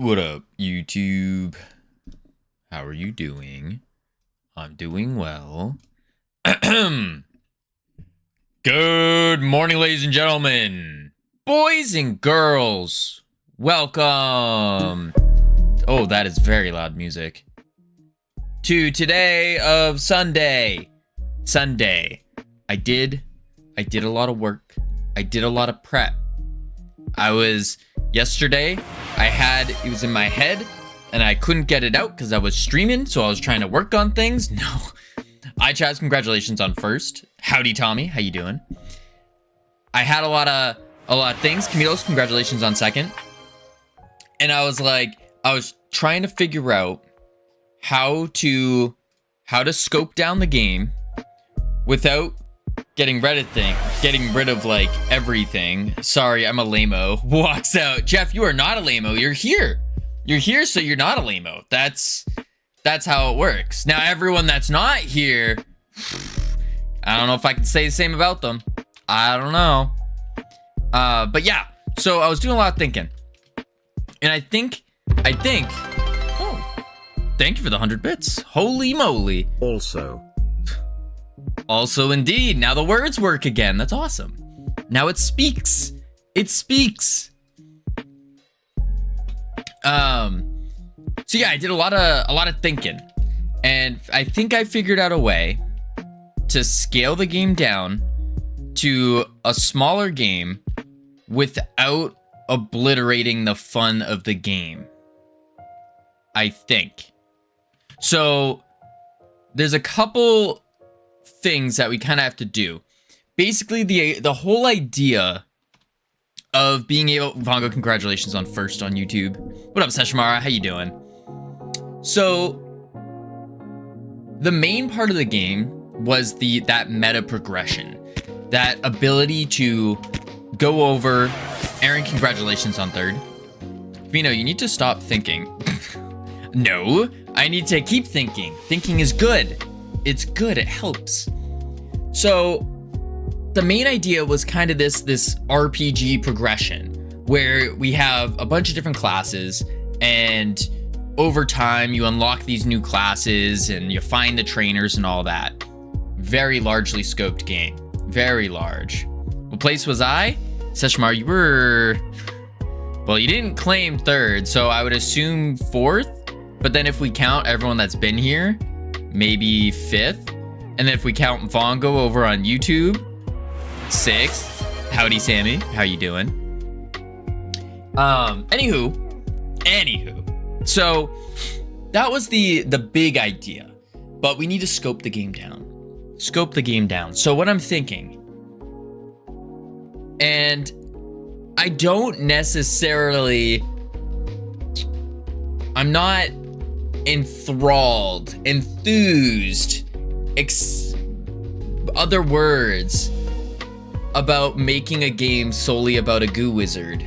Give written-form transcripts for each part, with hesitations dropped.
What up, YouTube? How are you doing? I'm doing well. Good morning, ladies and gentlemen. Boys and girls, welcome. Oh, that is very loud music. To today of Sunday. I did a lot of work. I did a lot of prep. Yesterday, it was in my head, and I couldn't get it out because I was streaming, so I was trying to work on things. No. Chaz, congratulations on first. Howdy, Tommy. How you doing? I had a lot of things. Camilos, congratulations on second. And I was trying to figure out how to scope down the game without getting rid of like everything. Sorry, I'm a lame-o. Walks out. Jeff, you are not a lame-o. You're here, so you're not a lame-o. That's how it works. Now, everyone that's not here, I don't know if I can say the same about them. I don't know. But yeah, so I was doing a lot of thinking. And I think, oh, thank you for the 100 bits. Holy moly. Also, indeed. Now the words work again. That's awesome. Now it speaks. So yeah, I did a lot of thinking, and I think I figured out a way to scale the game down to a smaller game without obliterating the fun of the game. I think. So there's a couple things that we kind of have to do. Basically, the whole idea of being able... Vongo, congratulations on first on YouTube. What up, Seshimara? How you doing? So, the main part of the game was that meta progression. That ability to go over... Aaron, congratulations on third. Covino, you need to stop thinking. No, I need to keep thinking. Thinking is good. It's good, it helps. So the main idea was kind of this RPG progression where we have a bunch of different classes, and over time you unlock these new classes and you find the trainers and all that. Very largely scoped game. Very large. What place was I? Seshmar, you were... Well, you didn't claim third, so I would assume fourth. But then if we count everyone that's been here, maybe fifth. And then if we count Vongo over on YouTube, sixth. Howdy, Sammy. How you doing? Anywho. So that was the big idea. But we need to scope the game down. So what I'm thinking, and I don't necessarily... I'm not enthralled, enthused, other words about making a game solely about a goo wizard.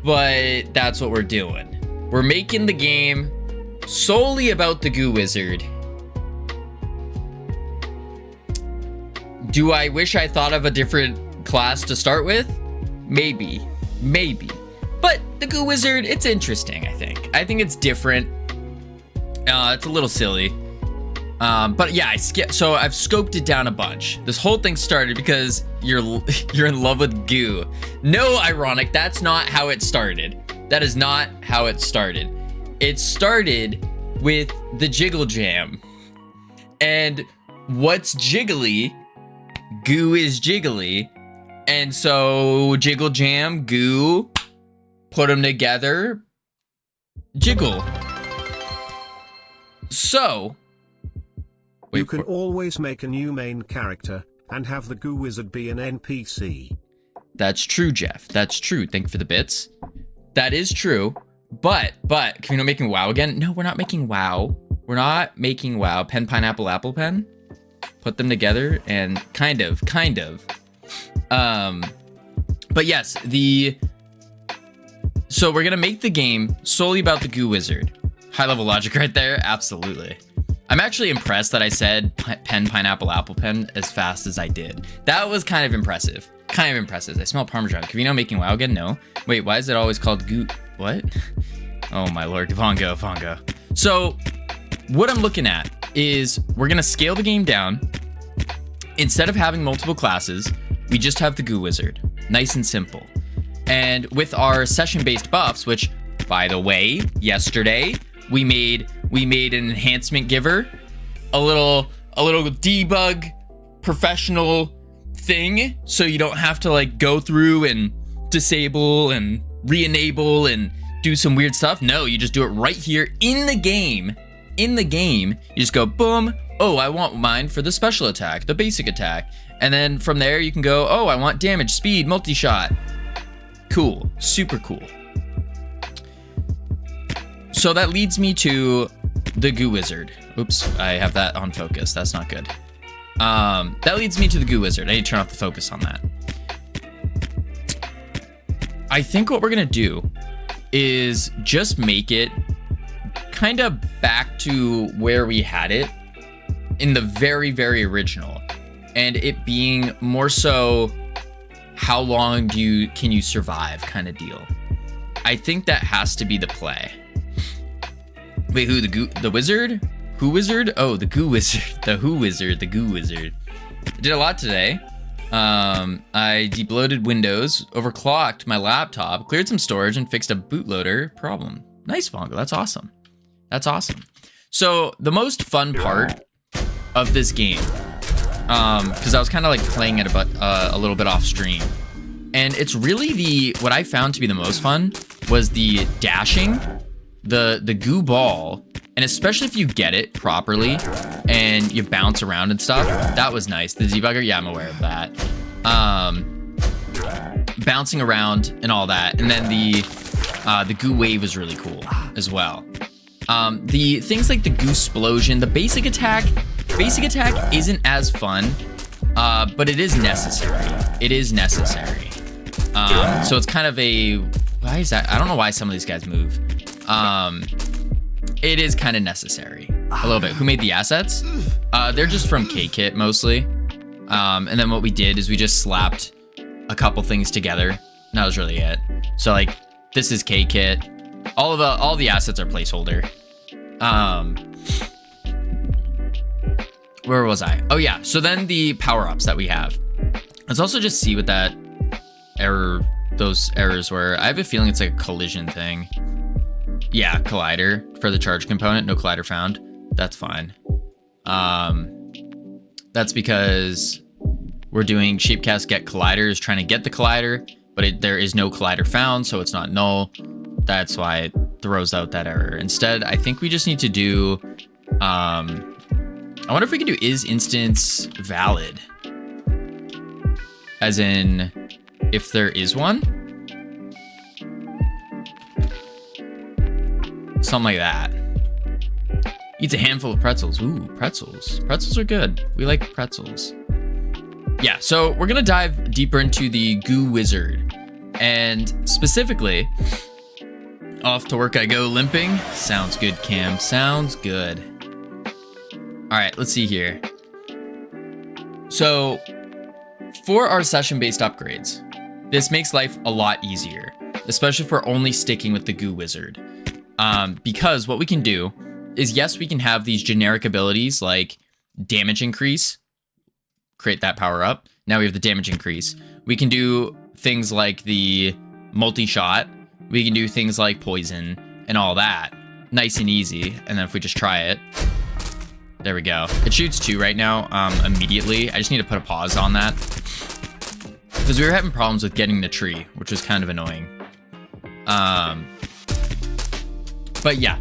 But that's what we're doing. We're making the game solely about the goo wizard. Do I wish I thought of a different class to start with? Maybe. But the goo wizard, it's interesting, I think. I think it's different. It's a little silly. But yeah, so I've scoped it down a bunch. This whole thing started because you're in love with goo. No, ironic, that's not how it started. That is not how it started. It started with the Jiggle Jam. And what's jiggly? Goo is jiggly. And so Jiggle Jam, goo, put them together, jiggle. So, you can always make a new main character and have the goo wizard be an NPC. That's true, Jeff. That's true. Thank you for the bits. That is true. But, can we not making WoW again? No, we're not making WoW. We're not making WoW. Pen, pineapple, apple pen. Put them together and kind of. But yes, so we're gonna make the game solely about the goo wizard. High level logic right there. Absolutely. I'm actually impressed that I said pen, pineapple, apple pen as fast as I did. That was kind of impressive. kind of impresses. I smell Parmesan. Covino making WoW again? No. Wait, why is it always called goo? What? Oh my lord, Vongo. So what I'm looking at is we're gonna scale the game down. Instead of having multiple classes, we just have the goo wizard. Nice and simple. And with our session-based buffs, which, by the way, yesterday we made an enhancement giver, a little debug professional thing, so you don't have to like go through and disable and re-enable and do some weird stuff. No, you just do it right here in the game. In the game, you just go boom. Oh, I want mine for the special attack, the basic attack. And then from there you can go, oh, I want damage, speed, multi-shot. Cool, super cool. So that leads me to the goo wizard. Oops, I have that on focus. That's not good. That leads me to the goo wizard. I need to turn off the focus on that. I think what we're gonna do is just make it kind of back to where we had it in the very, very original, and it being more so how long can you survive kind of deal. I think that has to be the play. Wait, who, the wizard? Who wizard? Oh, the goo wizard. The who wizard, the goo wizard. I did a lot today. I debloated Windows, overclocked my laptop, cleared some storage, and fixed a bootloader problem. Nice, Vongo. That's awesome. That's awesome. So the most fun part of this game, because I was kind of like playing it a little bit off stream, and it's really what I found to be the most fun was the dashing, the goo ball, and especially if you get it properly and you bounce around and stuff. That was nice. The debugger, yeah, I'm aware of that. Bouncing around and all that, and then the goo wave was really cool as well. The things like the goo explosion, the basic attack isn't as fun, but it is necessary. It is necessary. So it's kind of why is that? I don't know why some of these guys move. It is kind of necessary a little bit. Who made the assets? They're just from K-Kit mostly. And then what we did is we just slapped a couple things together. And that was really it. So like this is K-Kit. All the assets are placeholder. Where was I? Oh yeah. So then the power-ups that we have. Let's also just see what those errors were. I have a feeling it's like a collision thing. Yeah, collider for the charge component. No collider found. That's fine. That's because we're doing shapecast get collider is trying to get the collider, but there is no collider found, so it's not null. That's why it throws out that error. Instead, I think we just need to do, I wonder if we can do is instance valid. As in, if there is one. Something like that. Eats a handful of pretzels. Ooh, pretzels. Pretzels are good. We like pretzels. Yeah, so we're gonna dive deeper into the goo wizard. And specifically, off to work I go limping. Sounds good, Cam. Sounds good. All right, let's see here. So for our session-based upgrades, this makes life a lot easier, especially if we're only sticking with the goo wizard. Because what we can do is, yes, we can have these generic abilities like damage increase, create that power up. Now we have the damage increase. We can do things like the multi-shot. We can do things like poison and all that. Nice and easy. And then if we just try it, there we go. It shoots 2 right now, immediately. I just need to put a pause on that because we were having problems with getting the tree, which was kind of annoying. But yeah,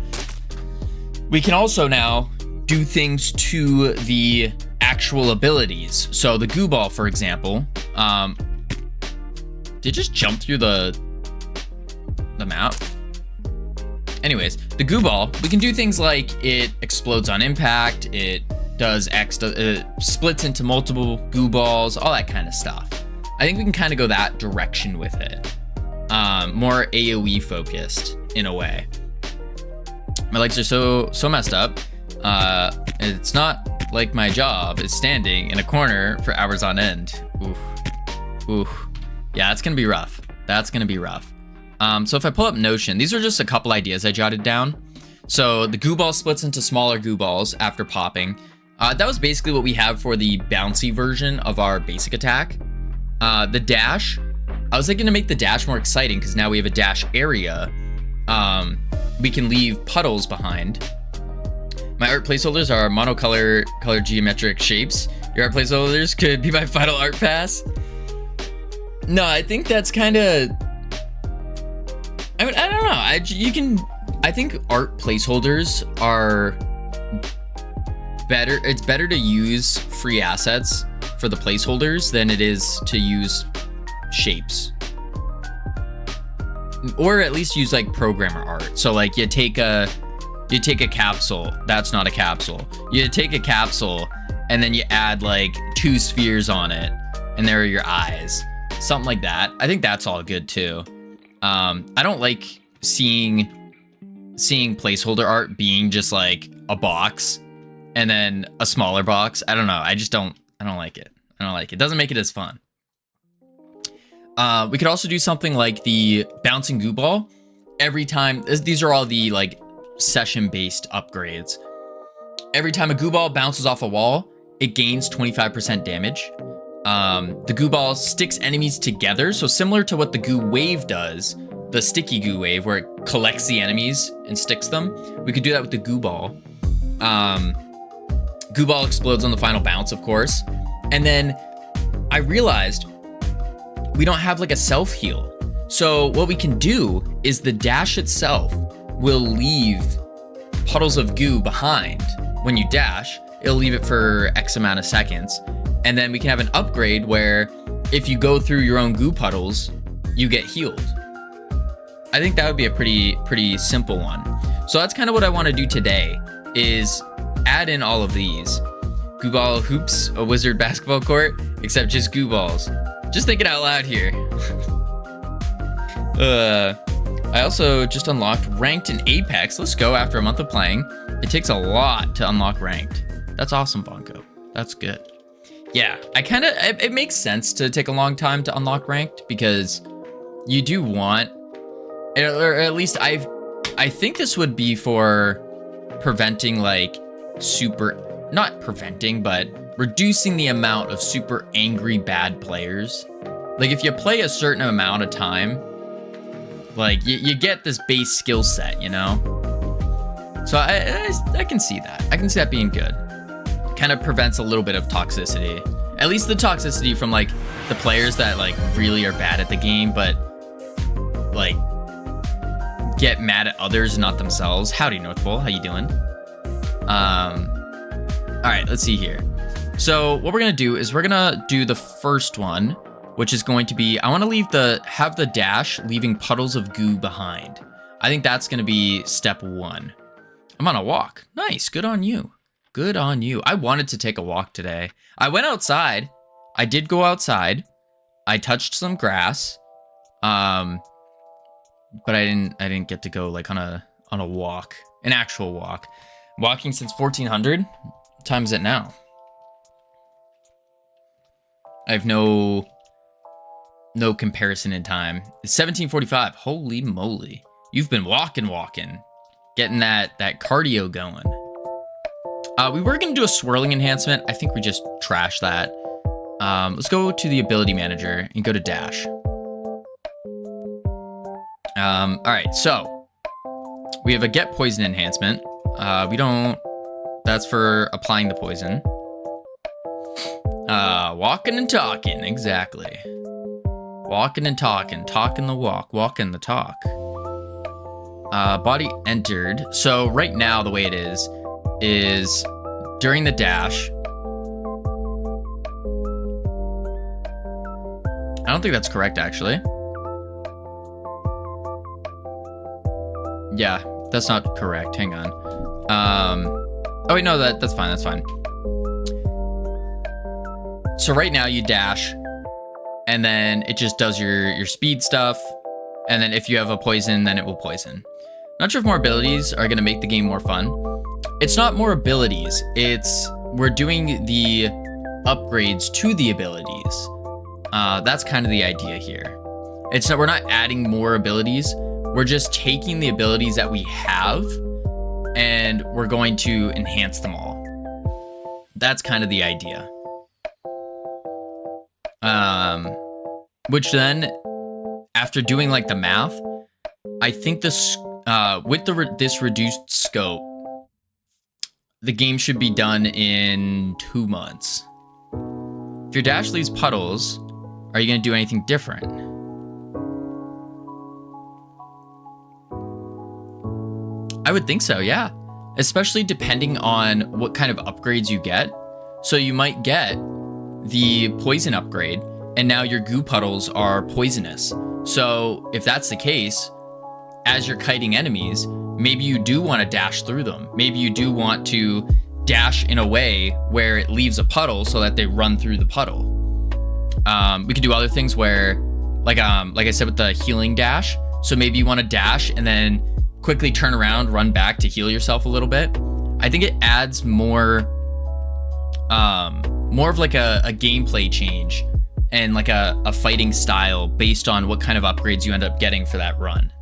we can also now do things to the actual abilities. So the goo ball, for example, did it just jump through the map? Anyways, the goo ball, we can do things like it explodes on impact, it does it splits into multiple goo balls, all that kind of stuff. I think we can kind of go that direction with it. More AoE focused in a way. My legs are so messed up. It's not like my job is standing in a corner for hours on end. Oof. Yeah, that's gonna be rough. That's gonna be rough. So if I pull up Notion, these are just a couple ideas I jotted down. So the goo ball splits into smaller goo balls after popping. That was basically what we have for the bouncy version of our basic attack. The dash, I was thinking to make the dash more exciting because now we have a dash area. We can leave puddles behind. My art placeholders are monocolor geometric shapes. Your art placeholders could be my final art pass. No, I think that's kind of... I mean, I don't know. I think art placeholders are better. It's better to use free assets for the placeholders than it is to use shapes. Or at least use like programmer art. So like you take a capsule. That's not a capsule. You take a capsule and then you add like 2 spheres on it and there are your eyes. Something like that. I think that's all good too. I don't like seeing placeholder art being just like a box and then a smaller box. I don't know. I don't like it. I don't like it. It doesn't make it as fun. We could also do something like the bouncing goo ball. Every time, these are all the like session-based upgrades. Every time a goo ball bounces off a wall, it gains 25% damage. The goo ball sticks enemies together, so similar to what the goo wave does, the sticky goo wave, where it collects the enemies and sticks them. We could do that with the goo ball. Goo ball explodes on the final bounce, of course. And then I realized we don't have like a self heal. So what we can do is the dash itself will leave puddles of goo behind. When you dash, it'll leave it for X amount of seconds. And then we can have an upgrade where if you go through your own goo puddles, you get healed. I think that would be a pretty simple one. So that's kind of what I want to do today, is add in all of these. Goo ball hoops, a wizard basketball court, except just goo balls. Just thinking out loud here. I also just unlocked ranked in Apex. Let's go after a month of playing. It takes a lot to unlock ranked. That's awesome, Bonko. That's good. Yeah, it makes sense to take a long time to unlock ranked because you do want, or at least I think this would be for preventing like not preventing, but reducing the amount of super angry bad players. Like if you play a certain amount of time, like you get this base skill set, you know? So I can see that. I can see that being good. Kind of prevents a little bit of toxicity. At least the toxicity from like the players that like really are bad at the game, but like get mad at others and not themselves. Howdy, North Pole. How you doing? All right, let's see here. So what we're gonna do is we're gonna do the first one, which is going to be, I want to have the dash leaving puddles of goo behind. I think that's gonna be step 1. I'm on a walk. Nice, good on you. Good on you. I wanted to take a walk today. I went outside. I did go outside. I touched some grass. But I didn't get to go like on a walk, an actual walk. Walking since 1400. What time is it now? I have no comparison in time. It's 1745. Holy moly. You've been walking. Getting that cardio going. We were going to do a swirling enhancement. I think we just trashed that. Let's go to the ability manager and go to dash. All right, so we have a get poison enhancement. That's for applying the poison. Walking and talking, exactly. Walking and talking the walk, walking the talk. Body entered. So right now the way it is during the dash. I don't think that's correct, actually. Yeah, that's not correct. Hang on. Oh wait, no, that's fine. That's fine. So right now you dash, and then it just does your speed stuff, and then if you have a poison, then it will poison. Not sure if more abilities are gonna make the game more fun. It's not more abilities. We're doing the upgrades to the abilities. That's kind of the idea here. We're not adding more abilities. We're just taking the abilities that we have and we're going to enhance them all. That's kind of the idea. Which then, after doing like the math, I think this with this reduced scope, the game should be done in 2 months. If your dash leaves puddles, are you going to do anything different? I would think so, yeah. Especially depending on what kind of upgrades you get. So you might get the poison upgrade, and now your goo puddles are poisonous. So if that's the case, as you're kiting enemies, maybe you do want to dash through them. Maybe you do want to dash in a way where it leaves a puddle so that they run through the puddle. We could do other things where, like I said with the healing dash. So maybe you want to dash and then quickly turn around, run back to heal yourself a little bit. I think it adds more of like a gameplay change and like a fighting style based on what kind of upgrades you end up getting for that run.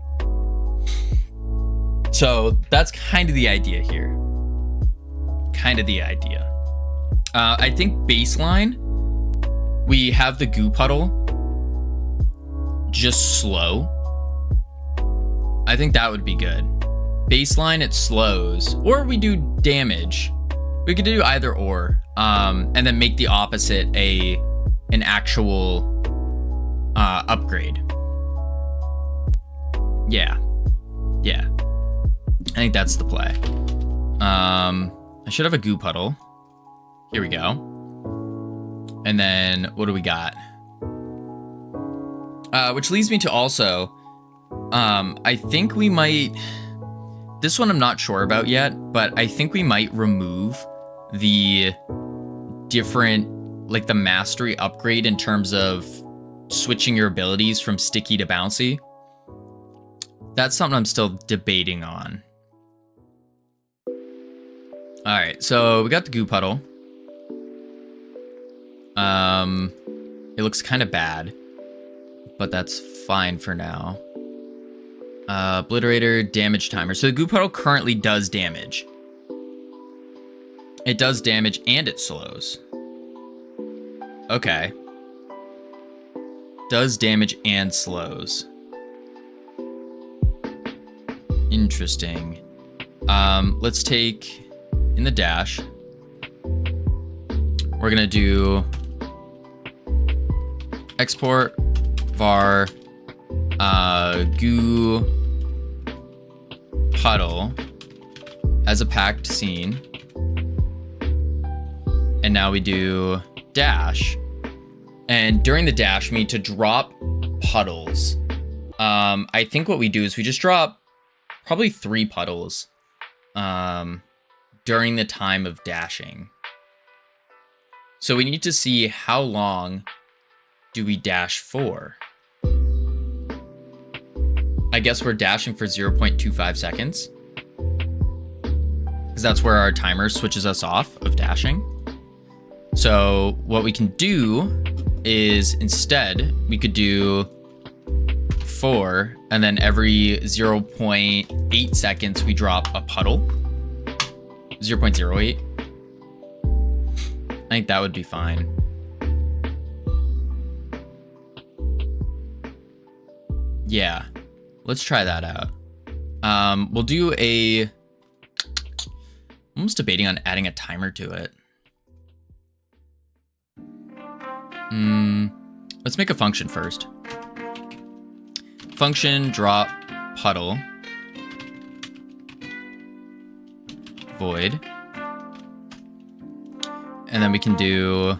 So that's kind of the idea here. I think baseline, we have the goo puddle just slow. I think that would be good. Baseline, it slows, or we do damage. We could do either or, and then make the opposite an actual upgrade. Yeah. I think that's the play. I should have a goo puddle. Here we go. And then what do we got? Which leads me to also, I think we might, this one I'm not sure about yet, but I think we might remove the different, like the mastery upgrade in terms of switching your abilities from sticky to bouncy. That's something I'm still debating on. All right, so we got the goo puddle. It looks kind of bad, but that's fine for now. Obliterator, damage timer. So the goo puddle currently does damage. It does damage and it slows. Okay. Does damage and slows. Interesting. Let's take in the dash. We're gonna do export var goo puddle as a packed scene. And now we do dash. And during the dash, we need to drop puddles. I think what we do is we just drop probably 3 puddles during the time of dashing. So we need to see how long do we dash for. I guess we're dashing for 0.25 seconds. Because that's where our timer switches us off of dashing. So what we can do is instead, we could do 4, and then every 0.8 seconds, we drop a puddle. 0.08. I think that would be fine. Yeah, let's try that out. We'll do I'm almost debating on adding a timer to it. Let's make a function first. Function drop puddle void. And then we can do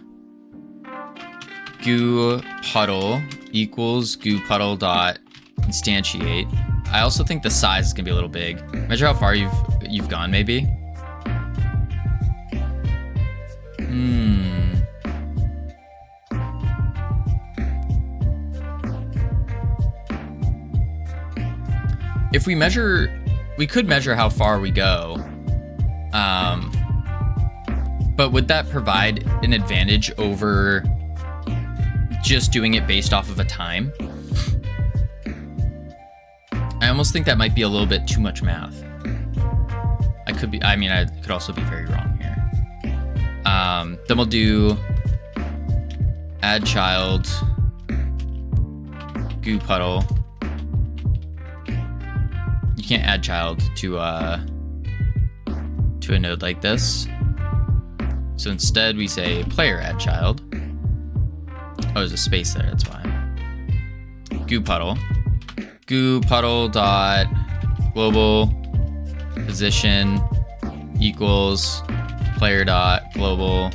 goo puddle equals goo puddle dot instantiate. I also think the size is gonna be a little big. Measure how far you've gone, maybe. If we measure, we could measure how far we go. But would that provide an advantage over just doing it based off of a time. I almost think that might be a little bit too much math. I could also be very wrong here. Then we'll do add child, goo puddle. You can't add child to a node like this. So instead we say player add child. Oh, there's a space there, that's why. Goo puddle dot global position equals player dot global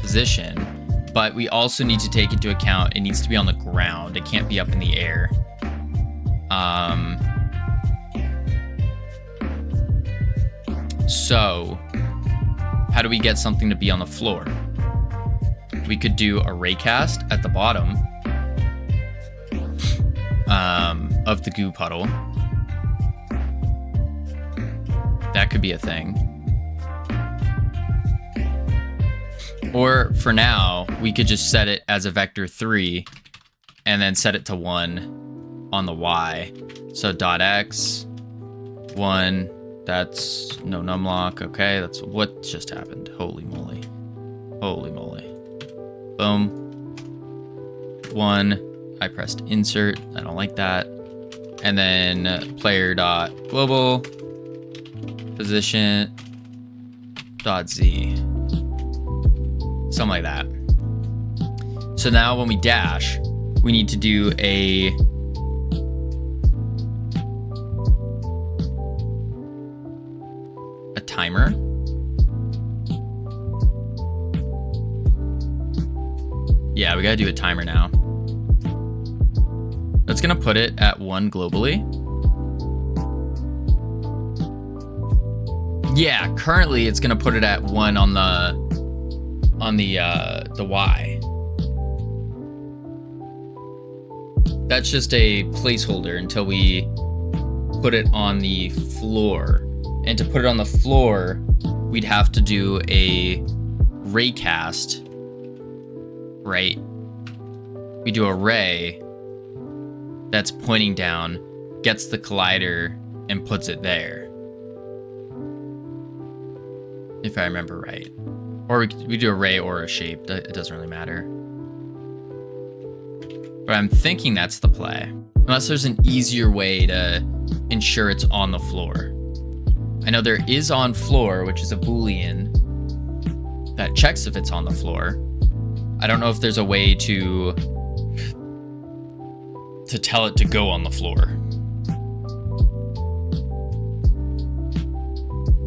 position. But we also need to take into account it needs to be on the ground. It can't be up in the air. So how do we get something to be on the floor? We could do a raycast at the bottom of the goo puddle. That could be a thing. Or for now, we could just set it as a vector 3 and then set it to 1 on the Y. So .x 1, that's no numlock. Okay, that's what just happened. Holy moly. Holy moly. Boom. 1. I pressed insert. I don't like that. And then player dot global position dot z. Something like that. So now when we dash, we need to do a timer. Yeah, we gotta do a timer now. That's gonna put it at 1 globally. Yeah, currently it's gonna put it at 1 on the Y. That's just a placeholder until we put it on the floor. And to put it on the floor, we'd have to do a raycast, right? We do a ray that's pointing down, gets the collider, and puts it there. If I remember right. Or we do a ray or a shape. It doesn't really matter. But I'm thinking that's the play. Unless there's an easier way to ensure it's on the floor. I know there is on floor, which is a Boolean that checks if it's on the floor. I don't know if there's a way to tell it to go on the floor.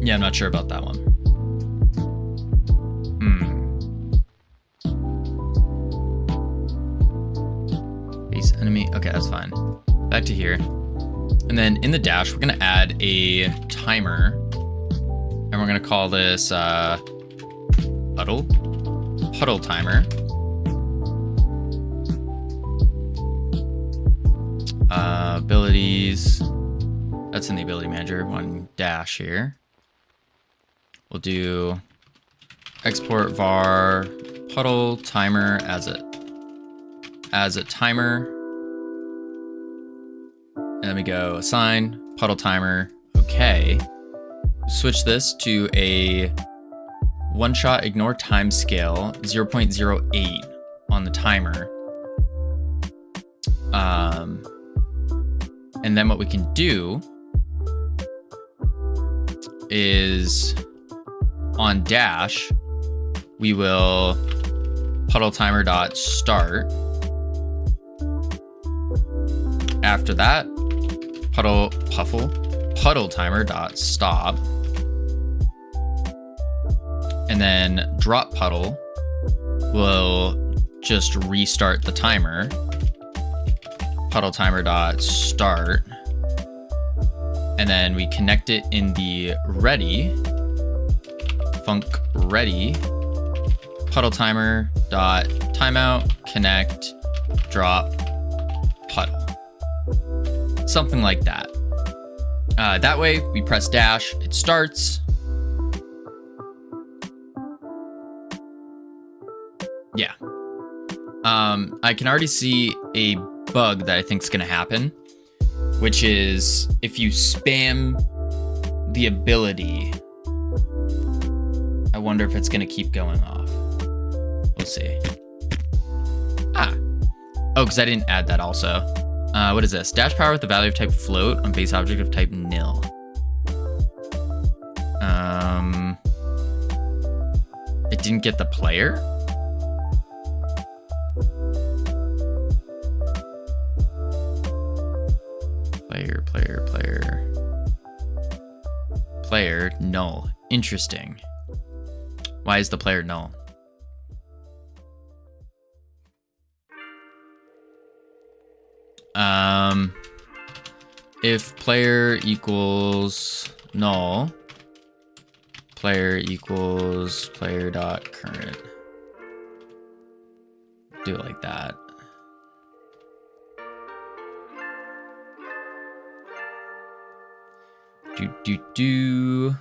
Yeah, I'm not sure about that one. Base enemy. Okay, that's fine. Back to here. And then in the dash, we're going to add a timer. And we're going to call this puddle timer. Abilities. That's in the ability manager. One dash here. We'll do export var puddle timer as a timer. And then we go assign puddle timer. Okay. Switch this to a one-shot ignore time scale 0.08 on the timer. And then what we can do is on dash, we will puddle timer dot start. After that, puddle timer dot stop. And then drop puddle will just restart the timer. Puddle timer dot start. And then we connect it in the ready func ready puddle timer dot timeout connect drop puddle. Something like that. That way we press dash, it starts. Yeah. I can already see a bug that I think is going to happen, which is if you spam the ability, I wonder if it's going to keep going off. We'll see. Oh, because I didn't add that also. What is this? Dash power with the value of type float on base object of type nil. It didn't get the player? Player null. Interesting. Why is the player null? If player equals null, player equals player dot current. Do it like that. Do.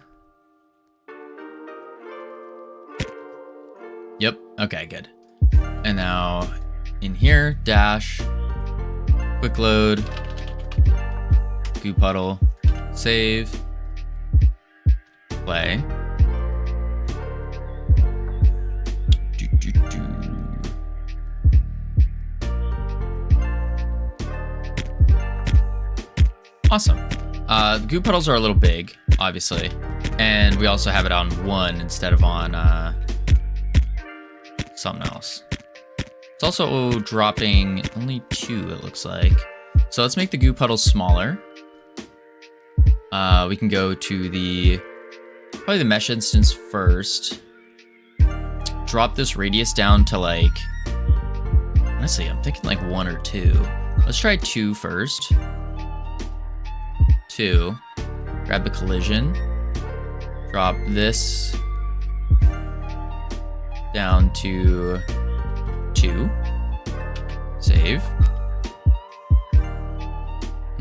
Yep. Okay, good. And now in here, dash, quick load, goo puddle, save, play. Awesome. The goo puddles are a little big, obviously, and we also have it on 1 instead of on something else. It's also dropping only 2, it looks like. So let's make the goo puddles smaller. We can go to probably the mesh instance first. Drop this radius down to like, honestly, I'm thinking like 1 or 2. Let's try 2 first. 2. Grab the collision. Drop this down to 2. Save.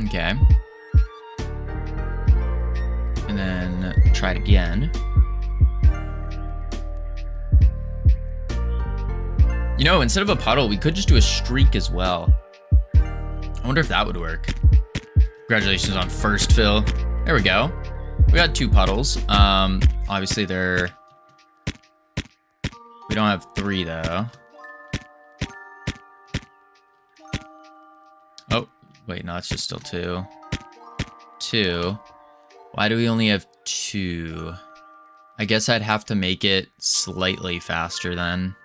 Okay. And then try it again. You know, instead of a puddle, we could just do a streak as well. I wonder if that would work. Congratulations on first fill. There we go. We got 2 puddles. Obviously we don't have 3 though. Oh, wait, no, it's just still 2. 2. Why do we only have 2? I guess I'd have to make it slightly faster then.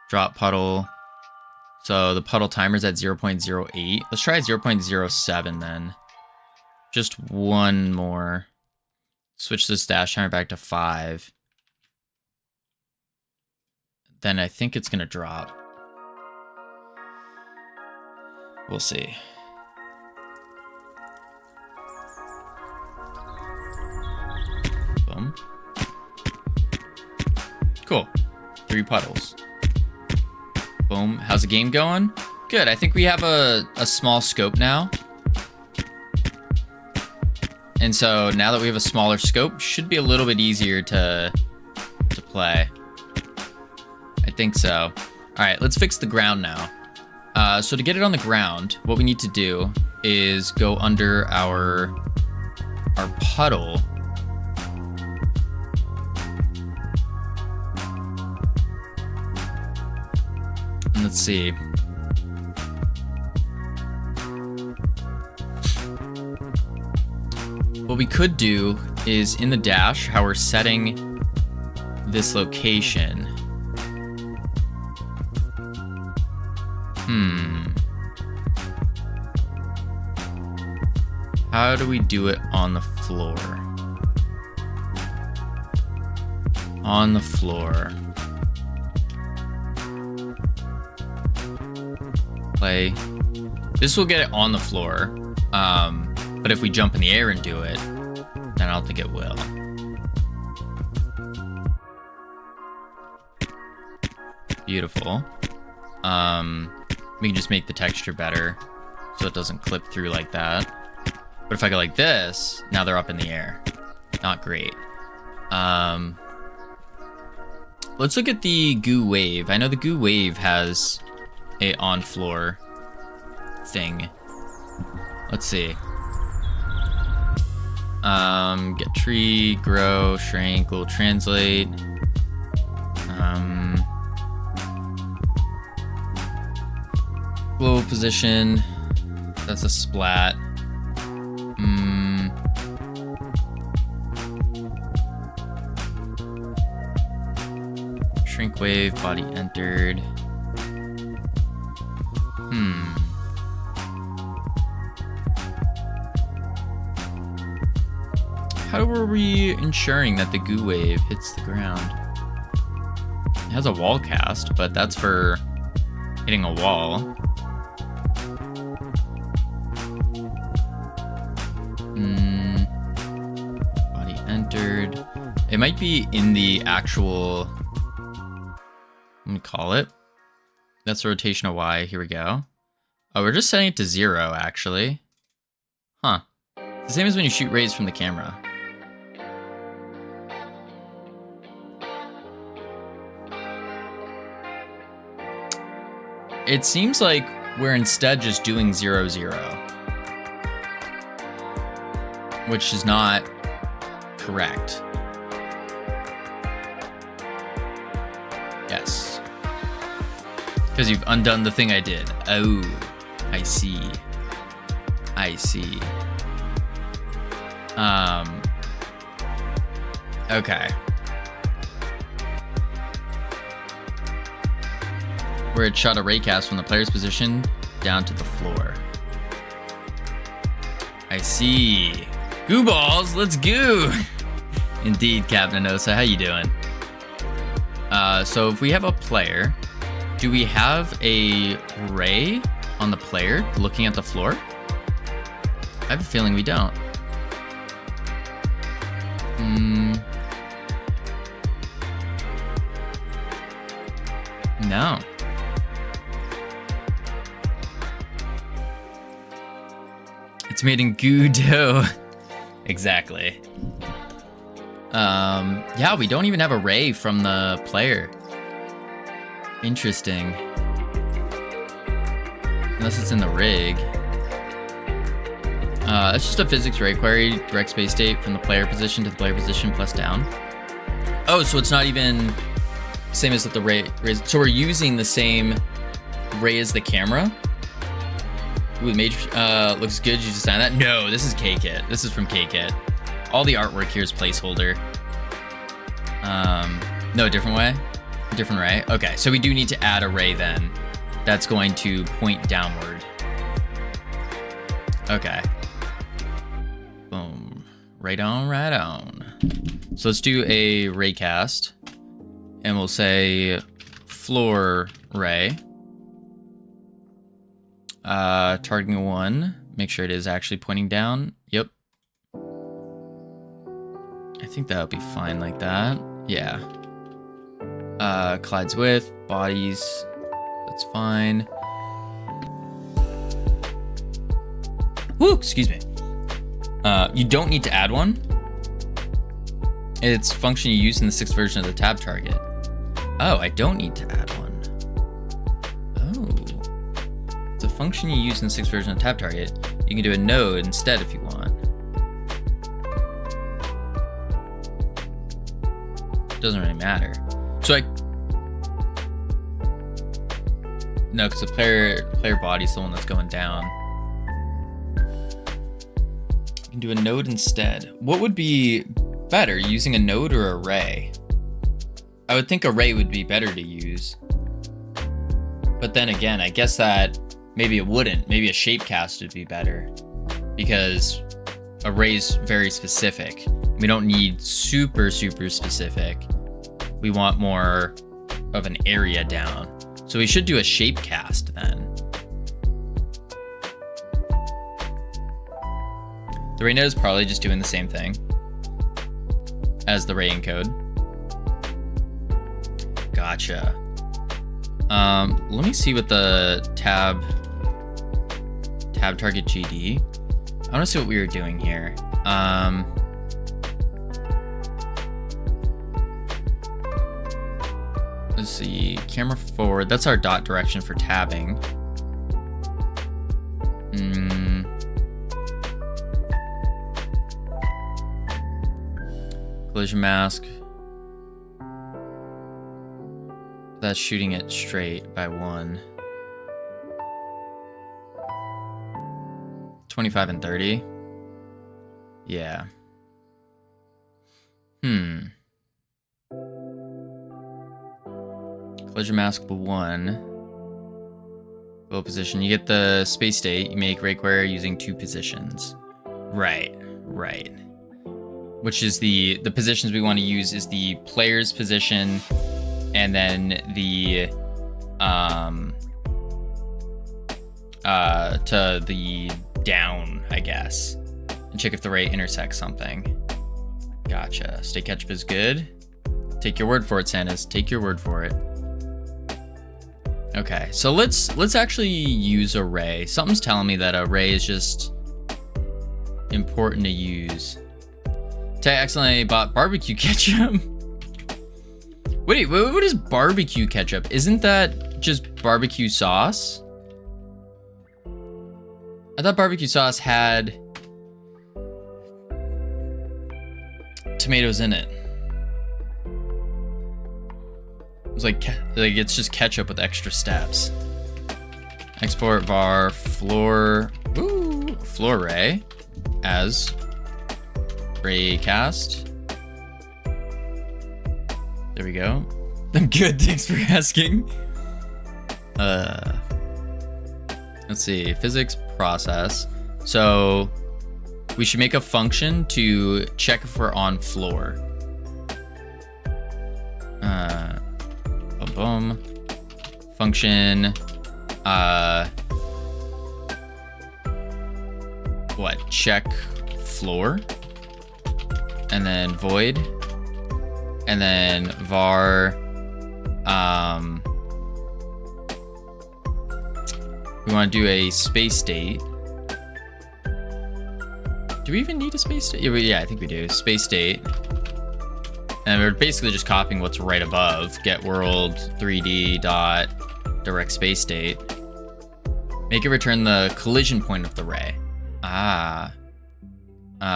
Drop puddle. So the puddle timer's at 0.08. Let's try 0.07 then. Just 1 more. Switch this dash timer back to 5. Then I think it's going to drop. We'll see. Boom. Cool. 3 puddles. Boom. How's the game going? Good. I think we have a small scope now. And so now that we have a smaller scope, should be a little bit easier to play. I think so. All right, let's fix the ground now. So to get it on the ground, what we need to do is go under our puddle. And let's see. What we could do is in the dash, how we're setting this location. How do we do it on the floor? On the floor. Play. This will get it on the floor. But if we jump in the air and do it, then I don't think it will. Beautiful. We can just make the texture better so it doesn't clip through like that. But if I go like this, now they're up in the air. Not great. let's look at the goo wave. I know the goo wave has a on floor thing. Let's see. Get tree, grow, shrink, will translate. Global position. That's a splat. Shrink wave, body entered. How are we ensuring that the goo wave hits the ground? It has a wall cast, but that's for hitting a wall. Body entered. It might be in the actual, let me call it. That's the rotation of Y. Here we go. Oh, we're just setting it to 0, actually. Huh. It's the same as when you shoot rays from the camera. It seems like we're instead just doing 0, 0. Which is not correct. Yes. Because you've undone the thing I did. Oh, I see. I see. Okay. Where it shot a raycast from the player's position down to the floor. I see. Goo balls, let's go! Indeed, Captain Osa, how you doing? So if we have a player, do we have a ray on the player looking at the floor? I have a feeling we don't. No. It's made in Godot. Exactly. Yeah, we don't even have a ray from the player. Interesting. Unless it's in the rig. That's just a physics ray query. Direct space state from the player position to the player position plus down. Oh, so it's not even same as with the ray. So we're using the same ray as the camera. Ooh, the mage looks good. You designed that? No, this is K-Kit. This is from K-Kit. All the artwork here is placeholder. No, different way? Different ray? Okay, so we do need to add a ray then. That's going to point downward. Okay. Boom. Right on, right on. So let's do a ray cast. And we'll say floor ray. Targeting 1. Make sure it is actually pointing down. Yep. I think that would be fine like that. Yeah. Collides with bodies. That's fine. Woo, excuse me. You don't need to add one. It's function you use in the 6th version of the tab target. Oh, I don't need to add one. Oh. It's a function you use in the 6th version of tab target. You can do a node instead if you want. Doesn't really matter. So no, because the player body is the one that's going down. You can do a node instead. What would be better, using a node or a ray? I would think a ray would be better to use. But then again, I guess that maybe it wouldn't. Maybe a shape cast would be better. Because a ray's very specific. We don't need super specific. We want more of an area down. So we should do a shape cast then. The ray node is probably just doing the same thing as the ray encode. Gotcha. Let me see what the tab target GD. I want to see what we were doing here. let's see, camera forward. That's our dot direction for tabbing. Collision mask. That's shooting it straight by 1. 25 and 30. Yeah. Collision mask 1. Low position. You get the space state. You make Rayquarer using 2 positions. Right. Which is the positions we want to use is the player's position, and then the to the down, I guess, and check if the ray intersects something. Gotcha. State ketchup is good. Take your word for it, Santas. Take your word for it. Okay, so let's actually use a ray. Something's telling me that a ray is just important to use. I accidentally bought barbecue ketchup. Wait, what is barbecue ketchup? Isn't that just barbecue sauce? I thought barbecue sauce had tomatoes in it. It was like it's just ketchup with extra steps. Export var floor ray as raycast. There we go. I'm good, thanks for asking. Let's see, physics process. So we should make a function to check if we're on floor. Boom. Function. What? Check floor. And then void. And then var. We want to do a space state. Do we even need a space state? Yeah, I think we do. Space state. And we're basically just copying what's right above. Get world 3D dot direct space state. Make it return the collision point of the ray.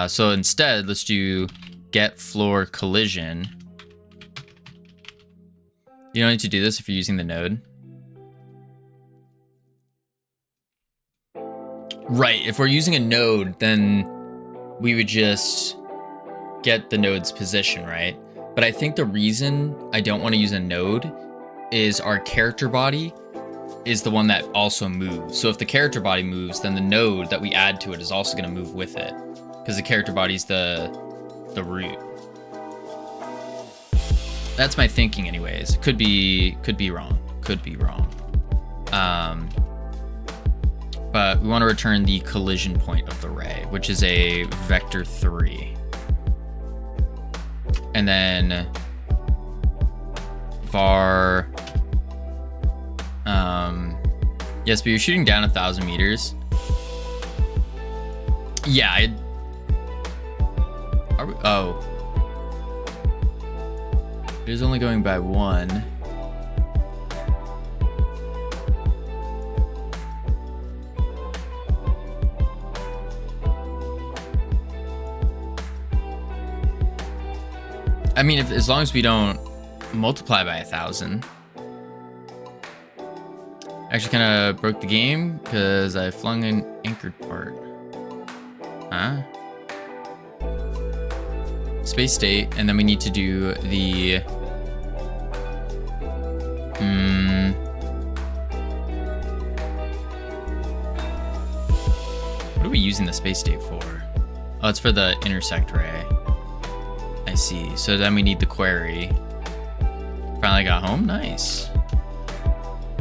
So instead, let's do get floor collision. You don't need to do this if you're using the node. Right, if we're using a node, then we would just get the node's position, right? But I think the reason I don't want to use a node is our character body is the one that also moves. So if the character body moves, then the node that we add to it is also going to move with it, because the character body's the root. That's my thinking anyways. Could be wrong. But we want to return the collision point of the ray, which is a vector 3. And then var yes, but you're shooting down 1,000 meters. Yeah, it is only going by 1. I mean, as long as we don't multiply by 1,000. Actually kind of broke the game because I flung an anchored part. Huh? Space state, and then we need to do the what are we using the space state for? Oh, it's for the intersect ray. I see. So then we need the query. Finally got home. Nice.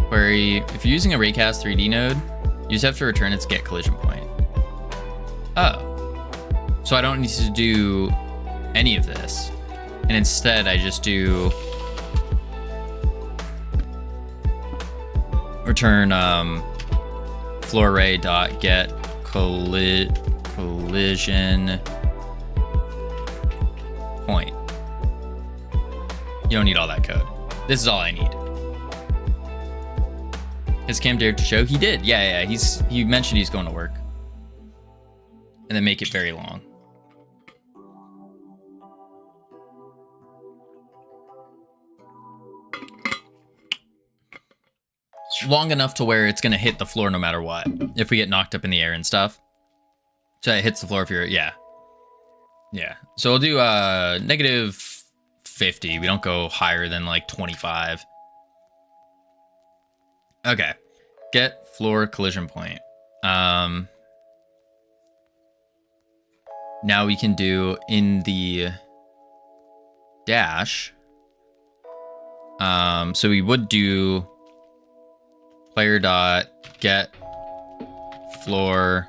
Query. If you're using a raycast 3D node, you just have to return its get collision point. Oh. So I don't need to do any of this. And instead I just do return floor ray dot get collision point. You don't need all that code. This is all I need. Has Cam dared to show? He did. Yeah. He mentioned he's going to work. And then make it very long. Long enough to where it's going to hit the floor no matter what. If we get knocked up in the air and stuff. So it hits the floor if you're... Yeah. So we'll do negative 50. We don't go higher than like 25. Okay. Get floor collision point. Now we can do in the dash. So we would do player dot get floor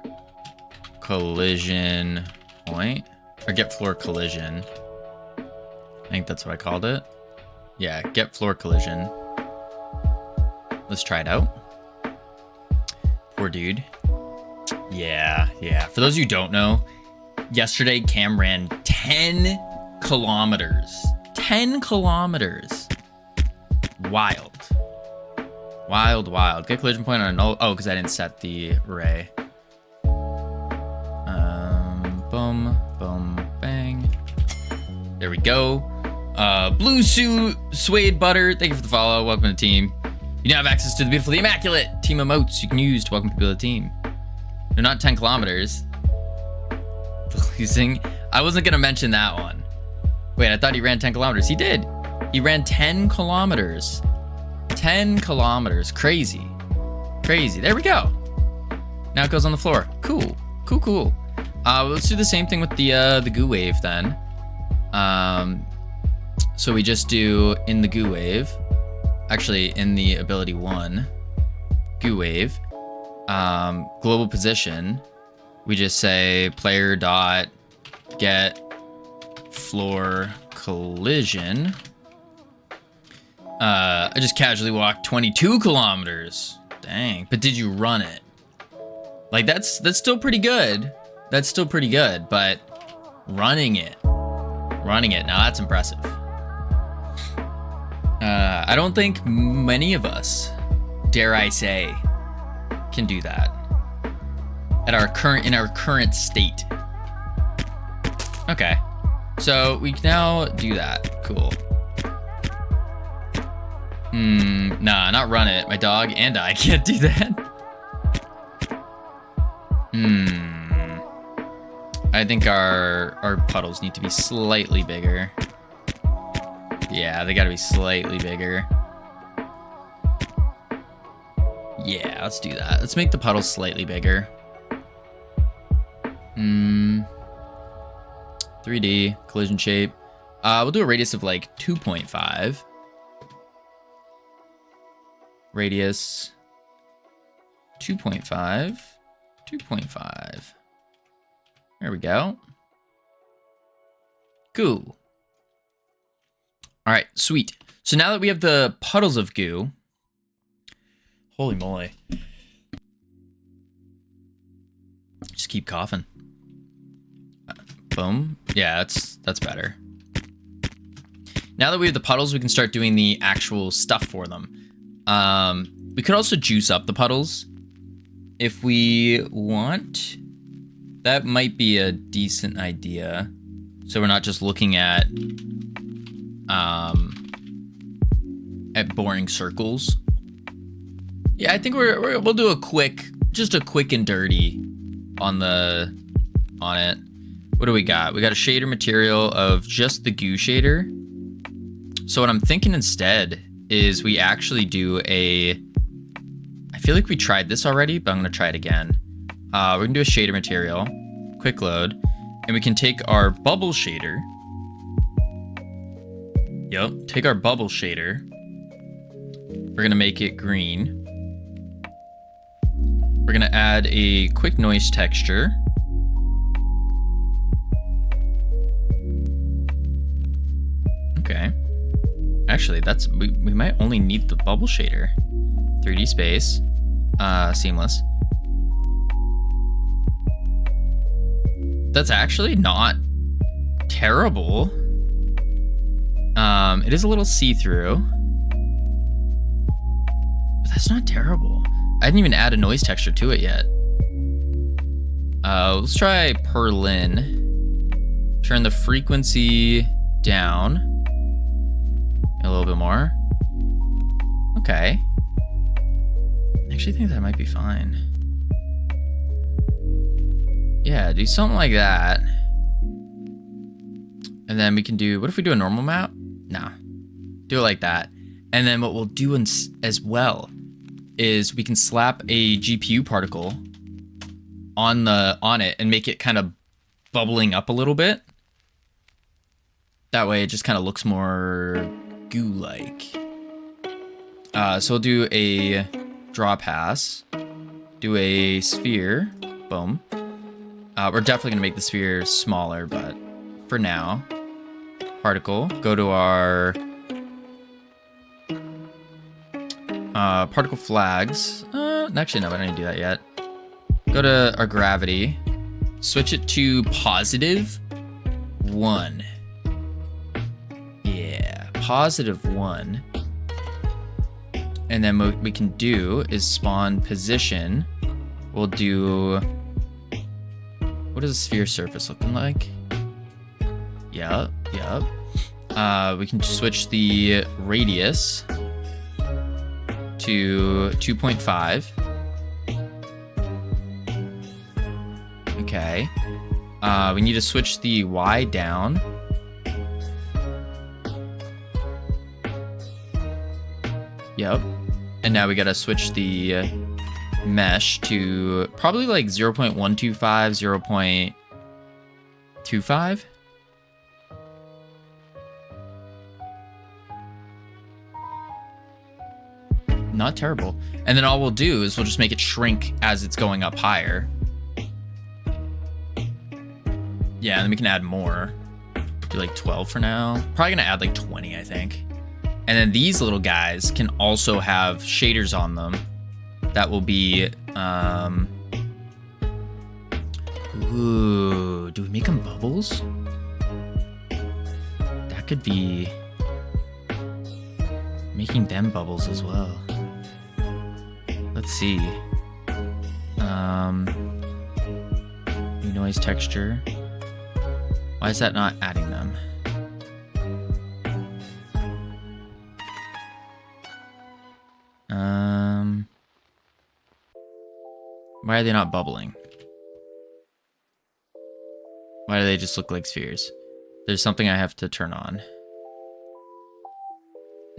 collision point, or get floor collision. I think that's what I called it. Yeah, get floor collision. Let's try it out. Poor dude. Yeah. For those of you who don't know, yesterday Cam ran 10 kilometers. 10 kilometers. Wild. Get collision point on an... Oh, because I didn't set the array. Boom, bang. There we go. Blue suit, suede butter. Thank you for the follow. Welcome to the team. You now have access to the beautiful, the immaculate team emotes you can use to welcome people to the team. They're not 10 kilometers. Losing. I wasn't going to mention that one. Wait, I thought he ran 10 kilometers. He did. He ran 10 kilometers. 10 kilometers. Crazy. There we go. Now it goes on the floor. Cool. Let's do the same thing with the goo wave then. So we just do in the goo wave. Actually, in the ability 1, goo wave, global position, we just say player dot get floor collision. I just casually walked 22 kilometers. Dang, but did you run it? Like that's still pretty good. But running it, now that's impressive. I don't think many of us, dare I say, can do that in our current state. Okay, so we can now do that. Cool. Nah, not run it. My dog and I can't do that. I think our puddles need to be slightly bigger. Yeah, they gotta be slightly bigger. Yeah, let's do that. Let's make the puddles slightly bigger. 3D, collision shape. We'll do a radius of like 2.5. Radius 2.5. There we go. Cool. All right, sweet. So now that we have the puddles of goo, holy moly. Just keep coughing. Boom. Yeah, that's better. Now that we have the puddles, we can start doing the actual stuff for them. We could also juice up the puddles if we want. That might be a decent idea. So we're not just looking at boring circles. Yeah, I think we'll do a quick and dirty on it. What do we got? We got a shader material of just the goo shader. So what I'm thinking instead is we actually do I feel like we tried this already, but I'm gonna try it again. We're gonna do a shader material, quick load, and we can take our bubble shader. Yep, take our bubble shader. We're gonna make it green. We're gonna add a quick noise texture. Okay. Actually, we might only need the bubble shader. 3D space, seamless. That's actually not terrible. It is a little see-through. That's not terrible. I didn't even add a noise texture to it yet. Let's try Perlin. Turn the frequency down a little bit more. Okay. I actually think that might be fine. Yeah, do something like that. And then we can do, what if we do a normal map? No. Do it like that. And then what we'll do as well is we can slap a GPU particle on it and make it kind of bubbling up a little bit. That way it just kind of looks more goo-like. So we'll do a draw pass, do a sphere, boom. We're definitely gonna make the sphere smaller, but for now, particle, go to our particle flags. Actually, no, I don't need to do that yet. Go to our gravity, switch it to +1. Yeah, +1. And then what we can do is spawn position. We'll do, what is a sphere surface looking like? Yep. We can switch the radius to 2.5. Okay. We need to switch the Y down. Yep. And now we gotta switch the mesh to probably like 0.125, 0.25. Not terrible. And then all we'll do is we'll just make it shrink as it's going up higher. Yeah, and then we can add more. Do like 12 for now. Probably gonna add like 20, I think. And then these little guys can also have shaders on them. That will be, ooh, do we make them bubbles? That could be making them bubbles as well. Let's see. New noise texture. Why is that not adding them? Why are they not bubbling? Why do they just look like spheres? There's something I have to turn on.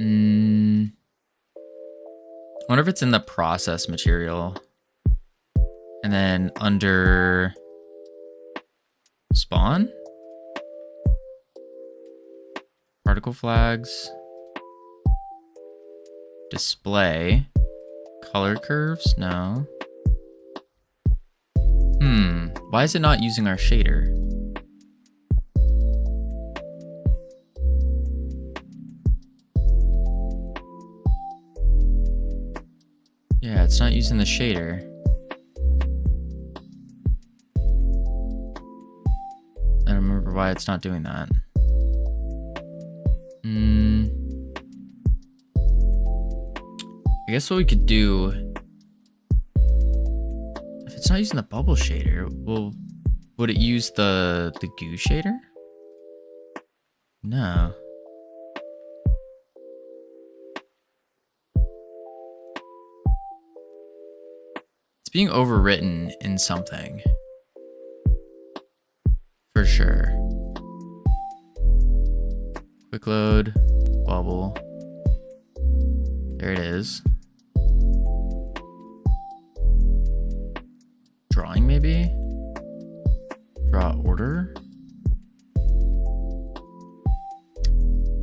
I wonder if it's in the process material. And then under spawn? Particle flags. Display. Color curves? No. Why is it not using our shader? Yeah, it's not using the shader. I don't remember why it's not doing that. I guess what we could do, if it's not using the bubble shader, well, would it use the goo shader? No. It's being overwritten in something. For sure. Quick load, bubble. There it is. Drawing maybe? Draw order.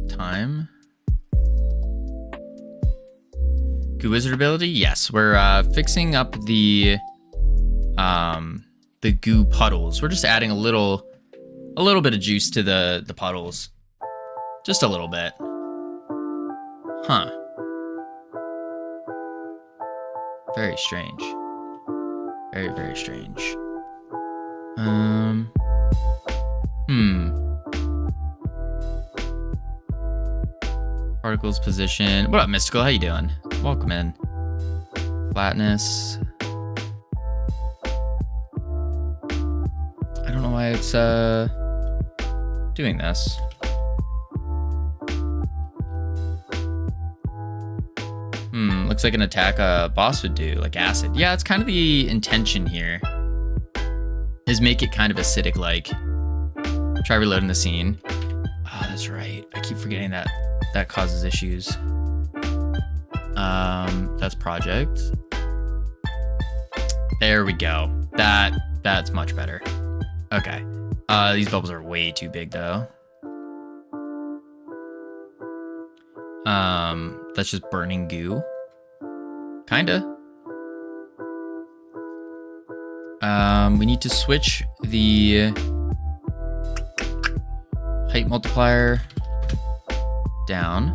Time. Goo wizard ability? Yes, we're fixing up the goo puddles. We're just adding a little bit of juice to the puddles. Just a little bit. Huh. Very strange. Very, very strange. Particles position. What up, Mystical? How you doing? Welcome in. Flatness. I don't know why it's doing this. Looks like an attack a boss would do, like acid. Yeah, it's kind of the intention here, is make it kind of acidic-like. Try reloading the scene. Oh, that's right. I keep forgetting that that causes issues. That's project. There we go. That's much better. Okay. These bubbles are way too big though. That's just burning goo. Kinda. We need to switch the height multiplier down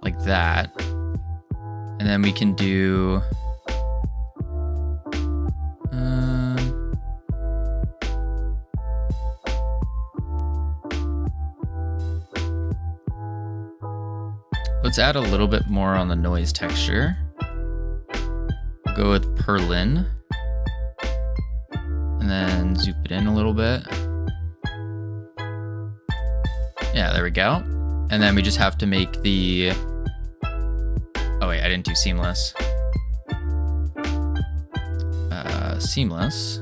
like that. And then we can do let's add a little bit more on the noise texture. We'll go with Perlin. And then zoom it in a little bit. Yeah, there we go. And then we just have to make the... Oh wait, I didn't do seamless. Seamless.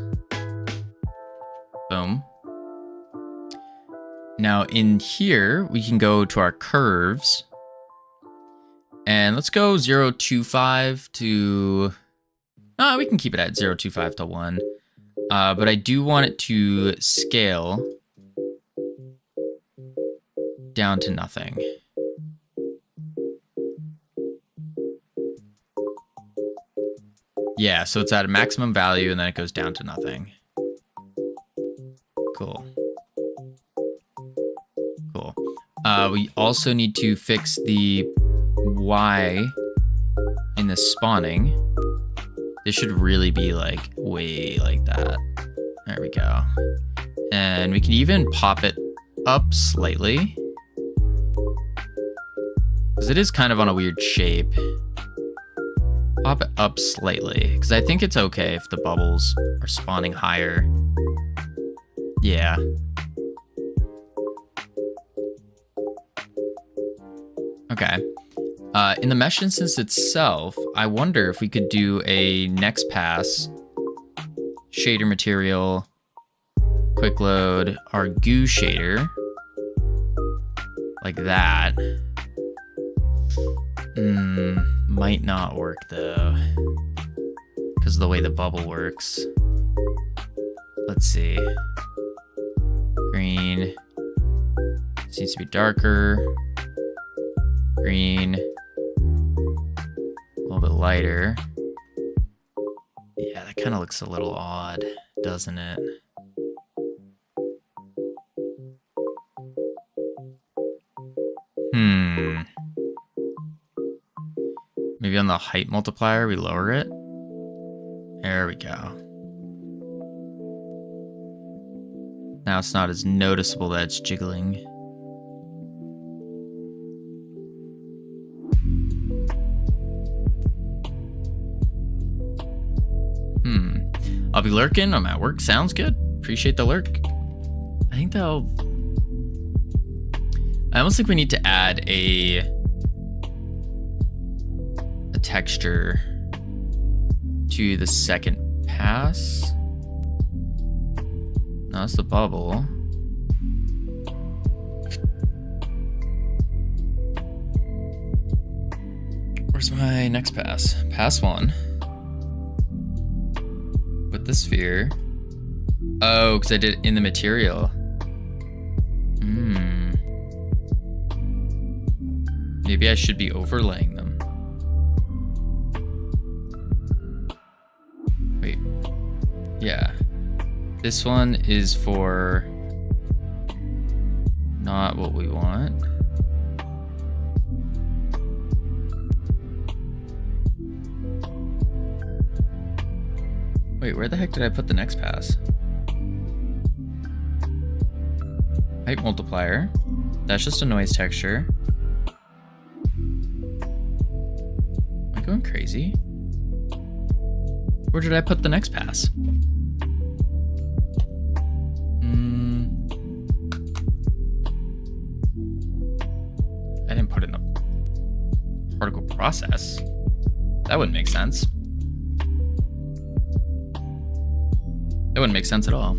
Boom. Now in here, we can go to our curves. And let's go 0.25 to... we can keep it at 0.25 to 1. But I do want it to scale down to nothing. Yeah, so it's at a maximum value and then it goes down to nothing. Cool. Cool. We also need to fix the Y in the spawning. This should really be like way like that. There we go. And we can even pop it up slightly, because it is kind of on a weird shape. Pop it up slightly, because I think it's okay if the bubbles are spawning higher. Yeah. Okay. In the mesh instance itself, I wonder if we could do a next pass, shader material, quick load, our goo shader, like that. Might not work though, because of the way the bubble works. Let's see. Green. This needs to be darker. Green. A little bit lighter. Yeah, that kind of looks a little odd, doesn't it? Maybe on the height multiplier, we lower it. There we go. Now it's not as noticeable that it's jiggling. I'll be lurking. I'm at work. Sounds good. Appreciate the lurk. I think that'll... I almost think we need to add a texture to the second pass. No, that's the bubble. Where's my next pass? Pass 1. With the sphere. Oh, because I did it in the material. Maybe I should be overlaying them. Wait. Yeah. This one is for not what we want. Wait, where the heck did I put the next pass? Height multiplier. That's just a noise texture. Am I going crazy? Where did I put the next pass? I didn't put it in the particle process. That wouldn't make sense. That wouldn't make sense at all.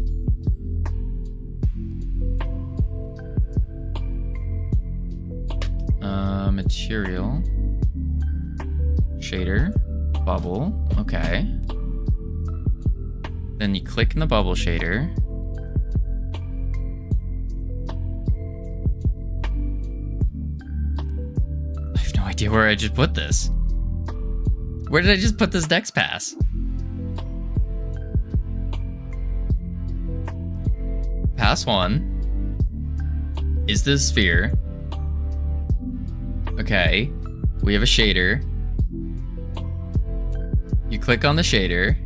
Material. Shader. Bubble. Okay. Then you click in the bubble shader. I have no idea where I just put this. Where did I just put this next pass? Pass 1 is the sphere. Okay, we have a shader. You click on the shader.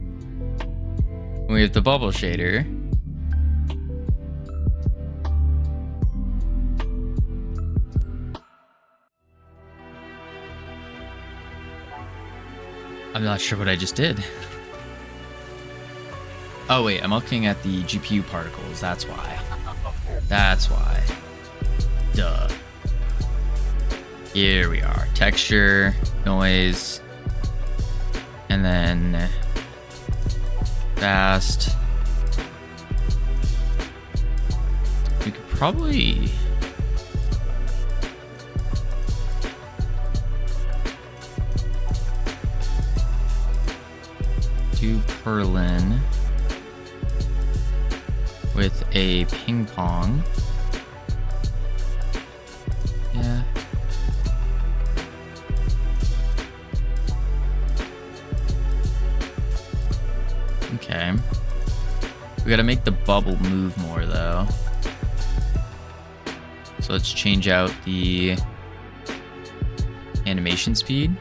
We have the bubble shader. I'm not sure what I just did. Oh wait, I'm looking at the GPU particles, that's why. That's why. Duh. Here we are. Texture, noise, and then fast. We could probably do Perlin with a ping pong. Yeah. Okay. We gotta make the bubble move more though. So let's change out the animation speed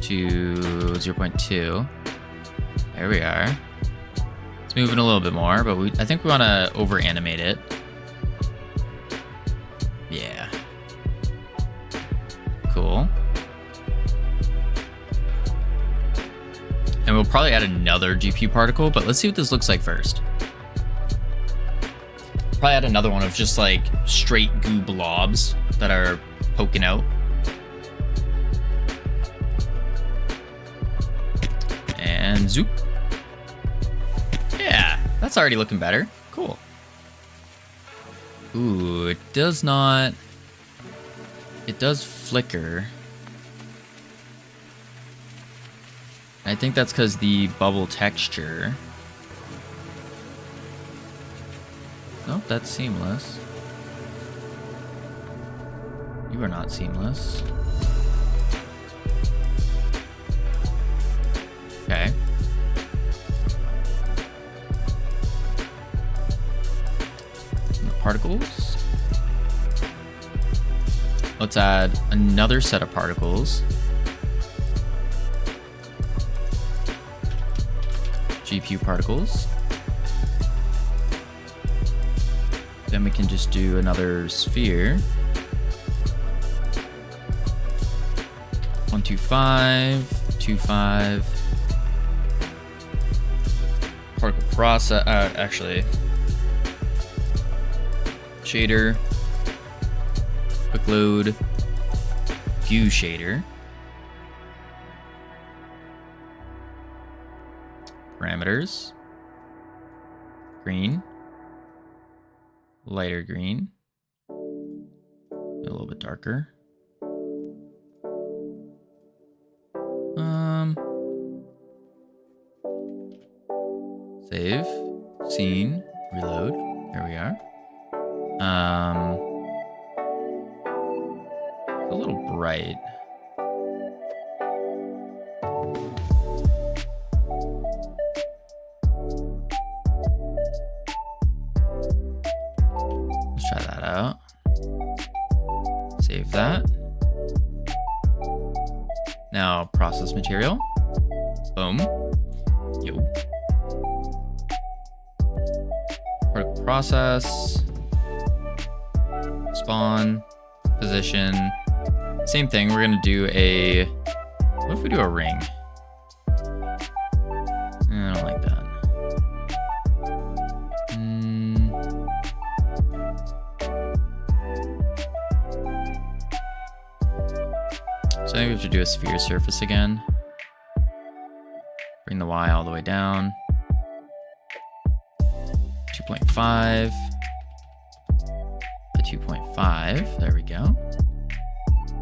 to 0.2. There we are. It's moving a little bit more, but I think we want to over animate it. Yeah. Cool. And we'll probably add another GPU particle, but let's see what this looks like first. Probably add another one of just like straight goo blobs that are poking out. And zoop. Yeah, that's already looking better. Cool. Ooh, it does not... It does flicker. I think that's because the bubble texture. Nope, that's seamless. You are not seamless. Okay. And the particles. Let's add another set of particles. GPU particles. Then we can just do another sphere. 1, 2, 5, 2, 5. Particle process. Actually, shader. Quick load. View shader. Parameters. Green. Lighter green. A little bit darker. Save. Scene. Reload. There we are. A little bright. Let's try that out. Save that. Now process material. Boom. Yo. Particle process. Spawn. Position. Same thing. We're gonna do a What if we do a ring? I don't like that. So I think we have to do a sphere surface again. Bring the Y all the way down. 2.5. 2.5. There we go.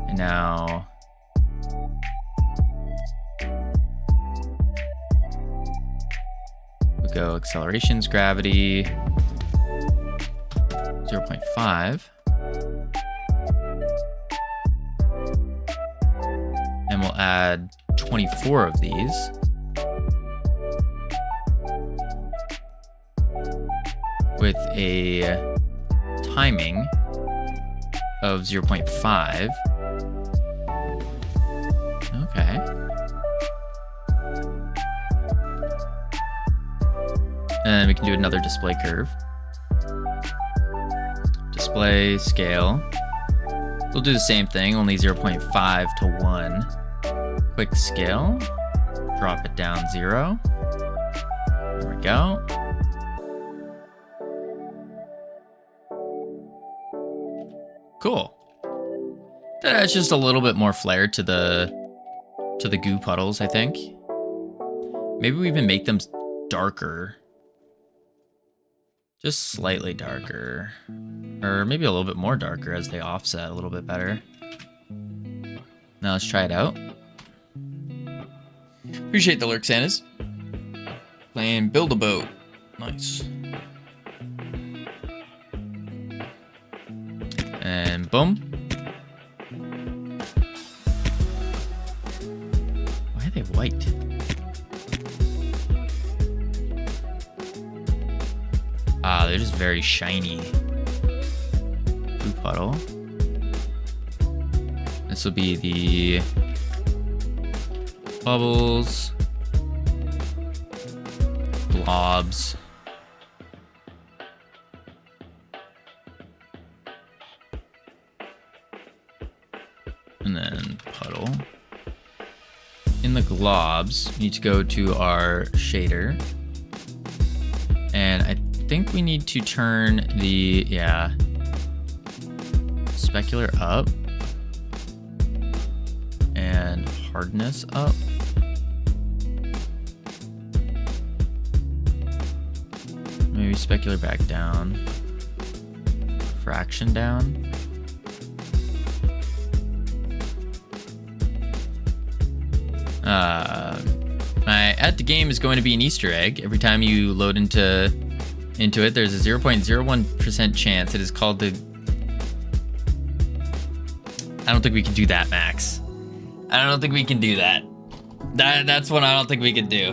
And now we go accelerations, gravity, 0.5. And we'll add 24 of these. With a timing of 0.5. Okay. And we can do another display curve. Display scale. We'll do the same thing, only 0.5 to 1. Quick scale. Drop it down 0. There we go. Cool. That adds just a little bit more flair to the goo puddles, I think. Maybe we even make them darker. Just slightly darker. Or maybe a little bit more darker as they offset a little bit better. Now let's try it out. Appreciate the lurk, Santas. Playing Build a Boat. Nice. And boom. Why are they white? Ah, they're just very shiny. Blue puddle. This will be the bubbles, blobs. And then puddle. In the globs, we need to go to our shader. And I think we need to turn the, specular up. And hardness up. Maybe specular back down. Fraction down. My at the game is going to be an Easter egg. Every time you load into it, there's a 0.01% chance. It is called the... I don't think we can do that, Max. I don't think we can do that. That's one I don't think we can do.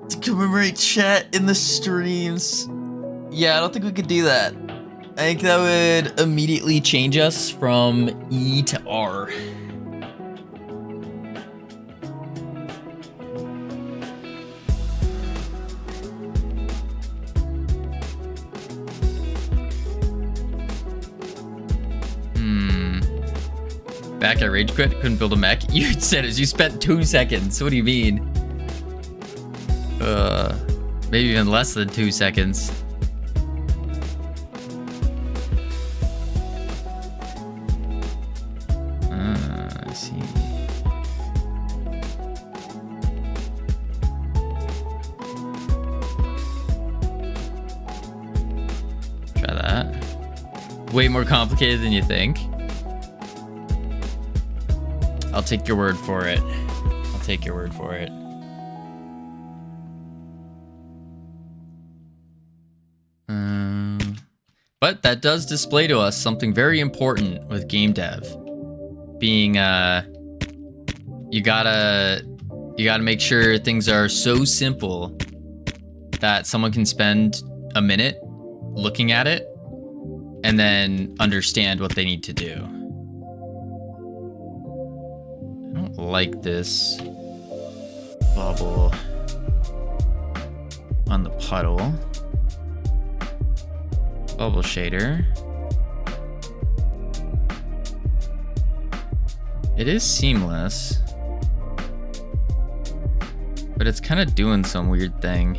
To commemorate chat in the streams. Yeah, I don't think we could do that. I think that would immediately change us from E to R. Back at Rage Quit, couldn't build a mech. You said it, you spent 2 seconds. What do you mean? Maybe even less than 2 seconds. I see. Try that. Way more complicated than you think. I'll take your word for it. I'll take your word for it. But that does display to us something very important with game dev. Being, you gotta make sure things are so simple that someone can spend a minute looking at it and then understand what they need to do. I don't like this bubble on the puddle. Bubble shader. It is seamless, but it's kind of doing some weird thing.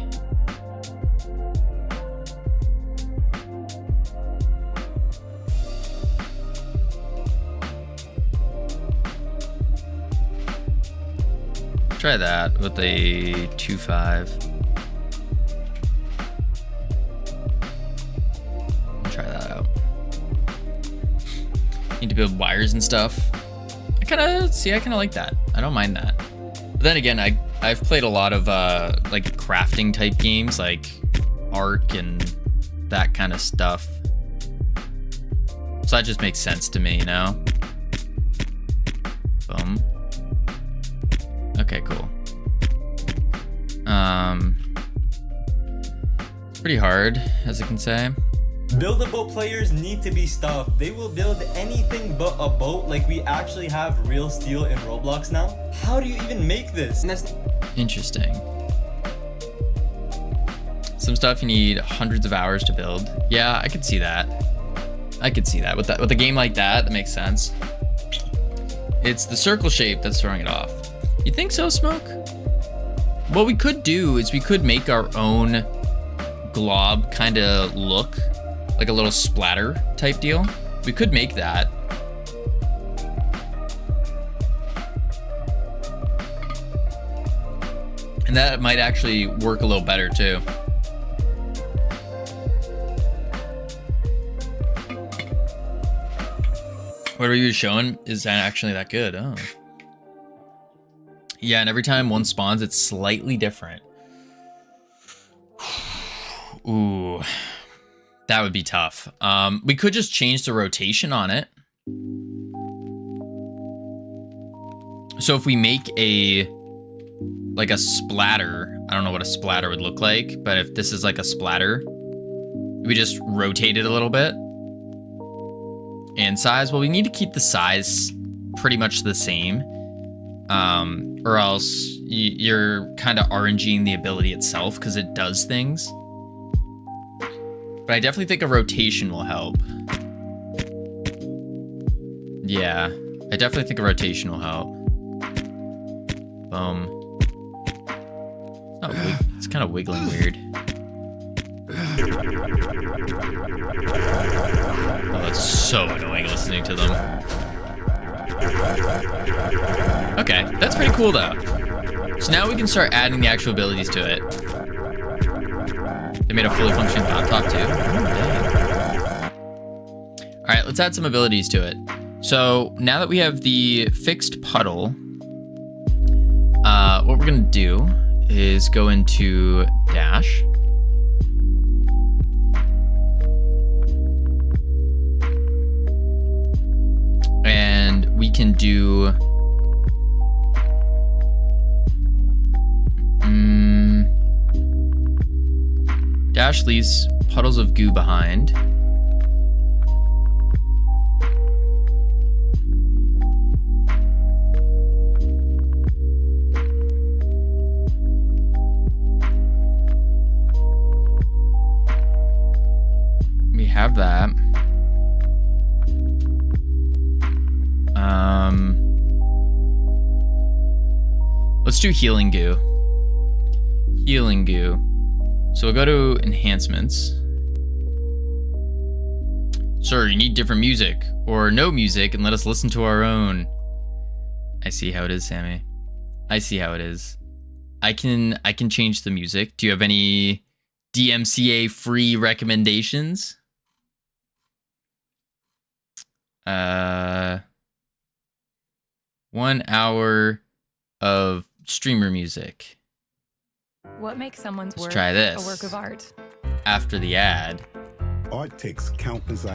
Try that with a 2.5. Try that out. Need to build wires and stuff. I kind of like that. I don't mind that. But then again, I've played a lot of like crafting type games, like Ark and that kind of stuff. So that just makes sense to me, you know? Boom. Okay, cool. It's pretty hard, as I can say. Buildable players need to be stopped. They will build anything but a boat. Like, we actually have real steel in Roblox now. How do you even make this? Interesting. Some stuff you need hundreds of hours to build. Yeah, I could see that. I could see that. With a game like that makes sense. It's the circle shape that's throwing it off. You think so, Smoke? What we could do is we could make our own glob kind of look like a little splatter type deal. We could make that. And that might actually work a little better too. Whatever you were showing is actually that good. Oh. Yeah, and every time one spawns, it's slightly different. Ooh. That would be tough. We could just change the rotation on it. So if we make like a splatter, I don't know what a splatter would look like, but if this is like a splatter, we just rotate it a little bit. And size, well, we need to keep the size pretty much the same. Or else you're kind of RNGing the ability itself because it does things. But I definitely think a rotation will help. Yeah, I definitely think a rotation will help. It's kind of wiggling weird. Oh, it's so annoying listening to them. Okay, that's pretty cool though. So now we can start adding the actual abilities to it. They made a fully functioning laptop too. Oh, all right, let's add some abilities to it. So now that we have the fixed puddle, what we're gonna do is go into dash. And we can do dash leaves puddles of goo behind. We have that. Let's do healing goo. Healing goo. So we'll go to enhancements. Sir, you need different music or no music and let us listen to our own. I see how it is, Sammy. I see how it is. I can change the music. Do you have any DMCA free recommendations? 1 hour of streamer music. What makes someone's work try this. a work of art? After the ad. Art takes countless.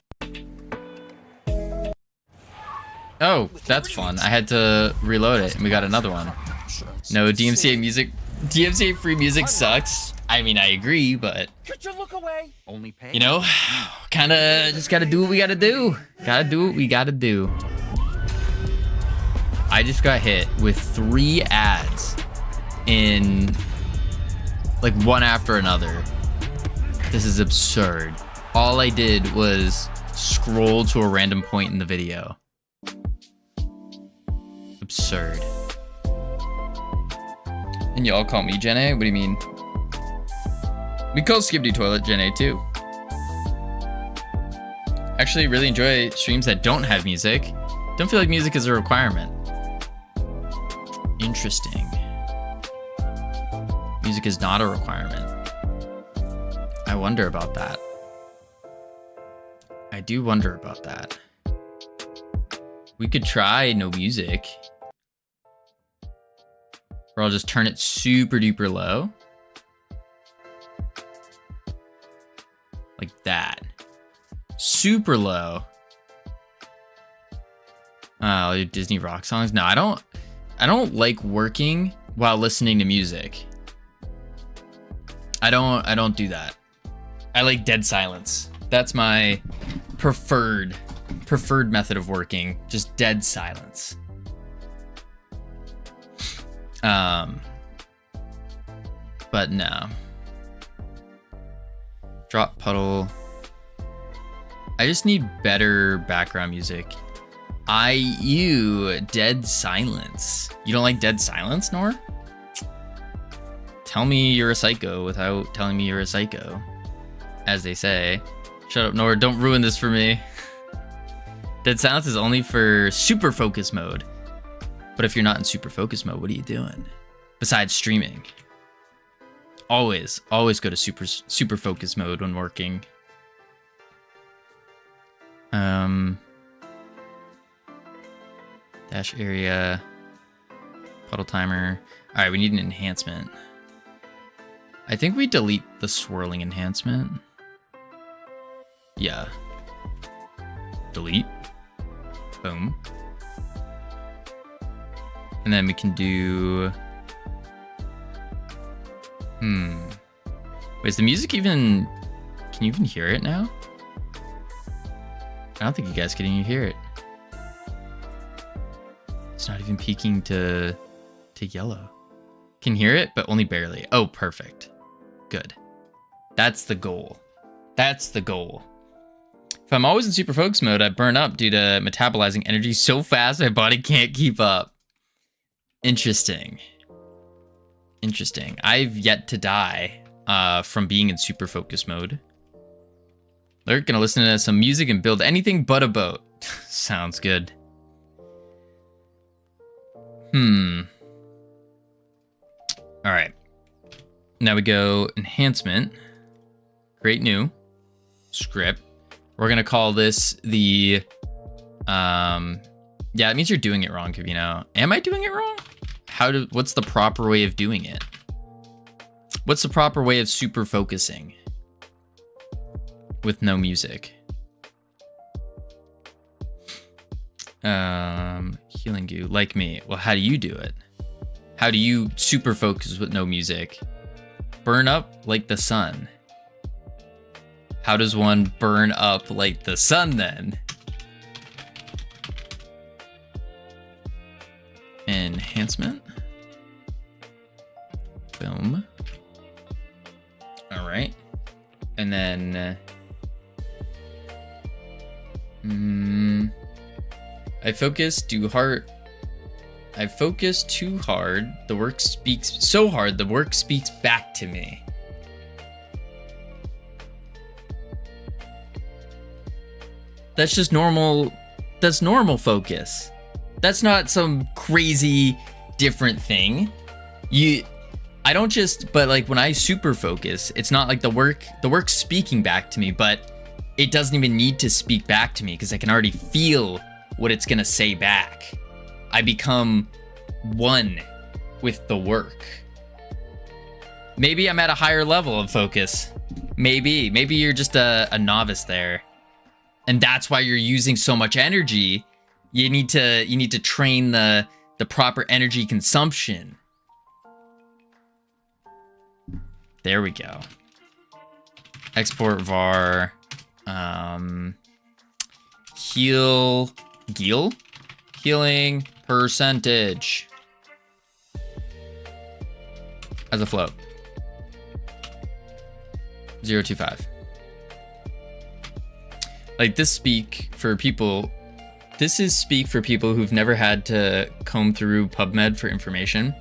Oh, that's fun. I had to reload it and we got another one. No, DMCA music. DMCA free music sucks. I mean, I agree, but Could you look away? Only pay. you know, kind of just gotta do what we gotta do. Gotta do what we gotta do. I just got hit with 3 ads in like one after another. This is absurd. All I did was scroll to a random point in the video. absurd. And y'all call me Gen A? What do you mean? We call Skibidi Toilet Gen A too. Actually, really enjoy streams that don't have music. Don't feel like music is a requirement. Interesting. Music is not a requirement. I wonder about that. I do wonder about that. We could try no music. Or I'll just turn it super duper low. Like that. Super low. I'll do Disney rock songs. No, I don't like working while listening to music. I don't do that. I like dead silence. That's my preferred method of working. Just dead silence. But no. Drop puddle. I just need better background music. Dead silence. You don't like dead silence, Nor? Tell me you're a psycho without telling me you're a psycho. As they say. Shut up, Nor. Don't ruin this for me. Dead silence is only for super focus mode. But if you're not in super focus mode, what are you doing? Besides streaming. Always go to super focus mode when working. Dash area. Puddle timer. Alright, we need an enhancement. I think we delete the swirling enhancement. Yeah. Delete. Boom. And then we can do... Wait, is the music even... Can you even hear it now? I don't think you guys can even hear it. It's not even peaking to yellow. Can hear it, but only barely. Oh, perfect. Good. That's the goal. That's the goal. If I'm always in super focus mode, I burn up due to metabolizing energy so fast my body can't keep up. Interesting. Interesting. I've yet to die from being in super focus mode. They're gonna listen to some music and build anything but a boat. Sounds good. All right. Now we go enhancement. Create new script. We're gonna call this the. Yeah, it means you're doing it wrong, Covino. Am I doing it wrong? What's the proper way of doing it? What's the proper way of super focusing with no music? Healing goo, like me. Well, how do you do it? How do you super focus with no music? Burn up like the sun. How does one burn up like the sun then? Enhancement. Boom. All right. And then I focus too hard. The work speaks so hard. The work speaks back to me. That's just normal. That's normal focus. That's not some crazy different thing. I don't just, but like when I super focus, it's not like the work's speaking back to me, but it doesn't even need to speak back to me because I can already feel what it's gonna say back. I become one with the work. Maybe I'm at a higher level of focus. Maybe you're just a novice there. And that's why you're using so much energy. You need to train the proper energy consumption. There we go. Export var healing percentage as a float. 0.25. Like this speak for people this is speak for people who've never had to comb through PubMed for information.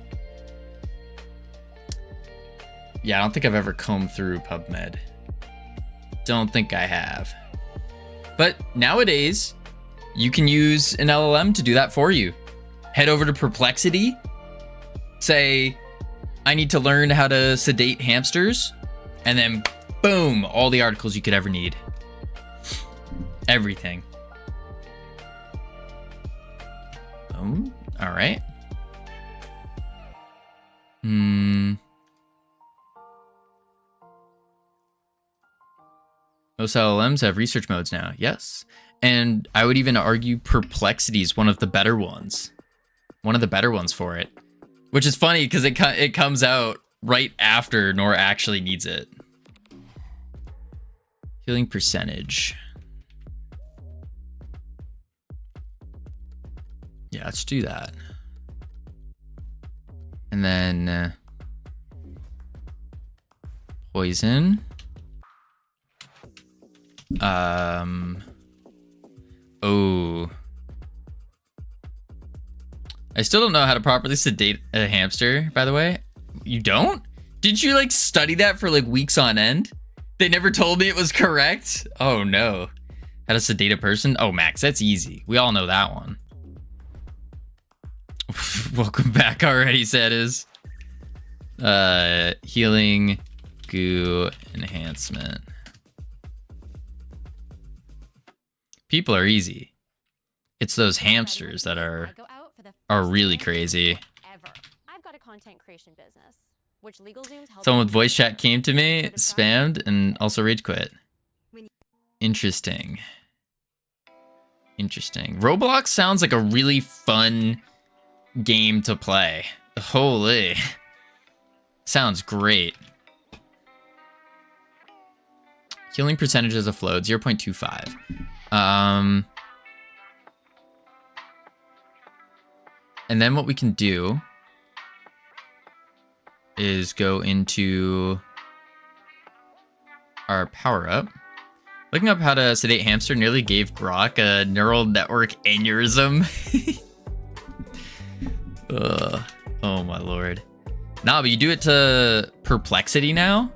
Yeah, I don't think I've ever combed through PubMed. Don't think I have. But nowadays, you can use an LLM to do that for you. Head over to Perplexity. Say, I need to learn how to sedate hamsters. And then, boom, all the articles you could ever need. Everything. Boom. All right. Most LLMs have research modes now. Yes. And I would even argue Perplexity is one of the better ones. One of the better ones for it. Which is funny because it comes out right after Nor actually needs it. Healing percentage. Yeah, let's do that. And then poison. Oh. I still don't know how to properly sedate a hamster, by the way. You don't? Did you like study that for like weeks on end? They never told me it was correct? Oh no. How to sedate a person? Oh, Max, that's easy. We all know that one. Welcome back already, Sadis. Healing goo enhancement. People are easy. It's those hamsters that are really crazy. I've got a content creation business, which LegalZoom's helping. Someone with voice chat came to me, spammed, and also rage quit. Interesting. Interesting. Roblox sounds like a really fun game to play. Holy. Sounds great. Healing percentages of float, 0.25. And then what we can do is go into our power up. Looking up how to sedate hamster nearly gave Grok a neural network aneurysm. Ugh. Oh my lord. Nah, but you do it to Perplexity now.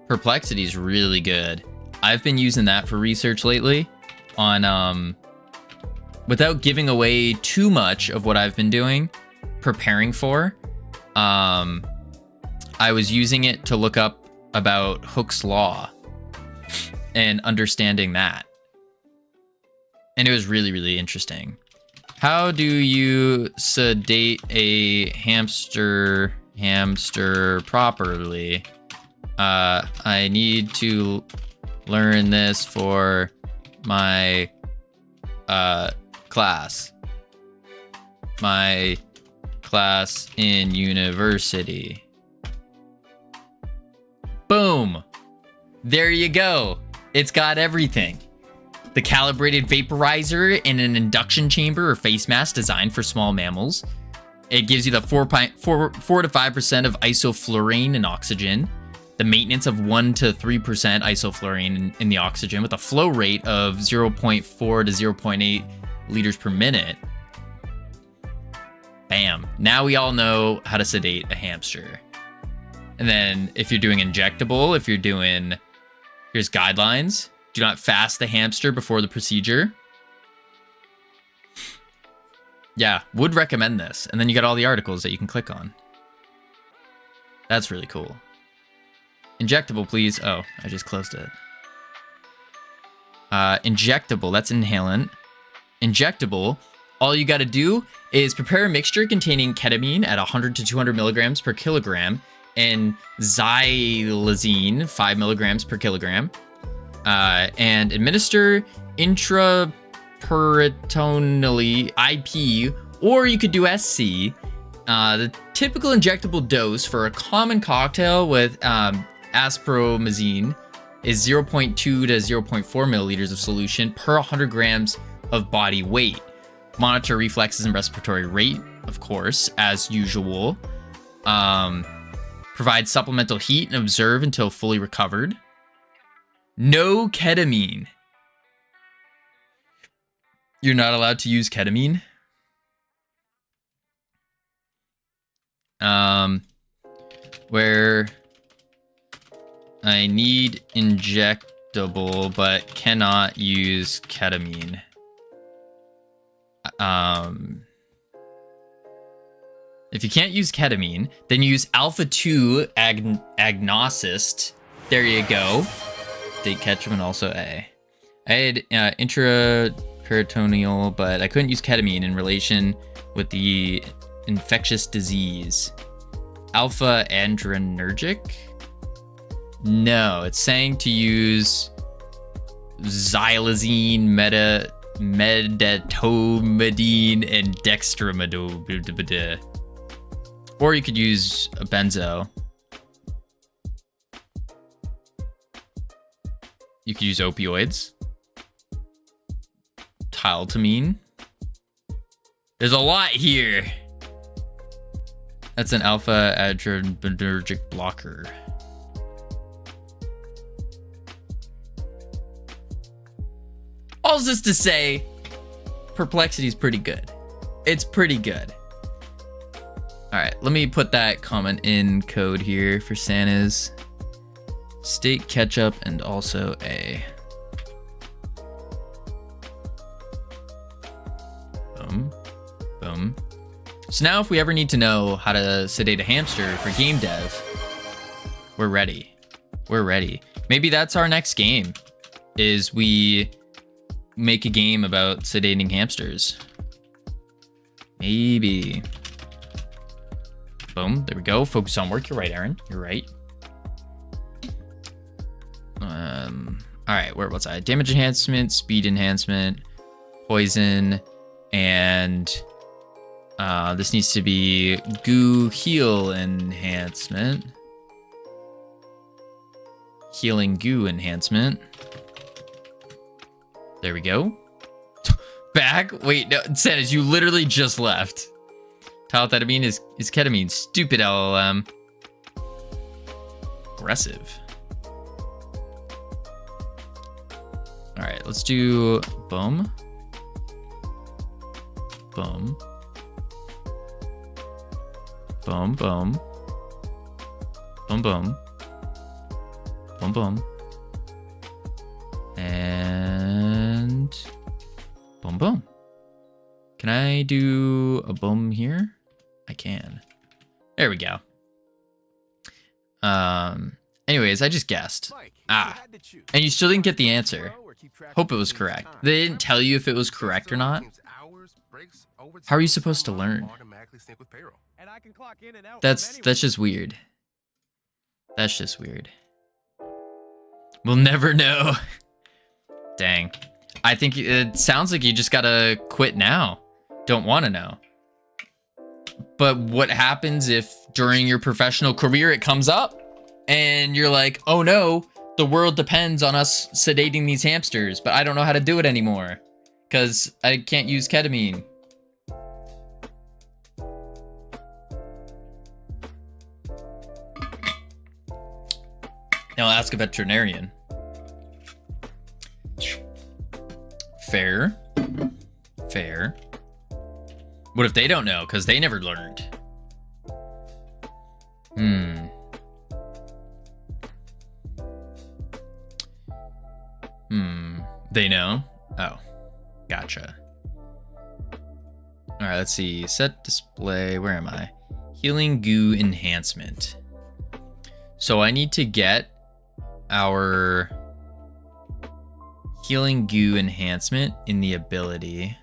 Perplexity is really good. I've been using that for research lately on without giving away too much of what I've been doing, preparing for. I was using it to look up about Hooke's law and understanding that. And it was really, really interesting. How do you sedate a hamster properly? I need to learn this for my class. My class in university. Boom. There you go. It's got everything. The calibrated vaporizer in an induction chamber or face mask designed for small mammals. It gives you the 4 to 5% of isoflurane in oxygen. The maintenance of 1 to 3% isoflurane in the oxygen with a flow rate of 0.4 to 0.8 liters per minute. Bam. Now we all know how to sedate a hamster. And then if you're doing injectable, if you're doing, here's guidelines. Do not fast the hamster before the procedure. Yeah, would recommend this. And then you got all the articles that you can click on. That's really cool. Injectable, please. Oh, I just closed it. Injectable, that's inhalant. Injectable, all you got to do is prepare a mixture containing ketamine at 100 to 200 milligrams per kilogram and xylazine, 5 milligrams per kilogram. And administer intraperitoneally IP, or you could do SC. The typical injectable dose for a common cocktail with asparomazine is 0.2 to 0.4 milliliters of solution per 100 grams of body weight. Monitor reflexes and respiratory rate, of course, as usual. Provide supplemental heat and observe until fully recovered. No ketamine. You're not allowed to use ketamine. Where I need injectable but cannot use ketamine. If you can't use ketamine, then use alpha-2 agnosist. There you go. Date ketchup and also A. I had intraperitoneal, but I couldn't use ketamine in relation with the infectious disease. Alpha adrenergic? No, it's saying to use xylazine, medetomidine, and dextromethorphan. Or you could use a benzo. You could use opioids. Tyletamine. There's a lot here. That's an alpha adrenergic blocker. All this to say, Perplexity is pretty good. It's pretty good. All right, let me put that comment in code here for Santa's. State ketchup and also A. Boom, boom. So now if we ever need to know how to sedate a hamster for game dev, we're ready. We're ready. Maybe that's our next game, is we make a game about sedating hamsters. Maybe. Boom, there we go. Focus on work. You're right, Aaron. You're right. All right, where was I? Damage enhancement, speed enhancement, poison, and this needs to be goo heal enhancement. Healing goo enhancement. There we go. Back? Wait, no, Santas, you literally just left. Tyletamine is ketamine. Stupid LLM. Aggressive. All right, let's do boom. Boom. Boom, boom. Boom, boom. Boom, boom. And boom, boom. Can I do a boom here? I can. There we go. Anyways, I just guessed. And you still didn't get the answer. Hope it was correct. They didn't tell you if it was correct or not. How are you supposed to learn? That's just weird. That's just weird. We'll never know. Dang. I think it sounds like you just gotta quit now. Don't want to know. But what happens if during your professional career it comes up and you're like, oh no, the world depends on us sedating these hamsters, but I don't know how to do it anymore because I can't use ketamine. Now ask a veterinarian. Fair. Fair. What if they don't know because they never learned? They know? Oh, gotcha. All right, let's see. Set display. Where am I? Healing goo enhancement. So I need to get our healing goo enhancement in the ability.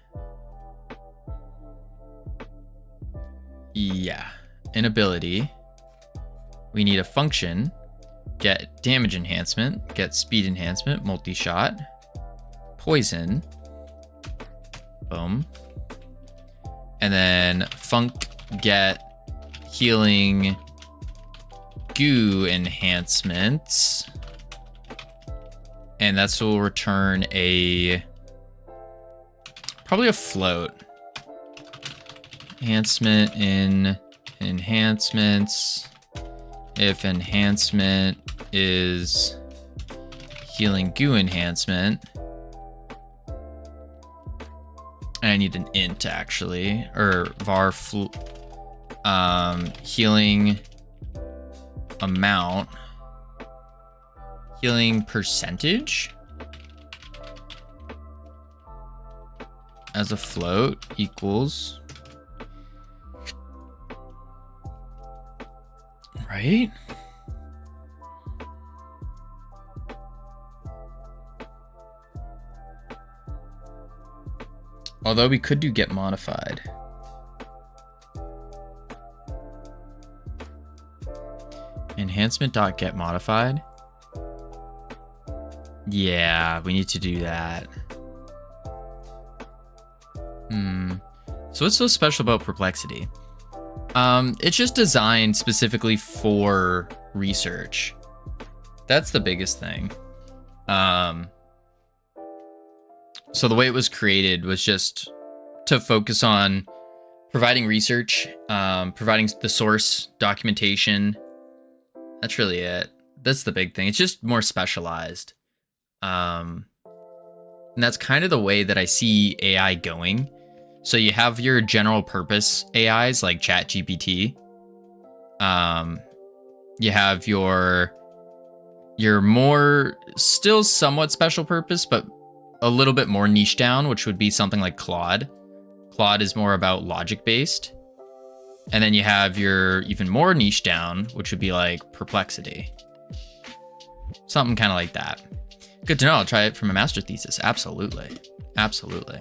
Yeah, an ability. We need a function. Get damage enhancement. Get speed enhancement. Multi-shot. Poison. Boom. And then func get healing goo enhancements. And that's will return a probably a float. Enhancement in enhancements. If enhancement is healing goo enhancement. I need an int actually, or var healing amount, healing percentage as a float equals, right? Although we could do get modified. Enhancement.get modified. Yeah, we need to do that. So what's so special about perplexity? It's just designed specifically for research. That's the biggest thing. So the way it was created was just to focus on providing research, providing the source documentation. That's really it. That's the big thing. It's just more specialized. And that's kind of the way that I see AI going. So you have your general purpose AIs like ChatGPT. You have your more still somewhat special purpose, but a little bit more niche down, which would be something like Claude. Claude is more about logic based. And then you have your even more niche down, which would be like Perplexity. Something kind of like that. Good to know. I'll try it from a master thesis. Absolutely. Absolutely.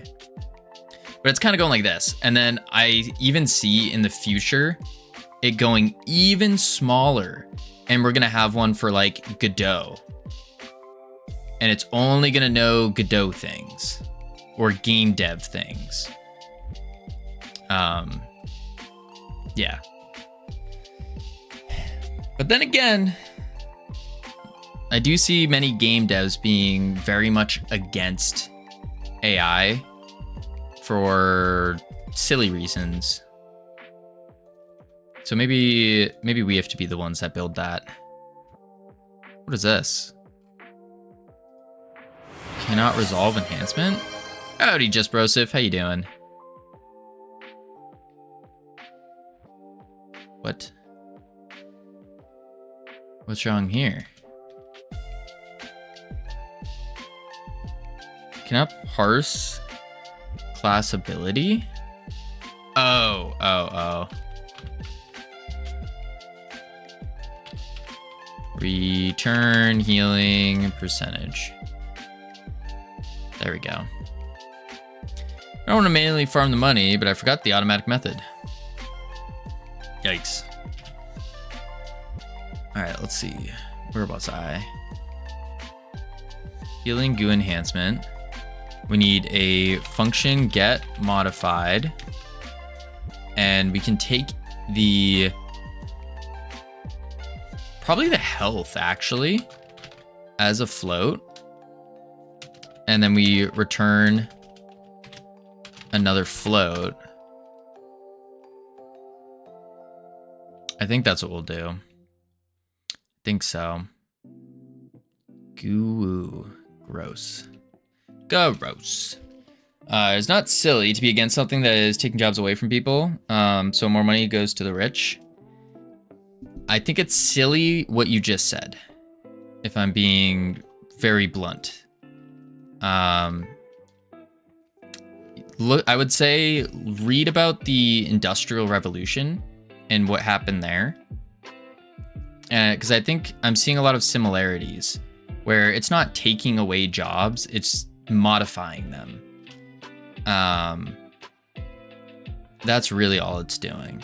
But it's kind of going like this. And then I even see in the future it going even smaller. And we're going to have one for like Godot. And it's only going to know Godot things or game dev things. Yeah. But then again, I do see many game devs being very much against AI for silly reasons. So maybe we have to be the ones that build that. What is this? Cannot resolve enhancement? Howdy, Just Brosif. How you doing? What? What's wrong here? Cannot parse class ability? Oh. Return healing percentage. There we go. I don't want to manually farm the money, but I forgot the automatic method. Yikes. Alright, let's see. Where was I? Healing goo enhancement. We need a function get modified. And we can take probably the health actually as a float. And then we return another float. I think that's what we'll do. I think so. Goo. Gross. Gross. It's not silly to be against something that is taking jobs away from people. So more money goes to the rich. I think it's silly what you just said, if I'm being very blunt. Look, I would say read about the Industrial Revolution and what happened there. Because I think I'm seeing a lot of similarities where it's not taking away jobs, it's modifying them. That's really all it's doing.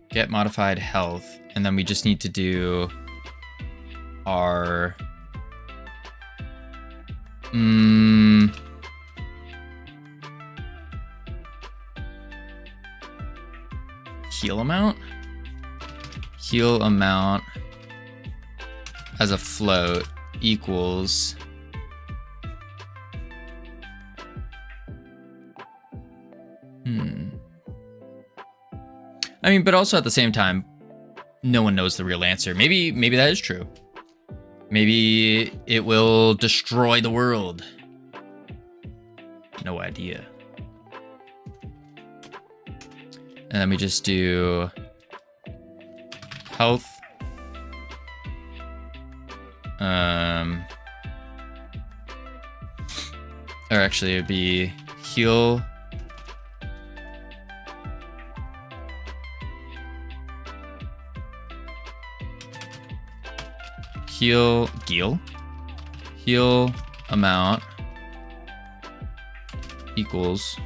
Get modified health, and then we just need to do our heal amount? Heal amount as a float equals I mean, but also at the same time, no one knows the real answer. Maybe that is true. Maybe it will destroy the world. No idea. And then we just do health. Or actually it'd be heal. Heal amount equals,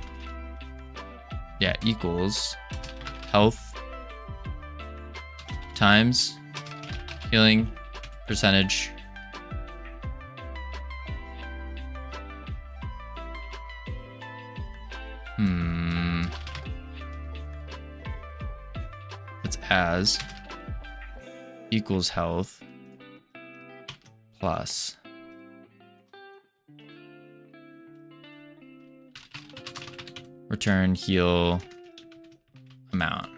yeah, equals health times healing percentage It's as equals health plus return heal amount.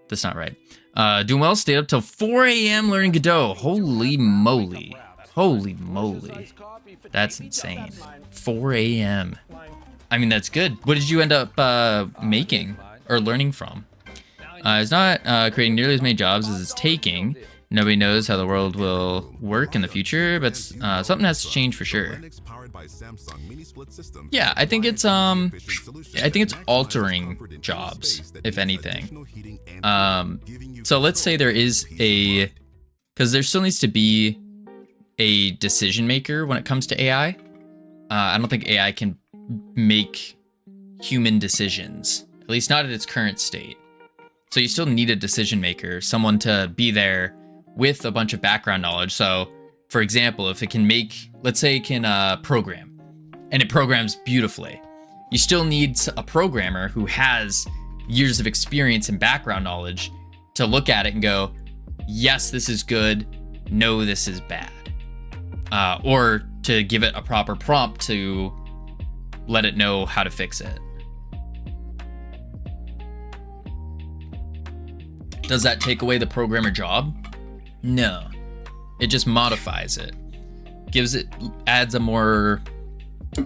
That's not right. Doing well, stayed up till 4 a.m. learning Godot. Holy moly. Holy moly. That's insane. 4 a.m. I mean, that's good. What did you end up making or learning from? It's not creating nearly as many jobs as it's taking. Nobody knows how the world will work in the future, but something has to change for sure. Yeah, I think it's altering jobs, if anything. So let's say there is because there still needs to be a decision maker when it comes to AI. I don't think AI can make human decisions, at least not at its current state. So you still need a decision maker, someone to be there with a bunch of background knowledge. So for example, if it can make, let's say it can program, and it programs beautifully, you still need a programmer who has years of experience and background knowledge to look at it and go, yes, this is good, no, this is bad. Or to give it a proper prompt to let it know how to fix it. Does that take away the programmer job? No. It just modifies it. Adds a more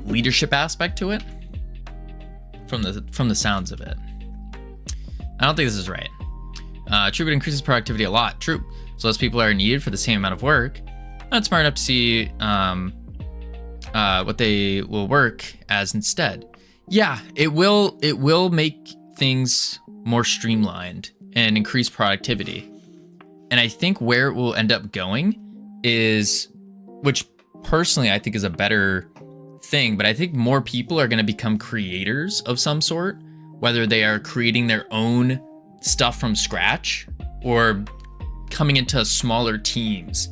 leadership aspect to it from the sounds of it. I don't think this is right. True, but increases productivity a lot. True. So less people are needed for the same amount of work. Not smart enough to see what they will work as instead. Yeah, it will make things more streamlined and increase productivity. And I think where it will end up going is, which personally I think is a better thing, but I think more people are going to become creators of some sort, whether they are creating their own stuff from scratch or coming into smaller teams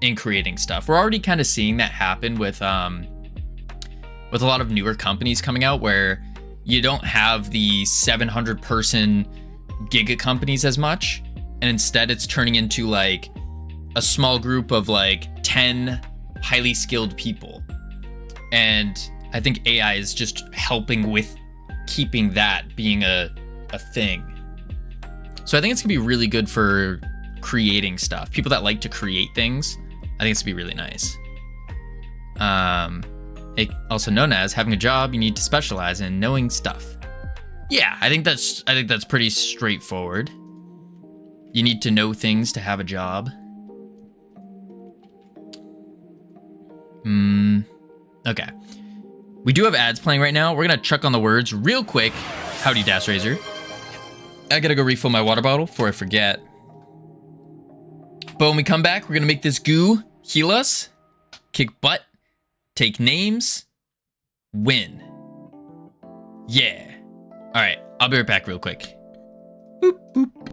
and creating stuff. We're already kind of seeing that happen with a lot of newer companies coming out where you don't have the 700 person giga companies as much, and instead it's turning into like a small group of like 10 highly skilled people. And I think AI is just helping with keeping that being a thing. So I think it's gonna be really good for creating stuff. People that like to create things, I think it's gonna be really nice. Also known as having a job, you need to specialize in knowing stuff. Yeah, I think that's pretty straightforward. You need to know things to have a job. Okay. We do have ads playing right now. We're gonna chuck on the words real quick. Howdy, Das Razor. I gotta go refill my water bottle before I forget. But when we come back, we're gonna make this goo heal us, kick butt, take names, win. Yeah. All right, I'll be right back real quick. Boop, boop.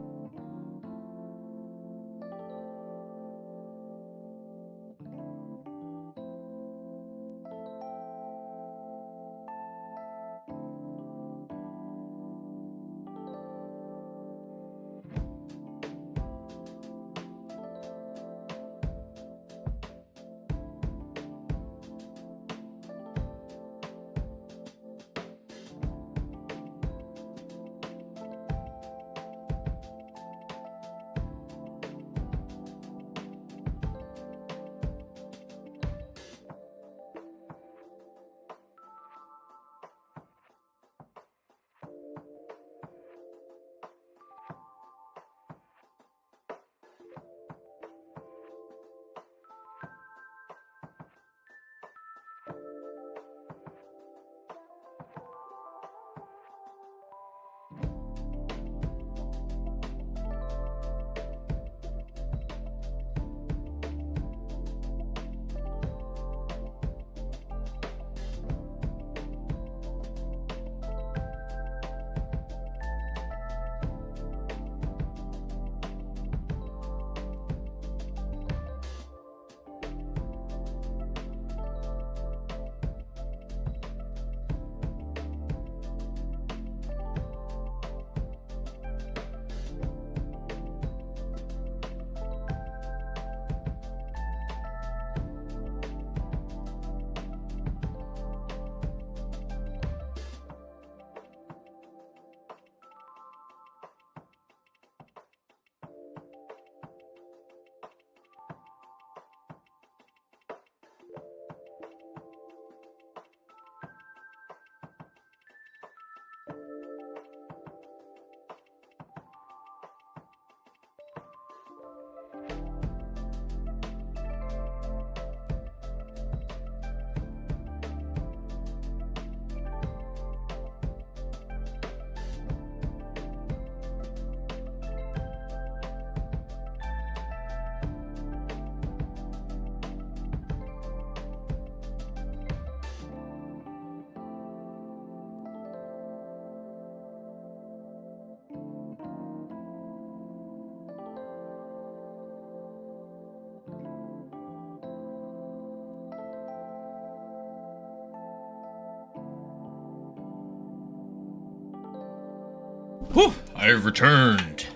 Whew, I've returned.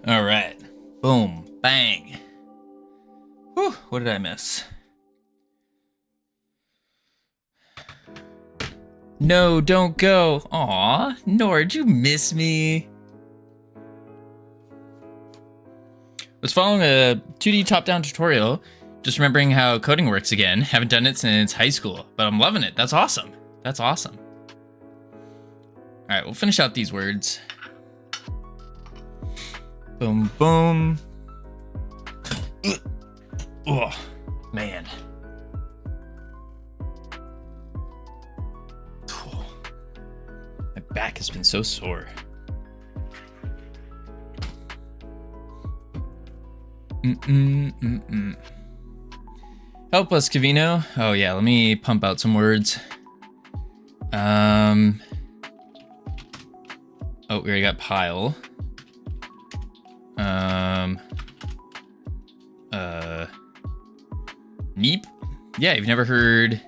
All right. Boom. Bang. Whew, what did I miss? No, don't go. Aw, Nord, you miss me. Was following a 2D top-down tutorial, just remembering how coding works again. Haven't done it since high school, but I'm loving it. That's awesome. That's awesome. All right, we'll finish out these words. Boom, boom. Oh, man. My back has been so sore. Help us, Covino. Oh yeah, let me pump out some words. Oh, we already got pile. Neep? Yeah, you've never heard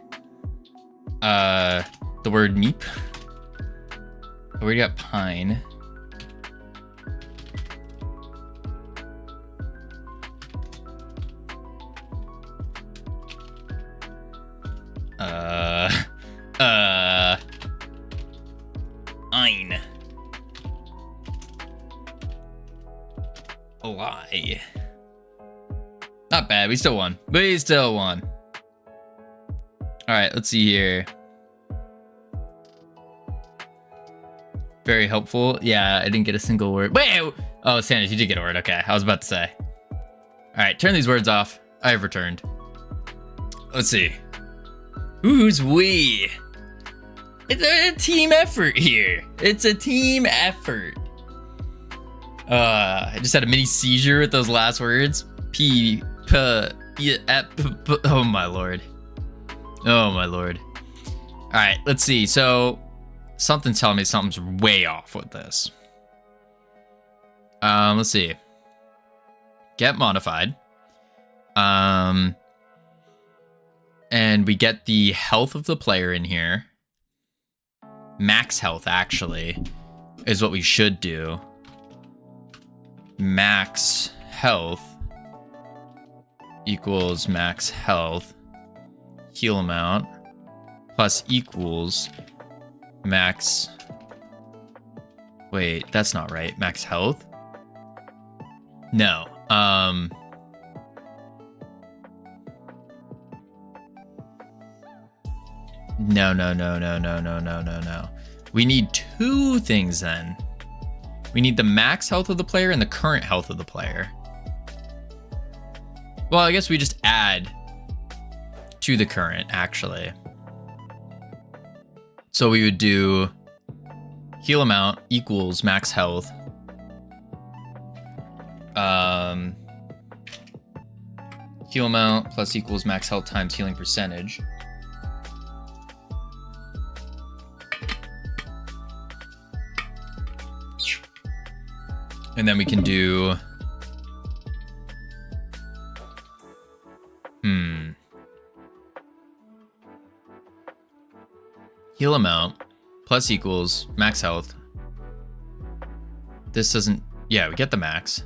the word neep? We already got pine. Ein. Lie. Not bad, we still won. We still won. Alright, let's see here. Very helpful. Yeah, I didn't get a single word. Wait! Oh, Sanders, you did get a word. Okay, I was about to say. Alright, turn these words off. I have returned. Let's see. Who's we? It's a team effort here. It's a team effort. I just had a mini seizure with those last words. Oh my lord. Oh my lord. All right, let's see. So something's telling me something's way off with this. Let's see. Get modified. And we get the health of the player in here. Max health, actually, is what we should do. Max health equals max health. Heal amount plus equals max. Wait, that's not right. Max health? No. No. We need two things then. We need the max health of the player and the current health of the player. Well, I guess we just add to the current, actually. So we would do heal amount equals max health. Heal amount plus equals max health times healing percentage. And then we can do heal amount plus equals max health. This doesn't, yeah, we get the max.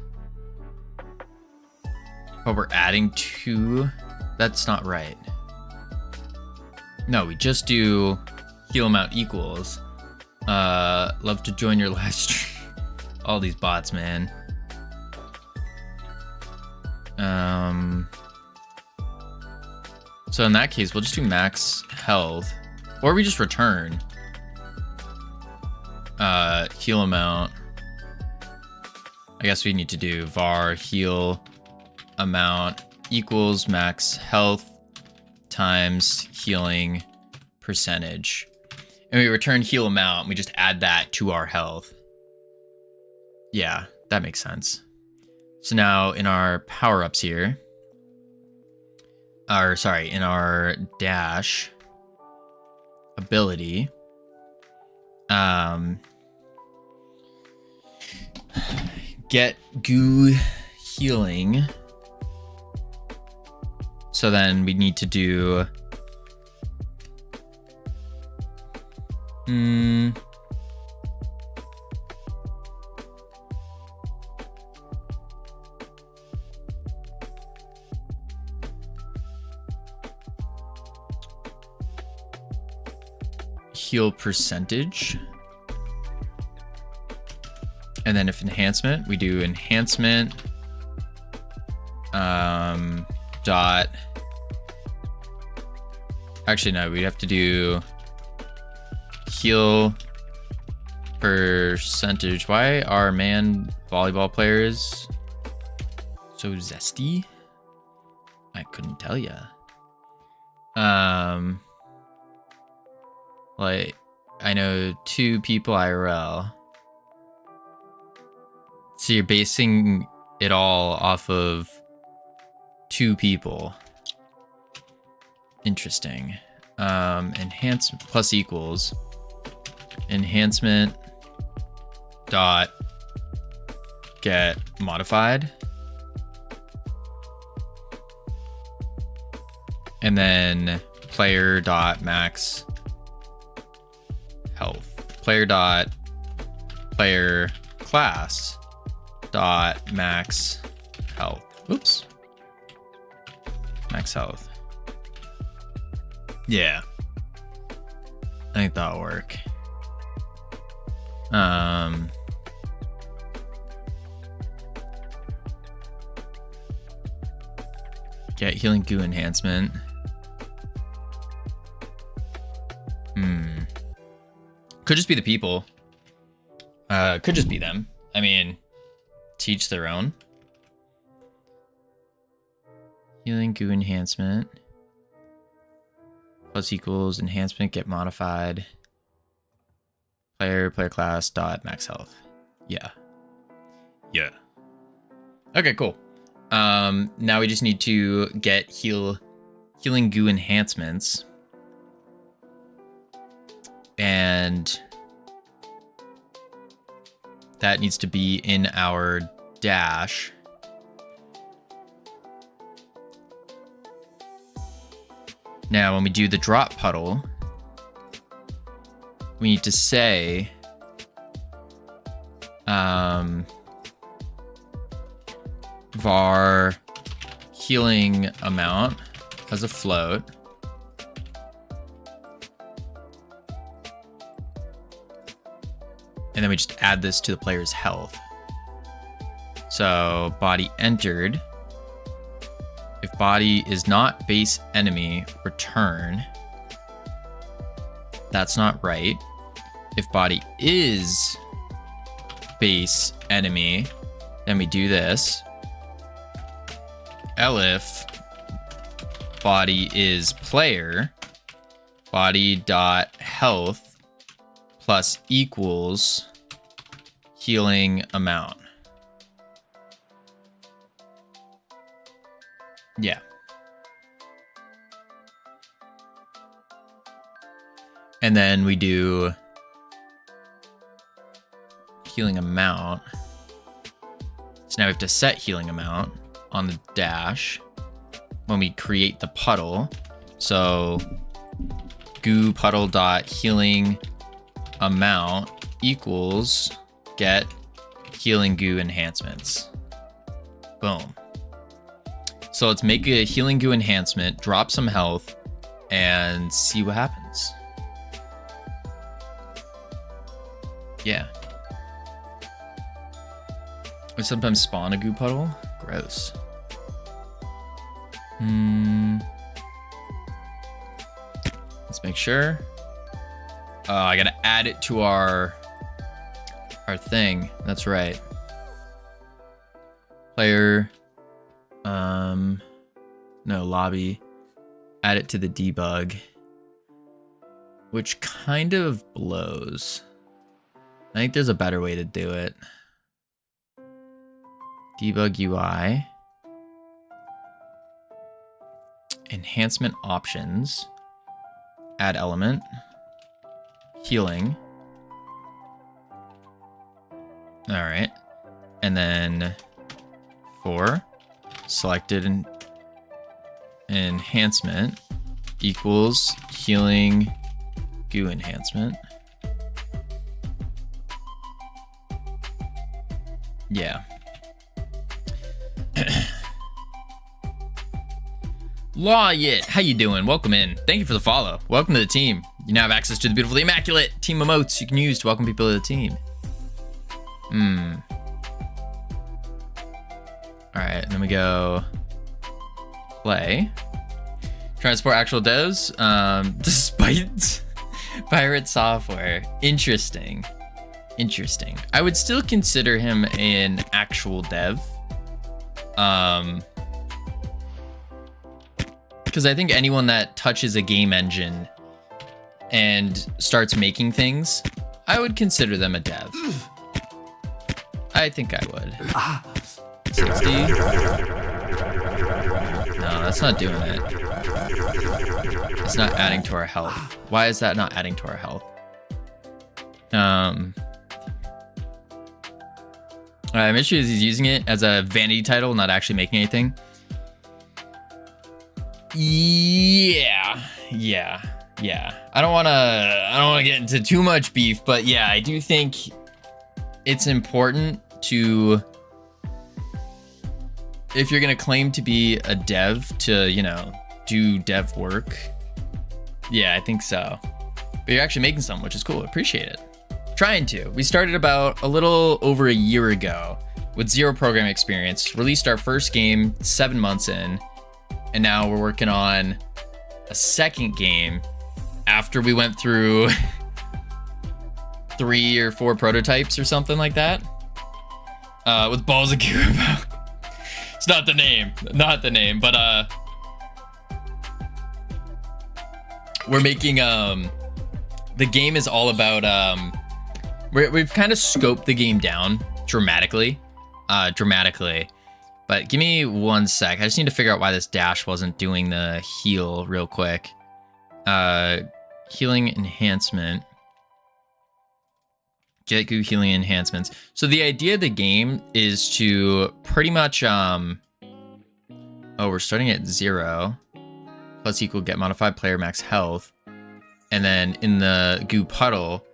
But we're adding two. That's not right. No, we just do heal amount equals. Love to join your live stream. All these bots, man. So in that case, we'll just do max health, or we just return heal amount. I guess we need to do var heal amount equals max health times healing percentage. And we return heal amount, and we just add that to our health. Yeah, that makes sense. So now in our power-ups here, in our dash ability, get goo healing. So then we need to do heal percentage. And then if enhancement, we do enhancement dot. Actually, no, we have to do heal percentage. Why are man volleyball players so zesty? I couldn't tell ya. Like, I know 2 people IRL. So you're basing it all off of 2 people. Interesting. Enhancement plus equals enhancement dot get modified, and then player dot max health, player dot player class dot max health. Oops. Max health. Yeah. I think that'll work. Get healing goo enhancement. Could just be the people. Could just be them. I mean, teach their own. Healing goo enhancement. Plus equals enhancement get modified. Player class dot max health. Yeah. Okay, cool. Now we just need to get healing goo enhancements. And that needs to be in our dash. Now, when we do the drop puddle, we need to say var healing amount as a float. And then we just add this to the player's health. So body entered. If body is not base enemy, return. That's not right. If body is base enemy, then we do this. Elif body is player, body dot health plus equals healing amount. Yeah. And then we do healing amount. So now we have to set healing amount on the dash when we create the puddle. So goo puddle dot healing amount equals get healing goo enhancements. Boom. So let's make a healing goo enhancement, drop some health, and see what happens. Yeah. We sometimes spawn a goo puddle. Gross. Let's make sure. Oh, I gotta add it to our thing. That's right. Player. No, lobby. Add it to the debug. Which kind of blows. I think there's a better way to do it. Debug UI. Enhancement options. Add element. Healing. Alright. And then 4. Selected and enhancement equals healing goo enhancement. Yeah. Law Yit, how you doing? Welcome in. Thank you for the follow. Welcome to the team. You now have access to the beautiful, the immaculate team emotes you can use to welcome people to the team. All right, then we go play. Trying to support actual devs, despite pirate software. Interesting. I would still consider him an actual dev. Because I think anyone that touches a game engine and starts making things, I would consider them a dev. I think I would. 60? No, that's not doing it. It's not adding to our health. Why is that not adding to our health? I'm sure he's using it as a vanity title, not actually making anything. Yeah. I don't want to get into too much beef, but yeah, I do think it's important to, if you're going to claim to be a dev, to, you know, do dev work. Yeah, I think so. But you're actually making some, which is cool. Appreciate it. Trying to. We started about a little over a year ago with 0 programming experience, released our first game 7 months in, and now we're working on a second game after we went through 3 or 4 prototypes or something like that. With balls of Godot. It's not the name, but we're making the game is all about we've kind of scoped the game down dramatically. But give me 1 sec. I just need to figure out why this dash wasn't doing the heal real quick. Healing enhancement. Get goo healing enhancements. So the idea of the game is to pretty much we're starting at 0 plus equal get modified player max health, and then in the goo puddle,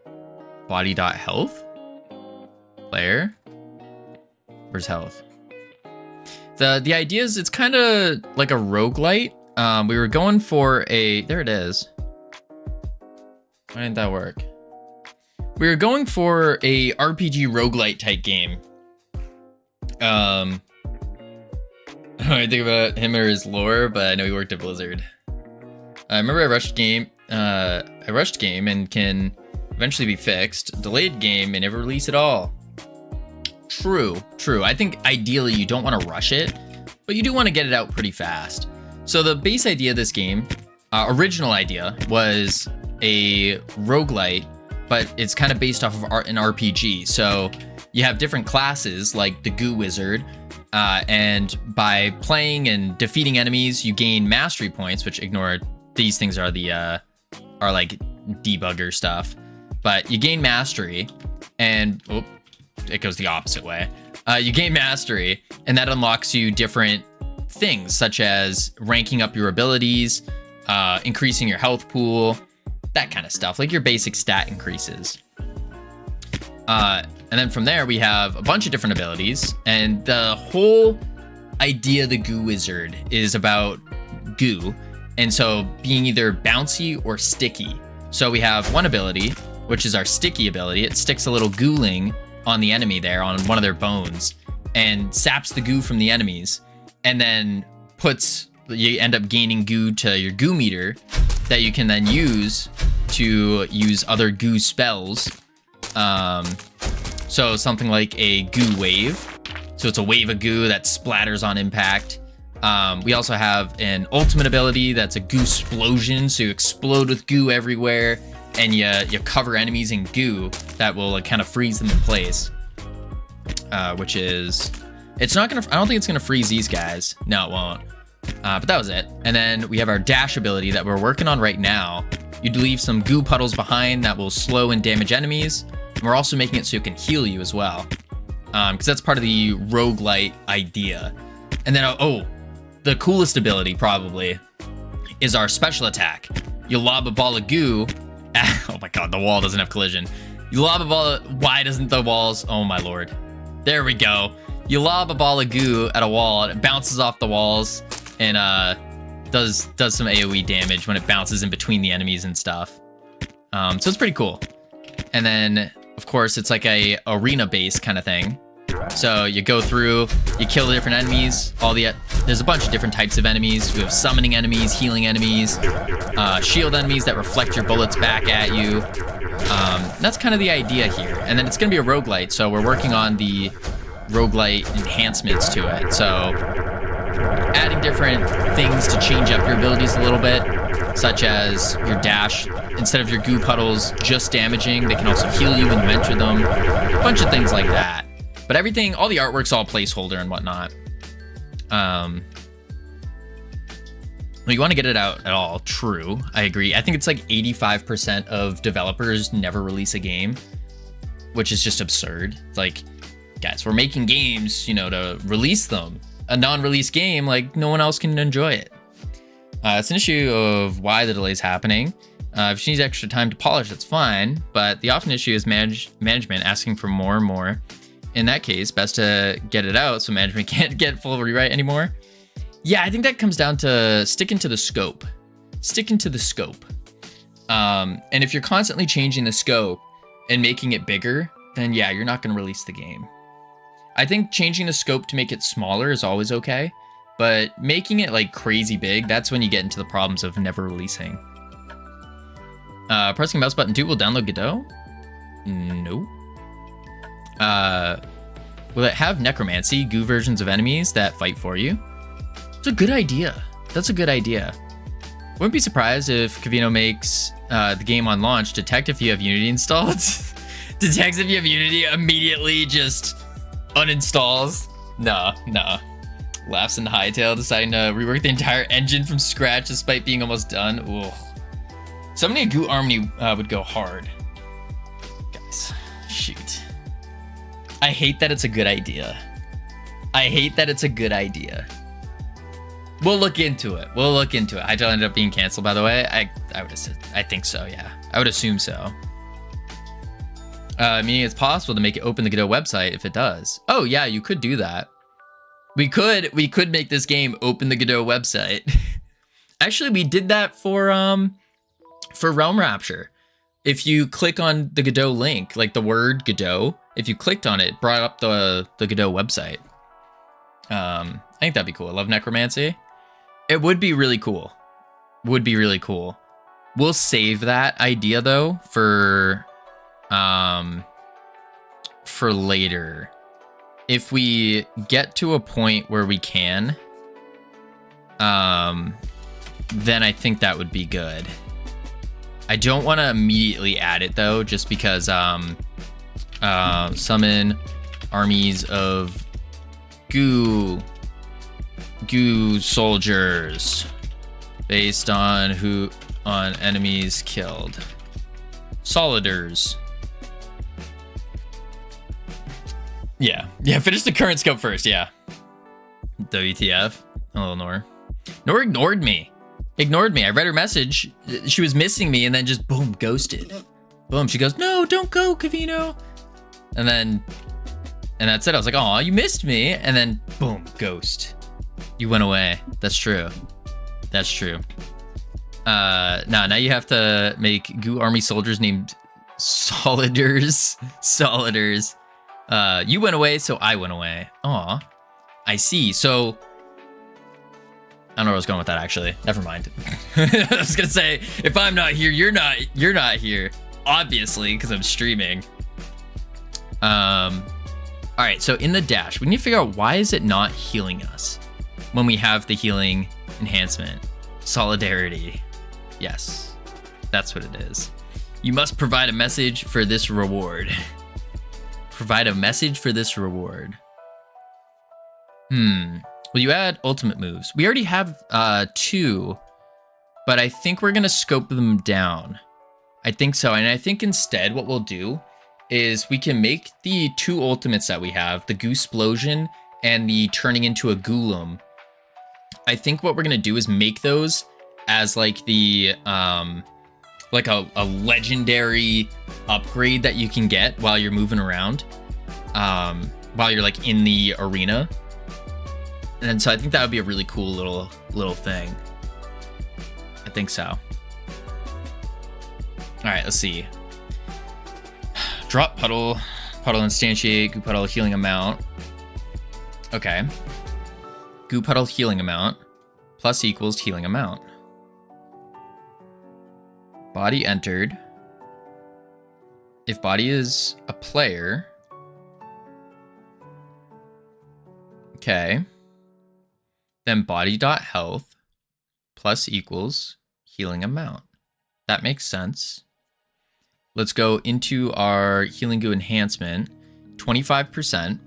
body dot health player. Where's health? The idea is it's kind of like a roguelite. We were going for a, there it is. Why didn't that work? We were going for a RPG roguelite type game. I don't know anything about him or his lore, but I know he worked at Blizzard. I remember I rushed game and can eventually be fixed. Delayed game and never release at all. True. I think ideally you don't want to rush it, but you do want to get it out pretty fast. So the base idea of this game, original idea, was a roguelite, but it's kind of based off of an RPG. So you have different classes like the Goo Wizard, and by playing and defeating enemies, you gain mastery points, which ignore these things are the are like debugger stuff. But you gain mastery, and it goes the opposite way. You gain mastery, and that unlocks you different things, such as ranking up your abilities, increasing your health pool, that kind of stuff, like your basic stat increases. And then from there, we have a bunch of different abilities, and the whole idea of the Goo Wizard is about goo, and so being either bouncy or sticky. So we have one ability, which is our sticky ability. It sticks a little gooling on the enemy there, on one of their bones, and saps the goo from the enemies, and then you end up gaining goo to your goo meter that you can then use to use other goo spells. So something like a goo wave. So it's a wave of goo that splatters on impact. We also have an ultimate ability that's a goo explosion. So you explode with goo everywhere, and you cover enemies in goo that will kind of freeze them in place. Which is, it's not gonna, I don't think it's gonna freeze these guys. No, it won't. But that was it. And then we have our dash ability that we're working on right now. You leave some goo puddles behind that will slow and damage enemies. And we're also making it so it can heal you as well. Because that's part of the roguelite idea. And then, the coolest ability probably is our special attack. You lob a ball of goo. Oh my god, the wall doesn't have collision. You lob a ball of, why doesn't the walls? Oh my lord. There we go. You lob a ball of goo at a wall, and it bounces off the walls, and does some AoE damage when it bounces in between the enemies and stuff. So it's pretty cool. And then, of course, it's like a arena-based kind of thing. So you go through, you kill the different enemies. There's a bunch of different types of enemies. We have summoning enemies, healing enemies, shield enemies that reflect your bullets back at you. That's kind of the idea here. And then it's going to be a roguelite, so we're working on the roguelite enhancements to it. So adding different things to change up your abilities a little bit, such as your dash. Instead of your goo puddles just damaging, they can also heal you when you enter them. A bunch of things like that. But everything, all the artwork's all placeholder and whatnot. Well, you want to get it out at all. True, I agree. I think it's like 85% of developers never release a game, which is just absurd. It's like, guys, we're making games, you know, to release them. A non-release game, like, no one else can enjoy it. It's an issue of why the delay is happening. If she needs extra time to polish, that's fine. But the often issue is management asking for more and more. In that case, best to get it out so management can't get full rewrite anymore. Yeah, I think that comes down to sticking to the scope. Sticking to the scope. And if you're constantly changing the scope and making it bigger, then yeah, you're not going to release the game. I think changing the scope to make it smaller is always okay. But making it like crazy big, that's when you get into the problems of never releasing. Pressing mouse button 2 will download Godot? No. Will it have necromancy, goo versions of enemies that fight for you? It's a good idea. That's a good idea. Wouldn't be surprised if Covino makes the game on launch detect if you have Unity installed. Detects if you have Unity, immediately just uninstalls. No. Laughs in hightail, deciding to rework the entire engine from scratch despite being almost done. Ugh. Summoning a goo army would go hard. Guys, shoot. I hate that it's a good idea. I hate that it's a good idea. We'll look into it. Hytale ended up being canceled, by the way. I think so, yeah. I would assume so. Meaning it's possible to make it open the Godot website if it does. Oh yeah, you could do that. We could make this game open the Godot website. Actually, we did that for Realm Rapture. If you click on the Godot link, like the word Godot, if you clicked on it, it brought up the Godot website. I think that'd be cool. I love necromancy. It would be really cool. We'll save that idea though for later. If we get to a point where we can, then I think that would be good. I don't want to immediately add it though, just because summon armies of goo soldiers based on enemies killed. Soliders. Yeah, finish the current scope first, yeah. WTF. Oh, Nor ignored me. I read her message. She was missing me and then just boom, ghosted. Boom, she goes, no, don't go, Covino. And that's it. I was like, oh, you missed me. And then boom, ghost. You went away. That's true. Now you have to make goo army soldiers named Soliders. You went away, so I went away. Aw, I see. So I don't know where I was going with that, actually. Never mind. I was gonna say, if I'm not here, you're not here. Obviously, because I'm streaming. All right, so in the dash, we need to figure out why is it not healing us when we have the healing enhancement. Solidarity. Yes, that's what it is. You must provide a message for this reward. Provide a message for this reward. Will you add ultimate moves? We already have 2, but I think we're gonna scope them down. I think so, and I think instead what we'll do is we can make the 2 ultimates that we have, the Goosplosion and the turning into a Golem. I think what we're gonna do is make those as like the like a legendary upgrade that you can get while you're moving around, while you're like in the arena. And so I think that would be a really cool little thing. I think so. All right, let's see. Drop puddle, puddle instantiate, goo puddle healing amount. Okay. Goo puddle healing amount plus equals healing amount. Body entered. If body is a player. Okay. Then body.health plus equals healing amount. That makes sense. Let's go into our healing goo enhancement, 25%.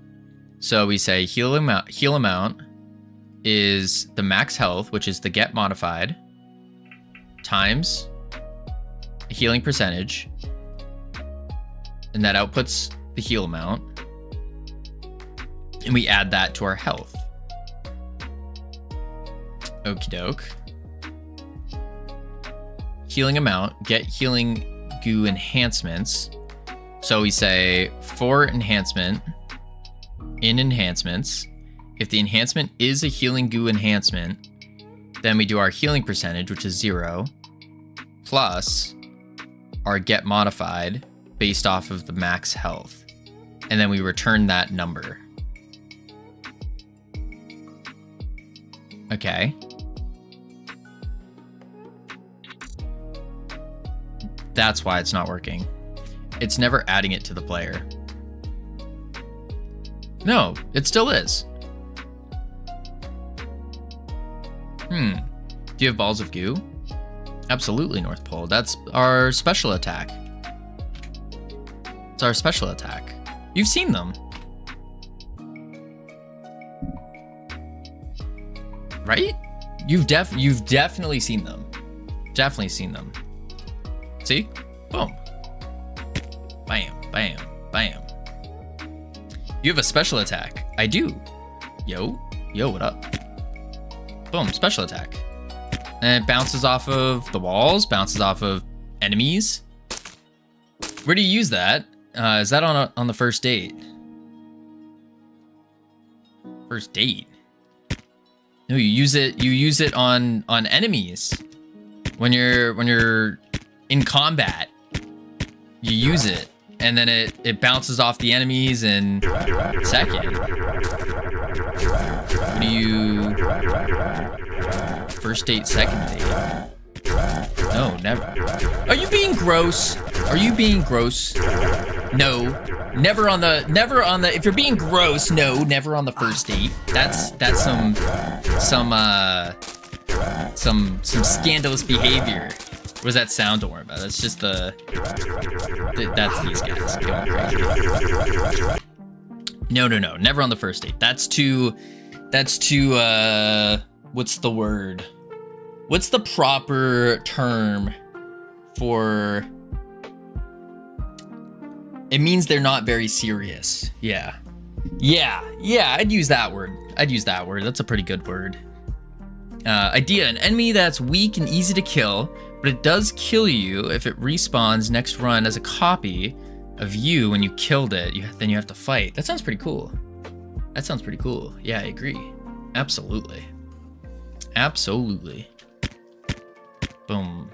So we say heal amount is the max health, which is the get modified, times a healing percentage, and that outputs the heal amount. And we add that to our health. Okie doke. Healing amount, get healing goo enhancements. So we say for enhancement, in enhancements, if the enhancement is a healing goo enhancement, then we do our healing percentage, which is 0, plus our get modified based off of the max health. And then we return that number. Okay. That's why it's not working. It's never adding it to the player. No, it still is. Do you have balls of goo? Absolutely, North Pole. That's our special attack. It's our special attack. You've seen them. Right? You've definitely seen them. Definitely seen them. See? Boom. Bam, bam, bam. You have a special attack. I do. Yo, what up? Boom, special attack. And it bounces off of the walls, bounces off of enemies. Where do you use that? Is that on the first date? First date? No, you use it on enemies. When you're in combat, you use it, and then it bounces off the enemies in second. What do you... First date, second date? No, never. Are you being gross? Are you being gross? No, never on the, if you're being gross, no, never on the first date. That's some scandalous behavior. What does that sound? Don't worry about it. That's just that's these guys going crazy. No, never on the first date. That's too, what's the word? What's the proper term for, it means they're not very serious. Yeah, I'd use that word. That's a pretty good word. Idea, an enemy that's weak and easy to kill, but it does kill you if it respawns next run as a copy of you when you killed it. Then you have to fight. That sounds pretty cool. Yeah, I agree. Absolutely. Boom.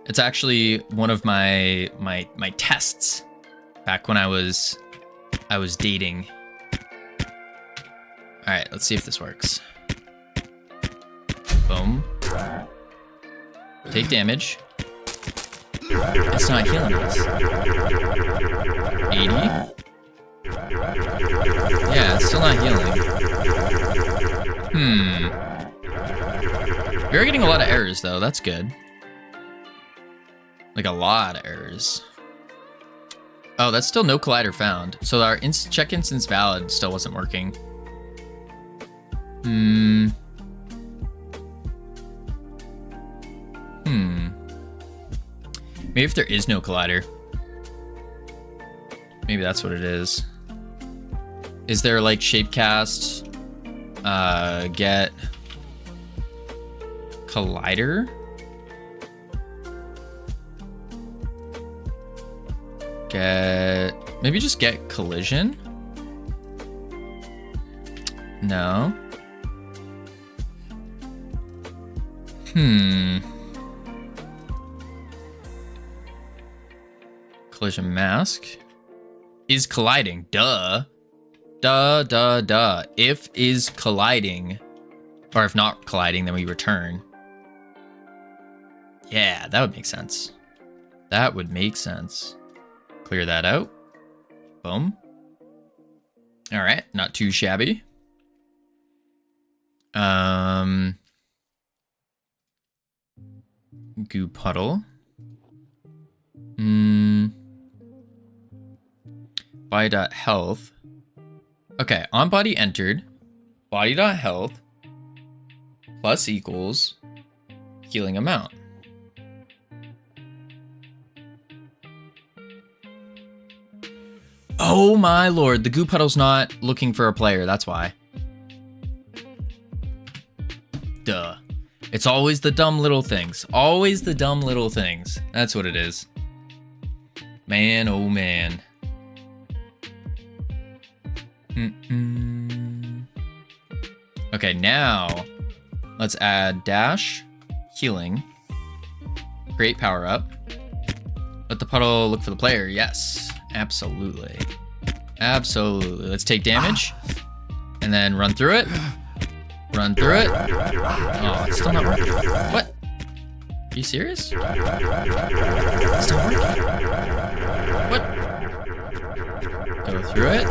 It's actually one of my tests back when I was dating. All right, let's see if this works. Boom. Take damage. It's not healing us. 80. Yeah, it's still not healing. We are getting a lot of errors though, that's good. Like a lot of errors. Oh, that's still no collider found. So our check instance valid still wasn't working. Maybe if there is no collider. Maybe that's what it is. Is there like shapecast, get collider? Maybe just get collision? No. Collision mask. Is colliding. Duh. Duh. If is colliding, or if not colliding, then we return. Yeah, that would make sense. That would make sense. Clear that out. Boom. All right, not too shabby. Goo puddle. Body.health. Okay, on body entered. Body.health plus equals healing amount. Oh my lord, the goo puddle's not looking for a player, that's why. Duh. It's always the dumb little things. Always the dumb little things. That's what it is. Man, oh man. Okay, now let's add dash, healing, create power up. Let the puddle look for the player. Yes, absolutely. Absolutely. Let's take damage and then run through it. Run through it. Oh, it's still not working. What? Are you serious? It's not working. What? Go through it.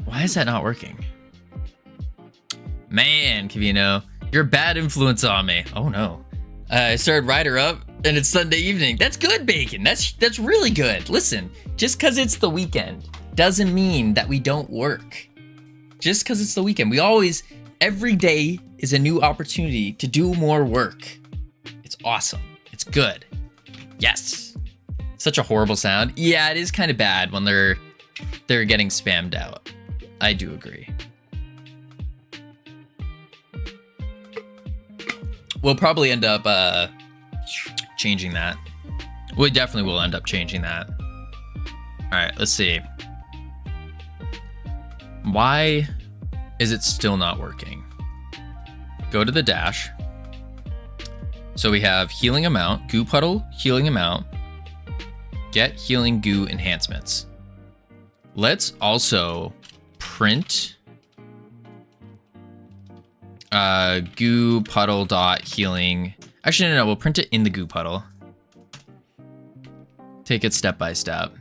Why is that not working? Man, Covino, you're a bad influence on me. Oh no. I started Ryder up and it's Sunday evening. That's good, Bacon. That's really good. Listen, just because it's the weekend doesn't mean that we don't work. Just because it's the weekend. We always, every day is a new opportunity to do more work. It's awesome. It's good. Yes. Such a horrible sound. Yeah, it is kind of bad when they're getting spammed out. I do agree. We'll probably end up changing that. We definitely will end up changing that. All right, let's see. Why is it still not working? Go to the dash. So we have healing amount, goo puddle, healing amount, get healing goo enhancements. Let's also print goo puddle dot healing. Actually, no, we'll print it in the goo puddle. Take it step by step.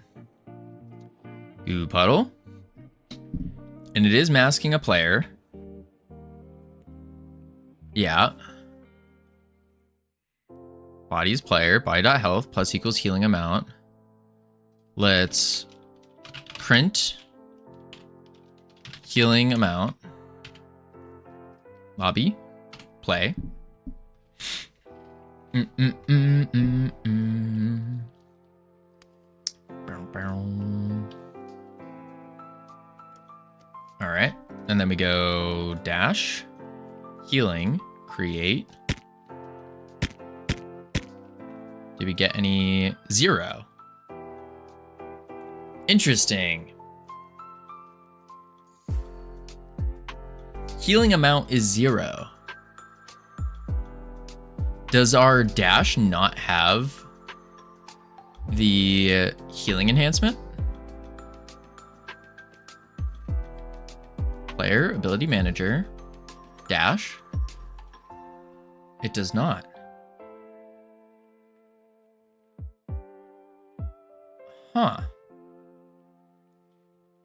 Goo puddle. And it is masking a player. Yeah. Body's player, body.health plus equals healing amount. Let's print healing amount. Lobby, play. All right, and then we go dash, healing, create. Did we get any? 0. Interesting. Healing amount is 0. Does our dash not have the healing enhancement? Player, ability manager, dash. It does not. Huh.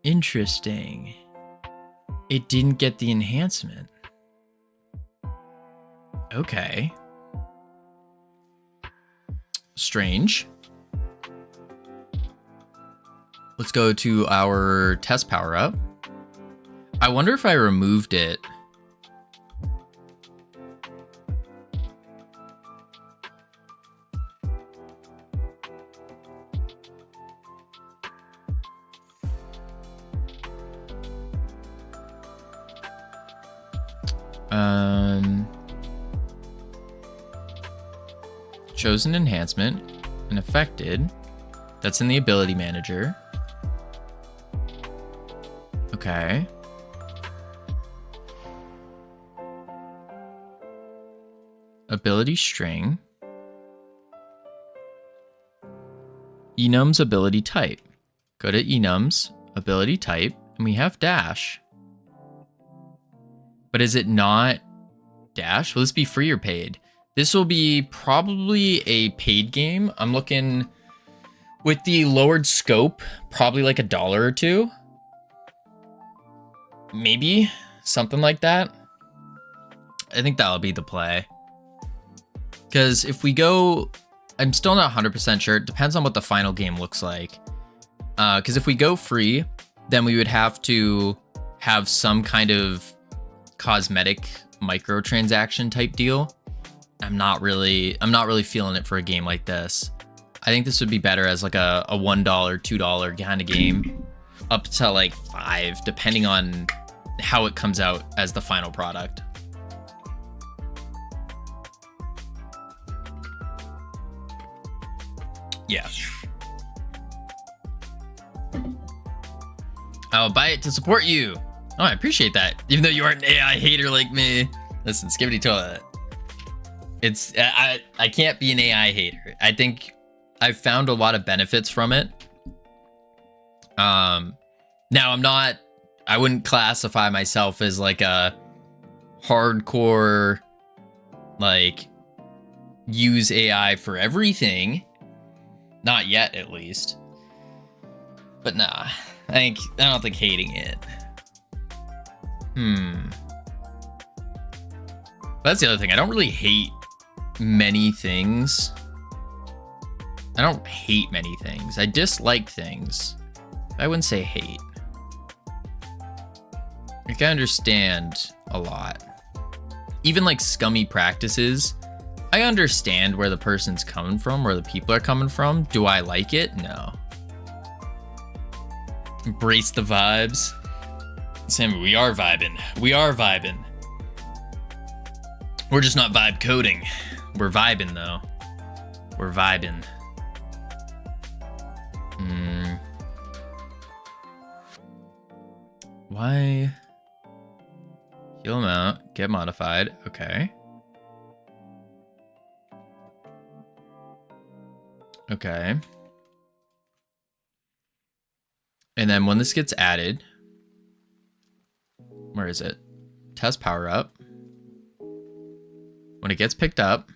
Interesting. It didn't get the enhancement. Okay. Strange. Let's go to our test power up. I wonder if I removed it. Chosen enhancement and affected. That's in the ability manager. Okay. Ability string. enum's ability type. Go to enum's ability type, and we have dash. But is it not dash? Will this be free or paid? This will be probably a paid game. I'm looking with the lowered scope, probably like $1 or $2. Maybe something like that. I think that'll be the play. Because if we go, I'm still not 100% sure. It depends on what the final game looks like. Because if we go free, then we would have to have some kind of cosmetic microtransaction type deal. I'm not really feeling it for a game like this. I think this would be better as like a $1, $2 kind of game, up to like $5, depending on how it comes out as the final product. Yeah. I'll buy it to support you. Oh, I appreciate that. Even though you aren't an AI hater like me. Listen, Skibbity Toilet. It's I can't be an AI hater. I think I've found a lot of benefits from it. Now I wouldn't classify myself as like a hardcore, like, use AI for everything. Not yet, at least. But nah, I don't think hating it. That's the other thing. I don't really hate many things. I don't hate many things. I dislike things. I wouldn't say hate. Like, I understand a lot. Even like scummy practices, I understand where the person's coming from, where the people are coming from. Do I like it? No. Embrace the vibes. Sammy, we are vibing. We are vibing. We're just not vibe coding. We're vibing though. We're vibing. Why? Heal them out. Get modified. Okay. Okay. And then when this gets added, where is it? Test power up. When it gets picked up,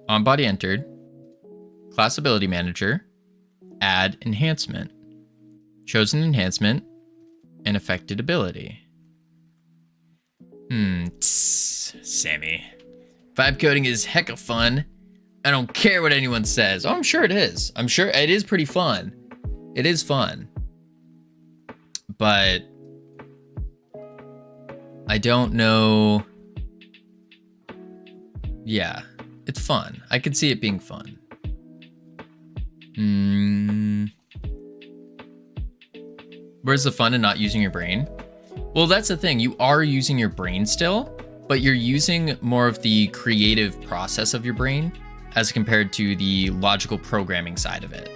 on body entered, class ability manager, add enhancement, chosen enhancement, and affected ability. Sammy. Vibe coding is hecka fun. I don't care what anyone says. Oh, I'm sure it is. I'm sure it is pretty fun. It is fun. But I don't know. Yeah, it's fun. I could see it being fun. Where's the fun in not using your brain? Well, that's the thing. You are using your brain still, but you're using more of the creative process of your brain as compared to the logical programming side of it.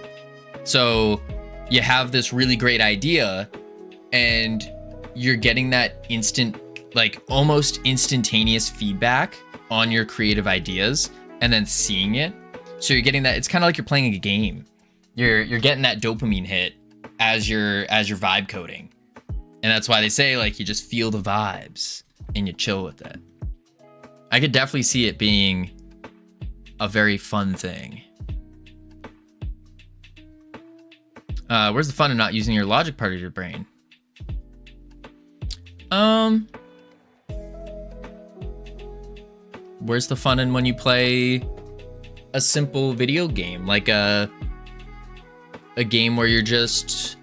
So you have this really great idea and you're getting that instant, like almost instantaneous feedback on your creative ideas and then seeing it. So you're getting that, it's kind of like you're playing a game. You're getting that dopamine hit as you're vibe coding. And that's why they say like you just feel the vibes and you chill with it. I could definitely see it being a very fun thing. Where's the fun in not using your logic part of your brain? Where's the fun in when you play a simple video game, like a game where you're just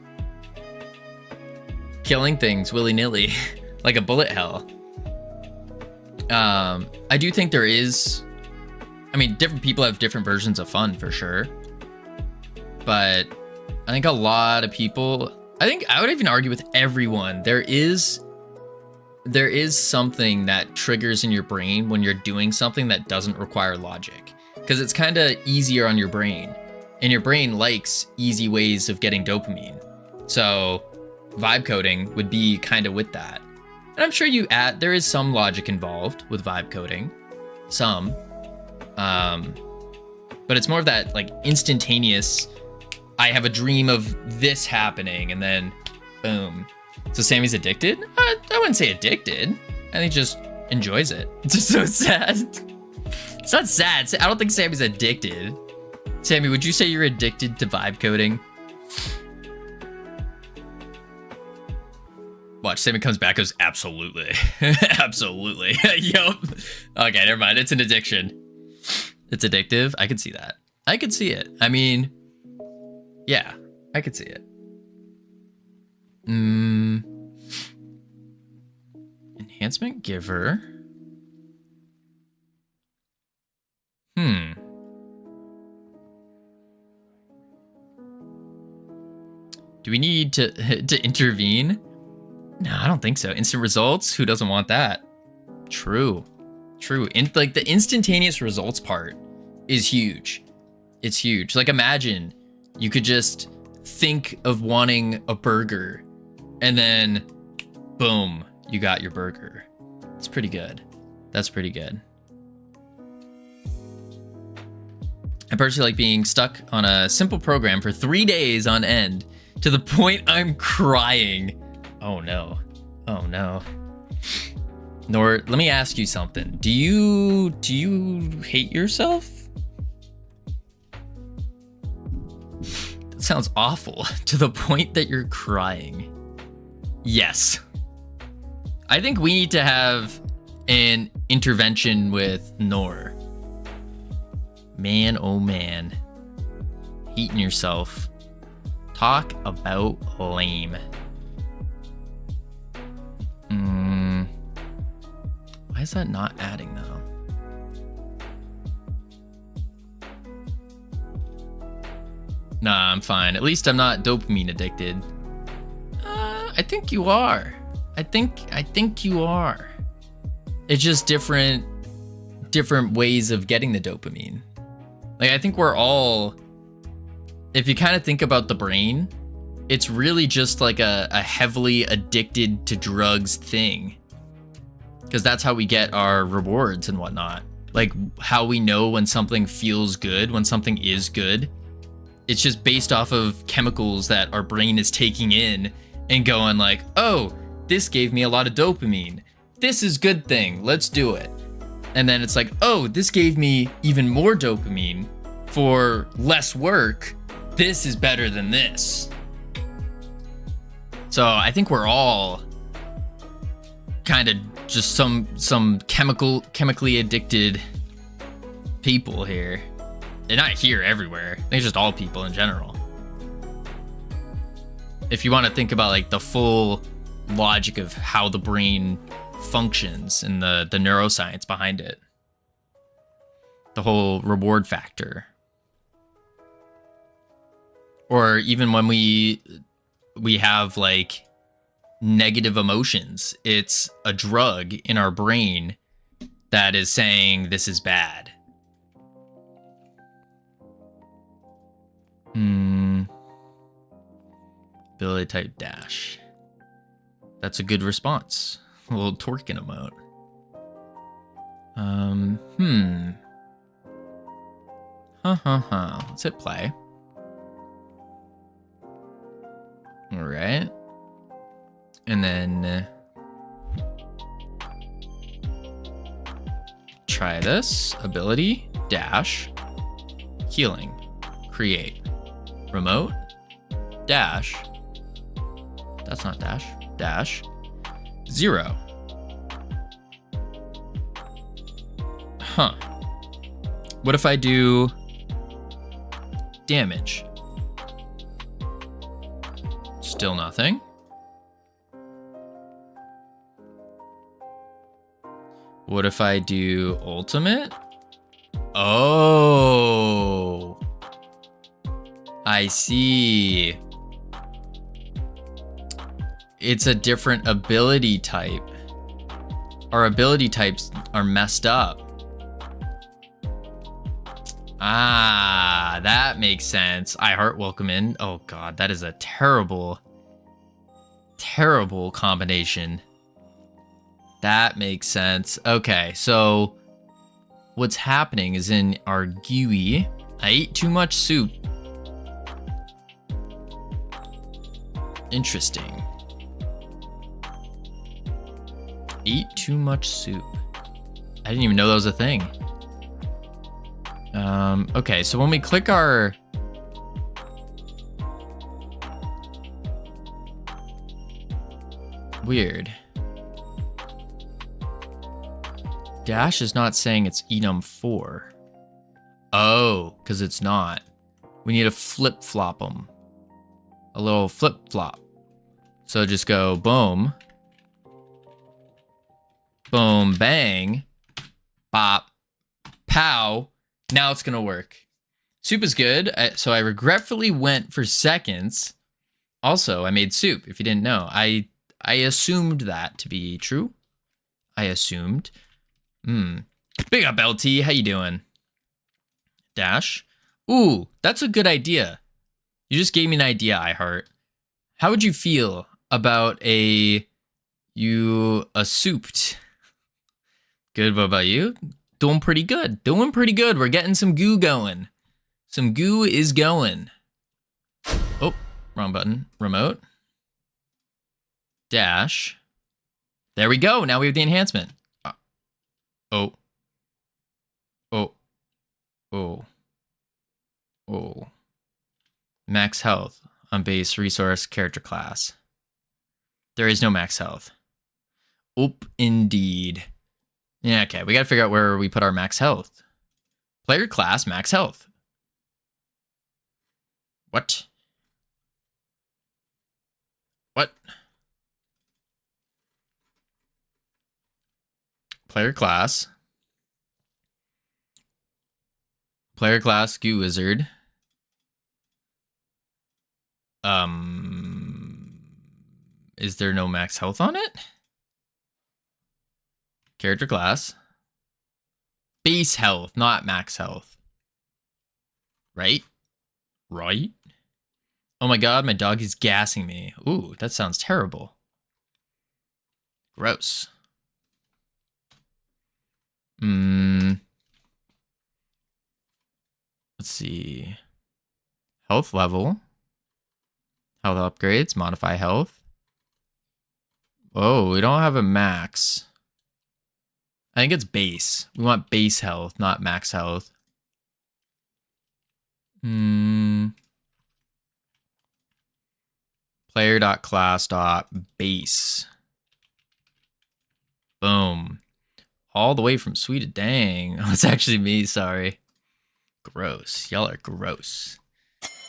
killing things willy-nilly, like a bullet hell? I do think there is, I mean, different people have different versions of fun for sure, but I think a lot of people, I think I would even argue with everyone, there is something that triggers in your brain when you're doing something that doesn't require logic, because it's kind of easier on your brain, and your brain likes easy ways of getting dopamine. So vibe coding would be kind of with that. And I'm sure there is some logic involved with vibe coding, some, but but it's more of that like instantaneous, I have a dream of this happening and then boom. So Sammy's addicted? I wouldn't say addicted. I think just enjoys it. It's just so sad. It's not sad. I don't think Sammy's addicted. Sammy, would you say you're addicted to vibe coding? Watch, Sammy comes back, goes, absolutely. Absolutely. Yup. Okay, never mind. It's an addiction. It's addictive. I could see that. I could see it. I mean, yeah, I could see it. Enhancement giver. Do we need to intervene? No, I don't think so. Instant results? Who doesn't want that? True. Like the instantaneous results part is huge. It's huge. Like imagine you could just think of wanting a burger and then boom, you got your burger. It's pretty good. That's pretty good. I personally like being stuck on a simple program for 3 days on end to the point I'm crying. Oh no. Oh no. Nor, let me ask you something. Do you hate yourself? That sounds awful. To the point that you're crying. Yes. I think we need to have an intervention with Nor. Man, oh man. Hating yourself. Talk about lame. Why is that not adding though? Nah, I'm fine. At least I'm not dopamine addicted. I think you are. I think you are. It's just different ways of getting the dopamine. Like I think we're all, if you kind of think about the brain, it's really just like a heavily addicted to drugs thing. Because that's how we get our rewards and whatnot. Like how we know when something feels good, when something is good. It's just based off of chemicals that our brain is taking in and going like, oh, this gave me a lot of dopamine. This is good thing, let's do it. And then it's like, oh, this gave me even more dopamine for less work. This is better than this. So I think we're all kind of just some chemically addicted people here. They're not here everywhere. I think it's just all people in general. If you want to think about like the full logic of how the brain functions and the neuroscience behind it. The whole reward factor. Or even when we have like negative emotions, it's a drug in our brain that is saying this is bad. Ability type dash. That's a good response. A little Torkin emote. Let's hit play. All right. And then try this. Ability, dash, healing, create, remote, dash. That's not dash. Dash, 0. Huh. What if I do damage? Still nothing. What if I do ultimate? Oh, I see. It's a different ability type. Our ability types are messed up. Ah, that makes sense. I heart welcome in. Oh god, that is a terrible combination. That makes sense. Okay, so what's happening is in our GUI, I ate too much soup. Interesting. Eat too much soup. I didn't even know that was a thing. Okay, so when we click our... Weird. Dash is not saying it's enum4. Oh, because it's not. We need to flip-flop them. A little flip-flop. So just go boom. Boom, bang. Bop. Pow. Now it's going to work. Soup is good. So I regretfully went for seconds. Also, I made soup, if you didn't know. I assumed that to be true. I assumed. Big up, LT. How you doing? Dash. Ooh, that's a good idea. You just gave me an idea, iHeart. How would you feel about a souped? Good. What about you? Doing pretty good. Doing pretty good. We're getting some goo going. Some goo is going. Oh, wrong button. Remote. Dash. There we go. Now we have the enhancement. Oh. Oh. Oh. Oh. Max health on base resource character class. There is no max health. Oop, indeed. Yeah, okay. We got to figure out where we put our max health. Player class, max health. What? What? Player class. Player class, Goo Wizard. Is there no max health on it? Character class. Base health, not max health. Right? Right? Oh my god, my dog is gassing me. Ooh, that sounds terrible. Gross. Let's see. Health level. Health upgrades, modify health. Oh, we don't have a max. I think it's base. We want base health, not max health. Player.class.base. Boom. All the way from Sweden. Dang. Oh, it's actually me, sorry. Gross. Y'all are gross.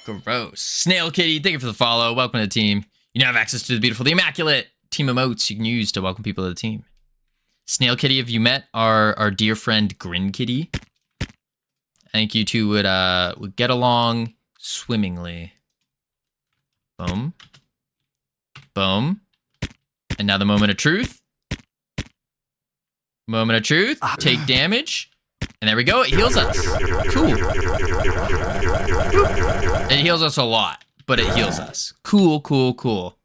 Gross. Snail Kitty, thank you for the follow. Welcome to the team. You now have access to the beautiful, the immaculate team emotes you can use to welcome people to the team. Snail Kitty, have you met our dear friend Grin Kitty? I think you two would get along swimmingly. Boom. Boom. And now the moment of truth. Moment of truth. Take damage. And there we go. It heals us. Cool. It heals us a lot, but it heals us. Cool, cool, cool.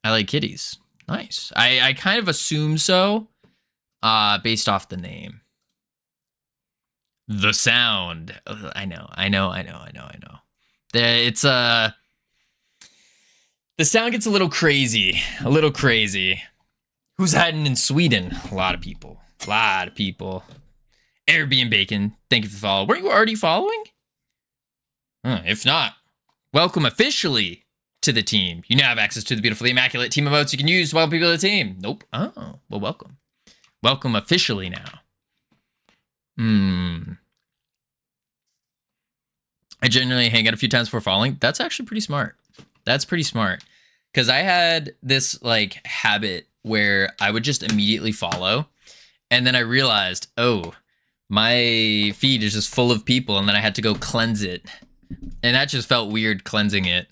I like kitties. Nice. I kind of assume so, based off the name. The sound. I know. It's the sound gets a little crazy. Who's hiding in Sweden? A lot of people. Airbnb Bacon, thank you for the follow. Were you already following? If not, welcome officially to the team. You now have access to the beautiful, immaculate team emotes you can use to welcome people to the team. Nope. Oh, well, welcome. Welcome officially now. I generally hang out a few times before following. That's actually pretty smart. That's pretty smart. Because I had this like habit where I would just immediately follow. And then I realized, oh, my feed is just full of people, and then I had to go cleanse it. And that just felt weird cleansing it.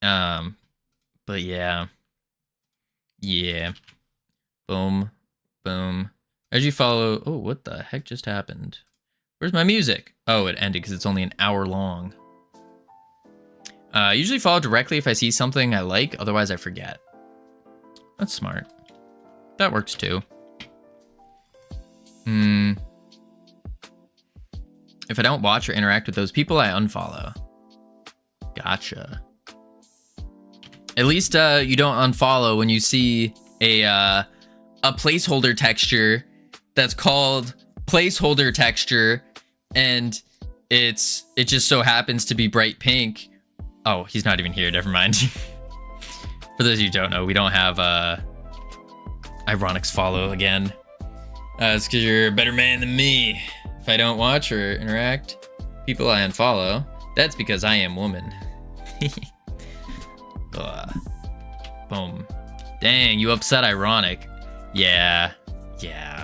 But yeah. Yeah. Boom. Boom. As you follow... Oh, what the heck just happened? Where's my music? Oh, it ended because it's only an hour long. Usually follow directly if I see something I like. Otherwise, I forget. That's smart. That works too. If I don't watch or interact with those people, I unfollow. Gotcha. At least you don't unfollow when you see a placeholder texture that's called placeholder texture, and it just so happens to be bright pink. Oh, he's not even here. Never mind. For those of you who don't know, we don't have Ironics follow again. It's because you're a better man than me. If I don't watch or interact people I unfollow, that's because I am woman. Boom. Dang, you upset Ironic. Yeah.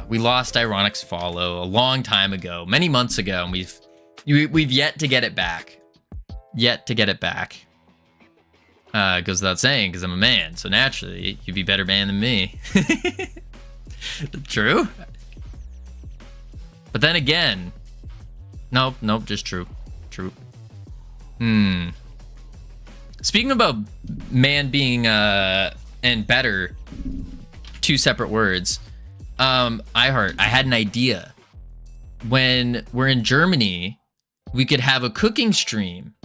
We lost Ironics follow a long time ago, many months ago, and we've yet to get it back. Goes without saying, because I'm a man, so naturally you'd be better man than me. True. But then again, nope, just true. Speaking about man being and better, two separate words. I had an idea. When we're in Germany, we could have a cooking stream.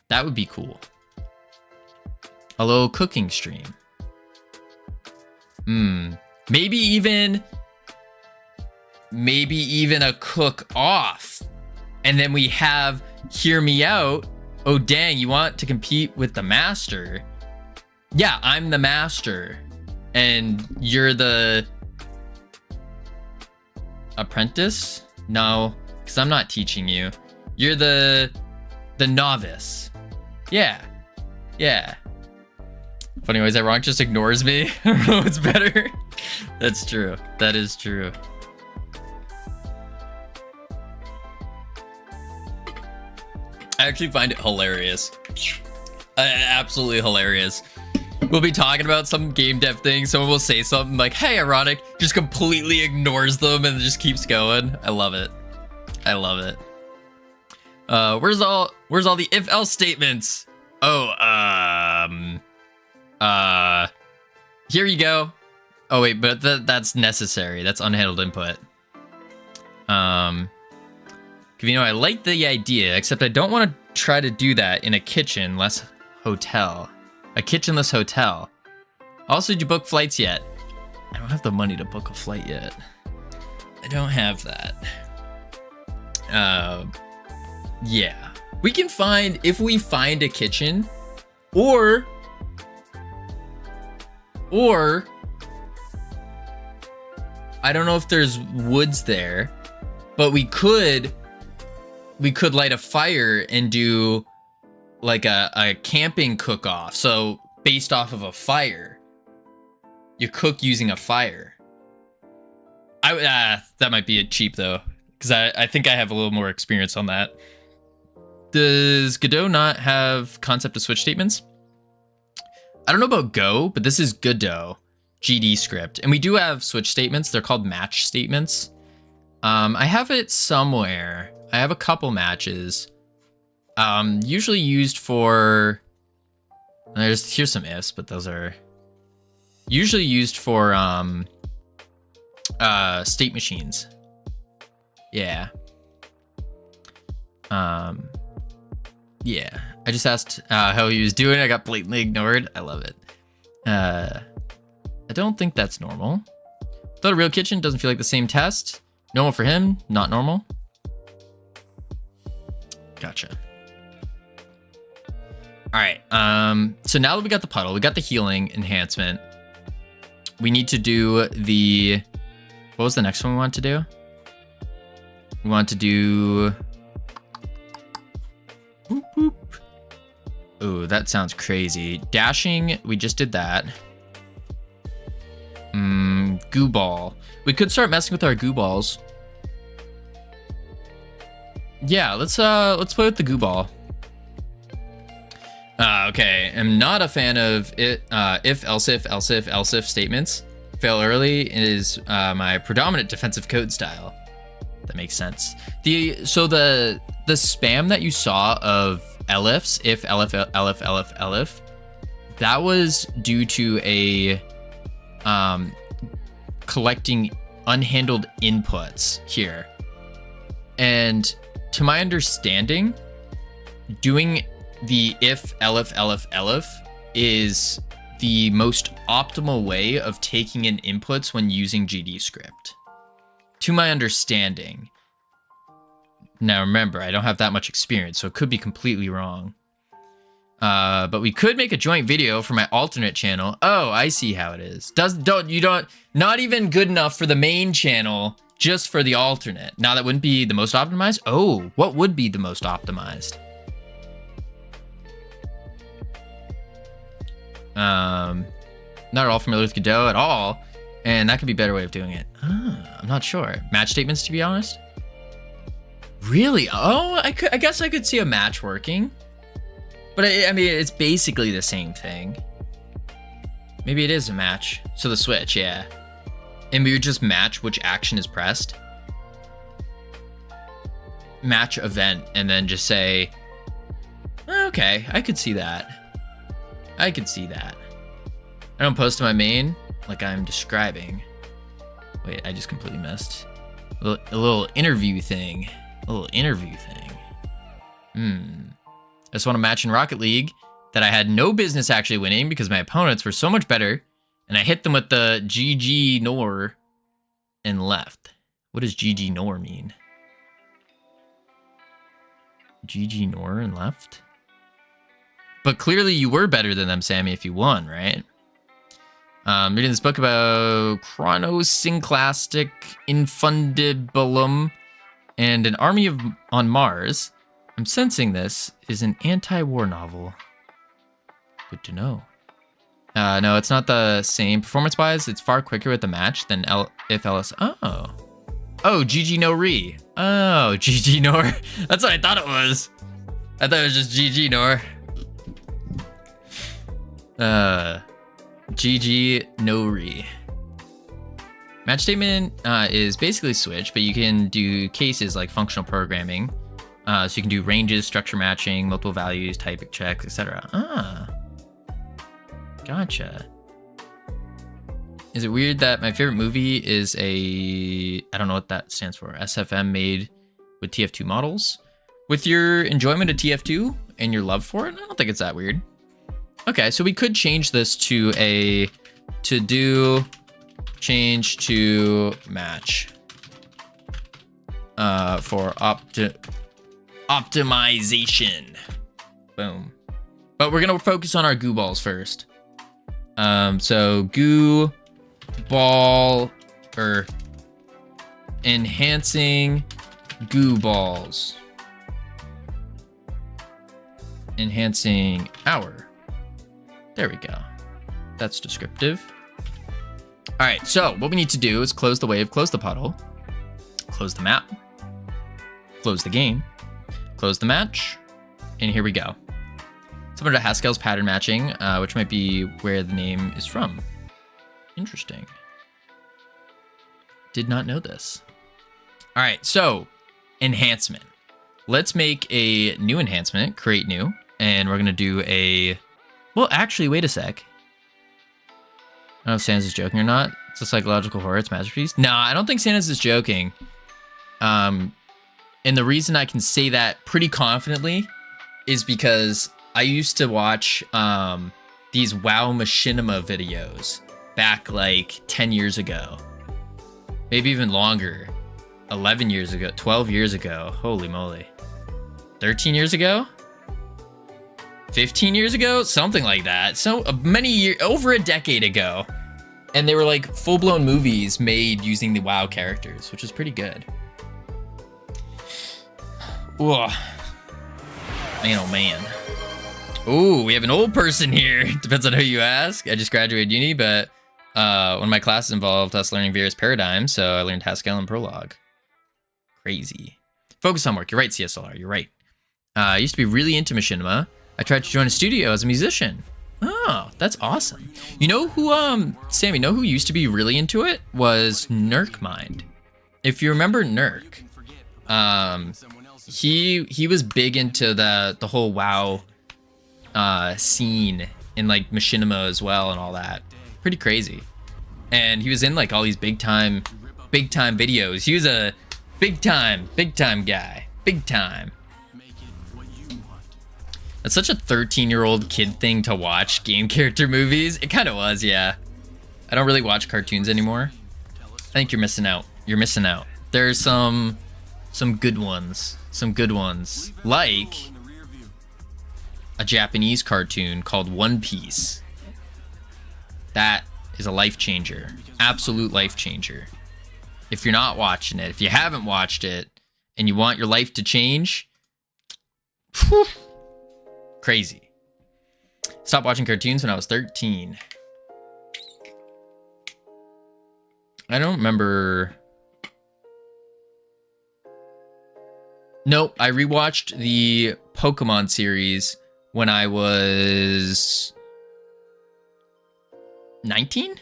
That would be cool. A little cooking stream. Maybe even a cook off. And then we have Hear Me Out. Oh, dang, you want to compete with the master? Yeah, I'm the master. And you're the apprentice? No, because I'm not teaching you. You're the novice. Yeah. Funny ways, Ironic just ignores me. I don't know what's better. That's true. That is true. I actually find it hilarious. Absolutely hilarious. We'll be talking about some game dev thing. Someone will say something like, hey, Ironic, just completely ignores them and just keeps going. I love it. Where's all the if else statements? Oh, here you go. Oh wait, but that's necessary. That's unhandled input. Covino, I like the idea, except I don't want to try to do that in a kitchenless hotel. A kitchenless hotel. Also, did you book flights yet? I don't have the money to book a flight yet. I don't have that. Yeah. We can find, if we find a kitchen, or I don't know if there's woods there, but we could light a fire and do like a camping cook-off. So based off of a fire, you cook using a fire. That might be cheap though, because I think I have a little more experience on that. Does Godot not have concept of switch statements? I don't know about Go, but this is Godot GD script, and we do have switch statements. They're called match statements. I have it somewhere. I have a couple matches. Usually used for, here's some ifs, but those are usually used for state machines. Yeah. Yeah. I just asked how he was doing. I got blatantly ignored. I love it. I don't think that's normal. Thought a real kitchen doesn't feel like the same test. Normal for him, not normal. Gotcha. All right. So now that we got the puddle, we got the healing enhancement. We need to do the, what was the next one we want to do? We want to do, boop, boop. Ooh, that sounds crazy. Dashing, we just did that. Goo ball. We could start messing with our goo balls. Yeah, let's play with the goo ball. Okay, I'm not a fan of it. If, else if statements. Fail early is my predominant defensive code style. That makes sense. So the spam that you saw of elifs, if, elif, that was due to a collecting unhandled inputs here. And to my understanding, doing the if, elif is the most optimal way of taking in inputs when using GD script. To my understanding. Now remember, I don't have that much experience, so it could be completely wrong. But we could make a joint video for my alternate channel. Oh, I see how it is. Not even good enough for the main channel, just for the alternate. Now that wouldn't be the most optimized. Oh, what would be the most optimized? Not at all familiar with Godot at all, and that could be a better way of doing it. I'm not sure. Match statements, to be honest. Really? Oh, I guess I could see a match working. But I mean, it's basically the same thing. Maybe it is a match. So the switch, yeah. And we would just match which action is pressed. Match event, and then just say, okay, I could see that. I could see that. I don't post to my main like I'm describing. Wait, I just completely missed. A little interview thing. A little interview thing. I just won a match in Rocket League that I had no business actually winning because my opponents were so much better, and I hit them with the GG nor and left. What does GG nor mean? GG nor and left? But clearly you were better than them, Sammy, if you won, right? Reading this book about chronosynclastic infundibulum and an army on Mars. I'm sensing this is an anti-war novel. Good to know. No, it's not the same. Performance-wise, it's far quicker with the match than if LS. Oh, GG no re. Oh, GG nor. That's what I thought it was. I thought it was just GG nor. GG no re. Match statement is basically switch, but you can do cases like functional programming. So you can do ranges, structure matching, multiple values, type checks, etc. Gotcha. Is it weird that my favorite movie is I don't know what that stands for, SFM made with TF2 models? With your enjoyment of TF2 and your love for it, I don't think it's that weird. Okay, so we could change this to a to-do change to match for optimization. Boom. But we're gonna focus on our goo balls first. So goo ball or enhancing goo balls. Enhancing our. There we go. That's descriptive. All right, so what we need to do is close the wave, close the puddle, close the map, close the game, close the match, and here we go. Similar to Haskell's pattern matching, which might be where the name is from. Interesting. Did not know this. All right, so enhancement. Let's make a new enhancement, create new, and we're gonna do a, well, actually, wait a sec. I don't know if Sans is joking or not. It's a psychological horror, it's a masterpiece. No, I don't think Sans is joking. And the reason I can say that pretty confidently is because I used to watch these WoW Machinima videos back like 10 years ago. Maybe even longer. 11 years ago, 12 years ago. Holy moly. 13 years ago? 15 years ago? Something like that. So many years, over a decade ago. And they were like full-blown movies made using the WoW characters, which is pretty good. Ugh. Man, oh man. Ooh, we have an old person here. Depends on who you ask. I just graduated uni, but one of my classes involved us learning various paradigms, so I learned Haskell and Prolog. Crazy. Focus on work. You're right, CSLR. You're right. I used to be really into Machinima. I tried to join a studio as a musician. Oh, that's awesome. You know who, Sammy, know who used to be really into it? Was Nurkmind. If you remember Nurk, he was big into the whole WoW scene in like Machinima as well and all that. Pretty crazy. And he was in like all these big time videos. He was a Big time guy. Big time. That's such a 13-year-old kid thing to watch, game character movies. It kind of was, yeah. I don't really watch cartoons anymore. I think you're missing out. You're missing out. There's some good ones. Some good ones. Like a Japanese cartoon called One Piece. That is a life changer. Absolute life changer. If you're not watching it, if you haven't watched it, and you want your life to change, whew, crazy. Stopped watching cartoons when I was 13. I don't remember. Nope, I rewatched the Pokemon series when I was 19?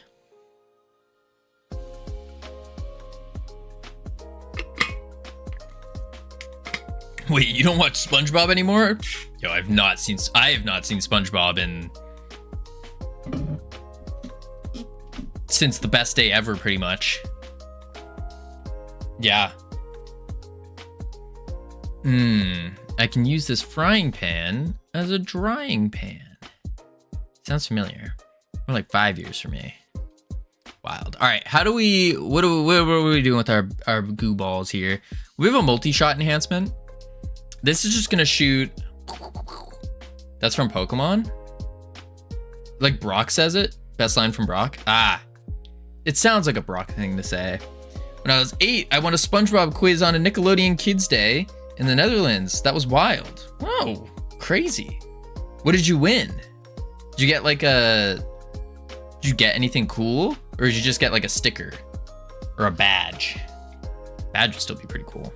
Wait, you don't watch SpongeBob anymore? Yo, I have not seen SpongeBob since the best day ever, pretty much. Yeah. I can use this frying pan as a drying pan. Sounds familiar. More like 5 years for me. Wild. All right, what are we doing with our goo balls here? We have a multi-shot enhancement. This is just gonna shoot. That's from Pokemon. Like Brock says it. Best line from Brock. It sounds like a Brock thing to say. When I was 8, I won a SpongeBob quiz on a Nickelodeon Kids Day in the Netherlands. That was wild. Whoa, crazy. What did you win? Did you get did you get anything cool? Or did you just get like a sticker? Or a badge? Badge would still be pretty cool.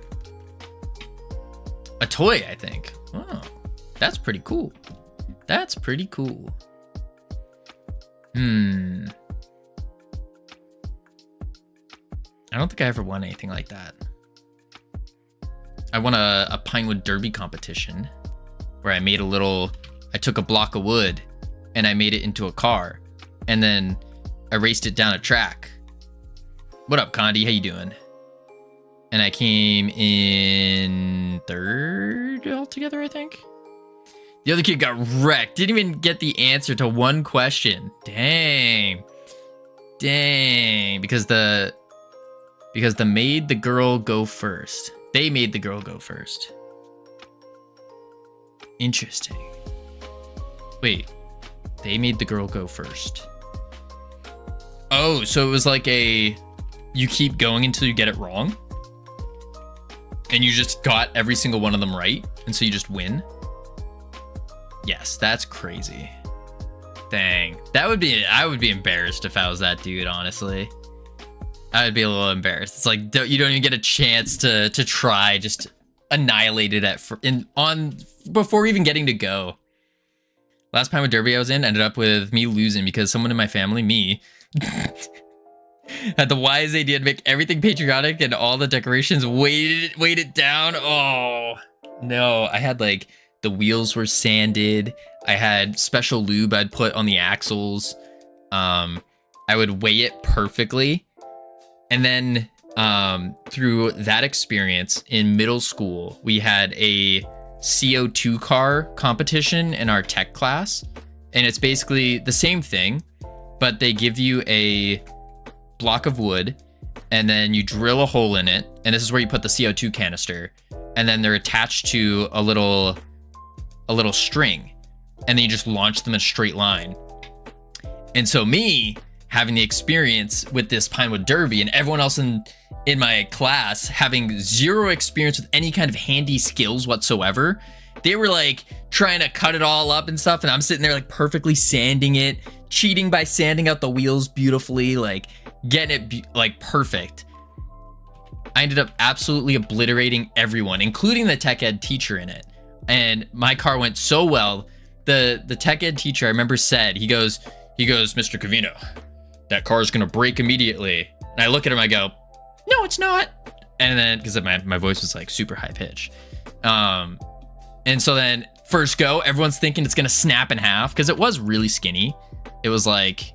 A toy, I think. Oh, that's pretty cool. That's pretty cool. I don't think I ever won anything like that. I won a Pinewood Derby competition where I took a block of wood and I made it into a car and then I raced it down a track. What up, Condi? How you doing? And I came in 3rd altogether, I think. The other kid got wrecked. Didn't even get the answer to one question. Dang. Because the made the girl go first. They made the girl go first. Interesting. Wait. They made the girl go first. Oh, so it was like you keep going until you get it wrong? And you just got every single one of them right, and so you just win? Yes, that's crazy. Dang. I would be embarrassed if I was that dude, honestly. I would be a little embarrassed. It's like, you don't even get a chance to try, just annihilated before even getting to go. Last Pinewood Derby I was in ended up with me losing because someone in my family, me, had the wise idea to make everything patriotic and all the decorations weighed it down. Oh no, I had the wheels were sanded. I had special lube I'd put on the axles. I would weigh it perfectly. And then through that experience in middle school, we had a CO2 car competition in our tech class. And it's basically the same thing, but they give you a block of wood and then you drill a hole in it. And this is where you put the CO2 canister. And then they're attached to a little string. And then you just launch them in a straight line. And so me having the experience with this Pinewood Derby and everyone else in my class having zero experience with any kind of handy skills whatsoever, they were like trying to cut it all up and stuff. And I'm sitting there like perfectly sanding it, cheating by sanding out the wheels beautifully, like getting it like perfect. I ended up absolutely obliterating everyone, including the tech ed teacher in it. And my car went so well. The tech ed teacher, I remember said, he goes, Mr. Covino, that car is going to break immediately. And I look at him, I go, no, it's not. And then, because my voice was like super high pitched. And so then first go, everyone's thinking it's going to snap in half because it was really skinny. It was like,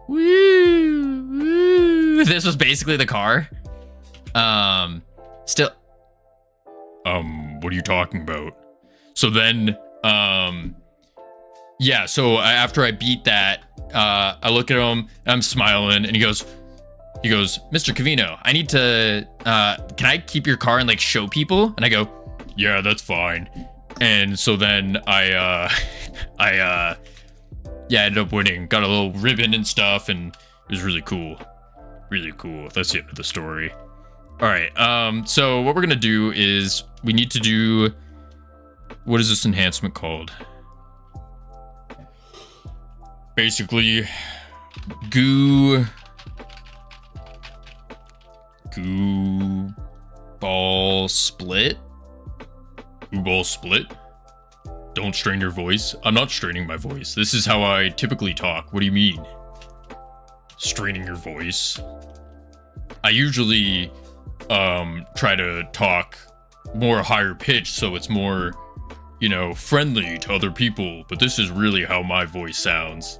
woo, woo. This was basically the car. Still. What are you talking about? So then, yeah, so after I beat that, I look at him, and I'm smiling, and he goes, Mr. Covino, I need to, can I keep your car and like show people? And I go, yeah, that's fine. And so then I ended up winning, got a little ribbon and stuff, and it was really cool. Really cool. That's the end of the story. All right. So what we're going to do is we need to do, what is this enhancement called? Basically, goo ball split. Goo ball split. Don't strain your voice. I'm not straining my voice. This is how I typically talk. What do you mean? Straining your voice. I usually try to talk more higher pitch so it's more, you know, friendly to other people, but this is really how my voice sounds.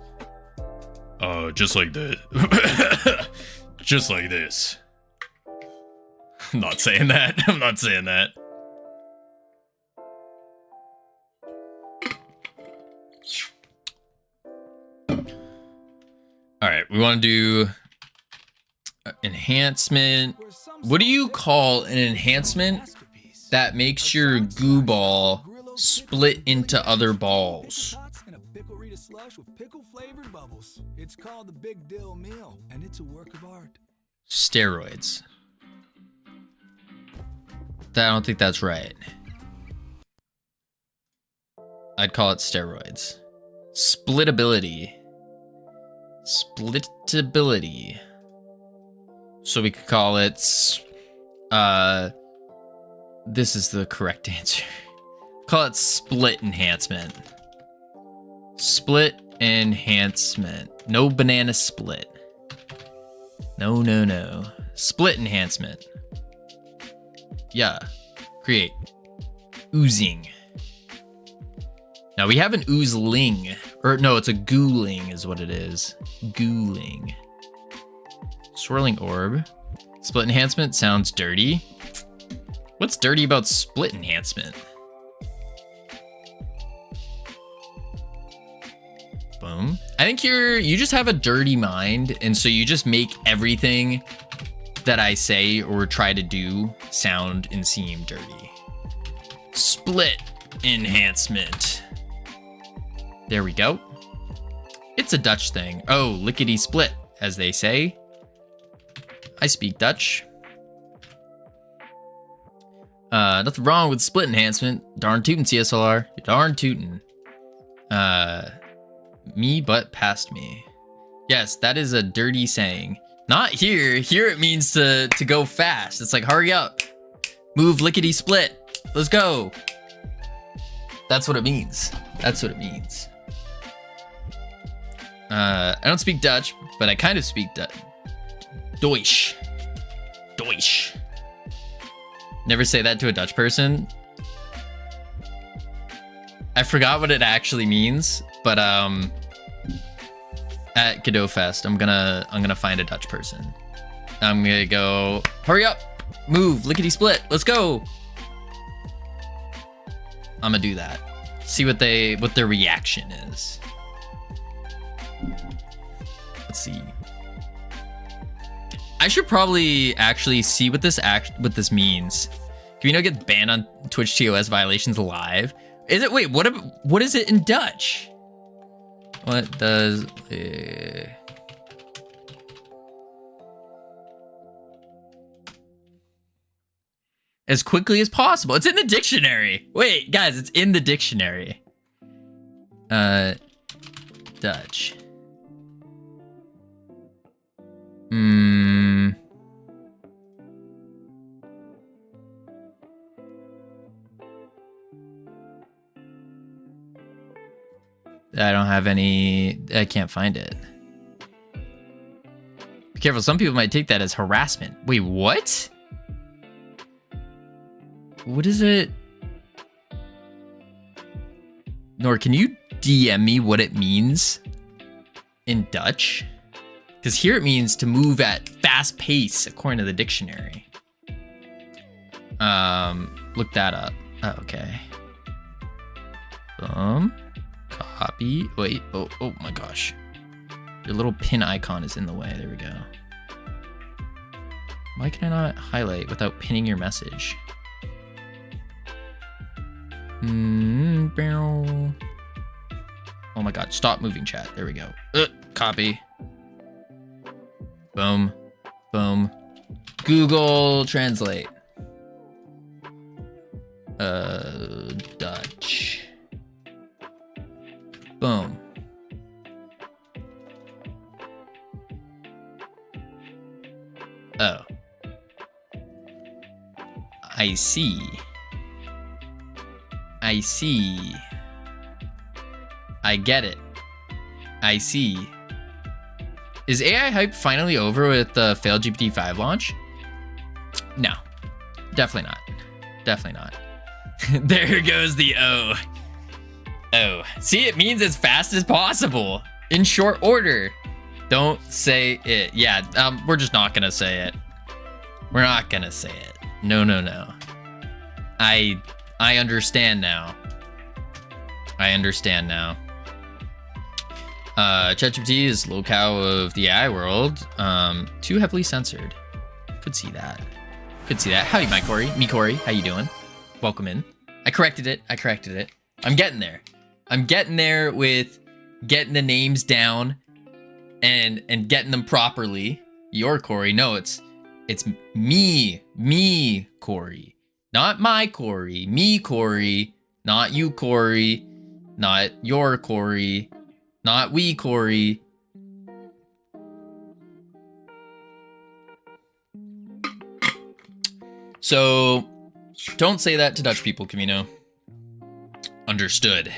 Just like this. Just like this. I'm not saying that. I'm not saying that. All right, we want to do enhancement. What do you call an enhancement that makes your goo ball split into other balls? It's called the Big Dill Meal, and it's a work of art. Steroids. I don't think that's right. I'd call it steroids. Splitability. Splitability. So we could call it, this is the correct answer. Call it split enhancement. Split enhancement. No banana split. No, no, no. Split enhancement. Yeah. Create. Oozing. Now we have an oozling. Or no, it's a ghouling is what it is. Ghouling. Swirling orb. Split enhancement sounds dirty. What's dirty about split enhancement? Boom. I think you just have a dirty mind, and so you just make everything that I say or try to do sound and seem dirty. Split enhancement. There we go. It's a Dutch thing. Oh, lickety split, as they say. I speak Dutch. Nothing wrong with split enhancement. Darn tootin', CSLR. Darn tootin'. Me but past me. Yes, that is a dirty saying. Not here. Here it means to go fast. It's like, hurry up. Move lickety split. Let's go. That's what it means. That's what it means. I don't speak Dutch, but I kind of speak Deutsch. Deutsch. Never say that to a Dutch person. I forgot what it actually means, but at Godot Fest, I'm gonna find a Dutch person. I'm gonna go, hurry up, move, lickety split, let's go. I'm gonna do that. See what their reaction is. Let's see. I should probably actually see what this means. Covino gets banned on Twitch TOS violations live. Is it? Wait, what is it in Dutch? What does as quickly as possible? It's in the dictionary. Wait, guys, it's in the dictionary. Dutch. I don't have any. I can't find it. Be careful. Some people might take that as harassment. Wait, what? What is it? Nor, can you DM me what it means in Dutch? Because here it means to move at fast pace, according to the dictionary. Look that up. Oh, okay. Copy. Wait. Oh my gosh. Your little pin icon is in the way. There we go. Why can I not highlight without pinning your message? Oh my god. Stop moving, chat. There we go. Copy. Boom. Boom. Google Translate. Dutch. Boom. Oh. I see. I see. I get it. I see. Is AI hype finally over with the failed GPT-5 launch? No. Definitely not. Definitely not. There goes the O. Oh. See, it means as fast as possible. In short order. Don't say it. Yeah, we're just not gonna say it. We're not gonna say it. No, no, no. I understand now. I understand now. ChatGPT is locale of the AI world. Too heavily censored. Could see that. Could see that. Howdy, me Corey. How you doing? Welcome in. I corrected it. I'm getting there. I'm getting there with getting the names down and getting them properly. Your Corey. No, it's me Corey. Not my Corey. Me Corey. Not you Corey. Not your Corey. Not we Corey. So, don't say that to Dutch people, Covino. Understood.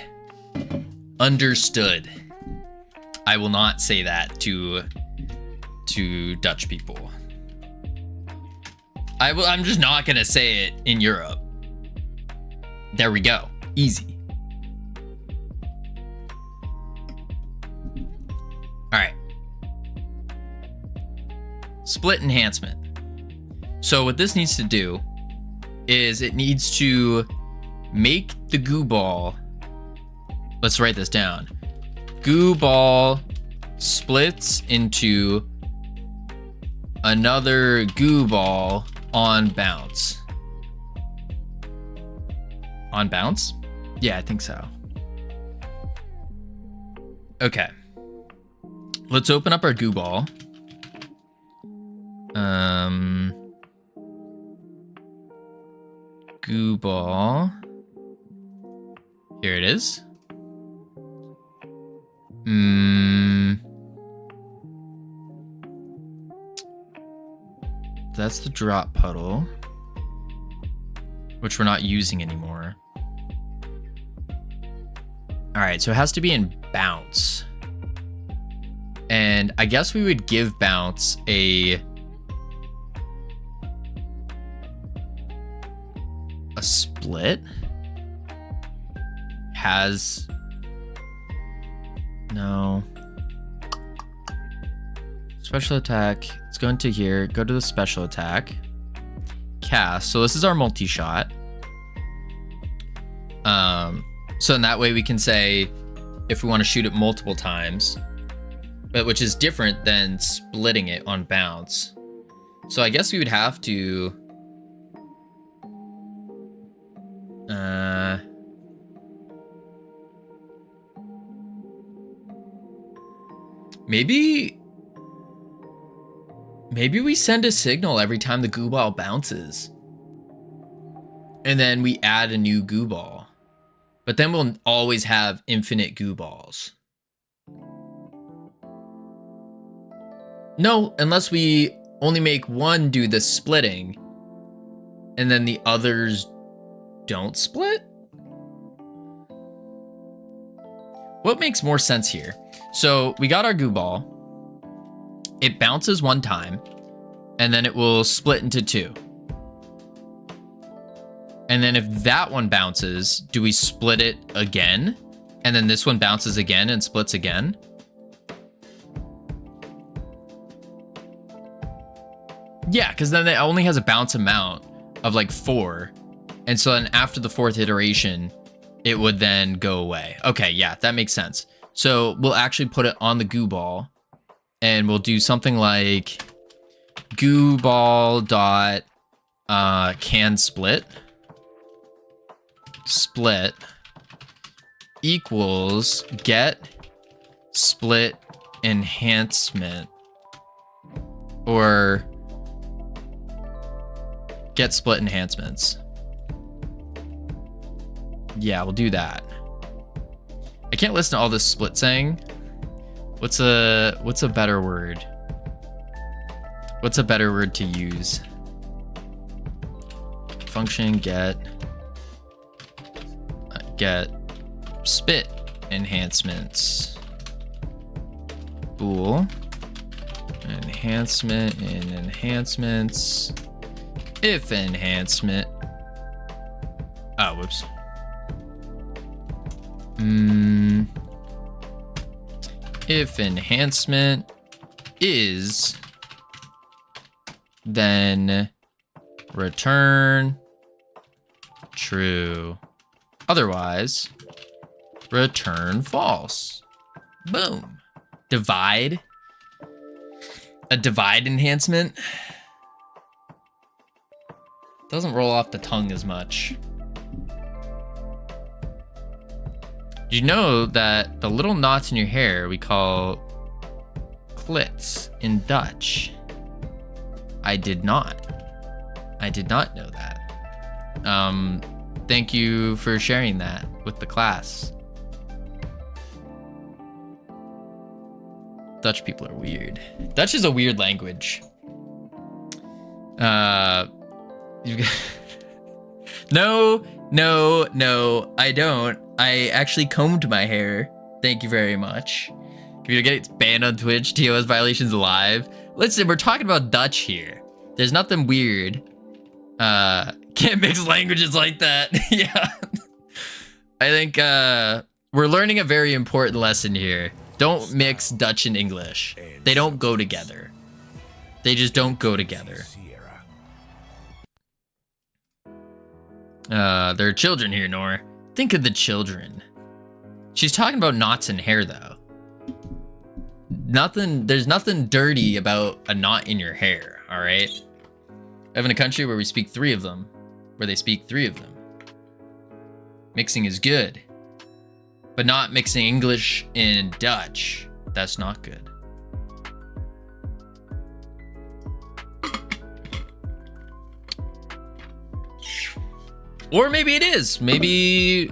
Understood. I will not say that to Dutch people. I'm just not gonna say it in Europe. There we go. Easy. All right. Split enhancement. So what this needs to do is it needs to make the goo ball. Let's write this down. Goo ball splits into another goo ball on bounce. On bounce? Yeah, I think so. Okay. Let's open up our goo ball. Goo ball. Here it is. That's the drop puddle, which we're not using anymore. All right, so it has to be in bounce. And I guess we would give bounce a split. Has no special attack. Let's go into here, go to the special attack, cast. So this is our multi-shot. So in that way we can say if we want to shoot it multiple times, but which is different than splitting it on bounce. So I guess we would have to maybe we send a signal every time the goo ball bounces. And then we add a new goo ball. But then we'll always have infinite goo balls. No, unless we only make one do the splitting and then the others don't split? What makes more sense here? So we got our goo ball. It bounces one time and then it will split into two. And then if that one bounces, do we split it again? And then this one bounces again and splits again? Yeah, because then it only has a bounce amount. of like 4. And so then after the 4th iteration, it would then go away. Okay, yeah, that makes sense. So we'll actually put it on the goo ball, and we'll do something like goo ball dot can split equals get split enhancement, or get split enhancements. Yeah, we'll do that. I can't listen to all this split saying. What's a better word? What's a better word to use? Function get split enhancements. Bool enhancement in enhancements. If enhancement. Oh, whoops. If enhancement is, then return true. Otherwise, return false. Boom. Divide. A divide enhancement doesn't roll off the tongue as much. You know that the little knots in your hair we call klits in Dutch. I did not know that. Thank you for sharing that with the class. Dutch people are weird. Dutch is a weird language. No, I don't. I actually combed my hair. Thank you very much. Computer gets banned on Twitch. TOS violations live. Listen, we're talking about Dutch here. There's nothing weird. Can't mix languages like that. Yeah. I think we're learning a very important lesson here. Don't mix Dutch and English. They don't go together. They just don't go together. There are children here, Nor. Think of the children. She's talking about knots in hair, though. There's nothing dirty about a knot in your hair, all right? I live in a country where we speak 3 of them, where they speak 3 of them. Mixing is good, but not mixing English and Dutch. That's not good. Or maybe it is. Maybe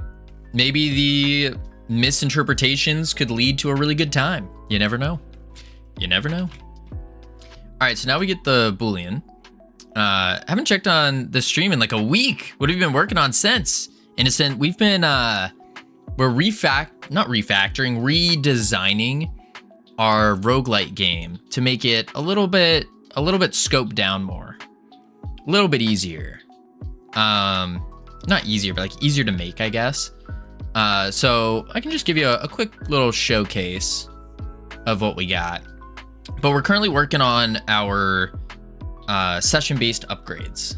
the misinterpretations could lead to a really good time. You never know. You never know. All right, so now we get the Boolean. Haven't checked on the stream in like a week. What have you been working on since? Innocent, we've been we're redesigning our roguelite game to make it a little bit scoped down more. A little bit easier. Not easier, but like easier to make, I guess. So I can just give you a quick little showcase of what we got. But we're currently working on our session-based upgrades.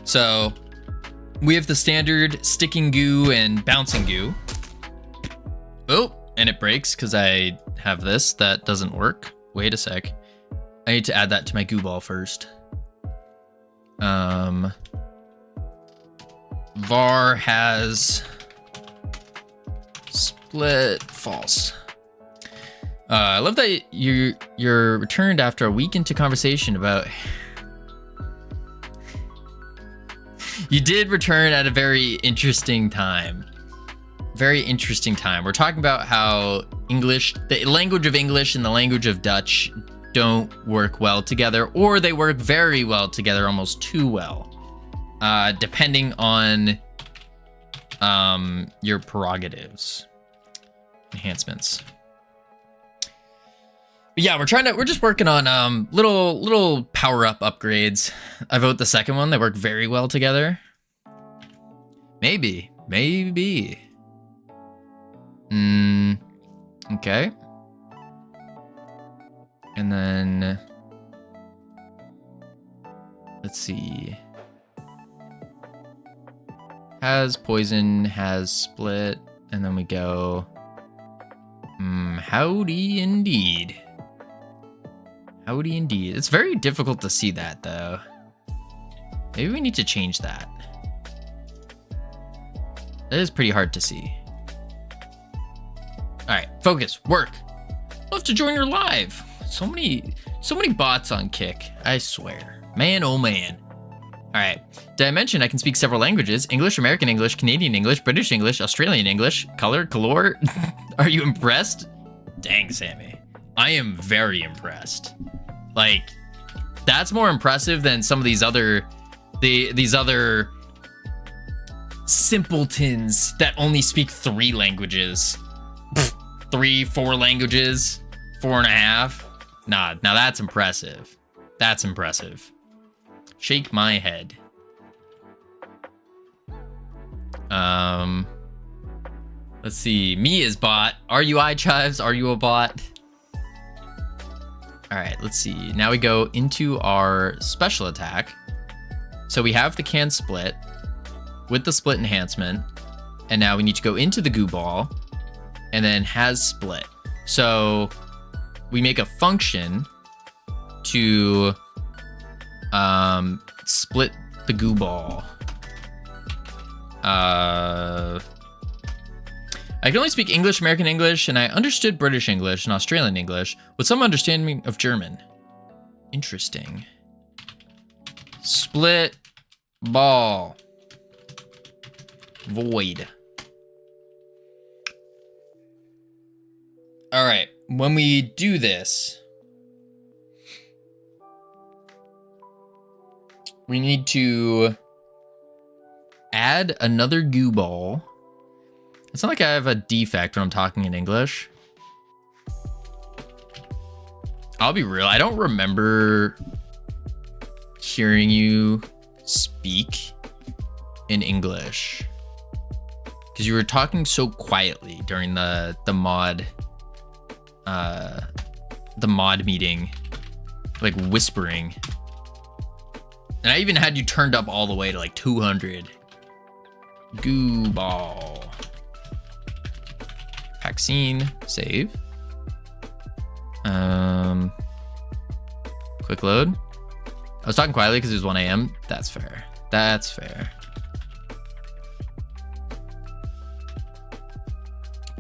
So we have the standard sticking goo and bouncing goo. Oh, and it breaks because I have this. That doesn't work. Wait a sec. I need to add that to my goo ball first. Var has split false. I love that you're returned after a week into conversation about. You did return at a very interesting time. We're talking about how English, the language of English and the language of Dutch don't work well together, or they work very well together, almost too well. Depending on your prerogatives. Enhancements. But yeah, we're just working on little power-up upgrades. I vote the second one. They work very well together. Maybe. Okay. And then Let's see. Has poison, has split, and then we go. Howdy indeed. Howdy indeed. It's very difficult to see that though. Maybe we need to change that. That is pretty hard to see. All right, focus, work. Love to join your live. So many bots on Kick. I swear, man, oh man. All right, did I mention I can speak several languages? English, American English, Canadian English, British English, Australian English, color. Are you impressed? Dang, Sammy. I am very impressed. Like, that's more impressive than some of these other, these other simpletons that only speak 3 languages. 3, 4 languages, 4.5. Nah, now that's impressive. That's impressive. Shake my head. Let's see. Me is bot. Are you iChives? Are you a bot? All right, let's see. Now we go into our special attack. So we have the can split with the split enhancement. And now we need to go into the goo ball and then has split. So we make a function to split the goo ball. I can only speak English, American English, and I understood British English and Australian English with some understanding of German. Interesting. Split ball. Void. All right, when we do this, we need to add another goo ball. It's not like I have a defect when I'm talking in English. I'll be real, I don't remember hearing you speak in English because you were talking so quietly during the mod meeting, like whispering. And I even had you turned up all the way to like 200. Goo ball. Vaccine, save. Quick load. I was talking quietly because it was 1 a.m. That's fair. That's fair.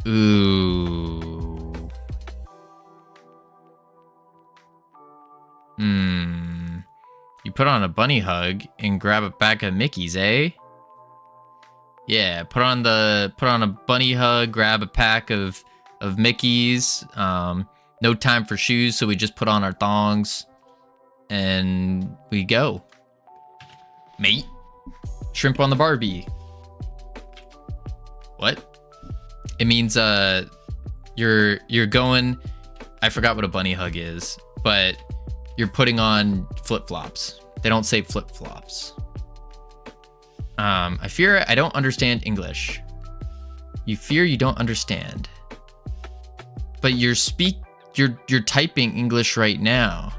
Ooh. You put on a bunny hug and grab a pack of Mickeys, eh? Yeah, put on a bunny hug, grab a pack of Mickeys. No time for shoes, so we just put on our thongs and we go. Mate. Shrimp on the Barbie. What? It means you're going, I forgot what a bunny hug is, but you're putting on flip-flops. They don't say flip-flops. I fear I don't understand English. You fear you don't understand. But you're typing English right now.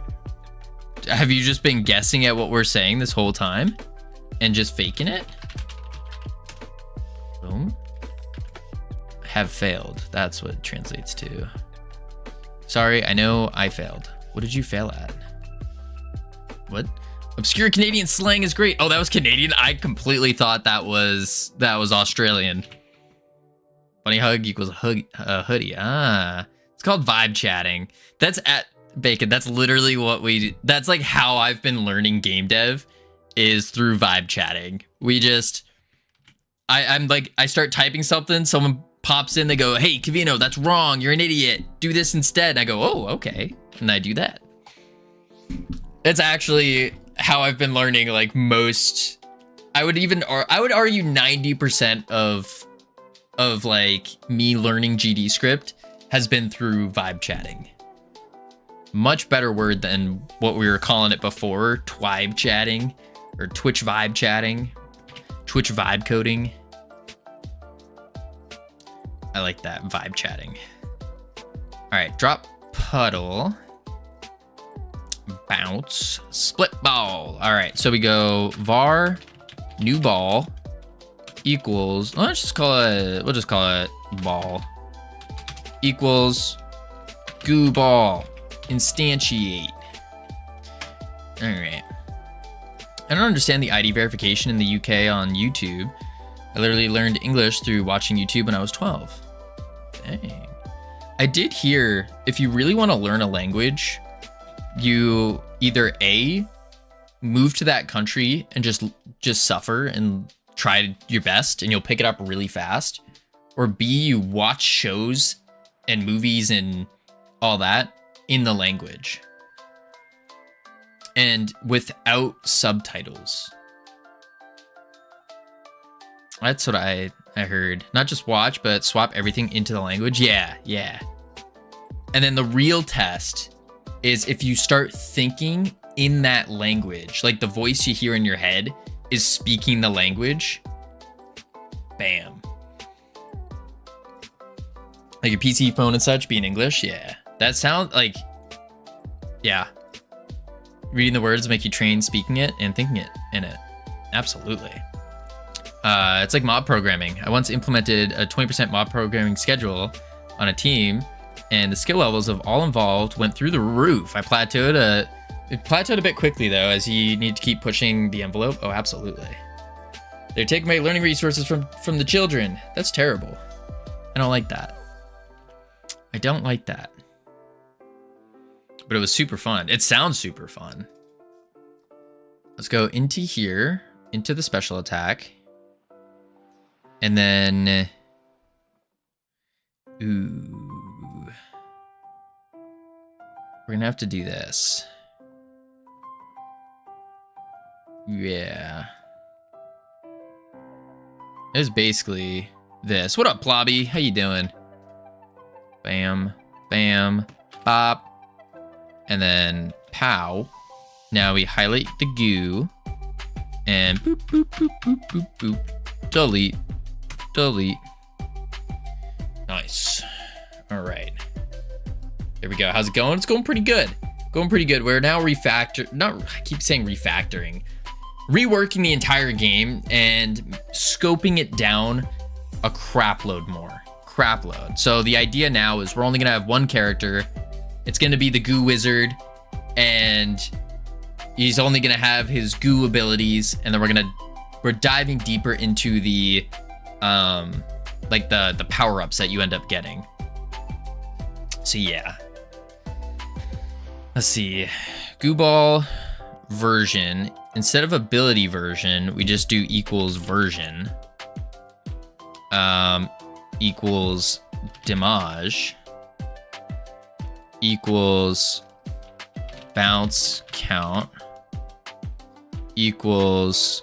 Have you just been guessing at what we're saying this whole time? And just faking it? Boom. Have failed. That's what it translates to. Sorry, I know I failed. What did you fail at? What? Obscure Canadian slang is great. Oh, that was Canadian? I completely thought that was Australian. Bunny hug equals a hoodie. Ah. It's called vibe chatting. That's at Bacon. That's literally what that's like how I've been learning game dev is through vibe chatting. I'm like, I start typing something, someone pops in, they go, hey, Covino, that's wrong. You're an idiot. Do this instead. And I go, oh, okay. And I do that. It's actually how I've been learning like most, I would argue 90% of like me learning GD script has been through vibe chatting. Much better word than what we were calling it before, twibe chatting or Twitch vibe chatting, Twitch vibe coding. I like that, vibe chatting. All right, drop puddle. Bounce. Split ball. All right, so we go var new ball equals, we'll just call it ball equals goo ball instantiate. All right. I don't understand the ID verification in the UK on YouTube. I literally learned English through watching YouTube when I was 12. Dang. I did hear if you really want to learn a language, you either A, move to that country and just suffer and try your best and you'll pick it up really fast, or B, you watch shows and movies and all that in the language and without subtitles. That's what I heard. Not just watch, but swap everything into the language. Yeah. And then the real test is if you start thinking in that language, like the voice you hear in your head is speaking the language. Bam. Like your PC phone and such being English. Yeah. That sounds like, yeah. Reading the words make you train speaking it and thinking it in it. Absolutely. It's like mob programming. I once implemented a 20% mob programming schedule on a team, and the skill levels of all involved went through the roof. It plateaued a bit quickly though, as you need to keep pushing the envelope. Oh, absolutely. They're taking my learning resources from the children. That's terrible. I don't like that. I don't like that. But it was super fun. It sounds super fun. Let's go into here, into the special attack. And then, ooh, we're gonna have to do this. Yeah. It's basically this. What up, Plobby? How you doing? Bam, bam, bop. And then pow. Now we highlight the goo. And boop, boop, boop, boop, boop, boop. Delete. Delete. Nice. All right. There we go. How's it going? It's going pretty good. Going pretty good. We're now I keep saying refactoring. Reworking the entire game and scoping it down a crap load more. Crap load. So the idea now is we're only going to have one character. It's going to be the goo wizard. And he's only going to have his goo abilities. And then we're diving deeper into the like the power-ups that you end up getting. So yeah. Let's see. Goo ball version. Instead of ability version, we just do equals version. Equals damage. Equals bounce count. Equals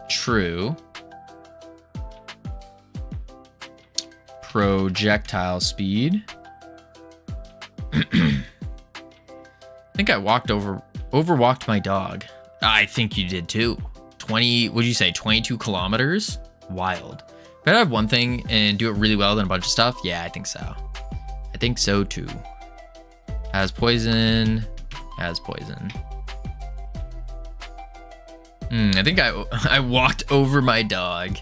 true. Projectile speed. I think I overwalked my dog. I think you did too. 20, what'd you say, 22 kilometers? Wild. Better have one thing and do it really well than a bunch of stuff? Yeah, I think so. I think so too. Has poison. Has poison. I think I walked over my dog.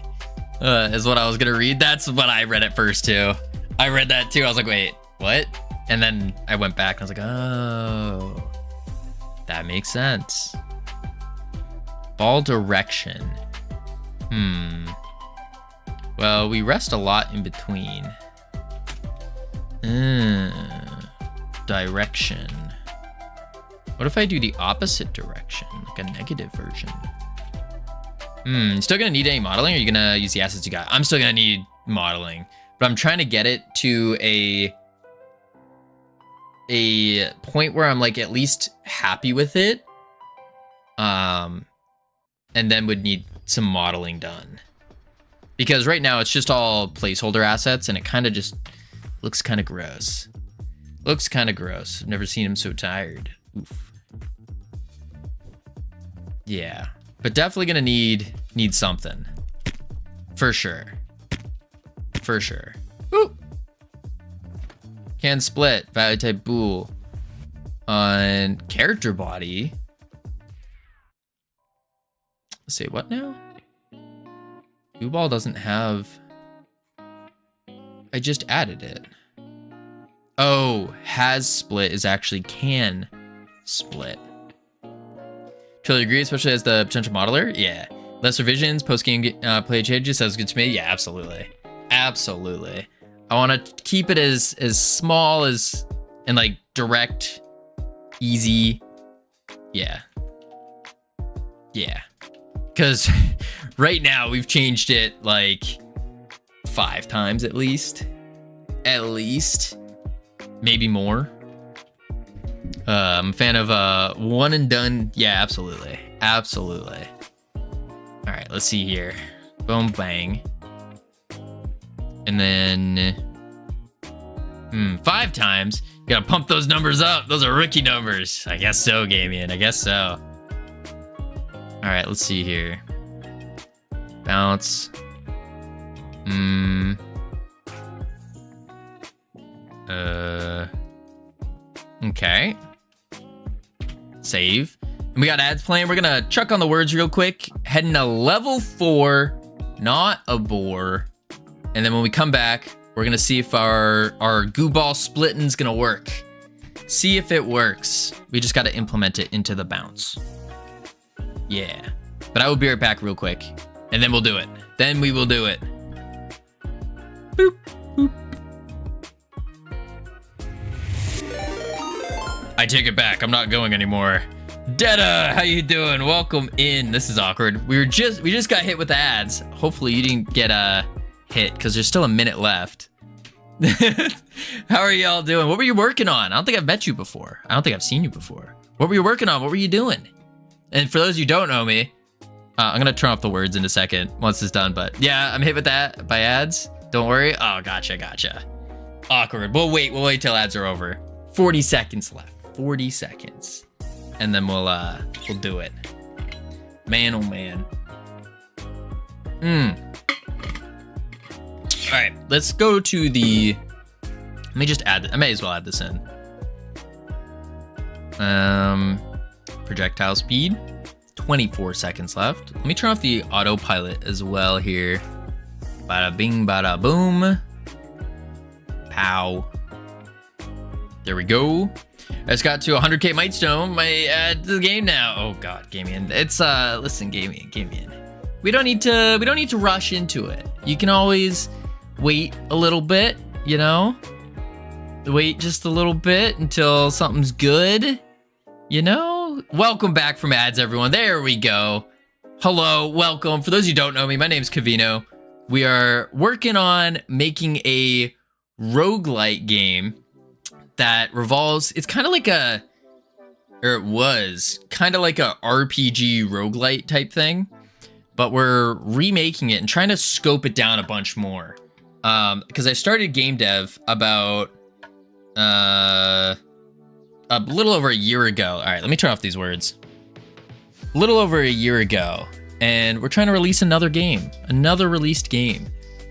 Is what I was gonna read. That's what I read at first too. I read that too. I was like, wait, what? And then I went back and I was like, oh, that makes sense. Ball direction. Well, we rest a lot in between. Direction. What if I do the opposite direction, like a negative version? Still gonna need any modeling, or are you gonna use the assets you got? I'm still gonna need modeling, but I'm trying to get it to a point where I'm like at least happy with it. And then would need some modeling done. Because right now it's just all placeholder assets and it kind of just looks kind of gross. Looks kind of gross. I've never seen him so tired. Oof. Yeah. But definitely gonna need something. For sure. For sure. Ooh. Can split. Value type bool. On character body. Let's say what now? Goo ball doesn't have. I just added it. Oh, has split is actually can split. Totally agree, especially as the potential modeler. Yeah. Lesser visions, post-game play changes, sounds good to me. Yeah, absolutely. Absolutely. I want to keep it as small as, and like direct, easy. Yeah. Yeah. Because right now we've changed it like 5 times at least. At least. Maybe more. I'm a fan of one and done. Yeah, absolutely. Absolutely. All right, let's see here. Boom, bang. And then 5 times. You gotta pump those numbers up. Those are rookie numbers. I guess so, Gamian. I guess so. All right, let's see here. Bounce. Okay. Save. And we got ads playing. We're gonna chuck on the words real quick. Heading to level 4, not a bore. And then when we come back, we're gonna see if our goo ball splitting's gonna work. See if it works. We just gotta implement it into the bounce. Yeah. But I will be right back real quick. And then we'll do it. Then we will do it. Boop, boop. I take it back. I'm not going anymore. Detta, how you doing? Welcome in. This is awkward. We just got hit with the ads. Hopefully you didn't get hit because there's still a minute left. How are y'all doing? What were you working on? I don't think I've met you before. I don't think I've seen you before. What were you working on? What were you doing? And for those of you who don't know me, I'm gonna turn off the words in a second once it's done. But yeah, I'm hit with that by ads. Don't worry. Oh, gotcha. Awkward. We'll wait till ads are over. 40 seconds left. 40 seconds. And then we'll do it. Man, oh man. All right, let's go to the, let me just add, I may as well add this in. Projectile speed, 24 seconds left. Let me turn off the autopilot as well here. Bada bing, bada boom. Pow. There we go. I just got to 100k milestone. My add to the game now. Oh god, Gamian. It's listen, Gamian. We don't need to rush into it. You can always wait a little bit, you know? Wait just a little bit until something's good, you know? Welcome back from ads, everyone. There we go. Hello, welcome. For those who don't know me, my name's Covino. We are working on making a roguelite game that revolves, it's kind of like a, or it was kind of like a RPG roguelite type thing, but we're remaking it and trying to scope it down a bunch more. Because I started game dev about a little over a year ago. All right, let me turn off these words. A little over a year ago, and we're trying to release another game, another released game.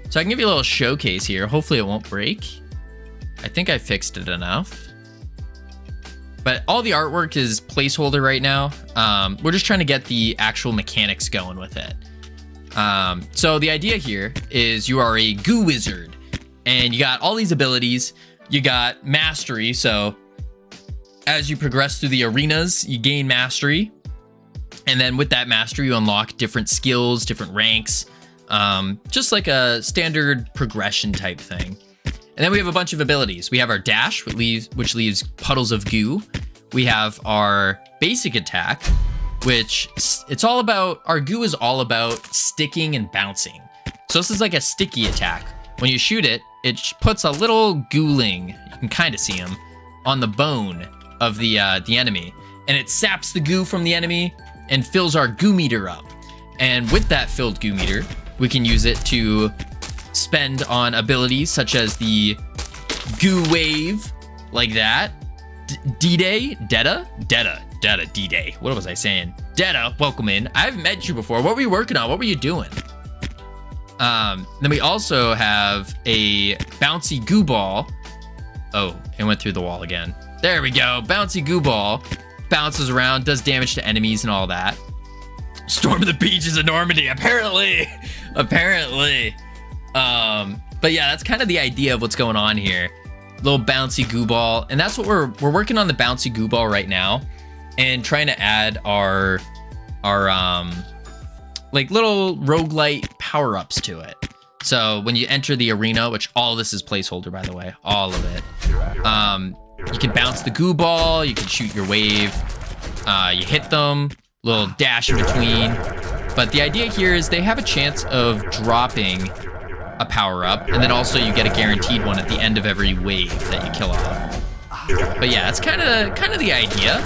So I can give you a little showcase here. Hopefully it won't break. I think I fixed it enough. But all the artwork is placeholder right now. We're just trying to get the actual mechanics going with it. So the idea here is you are a goo wizard and you got all these abilities. You got mastery. So as you progress through the arenas, you gain mastery. And then with that mastery, you unlock different skills, different ranks, just like a standard progression type thing. And then we have a bunch of abilities. We have our dash, which leaves puddles of goo. We have our basic attack, which it's all about, our goo is all about sticking and bouncing. So this is like a sticky attack. When you shoot it, it puts a little gooling, you can kind of see him, on the bone of the enemy. And it saps the goo from the enemy and fills our goo meter up. And with that filled goo meter, we can use it to spend on abilities such as the goo wave, like that. D-Day, Detta, D-Day. What was I saying? Detta, welcome in. I haven't met you before. What were you working on? What were you doing? Then we also have a bouncy goo ball, Oh, it went through the wall again. There we go. Bouncy goo ball. Bounces around, does damage to enemies and all that. Storm of the beaches of Normandy, apparently. Apparently. But yeah, that's kind of the idea of what's going on here. Little bouncy goo ball. And that's what we're working on, the bouncy goo ball right now. And trying to add our like little roguelite power-ups to it. So when you enter the arena, which all this is placeholder, by the way, all of it, you can bounce the goo ball, you can shoot your wave, you hit them, little dash in between. But the idea here is they have a chance of dropping a power-up, and then also you get a guaranteed one at the end of every wave that you kill off. But yeah, that's kind of the idea.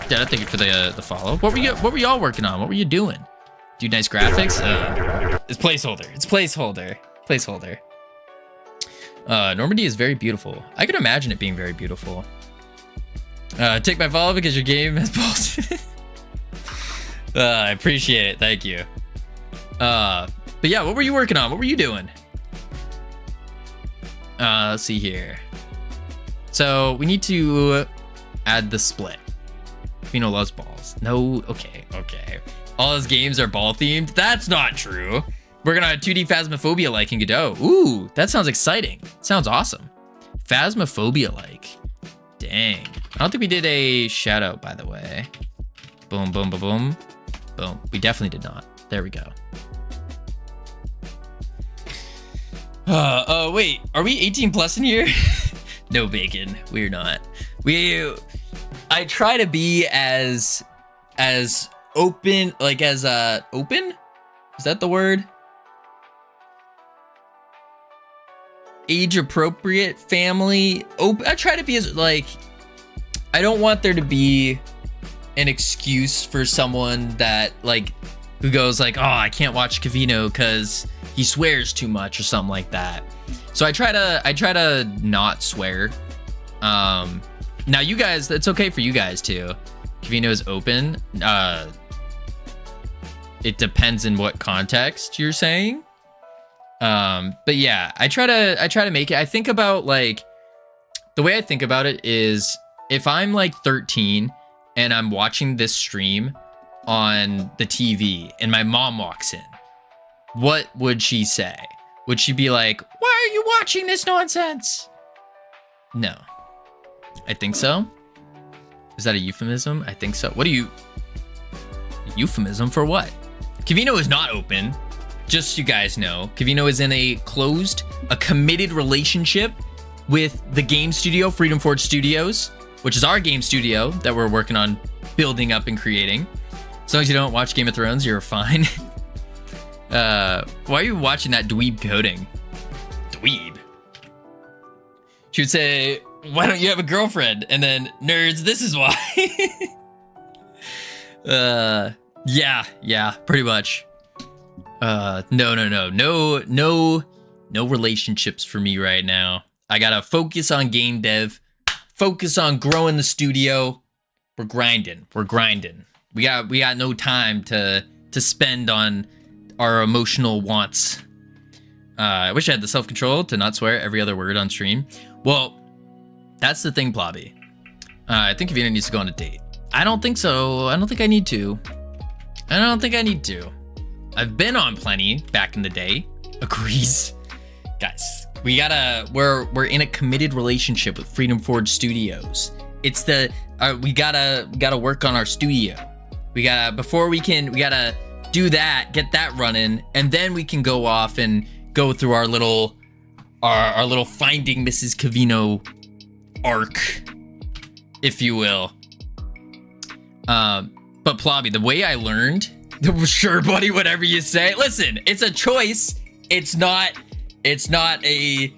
Yeah, thank you for the follow. What were y'all working on? What were you doing? Do nice graphics? It's placeholder. It's placeholder. Placeholder. Normandy is very beautiful. I can imagine it being very beautiful. Take my follow because your game has bullshit. I appreciate it. Thank you. But yeah, what were you working on? What were you doing? Let's see here. So we need to add the split. Covino loves balls. No, okay. All his games are ball themed. That's not true. We're gonna 2D Phasmophobia like in Godot. Ooh, that sounds exciting. Sounds awesome. Phasmophobia like. Dang. I don't think we did a shout out, by the way. Boom, boom, boom, boom. Boom. We definitely did not. There we go. Wait, are we 18 plus in here? No bacon. We're not. I try to be as open, like as open? Is that the word? Age appropriate family. I try to be as like, I don't want there to be an excuse for someone that like, who goes like, oh, I can't watch Covino because he swears too much or something like that. So I try to not swear. Now you guys, it's okay for you guys too. Covino is open. It depends in what context you're saying. But yeah, I try to make it. I think about like, the way I think about it is if I'm like 13 and I'm watching this stream on the TV and my mom walks in, what would she say? Would she be like, why are you watching this nonsense? No. I think so. Is that a euphemism? I think so. What do you... Euphemism for what? Covino is not open. Just so you guys know. Covino is in a committed relationship with the game studio, Freedom Forge Studios, which is our game studio that we're working on building up and creating. As long as you don't watch Game of Thrones, you're fine. Why are you watching that dweeb coding? Dweeb. She would say, why don't you have a girlfriend? And then, nerds, this is why. Yeah, pretty much. No relationships for me right now. I gotta focus on game dev, focus on growing the studio. We're grinding. We got no time to spend on our emotional wants. I wish I had the self-control to not swear every other word on stream. Well, that's the thing, Plobby. I think Covino needs to go on a date. I don't think so. I don't think I need to. I've been on plenty back in the day. Agrees. Guys, we're in a committed relationship with Freedom Forge Studios. It's we gotta work on our studio. We gotta do that, get that running, and then we can go off and go through our little Finding Mrs. Covino arc, if you will. But Plobby, the way I learned, sure, buddy, whatever you say. Listen, it's a choice. It's not a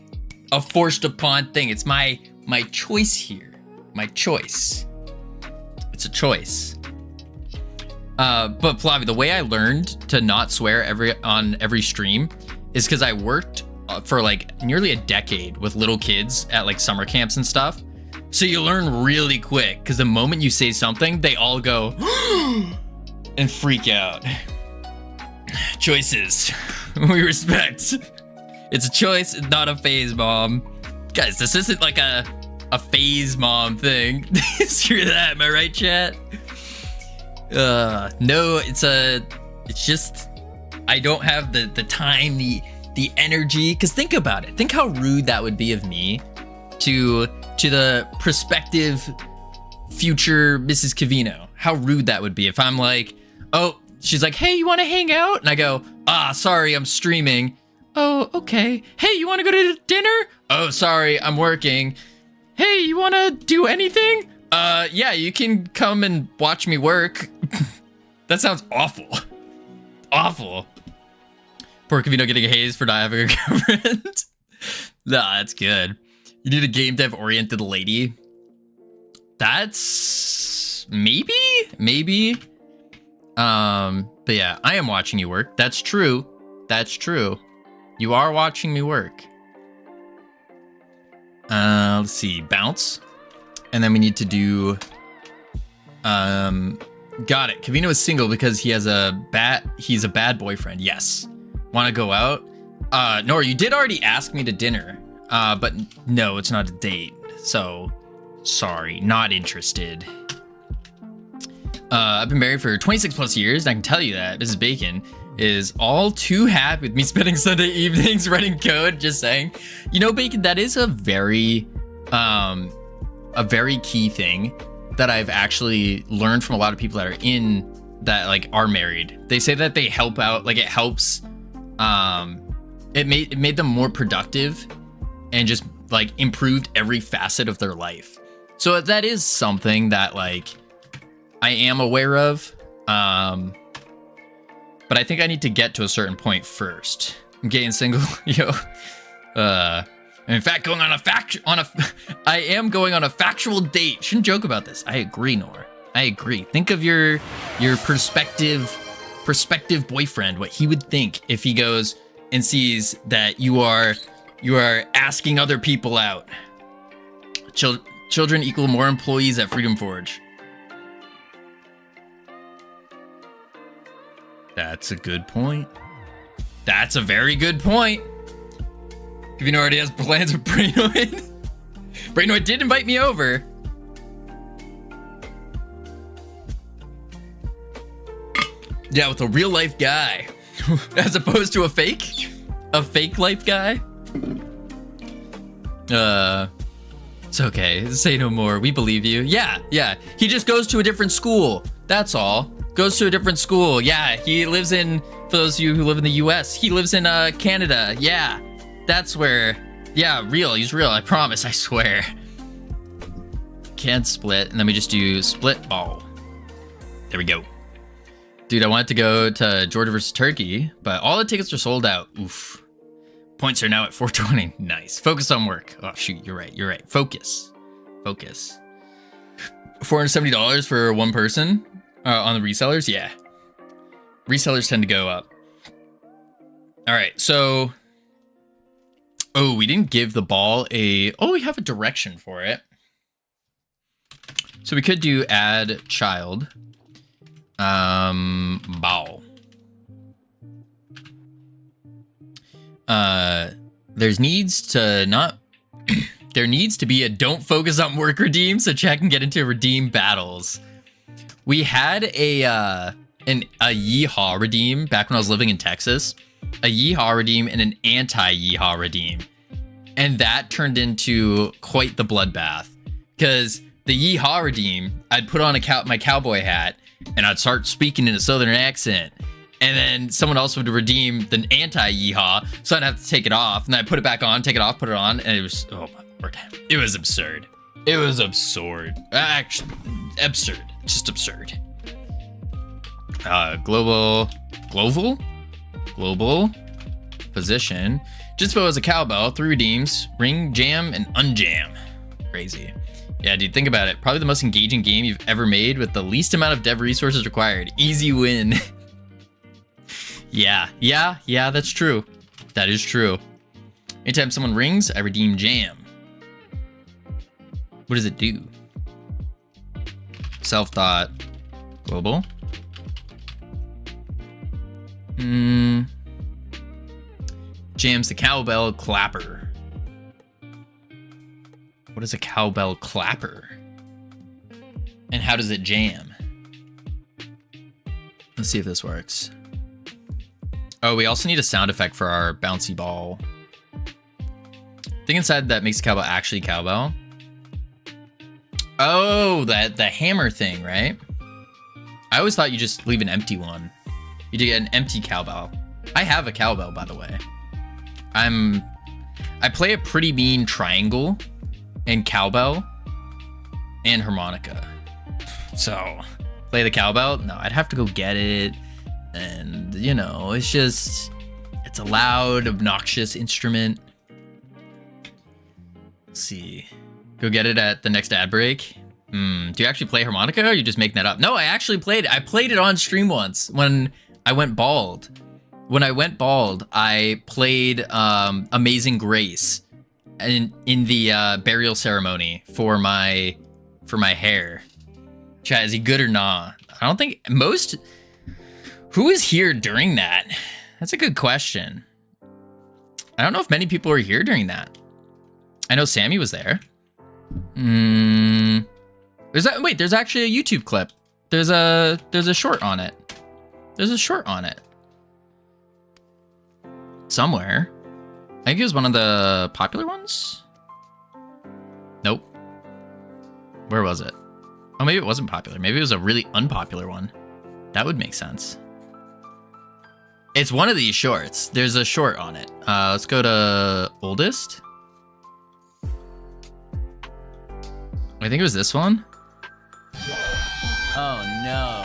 forced upon thing. It's my choice here. My choice. It's a choice. But Plobby, the way I learned to not swear on every stream is because I worked for like nearly a decade with little kids at like summer camps and stuff. So you learn really quick because the moment you say something, they all go and freak out. Choices. We respect. It's a choice, not a phase, Mom. Guys, this isn't like a a phase mom thing. Screw that, am I right, chat? No, it's just I don't have the time, the energy. Cause think about it. Think how rude that would be of me to the prospective future Mrs. Covino. How rude that would be if I'm like, oh, she's like, hey, you want to hang out? And I go, sorry, I'm streaming. Oh, okay. Hey, you want to go to dinner? Oh, sorry, I'm working. Hey, you want to do anything? Yeah, you can come and watch me work. That sounds awful. Awful. Poor Covino getting a haze for not having a girlfriend. Nah, that's good. You need a game dev oriented lady. That's maybe. But yeah, I am watching you work. That's true. That's true. You are watching me work. Let's see, bounce. And then we need to do, got it. Covino is single because he's a bad boyfriend. Yes. Want to go out? Nora, you did already ask me to dinner. But no, it's not a date. So, sorry, not interested. I've been married for 26 plus years, and I can tell you that Mrs. Bacon is all too happy with me spending Sunday evenings writing code. Just saying, you know, Bacon, that is a very key thing that I've actually learned from a lot of people that are in that, like, are married. They say that they help out, like, it helps. It made them more productive and just like improved every facet of their life. So that is something that like I am aware of. But I think I need to get to a certain point first. I'm gay and single, yo. In fact, I am going on a factual date. Shouldn't joke about this. I agree, Nor. I agree. Think of your prospective boyfriend, what he would think if he goes and sees that you are asking other people out. Children equal more employees at Freedom Forge. That's a good point. That's a very good point. Covino already has plans with Brainoid. Brainoid did invite me over. Yeah, with a real life guy. As opposed to a fake life guy. It's okay. Say no more. We believe you. Yeah. He just goes to a different school. That's all. Goes to a different school. Yeah, he lives in, for those of you who live in the US, he lives in Canada. Yeah, that's where, yeah, real. He's real. I promise. I swear. Can't split. And then we just do split ball. There we go. Dude, I wanted to go to Georgia versus Turkey, but all the tickets are sold out. Oof. Points are now at 420. Nice. Focus on work. Oh, shoot. You're right. Focus. $470 for one person on the resellers. Yeah. Resellers tend to go up. All right. So, oh, we didn't give the ball we have a direction for it. So we could do add child. Ball. There needs to be a don't focus on work redeem so chat can get into redeem battles. We had a yeehaw redeem back when I was living in Texas, a yeehaw redeem and an anti-yeehaw redeem. And that turned into quite the bloodbath because the yeehaw redeem, I'd put on my cowboy hat and I'd start speaking in a southern accent. And then someone else would redeem the anti-yeehaw, so I'd have to take it off. And then I'd put it back on, take it off, put it on, and it was, oh my word. It was absurd. Actually, absurd. Just absurd. Global position. Just as a cowbell, 3 redeems, ring, jam, and unjam. Crazy. Yeah, dude, think about it. Probably the most engaging game you've ever made with the least amount of dev resources required. Easy win. Yeah, that's true. That is true. Anytime someone rings, I redeem jam. What does it do? Self-thought. Global. Jams the cowbell clapper. What is a cowbell clapper? And how does it jam? Let's see if this works. Oh, we also need a sound effect for our bouncy ball. Thing inside that makes cowbell actually cowbell. Oh, the hammer thing, right? I always thought you just leave an empty one. You do get an empty cowbell. I have a cowbell, by the way. I play a pretty mean triangle in cowbell and harmonica. So, play the cowbell? No, I'd have to go get it. And, you know, it's a loud, obnoxious instrument. Let's see. Go get it at the next ad break. Do you actually play harmonica, or are you just making that up? No, I actually played it. I played it on stream once when I went bald. When I went bald, I played Amazing Grace in the burial ceremony for my hair. Chat, is he good or not? I don't think most... Who was here during that? That's a good question. I don't know if many people were here during that. I know Sammy was there. Wait, there's actually a YouTube clip. There's a short on it. There's a short on it. Somewhere. I think it was one of the popular ones. Nope. Where was it? Oh, maybe it wasn't popular. Maybe it was a really unpopular one. That would make sense. It's one of these shorts. There's a short on it. Let's go to oldest. I think it was this one. Oh no.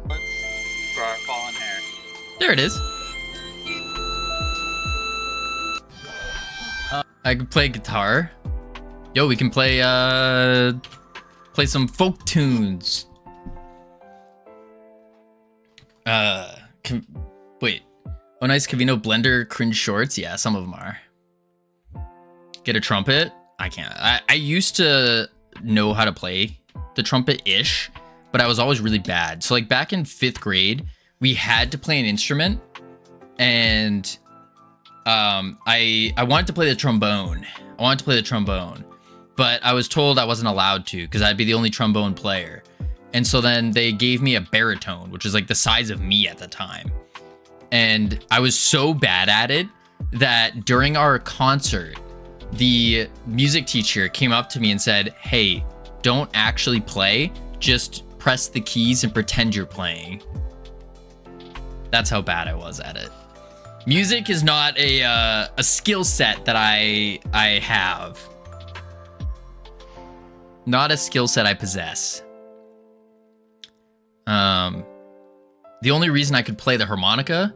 For our fallen hair. There it is. I can play guitar. Yo, we can play some folk tunes. Wait. Oh, nice Covino blender cringe shorts. Yeah, some of them are. Get a trumpet. I can't. I used to know how to play the trumpet-ish, but I was always really bad. So like back in 5th grade, we had to play an instrument, and I wanted to play the trombone. But I was told I wasn't allowed to because I'd be the only trombone player. And so then they gave me a baritone, which is like the size of me at the time. And I was so bad at it that during our concert, the music teacher came up to me and said, "Hey, don't actually play, just press the keys and pretend you're playing." That's how bad I was at it. Music is not a skill set that I have. Not a skill set I possess. The only reason I could play the harmonica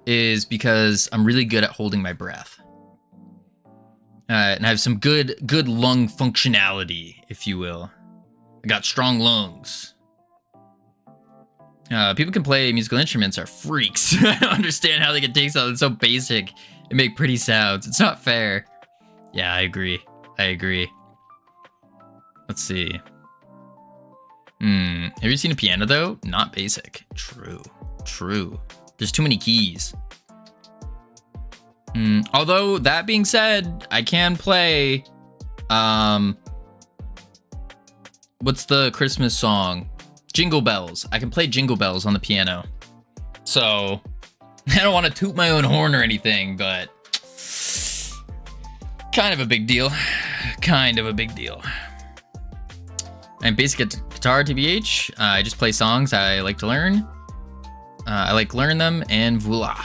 is because I'm really good at holding my breath. And I have some good lung functionality, if you will. I got strong lungs. People can play musical instruments are freaks. I don't understand how they can take something so basic and make pretty sounds. It's not fair. Yeah, I agree. Let's see. Have you seen a piano though? Not basic. True. There's too many keys. Although that being said, I can play what's the Christmas song? Jingle Bells. I can play Jingle Bells on the piano. So I don't want to toot my own horn or anything, but kind of a big deal. And basic guitar, TBH. I just play songs I like to learn. I like learn them, and voila.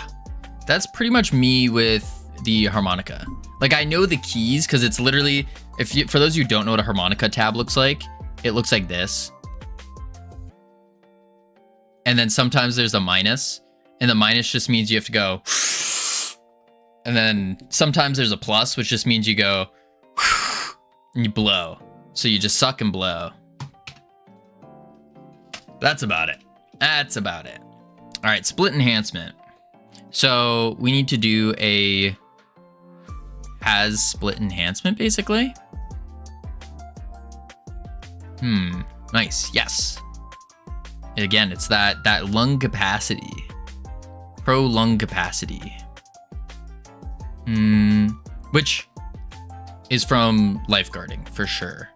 That's pretty much me with the harmonica. Like, I know the keys because it's literally, for those of you who don't know what a harmonica tab looks like, it looks like this. And then sometimes there's a minus, and the minus just means you have to go. And then sometimes there's a plus, which just means you go and you blow. So you just suck and blow. That's about it. All right, split enhancement. So we need to do a has split enhancement, basically. Nice. Yes. Again, it's that lung capacity. Pro lung capacity. Which is from lifeguarding, for sure.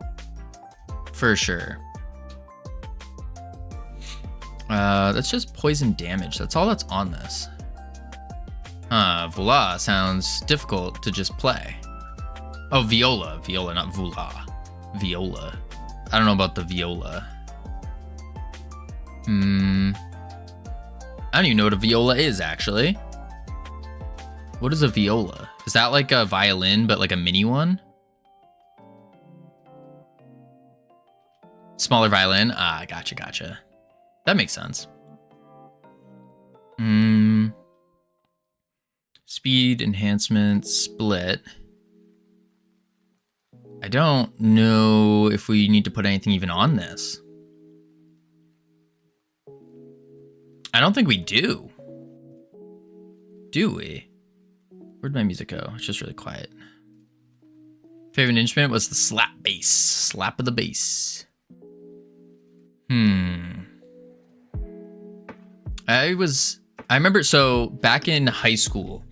For sure. That's just poison damage. That's all that's on this. Vula sounds difficult to just play. Oh, viola. Viola, not vula. Viola. I don't know about the viola. I don't even know what a viola is, actually. What is a viola? Is that like a violin, but like a mini one? Smaller violin? Ah, gotcha. That makes sense. Speed, enhancement, split. I don't know if we need to put anything even on this. I don't think we do. Do we? Where'd my music go? It's just really quiet. Favorite instrument was the slap bass. Slap of the bass. I remember, so back in high school,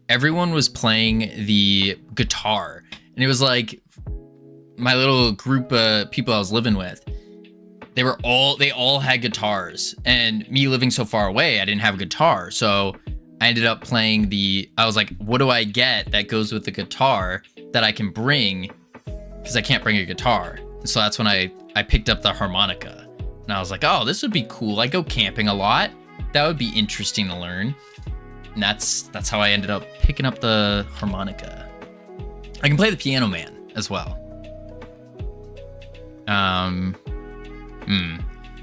everyone was playing the guitar. And it was like my little group of people I was living with. They all had guitars. And me living so far away, I didn't have a guitar. So I ended up playing I was like, what do I get that goes with the guitar that I can bring? Because I can't bring a guitar. And so that's when I picked up the harmonica. And I was like, oh, this would be cool. I go camping a lot. That would be interesting to learn. And that's how I ended up picking up the harmonica. I can play the Piano Man as well.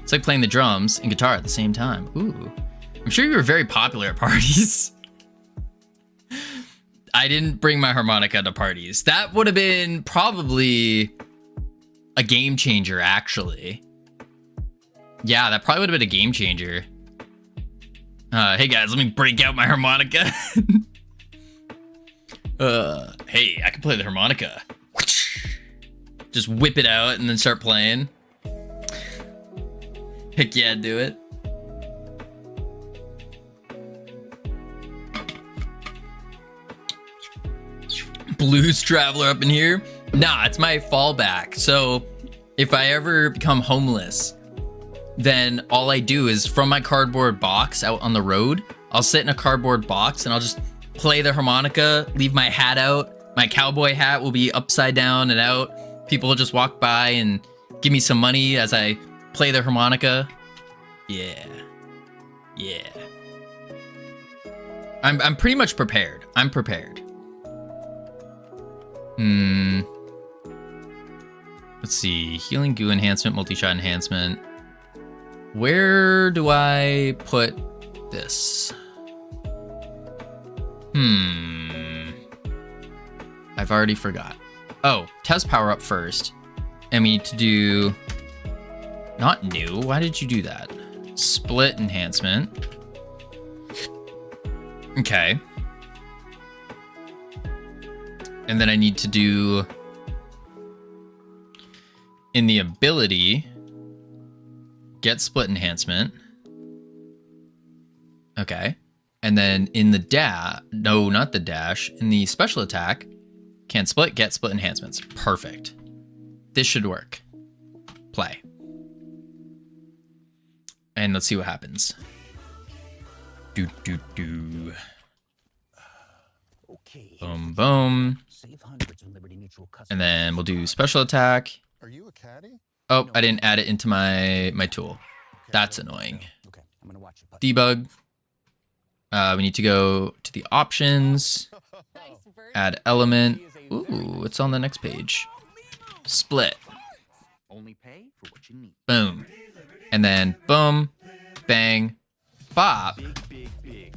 It's like playing the drums and guitar at the same time. Ooh. I'm sure you were very popular at parties. I didn't bring my harmonica to parties. That would have been probably a game changer, actually. Yeah, that probably would have been a game changer. Hey guys, let me break out my harmonica. Hey, I can play the harmonica. Just whip it out and then start playing. Heck yeah, do it. Blues Traveler up in here. Nah, it's my fallback. So if I ever become homeless, then all I do is from my cardboard box out on the road, I'll sit in a cardboard box and I'll just play the harmonica, leave my hat out. My cowboy hat will be upside down and out. People will just walk by and give me some money as I play the harmonica. Yeah. I'm pretty much prepared. I'm prepared. Let's see. Healing goo enhancement, multi-shot enhancement. Where do I put this? I've already forgot. Oh, test power up first. And we need to do... Not new. Why did you do that? Split enhancement. Okay. And then I need to do... In the ability... Get split enhancement. Okay. And then in the no, not the dash. In the special attack, can split, get split enhancements. Perfect. This should work. Play. And let's see what happens. Do. Okay. Boom, boom. Save hundreds of Liberty Mutual customers. And then we'll do special attack. Are you a caddy? Oh, I didn't add it into my tool. That's annoying. Okay, I'm gonna watch it. Debug. We need to go to the options. Add element. Ooh, it's on the next page. Split. Only pay for what you need. Boom. And then boom, bang, bop.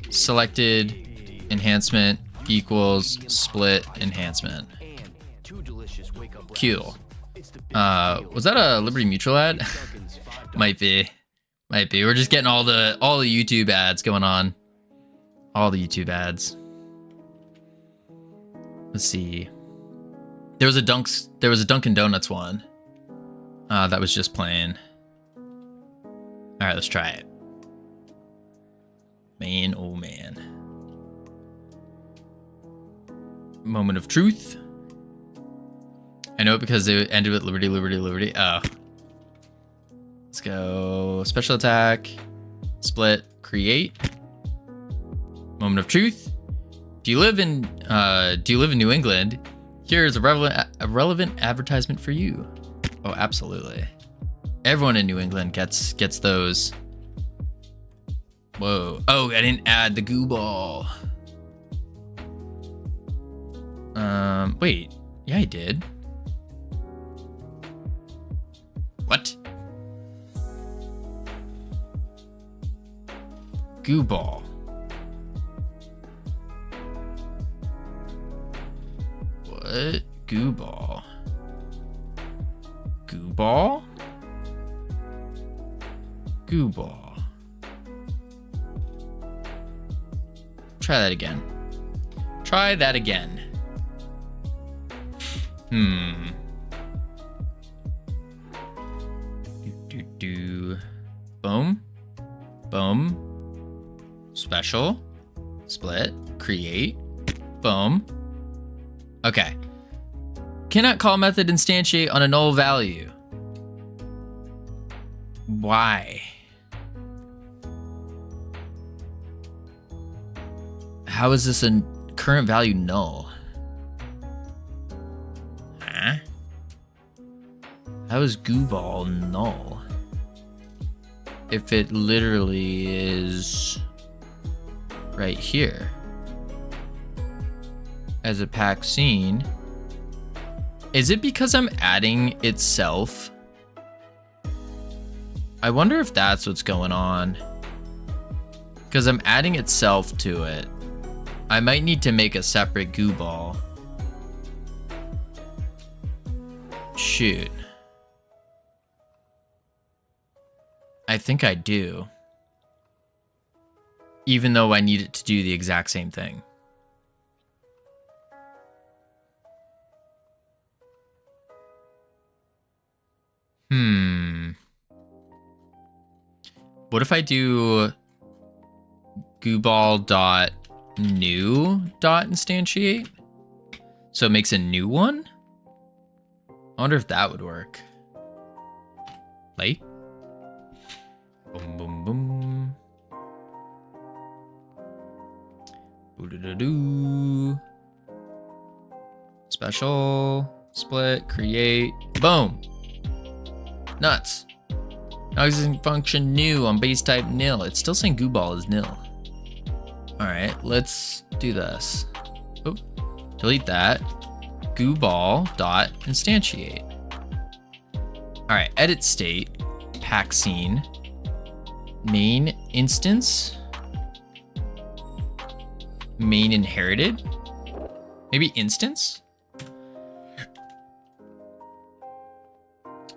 Selected enhancement equals split enhancement. Cool. Was that a Liberty Mutual ad? Might be. We're just getting all the YouTube ads going on. All the YouTube ads. Let's see. There was a Dunkin' Donuts one. That was just playing. All right, let's try it. Man, oh man. Moment of truth. I know it because they ended with liberty, liberty, liberty. Oh. Let's go. Special attack. Split. Create. Moment of truth. Do you live in New England? Here is a relevant advertisement for you. Oh, absolutely. Everyone in New England gets those. Whoa. Oh, I didn't add the goo ball. Wait. Yeah, I did. What? Goo ball. What? Goo ball. Goo ball? Goo ball. Try that again. Try that again. Boom. Boom. Special. Split. Create. Boom. Okay. Cannot call method instantiate on a null value. Why? How is this a current value null? Huh? How is gooball null? If it literally is right here. As a pack scene. Is it because I'm adding itself? I wonder if that's what's going on. Because I'm adding itself to it. I might need to make a separate goo ball. Shoot. I think I do. Even though I need it to do the exact same thing. What if I do gooball.new.instantiate? So it makes a new one? I wonder if that would work. Play. Boom, boom, boom. Boo-doo-doo-doo. Special. Split. Create. Boom. Nuts. Now existing function new on base type nil. It's still saying gooball is nil. Alright, let's do this. Oh, delete that. Gooball dot instantiate. Alright, edit state. Pack scene. Main instance. Main inherited. Maybe instance?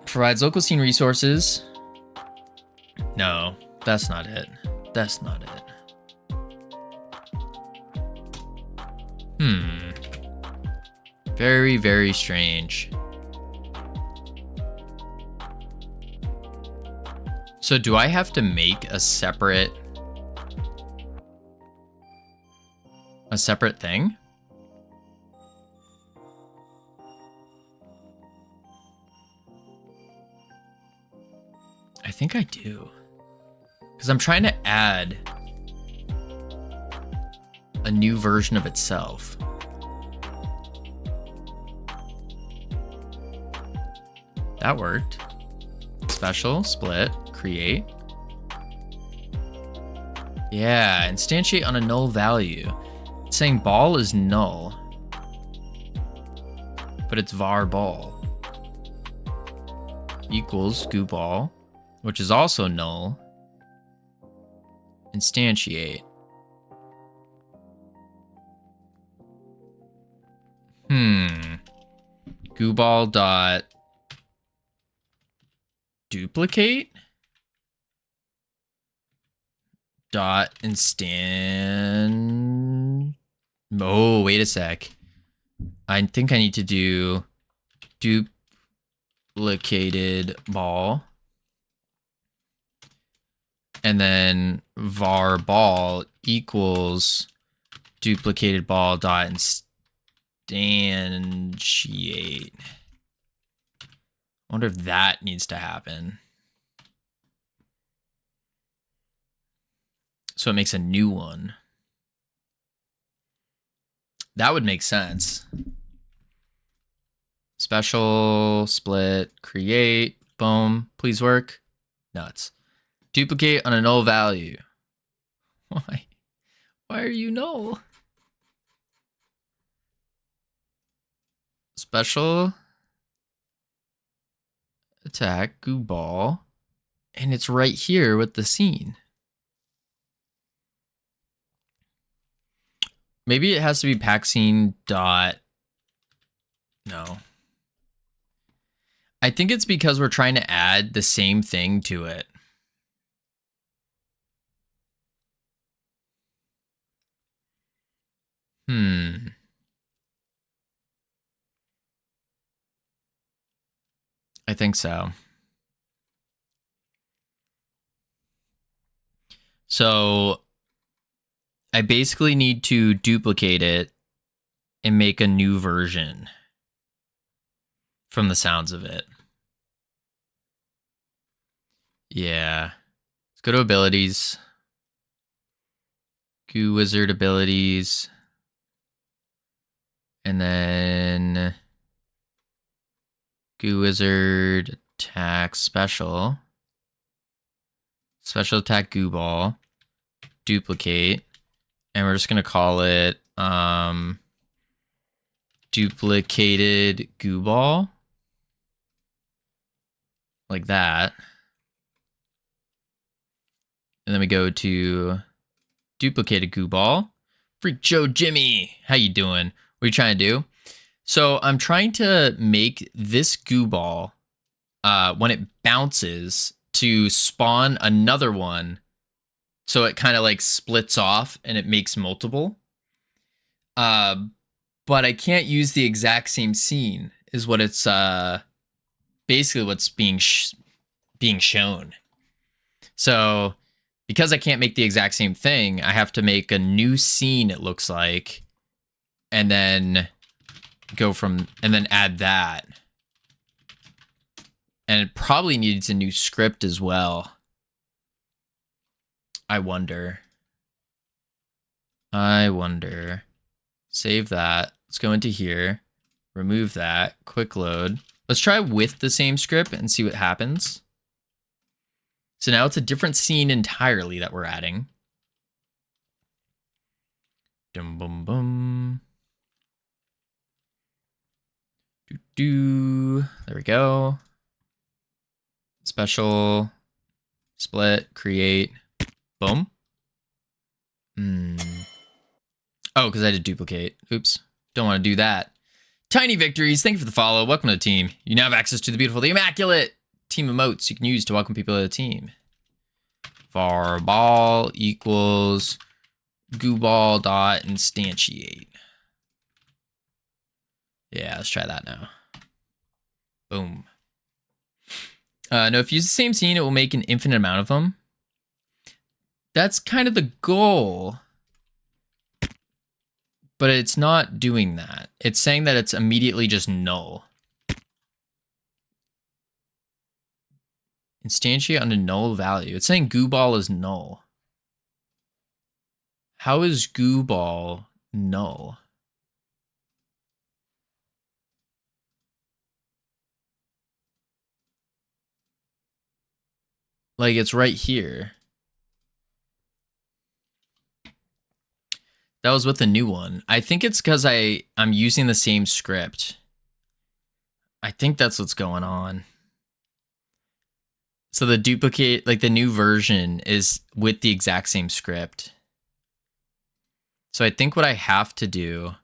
Provides local scene resources. No, that's not it. That's not it. Very, very strange. So do I have to make a separate thing? I think I do. Because I'm trying to add a new version of itself. That worked. Special, split, create. Yeah, instantiate on a null value. It's saying ball is null. But it's var ball. Equals gooball, which is also null. Instantiate. Gooball dot duplicate dot instant. Oh, wait a sec. I think I need to do duplicated ball. And then var ball equals duplicated ball dot instantiate. I wonder if that needs to happen. So it makes a new one. That would make sense. Special, split, create, boom, please work. Nuts. Duplicate on a null value. Why? Why are you null? Special. Attack, goo ball. And it's right here with the scene. Maybe it has to be pack scene dot. No. I think it's because we're trying to add the same thing to it. I think so. So I basically need to duplicate it and make a new version from the sounds of it. Yeah. Let's go to abilities. Goo wizard abilities. And then Goo wizard attack special. Special attack goo ball. Duplicate. And we're just going to call it duplicated goo ball. Like that. And then we go to duplicated goo ball. Freak Joe Jimmy, how you doing? What are you trying to do? So I'm trying to make this goo ball, when it bounces, to spawn another one. So it kind of like splits off and it makes multiple. But I can't use the exact same scene is what it's basically what's being shown. So because I can't make the exact same thing, I have to make a new scene, it looks like, and then and then add that. And it probably needs a new script as well. I wonder. Save that. Let's go into here. Remove that. Quick load. Let's try with the same script and see what happens. So now it's a different scene entirely that we're adding. Dum bum bum. There we go. Special. Split. Create. Boom. Oh, because I had to duplicate. Oops. Don't want to do that. Tiny Victories, thank you for the follow. Welcome to the team. You now have access to the beautiful, the immaculate team emotes you can use to welcome people to the team. Var ball equals gooball dot instantiate. Yeah, let's try that now. Boom. No, if you use the same scene, it will make an infinite amount of them. That's kind of the goal. But it's not doing that. It's saying that it's immediately just null. Instantiate on a null value. It's saying goo ball is null. How is goo ball null? Like, it's right here. That was with the new one. I think it's because I'm using the same script. I think that's what's going on. So the duplicate, like the new version is with the exact same script. So I think what I have to do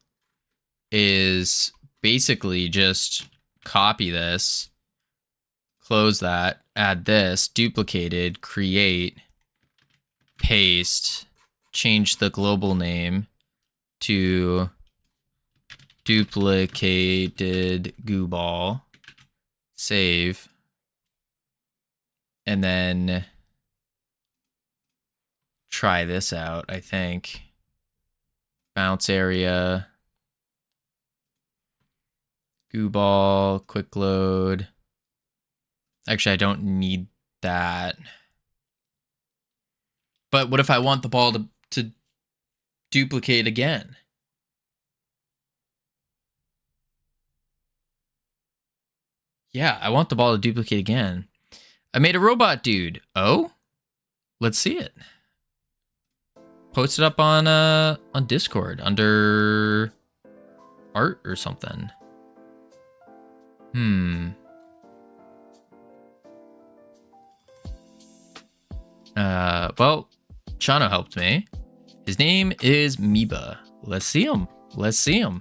is basically just copy this, close that, add this, duplicated, create, paste, change the global name to duplicated goo ball, save, and then try this out, I think. Bounce area, goo ball, quick load, Actually, I don't need that. But what if I want the ball to duplicate again? Yeah, I want the ball to duplicate again. I made a robot dude. Oh? Let's see it. Post it up on Discord under art or something. Well, Chano helped me. His name is Meba. Let's see him. Let's see him.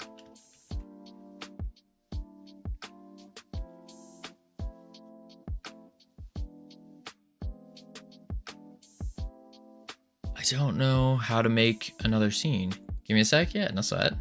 I don't know how to make another scene. Give me a sec. Yeah, no sweat.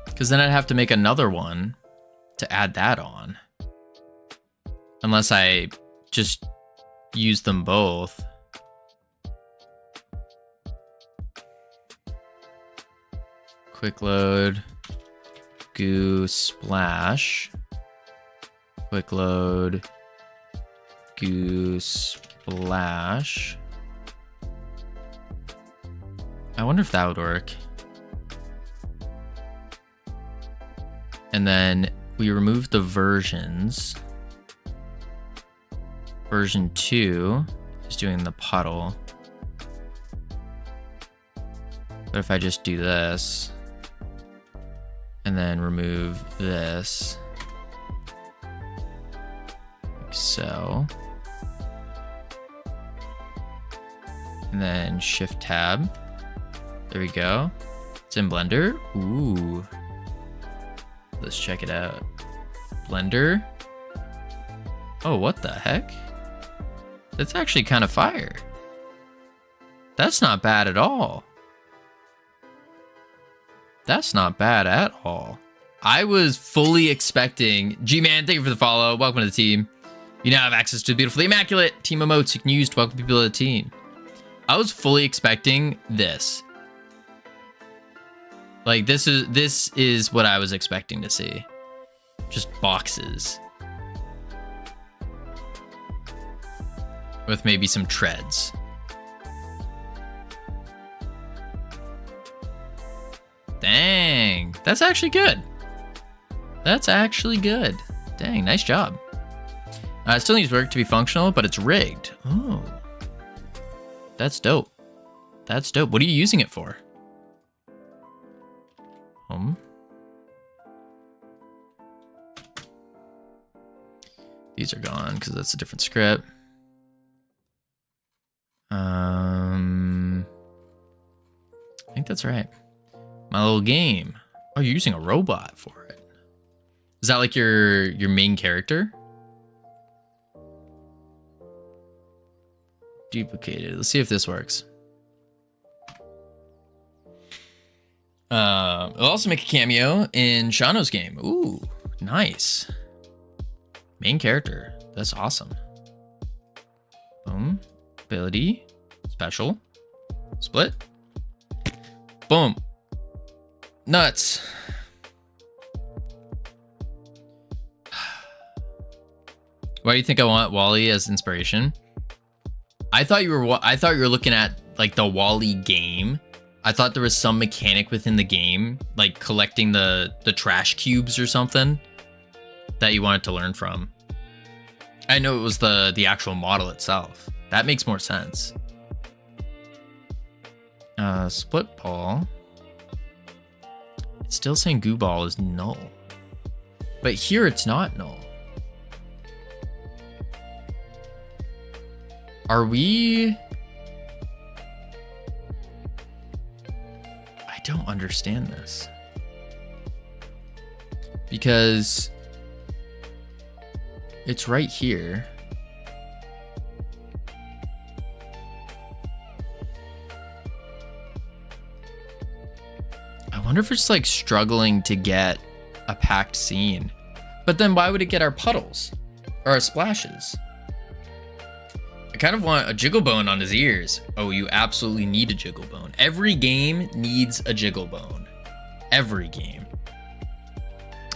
Because then I'd have to make another one to add that on. Unless I just use them both. Quick load, goo splash. Quick load, goo splash. I wonder if that would work. And then we remove the versions. Version 2 is doing the puddle. But if I just do this and then remove this, like so, and then shift tab, there we go. It's in Blender. Ooh. Let's check it out. Blender. Oh, what the heck? That's actually kind of fire. That's not bad at all. That's not bad at all. I was fully expecting... G-Man, thank you for the follow. Welcome to the team. You now have access to the beautifully immaculate team emotes you can use to welcome people to the team. I was fully expecting this. Like, this is what I was expecting to see. Just boxes. With maybe some treads. Dang, that's actually good. That's actually good. Dang, nice job. It still needs work to be functional, but it's rigged. Oh, that's dope. That's dope. What are you using it for? These are gone because that's a different script. I think that's right. My little game. Oh, you're using a robot for it. Is that like your main character? Duplicated. Let's see if this works. It'll also make a cameo in Shano's game. Ooh, nice. Main character. That's awesome. Boom. Ability. Special. Split. Boom. Nuts. Why do you think I want Wally as inspiration? I thought you were looking at like the Wally game. I thought there was some mechanic within the game, like collecting the trash cubes or something that you wanted to learn from. I know it was the actual model itself. That makes more sense. Split ball. It's still saying goo ball is null. But here it's not null. Are we... I don't understand this. Because it's right here. I wonder if it's like struggling to get a packed scene. But then why would it get our puddles or our splashes? I kind of want a jiggle bone on his ears. Oh, you absolutely need a jiggle bone. Every game needs a jiggle bone. Every game.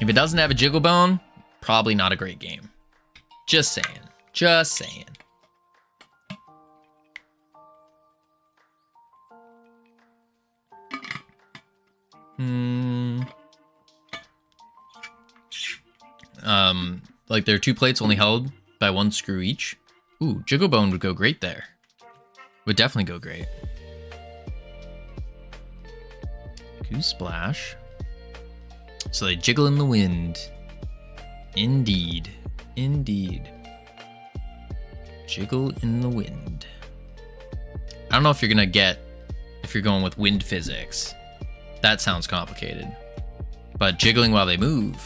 If it doesn't have a jiggle bone, probably not a great game. Just saying. Just saying. Like there are 2 plates only held by 1 screw each. Ooh, jiggle bone would go great there. Would definitely go great. Goo splash. So they jiggle in the wind. Indeed. Indeed. Jiggle in the wind. I don't know if you're gonna get, if you're going with wind physics. That sounds complicated. But jiggling while they move,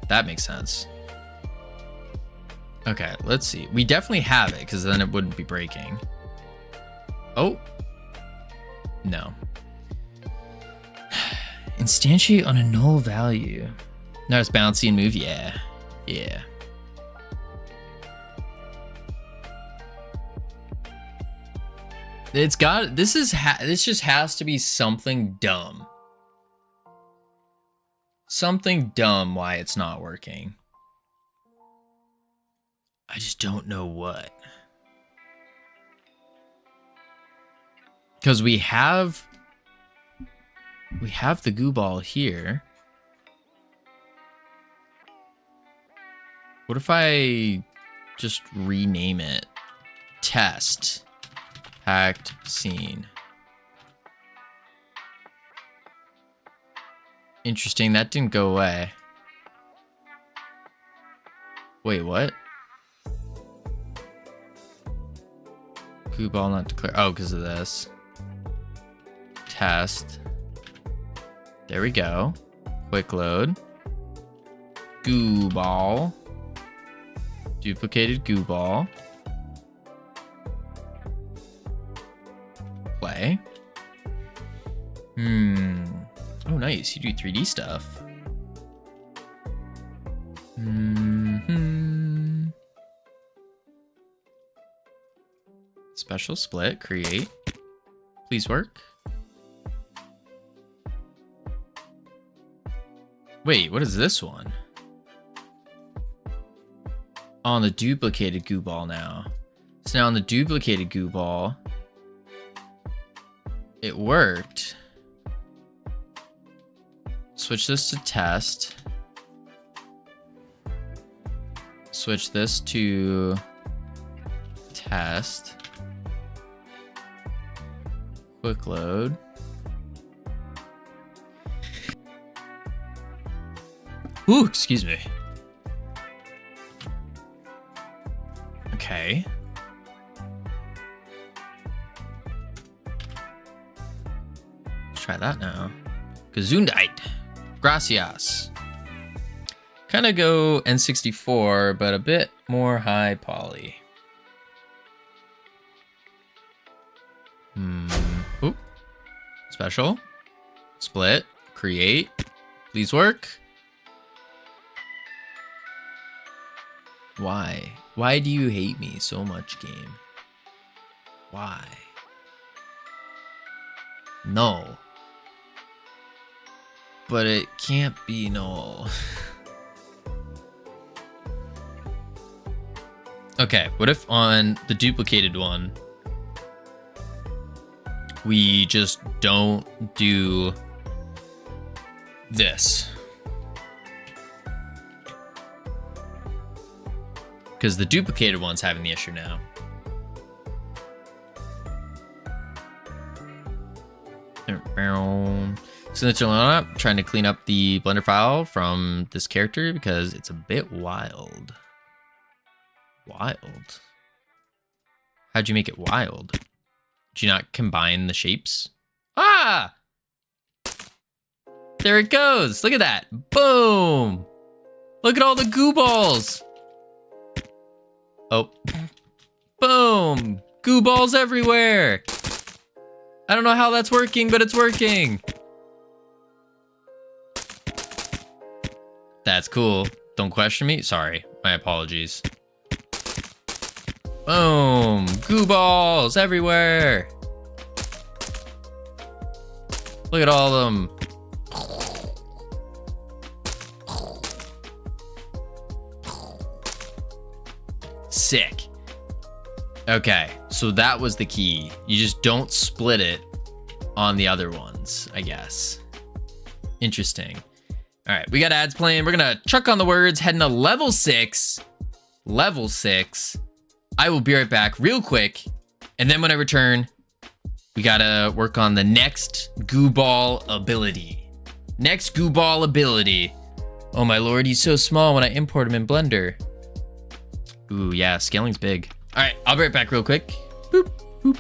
that makes sense. Okay, let's see. We definitely have it, because then it wouldn't be breaking. Oh. No. Instantiate on a null value. Now it's bouncy and move. Yeah. Yeah. It's got, this just has to be something dumb. Something dumb why it's not working. I just don't know what. Because we have the goo ball here. What if I just rename it? Test. Packed scene. Interesting, that didn't go away. Wait, what? Goo ball not declared. Oh, because of this. Test. There we go. Quick load. Goo ball. Duplicated goo ball. Play. Oh, nice. You do 3D stuff. Special split. Create. Please work. Wait, what is this one? On the duplicated goo ball now. So now on the duplicated goo ball, it worked. Switch this to test. Switch this to test. Quick load. Ooh, excuse me. Okay. Let's try that now. Gesundheit. Gracias. Kind of go N64, but a bit more high poly. Oop. Special. Split. Create. Please work. Why? Why do you hate me so much, game? Why? No. But it can't be no. Okay, what if on the duplicated one, we just don't do this? Because the duplicated one's having the issue now. So I'm trying to clean up the Blender file from this character because it's a bit wild. Wild? How'd you make it wild? Did you not combine the shapes? Ah! There it goes. Look at that. Boom! Look at all the goo balls. Oh. Boom! Goo balls everywhere! I don't know how that's working, but it's working. That's cool. Don't question me. Sorry. My apologies. Boom. Goo balls everywhere. Look at all of them. Sick. Okay, so that was the key. You just don't split it on the other ones, I guess. Interesting. All right, we got ads playing. We're gonna chuck on the words, heading to level 6. Level 6. I will be right back real quick. And then when I return, we gotta work on the next goo ball ability. Next goo ball ability. Oh my lord, he's so small when I import him in Blender. Ooh, yeah, scaling's big. All right, I'll be right back real quick. Boop, boop.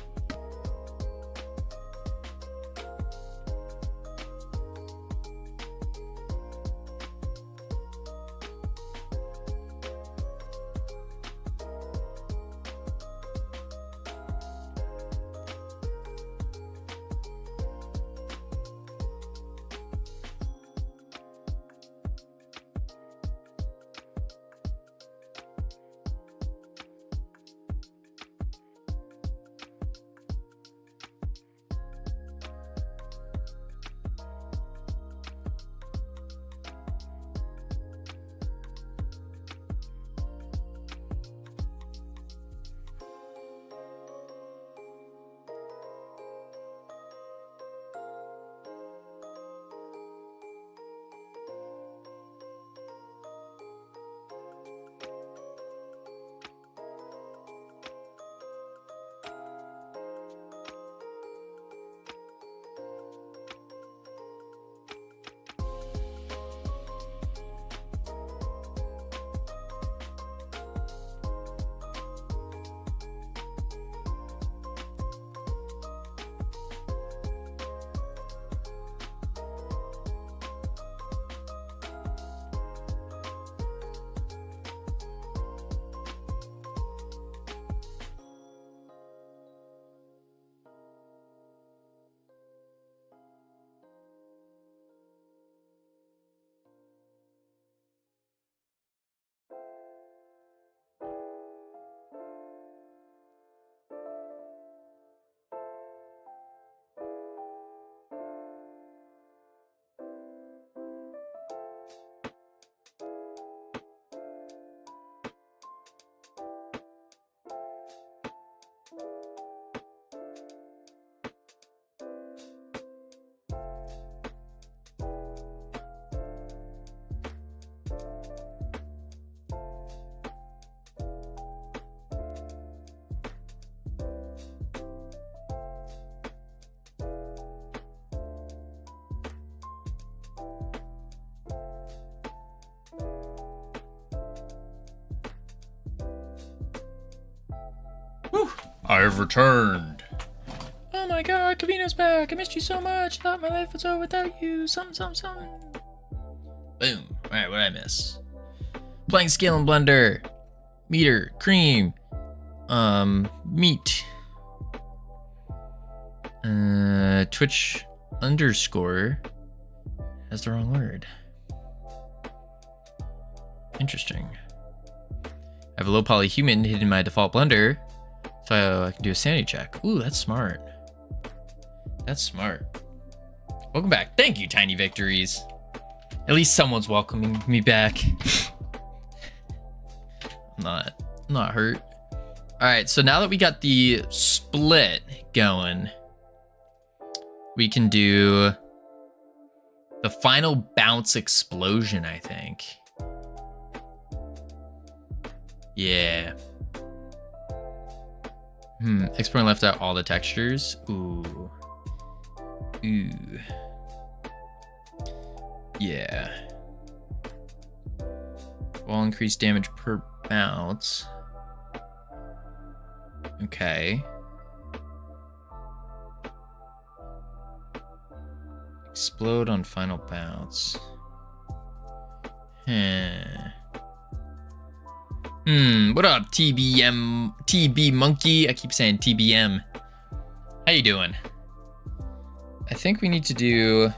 Whew, I've returned. Oh my god, Covino's back. I missed you so much. Thought my life was over without you. Something. Boom. Alright, what did I miss? Playing scale in Blender. Meter. Cream. Meat. Twitch underscore. That's the wrong word. Interesting. I have a low poly human hidden in my default Blender, so I can do a sanity check. Ooh, that's smart. That's smart. Welcome back. Thank you, Tiny Victories. At least someone's welcoming me back. I'm not hurt. All right, so now that we got the split going, we can do the final bounce explosion, I think. Yeah. Exploring left out all the textures. Ooh. Yeah. Will increase damage per bounce. Okay. Explode on final bounce. What up, TB Monkey? I keep saying TBM. How you doing? I think we need to do...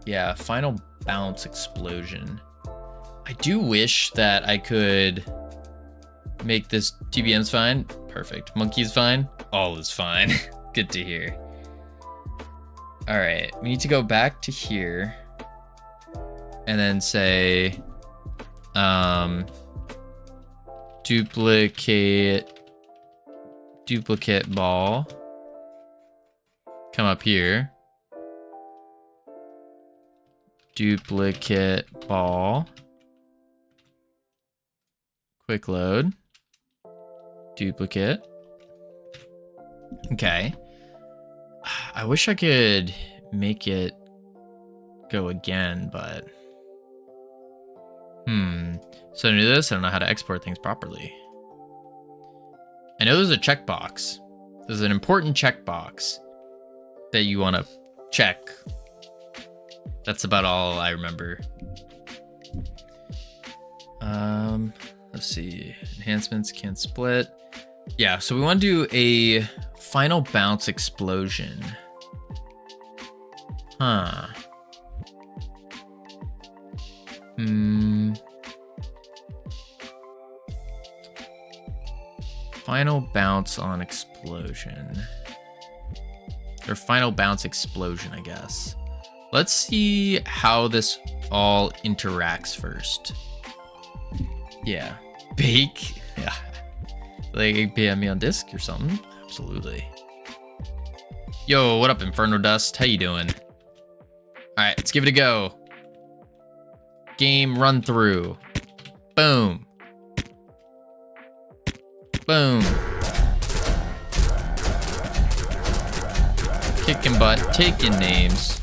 yeah, final bounce explosion. I do wish that I could make this TBM's fine. Perfect. Monkey's fine. All is fine. Good to hear. All right, we need to go back to here and then say duplicate ball. Come up here. Duplicate ball. Quick load. Duplicate. Okay. I wish I could make it go again, but so to do this, I don't know how to export things properly. I know there's a checkbox. There's an important checkbox that you want to check. That's about all I remember. Let's see. Enhancements can't split. Yeah, so we want to do a final bounce explosion. Huh. Final bounce on explosion. Or final bounce explosion, I guess. Let's see how this all interacts first. Yeah. Bake? Yeah. Like a PM on disc or something? Absolutely. Yo, what up, Inferno Dust? How you doing? Alright, let's give it a go. Game run through. Boom. Boom. Kicking butt, taking names.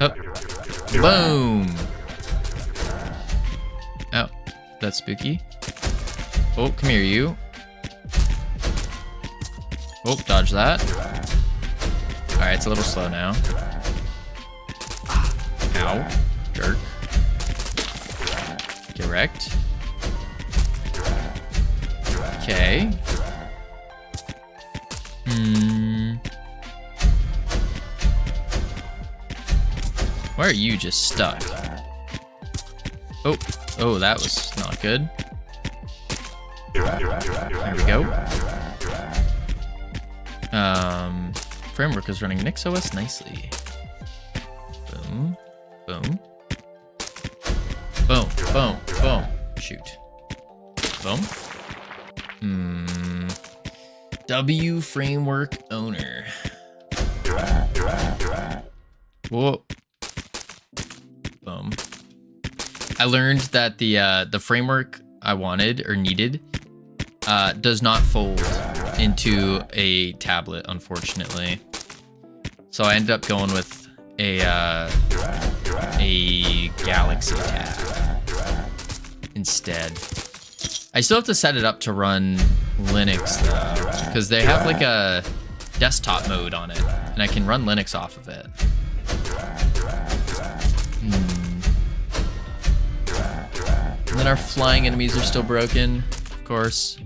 Oh. Boom. Oh, that's spooky. Oh, come here, you. Oh, dodge that. Alright, it's a little slow now. Ow. Jerk. Get wrecked. Okay. Why are you just stuck? Oh, that was not good. There we go. Framework is running NixOS nicely. Boom, boom, boom, boom, boom. Shoot. Boom. W framework owner. Whoa. Boom. I learned that the framework I wanted or needed does not fold into a tablet, unfortunately. So I ended up going with a Galaxy tab instead. I still have to set it up to run Linux though, because they have like a desktop mode on it, and I can run Linux off of it. And then our flying enemies are still broken, of course.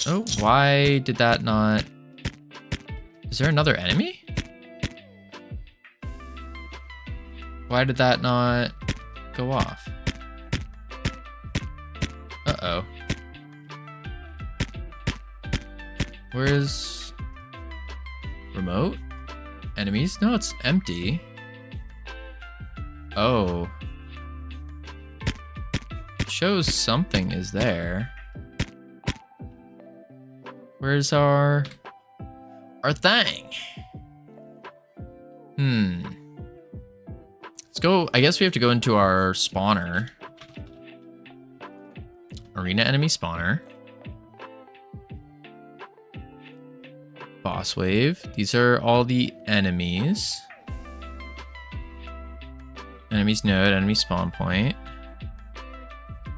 Oh, why did that not... Is there another enemy? Why did that not go off? Uh-oh. Where's... remote? Enemies? No, it's empty. Oh. It shows something is there. Where's our thing? Let's go. I guess we have to go into our spawner. Arena enemy spawner. Boss wave. These are all the enemies. Enemies node, enemy spawn point.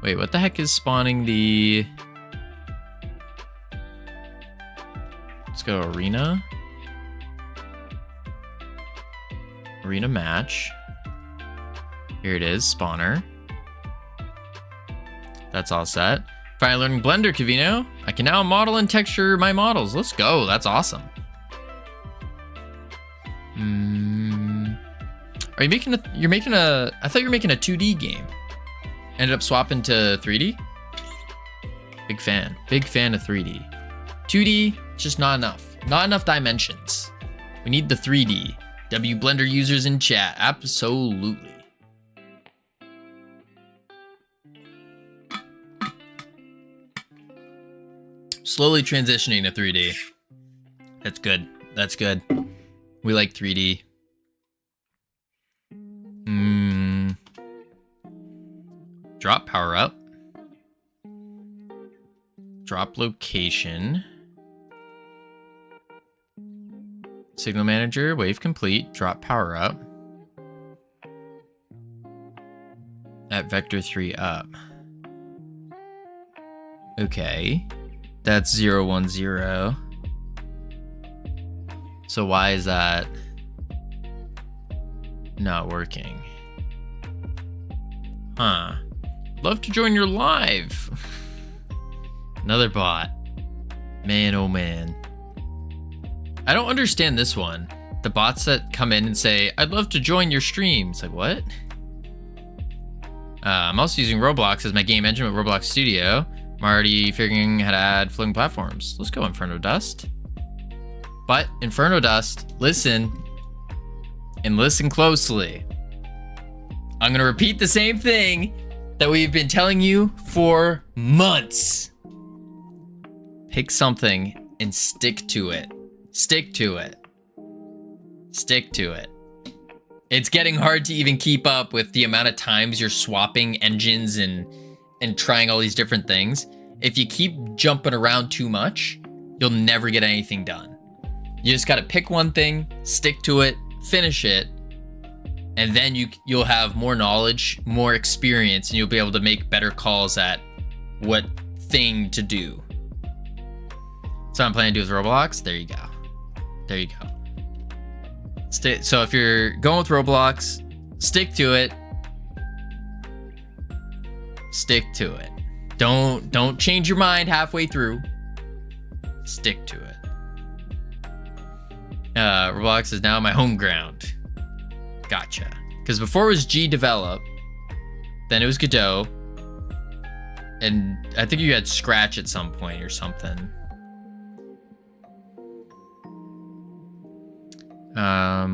Wait, what the heck is spawning the... Let's go arena. Arena match. Here it is, spawner. That's all set. Finally learning Blender, Covino. I can now model and texture my models. Let's go, that's awesome. Are you making I thought you were making a 2D game. Ended up swapping to 3D? Big fan of 3D. 2D, just not enough. Not enough dimensions. We need the 3D. W Blender users in chat, absolutely. Slowly transitioning to 3D. That's good. That's good. We like 3D. Drop power up. Drop location. Signal manager, wave complete. Drop power up. At vector 3 up. Okay. That's 0, 1, 0. So why is that not working? Huh. Love to join your live. Another bot. Man, oh man. I don't understand this one. The bots that come in and say, I'd love to join your stream. It's like, what? I'm also using Roblox as my game engine with Roblox Studio. I'm already figuring how to add floating platforms. Let's go Inferno Dust. But Inferno Dust, listen. And listen closely. I'm going to repeat the same thing that we've been telling you for months. Pick something and stick to it. Stick to it. Stick to it. It's getting hard to even keep up with the amount of times you're swapping engines and trying all these different things. If you keep jumping around too much, you'll never get anything done. You just got to pick one thing, stick to it, finish it, and then you'll have more knowledge, more experience, and you'll be able to make better calls at what thing to do. So I'm planning to do with Roblox. There you go. There you go. So if you're going with Roblox, stick to it. Stick to it. Don't change your mind halfway through. Stick to it. Roblox is now my home ground. Gotcha. Because before it was G Develop, then it was Godot, and I think you had Scratch at some point or something.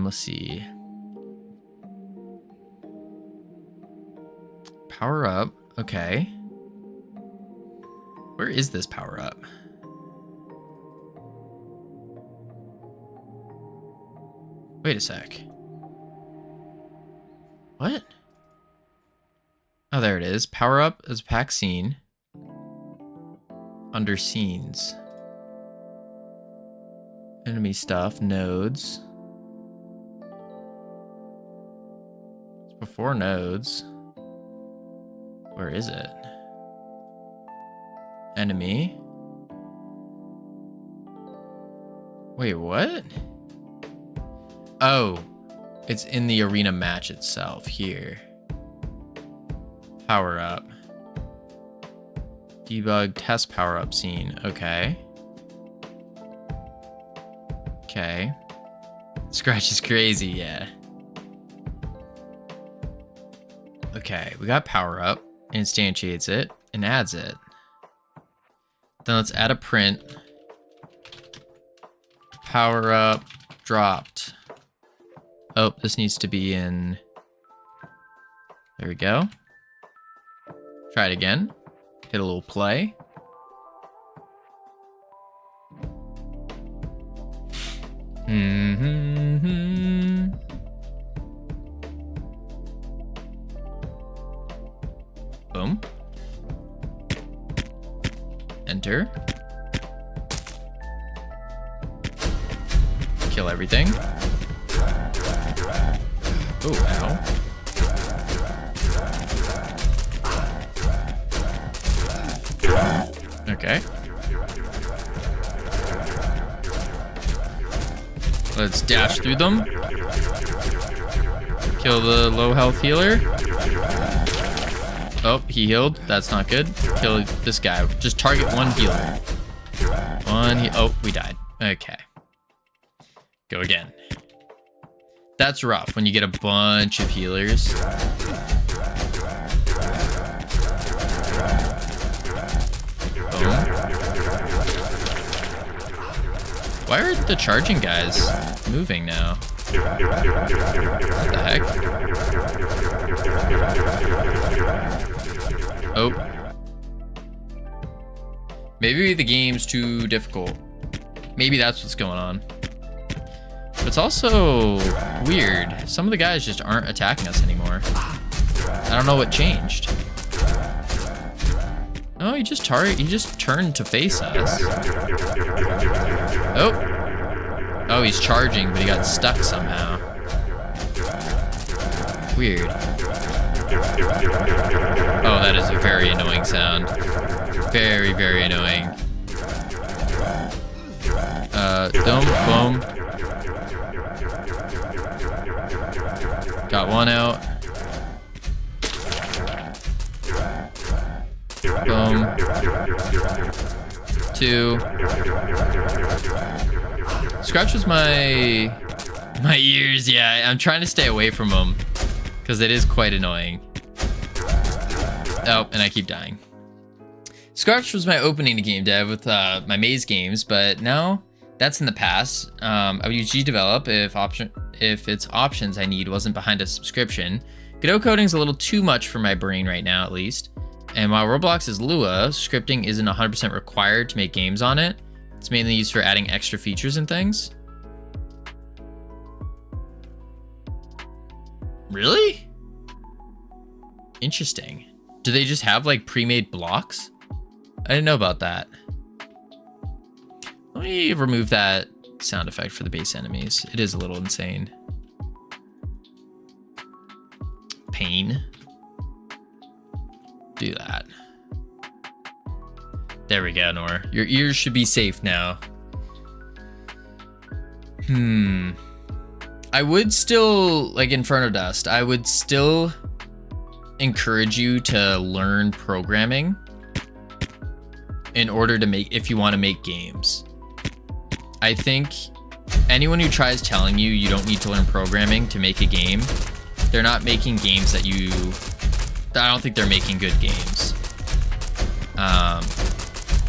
Let's see. Power up. Okay. Where is this power up? Wait a sec. What? Oh, there it is. Power up as pack scene. Under scenes. Enemy stuff. Nodes. It's before nodes. Where is it? Enemy. Wait, what? Oh, it's in the arena match itself here. Power up. Debug test power up scene. Okay. Okay. Scratch is crazy, yeah. Okay, we got power up. Instantiates it and adds it. Then let's add a print. Power up dropped. Oh, this needs to be in. There we go. Try it again. Hit a little play. Boom. Enter. Kill everything. Oh, ow. Okay. Let's dash through them. Kill the low health healer. Oh, he healed. That's not good. Kill this guy. Just target one healer. Oh, we died. Okay. Go again. That's rough when you get a bunch of healers. Boom. Why are the charging guys moving now? What the heck? Oh. Maybe the game's too difficult. Maybe that's what's going on. But it's also weird. Some of the guys just aren't attacking us anymore. I don't know what changed. Oh, he just turned to face us. Oh. Oh, he's charging, but he got stuck somehow. Weird. Oh, that is a very annoying sound. Very, very annoying. Boom. Got one out. Boom. Two. Scratch was my ears. Yeah, I'm trying to stay away from them because it is quite annoying. Oh, and I keep dying. Scratch was my opening to game dev with my maze games, but now that's in the past. I would use GDevelop if its options I need wasn't behind a subscription. Godot coding is a little too much for my brain right now, at least. And while Roblox is Lua, scripting isn't 100% required to make games on it. It's mainly used for adding extra features and things. Really? Interesting. Do they just have like pre-made blocks? I didn't know about that. Let me remove that sound effect for the base enemies. It is a little insane. Pain. Do that. There we go, Nor. Your ears should be safe now. I would still, like Inferno Dust, I would still encourage you to learn programming in order to make, if you want to make games. I think anyone who tries telling you you don't need to learn programming to make a game, they're not making games that you, I don't think they're making good games.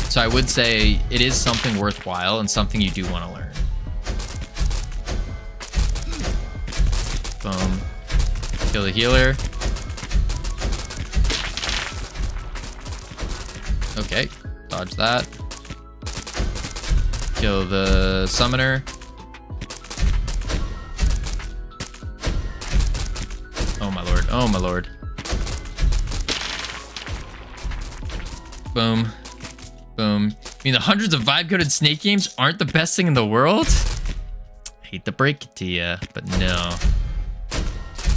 So I would say it is something worthwhile and something you do want to learn. Boom. Kill the healer. Okay, dodge that. Kill the summoner. Oh my lord, oh my lord. Boom. Boom. I mean, the hundreds of vibe-coded snake games aren't the best thing in the world? I hate to break it to you, but no.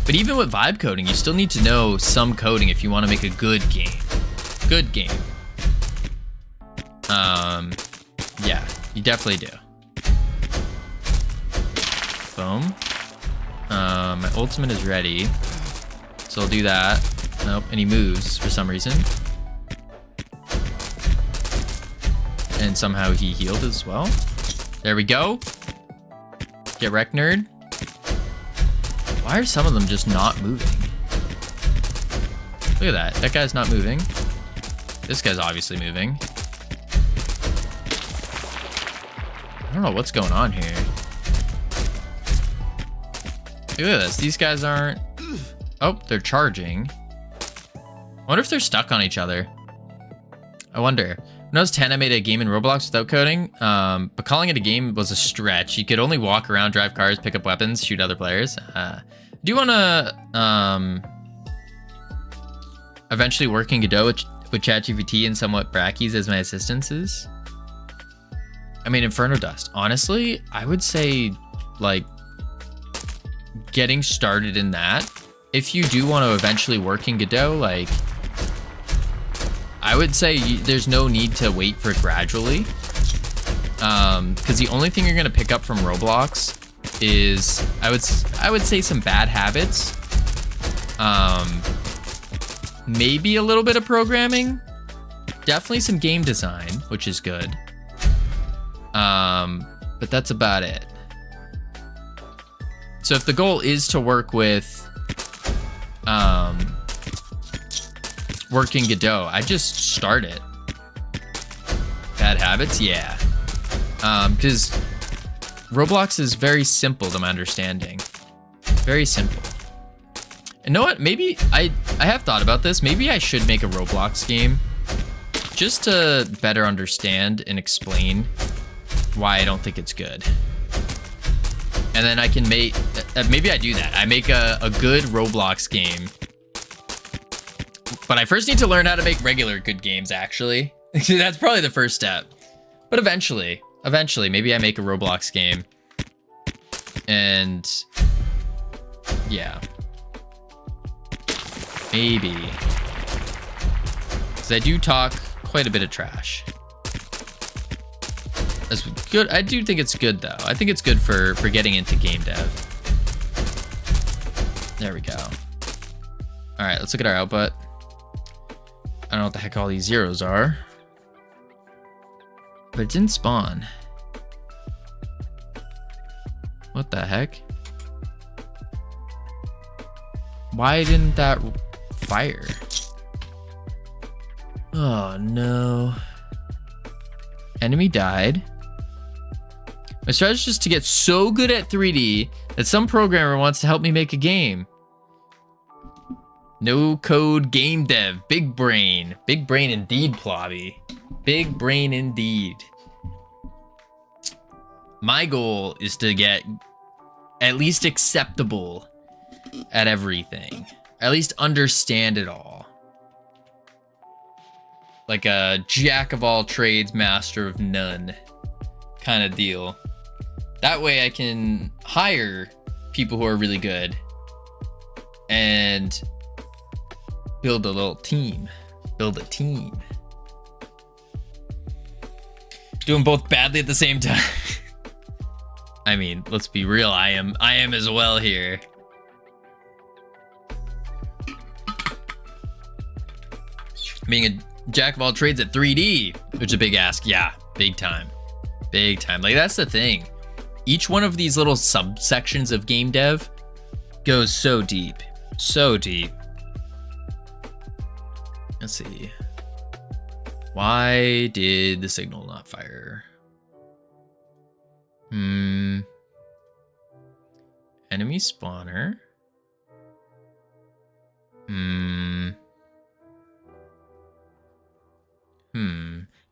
But even with vibe coding, you still need to know some coding if you want to make a good game. Good game. Yeah, you definitely do. Boom. My ultimate is ready. So I'll do that. Nope, and he moves for some reason. And somehow he healed as well. There we go. Get wrecked, nerd. Why are some of them just not moving? Look at that. That guy's not moving. This guy's obviously moving. I don't know what's going on here. Look at this. These guys aren't... Oh, they're charging. I wonder if they're stuck on each other. I wonder. When I was 10, I made a game in Roblox without coding, but calling it a game was a stretch. You could only walk around, drive cars, pick up weapons, shoot other players. Do you want to eventually work in Godot with ChatGPT and somewhat Brackies as my assistances? I mean, Inferno Dust. Honestly, I would say, like, getting started in that. If you do want to eventually work in Godot, like, I would say there's no need to wait for it gradually. Because the only thing you're going to pick up from Roblox is, I would say some bad habits. Maybe a little bit of programming. Definitely some game design, which is good. But that's about it. So if the goal is to work with working Godot, I just start it. Bad habits, yeah. Because Roblox is very simple to my understanding. Very simple. And know what? Maybe I have thought about this. Maybe I should make a Roblox game just to better understand and explain why I don't think it's good. And then I can make, maybe I do that. I make a good Roblox game. But I first need to learn how to make regular good games, actually. That's probably the first step. But eventually, maybe I make a Roblox game. And yeah. Maybe. Because I do talk quite a bit of trash. That's good. I do think it's good, though. I think it's good for getting into game dev. There we go. All right, let's look at our output. I don't know what the heck all these zeros are. But it didn't spawn. What the heck? Why didn't that fire? Oh, no. Enemy died. My strategy is to get so good at 3D that some programmer wants to help me make a game. No code game dev. Big brain. Big brain indeed, Plobby. Big brain indeed. My goal is to get at least acceptable at everything. At least understand it all. Like a jack of all trades, master of none kind of deal. That way I can hire people who are really good and build a little team. Build a team. Doing both badly at the same time. I mean, let's be real. I am as well here. Being a jack of all trades at 3D, which is a big ask. Yeah, big time. Big time. Like, that's the thing. Each one of these little subsections of game dev goes so deep. So deep. Let's see. Why did the signal not fire? Enemy spawner.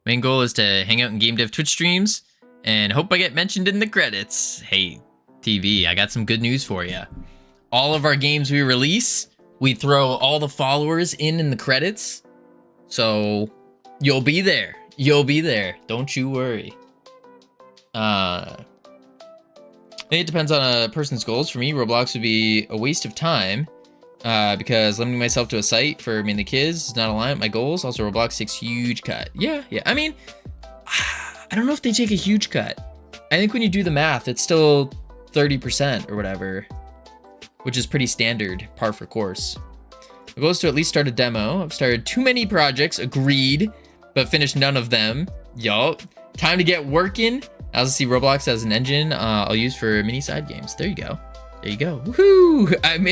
Main goal is to hang out in game dev Twitch streams and hope I get mentioned in the credits. Hey, TV, I got some good news for you. All of our games we release, we throw all the followers in the credits. So you'll be there. You'll be there. Don't you worry. It depends on a person's goals. For me, Roblox would be a waste of time. Because limiting myself to a site for mainly kids is not aligned with my goals. Also, Roblox takes huge cut. Yeah. I mean, I don't know if they take a huge cut. I think when you do the math, it's still 30% or whatever, which is pretty standard, par for course. My goal is to at least start a demo. I've started too many projects, agreed, but finished none of them. Yup. Time to get working. I also see Roblox as an engine I'll use for mini side games. There you go. There you go. Woohoo! I'm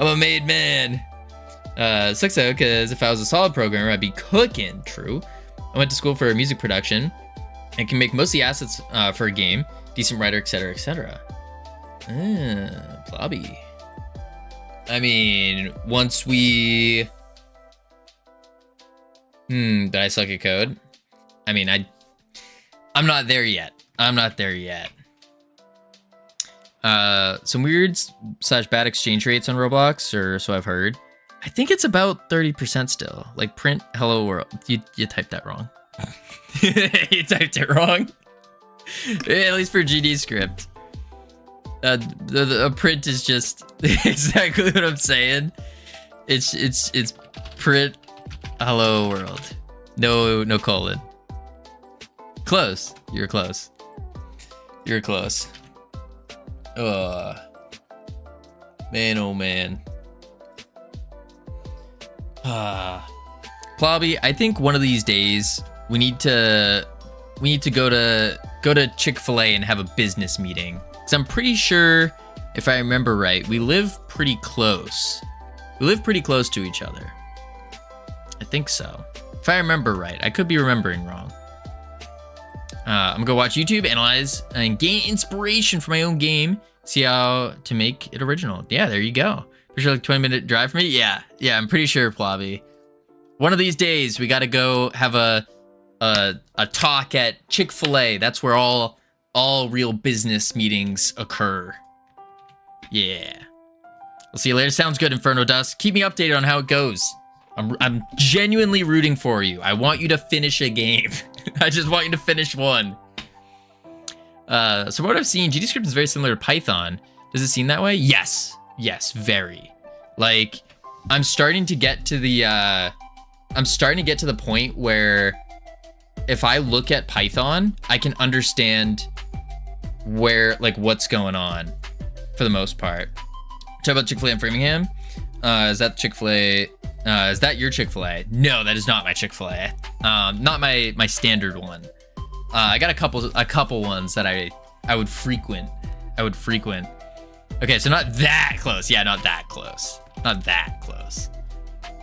a made man. Sucks though, because if I was a solid programmer, I'd be cooking. True. I went to school for music production and can make most of the assets for a game, decent writer, etc., etc. Plobby. I mean, once we... did I suck at code? I mean, I'm not there yet. I'm not there yet. Some weird / bad exchange rates on Roblox, or so I've heard. I think it's about 30% still. Like print hello world. You typed that wrong. You typed it wrong. At least for GD script. The print is just exactly what I'm saying. It's print hello world. No colon. Close. You're close. You're close. Man, oh man. Plobby, I think one of these days we need to go to Chick-fil-A and have a business meeting. Cause I'm pretty sure if I remember right, we live pretty close. We live pretty close to each other. I think so. If I remember right. I could be remembering wrong. I'm gonna go watch YouTube, analyze, and gain inspiration for my own game. See how to make it original. Yeah, there you go. For sure, like 20-minute drive for me. Yeah, I'm pretty sure, Plobby. One of these days, we gotta go have a talk at Chick-fil-A. That's where all real business meetings occur. Yeah. We'll see you later. Sounds good, Inferno Dust. Keep me updated on how it goes. I'm genuinely rooting for you. I want you to finish a game. I just want you to finish one. So what I've seen, GDScript is very similar to Python. Does it seem that way? Yes, very. Like, I'm starting to get to the point where if I look at Python, I can understand what's going on for the most part. Talk about Chick-fil-A in Framingham. Is that Chick-fil-A? Is that your Chick-fil-A? No, that is not my Chick-fil-A. Not my standard one. I got a couple ones that I would frequent. Okay, so not that close. Yeah, not that close. Not that close.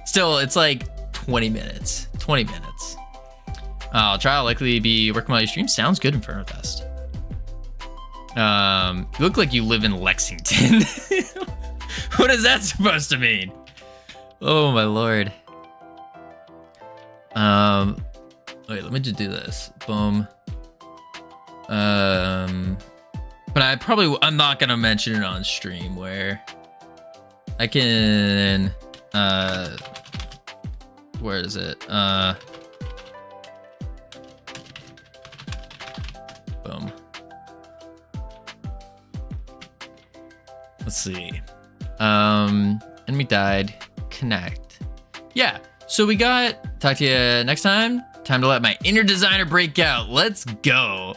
Still, it's like 20 minutes. 20 minutes. I'll try. I'll likely be working while you stream. Sounds good, Inferno Dust. You look like you live in Lexington. What is that supposed to mean? Oh my lord. Wait, let me just do this. Boom. But I'm not gonna mention it on stream where I can, where is it? Boom. Let's see. Enemy died. Connect. Yeah. So we got. Talk to you next time. Time to let my inner designer break out. Let's go.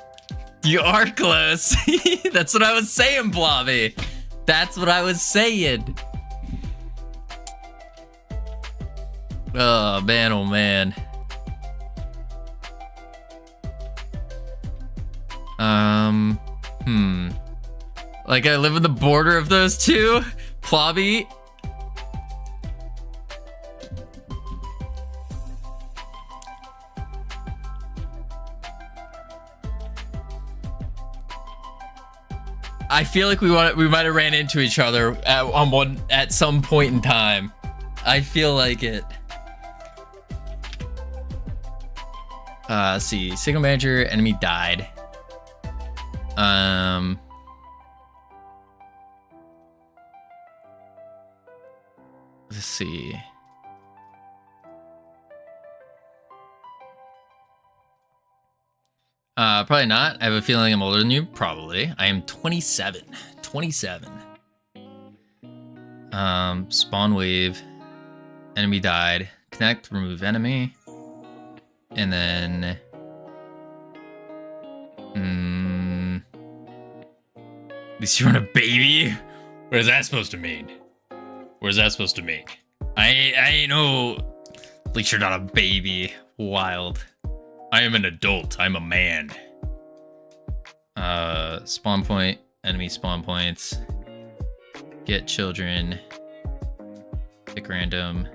You are close. That's what I was saying, Blobby. That's what I was saying. Oh man, oh man. Like I live in the border of those two. Plobby. I feel like we might have ran into each other at some point in time. I feel like it. Let's see. Signal manager, enemy died. Let's see. Probably not. I have a feeling I'm older than you. Probably. I am 27. 27. Spawn wave. Enemy died. Connect, remove enemy. And then... At least you're on a baby? What is that supposed to mean? What is that supposed to mean? I ain't no... At least you're not a baby. Wild. I am an adult. I'm a man. Spawn point. Enemy spawn points. Get children. Pick random.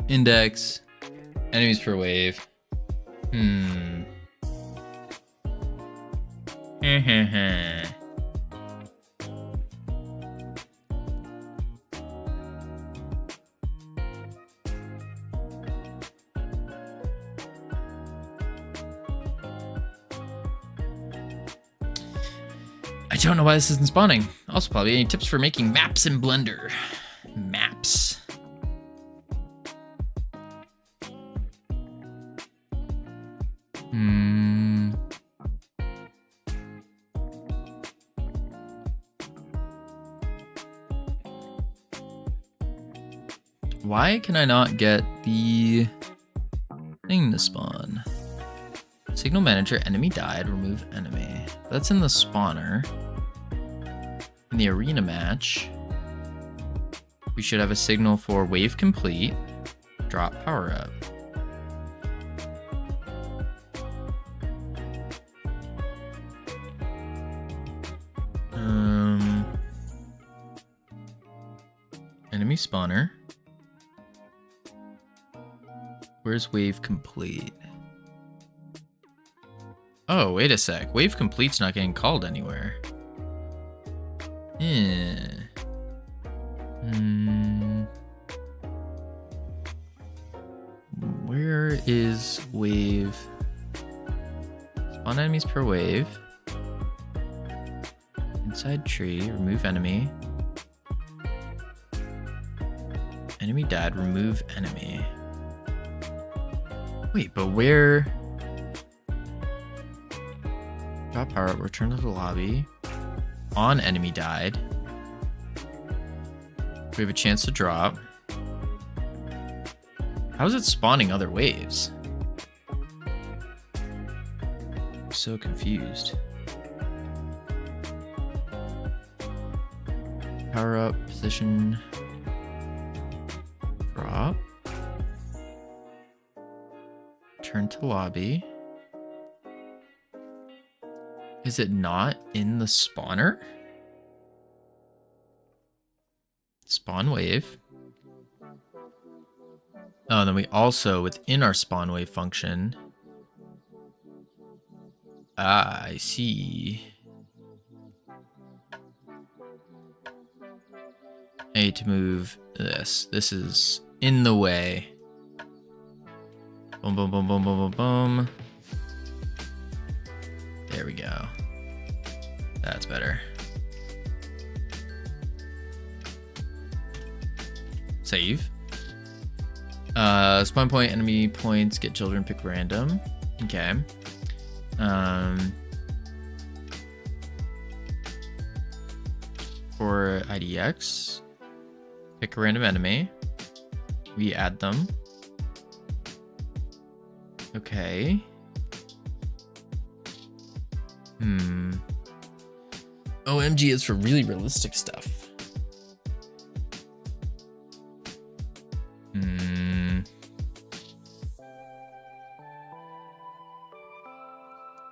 Index. Enemies per wave. I don't know why this isn't spawning. Also, probably any tips for making maps in Blender? Maps. Why can I not get the thing to spawn? Signal manager, enemy died, remove enemy. That's in the spawner. In the arena match, we should have a signal for wave complete, drop power up. enemy spawner. Where's wave complete? Oh, wait a sec. Wave complete's not getting called anywhere. Where is wave? Spawn enemies per wave. Inside tree, remove enemy. Enemy died, remove enemy. Wait, but where? Drop power up, return to the lobby. On enemy died. We have a chance to drop. How is it spawning other waves? I'm so confused. Power up, position, drop. Turn to lobby. Is it not in the spawner? Spawn wave. Oh, and then we also, within our spawn wave function. Ah, I see. I need to move this. This is in the way. Boom, boom, boom, boom, boom, boom, boom. There we go. That's better. Save. Spawn point, enemy points, get children, pick random. Okay. For IDX, pick a random enemy. We add them. Okay. OMG is for really realistic stuff.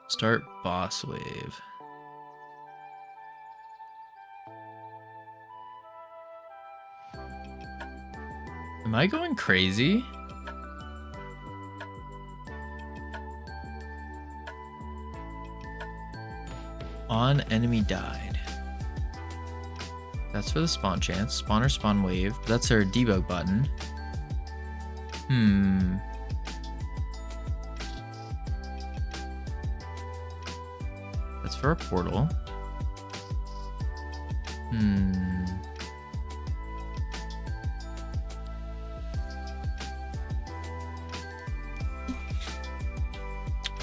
Start boss wave. Am I going crazy? On enemy died. That's for the spawn chance. Spawner spawn wave. That's our debug button. That's for a portal.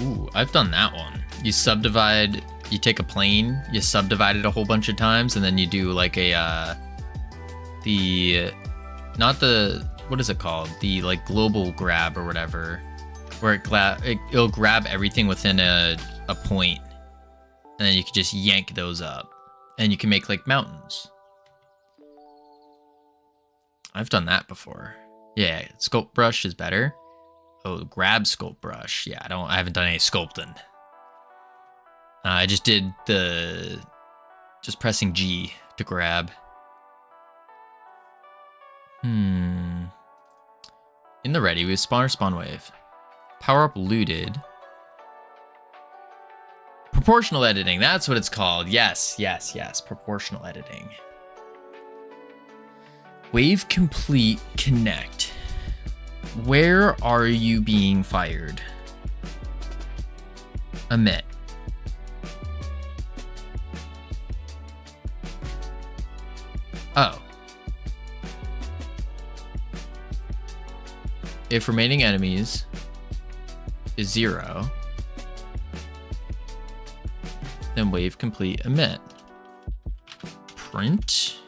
Ooh, I've done that one. You subdivide, you take a plane, you subdivide it a whole bunch of times, and then you do like a, not the, what is it called? The like global grab or whatever, where it'll grab everything within a point, and then you can just yank those up, and you can make like mountains. I've done that before. Yeah, sculpt brush is better. Oh, grab sculpt brush. Yeah, I haven't done any sculpting. I just did just pressing G to grab. In the ready, we have spawner spawn wave. Power up looted. Proportional editing, that's what it's called. Yes, yes, yes, proportional editing. Wave complete, connect. Where are you being fired? Emit. Oh. If remaining enemies is 0, then wave complete emit. Print.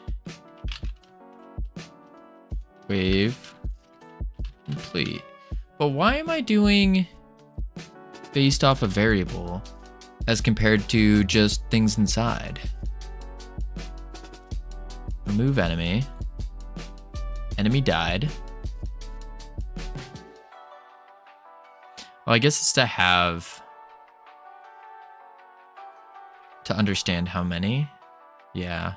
Wave complete. But why am I doing based off a variable as compared to just things inside? Remove enemy. Enemy died. Well, I guess it's to understand how many. Yeah.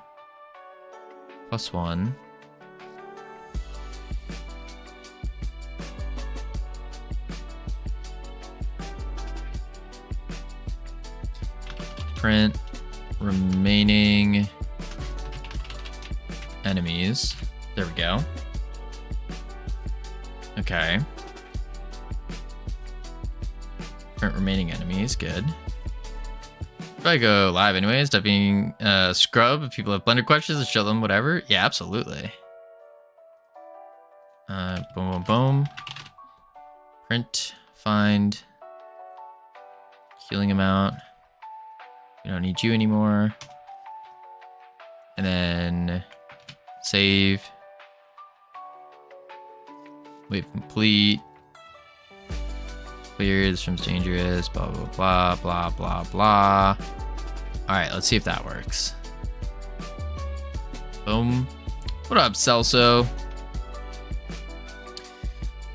+1. print remaining enemies. There we go. Okay. Print remaining enemies, good. If I go live anyways, typing scrub, if people have Blender questions, let's show them whatever. Yeah, absolutely. Boom, boom, boom. Print, find, healing amount. We don't need you anymore. And then save. Wait, complete. Clear, this room's dangerous, blah, blah, blah, blah, blah, blah. All right, let's see if that works. Boom. What up, Celso?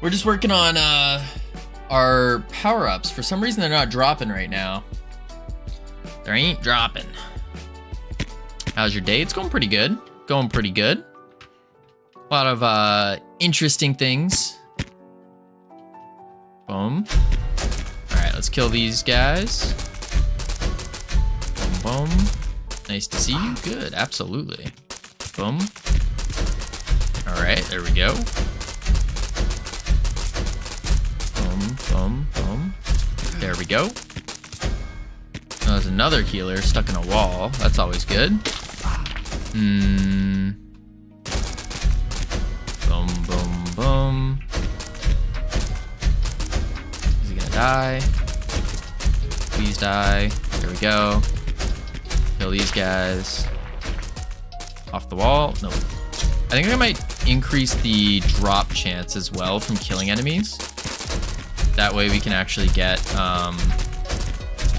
We're just working on our power-ups. For some reason, they're not dropping right now. They ain't dropping. How's your day? It's going pretty good. Going pretty good. A lot of interesting things. Boom. All right, let's kill these guys. Boom, boom. Nice to see you. Good, absolutely. Boom. All right, there we go. Boom, boom, boom. There we go. Oh, there's another healer stuck in a wall. That's always good. Boom, boom, boom. Is he gonna die? Please die. There we go. Kill these guys. Off the wall. No. I think I might increase the drop chance as well from killing enemies. That way we can actually get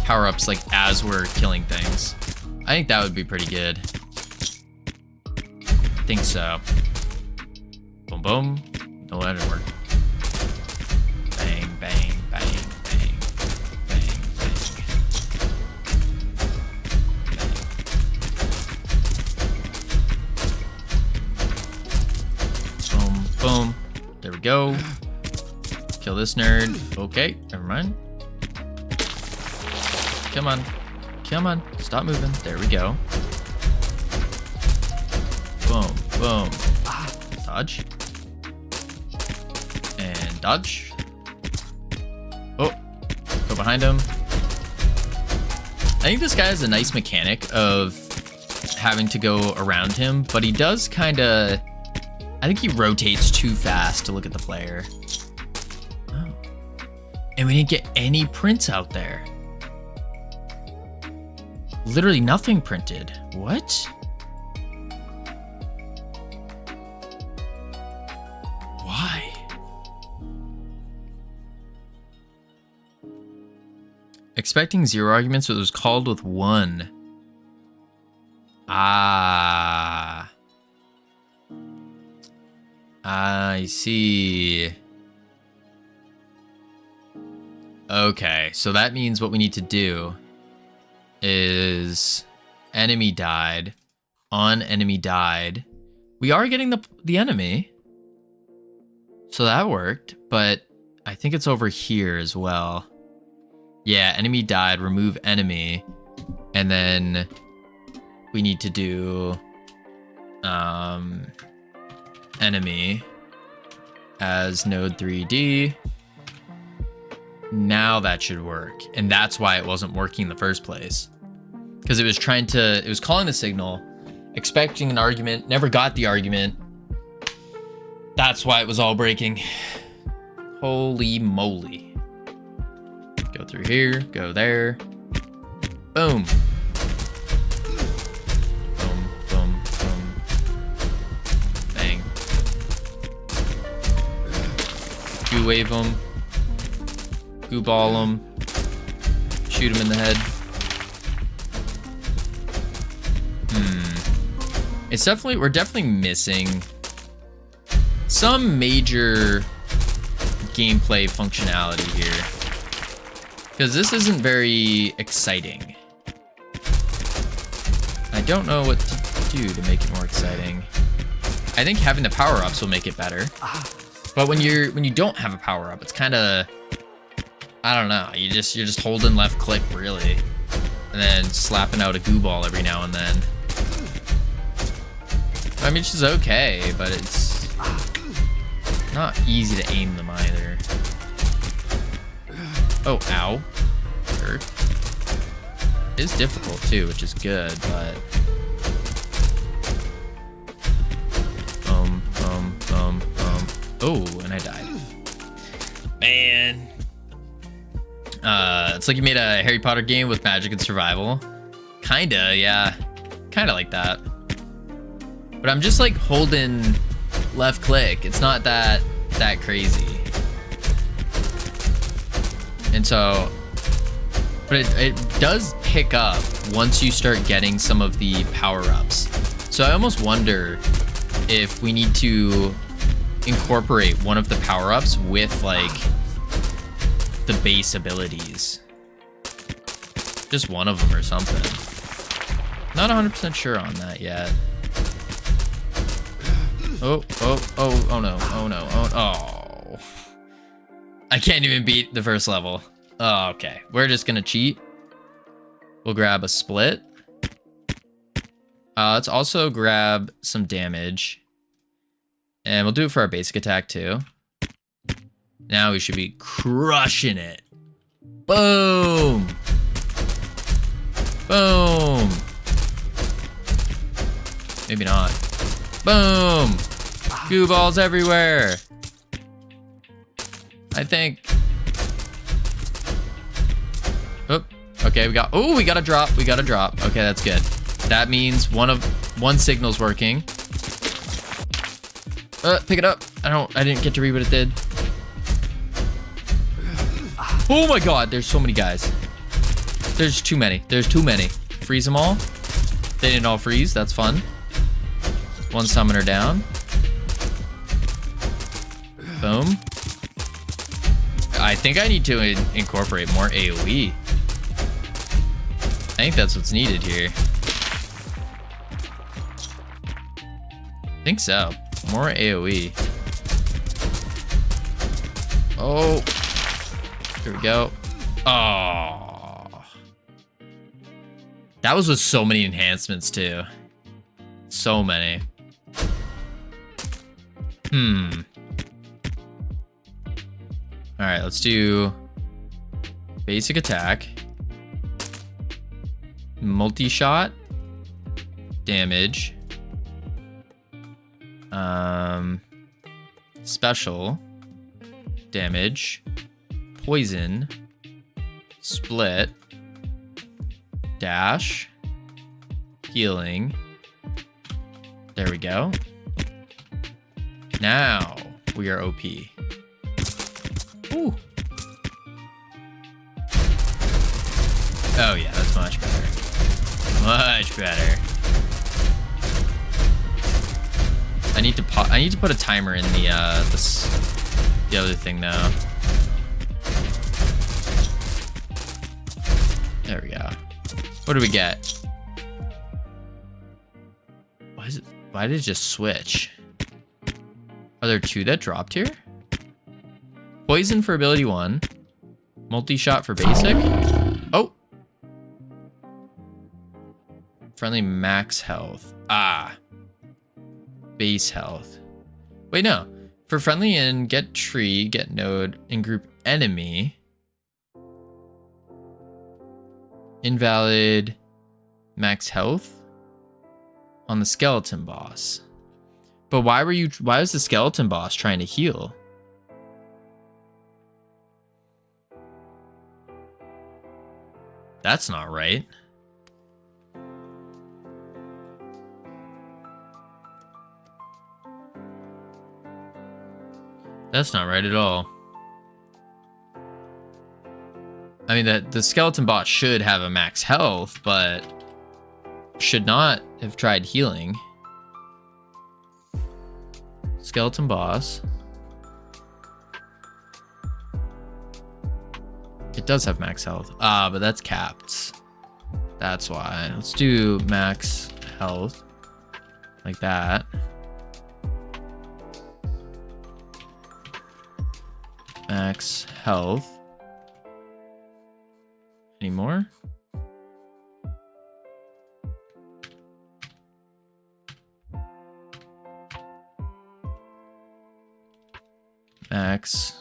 power-ups like as we're killing things. I think that would be pretty good. I think so. Boom, boom. No, that didn't work. Bang, bang, bang, bang, bang, bang. Boom, boom. There we go. Kill this nerd. Okay, never mind. Come on. Come on. Stop moving. There we go. Boom, boom. Dodge. And dodge. Oh, go behind him. I think this guy has a nice mechanic of having to go around him, but he does kind of... I think he rotates too fast to look at the player. Oh. And we didn't get any prints out there. Literally nothing printed. What? Why? Expecting 0 arguments, but it was called with 1. Ah. I see. Okay, so that means what we need to do is enemy died, on enemy died. We are getting the enemy. So that worked, but I think it's over here as well. Yeah, enemy died, remove enemy. And then we need to do enemy as node 3D. Now that should work. And that's why it wasn't working in the first place. Because it was calling the signal, expecting an argument, never got the argument. That's why it was all breaking. Holy moly. Go through here, go there. Boom. Boom, boom, boom. Bang. Goo wave them. Goo ball them. Shoot him in the head. We're definitely missing some major gameplay functionality here. Because this isn't very exciting. I don't know what to do to make it more exciting. I think having the power-ups will make it better. But when you don't have a power-up, it's kind of, I don't know. You're just holding left click, really. and then slapping out a goo ball every now and then. I mean, it's just okay, but it's not easy to aim them either. Oh, ow. Hurt. It is difficult too, which is good, but... Oh, and I died. Man. It's like you made a Harry Potter game with magic and survival. Kinda, yeah. Kinda like that. But I'm just like holding left click. It's not that crazy. And so, but it does pick up once you start getting some of the power-ups. So I almost wonder if we need to incorporate one of the power-ups with like the base abilities. Just one of them or something. Not 100% sure on that yet. Oh no, oh. I can't even beat the first level. Oh, okay. We're just gonna cheat. We'll grab a split. Let's also grab some damage. And we'll do it for our basic attack too. Now we should be crushing it. Boom! Boom! Maybe not. Boom! Goo balls everywhere. I think. Oh, okay, we got a drop. We got a drop. Okay, that's good. That means one signal's working. Pick it up. I didn't get to read what it did. Oh my god, there's so many guys. There's too many. There's too many. Freeze them all. They didn't all freeze. That's fun. One summoner down. Boom. I think I need to incorporate more AoE. I think that's what's needed here. I think so. More AoE. Oh. Here we go. Oh. That was with so many enhancements too. So many. Alright, let's do basic attack. Multi-shot. Damage. Special. Damage. Poison. Split. Dash. Healing. There we go. Now we are OP. Ooh. Oh yeah, that's much better. Much better. I need to put a timer in the other thing though. There we go. What do we get? Why did it just switch? Are there two that dropped here? Poison for ability 1. Multi-shot for basic. Oh! Friendly max health. Ah. Base health. Wait, no. For friendly and get tree, get node, and group enemy. Invalid max health on the skeleton boss. But why was the skeleton boss trying to heal? That's not right. That's not right at all. I mean, the skeleton boss should have a max health, but should not have tried healing. Skeleton boss. It does have max health. Ah, but that's capped. That's why. Let's do max health. Like that. Max health. Any more? max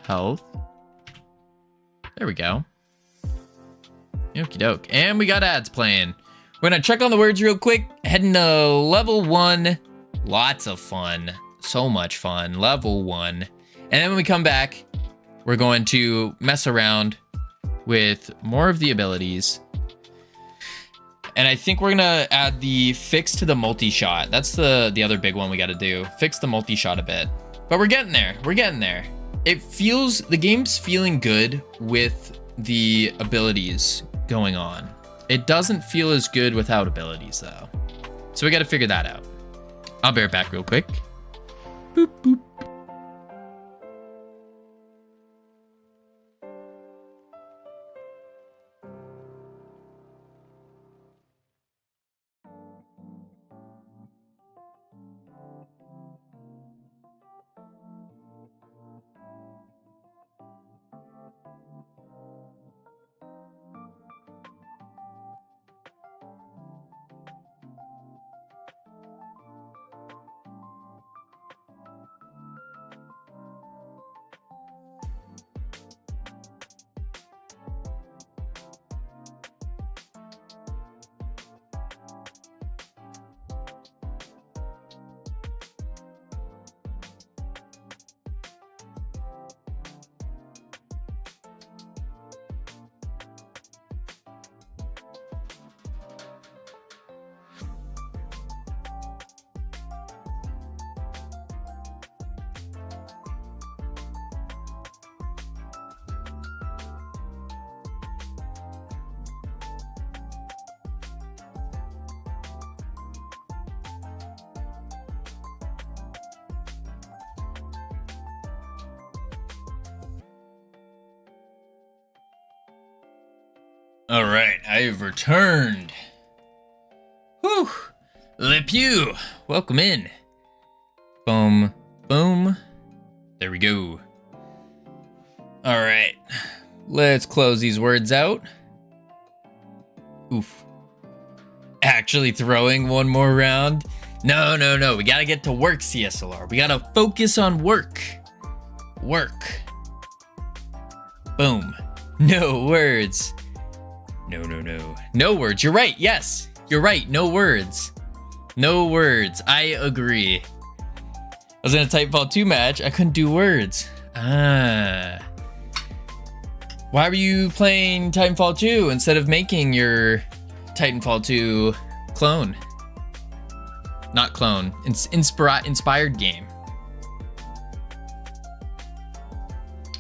health. There we go. Okie doke. And we got ads playing. We're gonna check on the words real quick. Heading to level 1. Lots of fun. So much fun. Level 1. And then when we come back, we're going to mess around with more of the abilities. And I think we're gonna add the fix to the multi-shot. That's the other big one we gotta do. Fix the multi-shot a bit. But we're getting there. We're getting there. The game's feeling good with the abilities going on. It doesn't feel as good without abilities though. So we gotta figure that out. I'll bear back real quick. Boop, boop. All right, I have returned. Whew. Le Pew, welcome in. Boom, boom. There we go. All right, let's close these words out. Oof. Actually throwing one more round? No. We gotta get to work, CSLR. We gotta focus on work. Work. Boom. No words. No. No words. You're right. Yes. You're right. No words. No words. I agree. I was in a Titanfall 2 match. I couldn't do words. Why were you playing Titanfall 2 instead of making your Titanfall 2 clone? Not clone. Inspired game.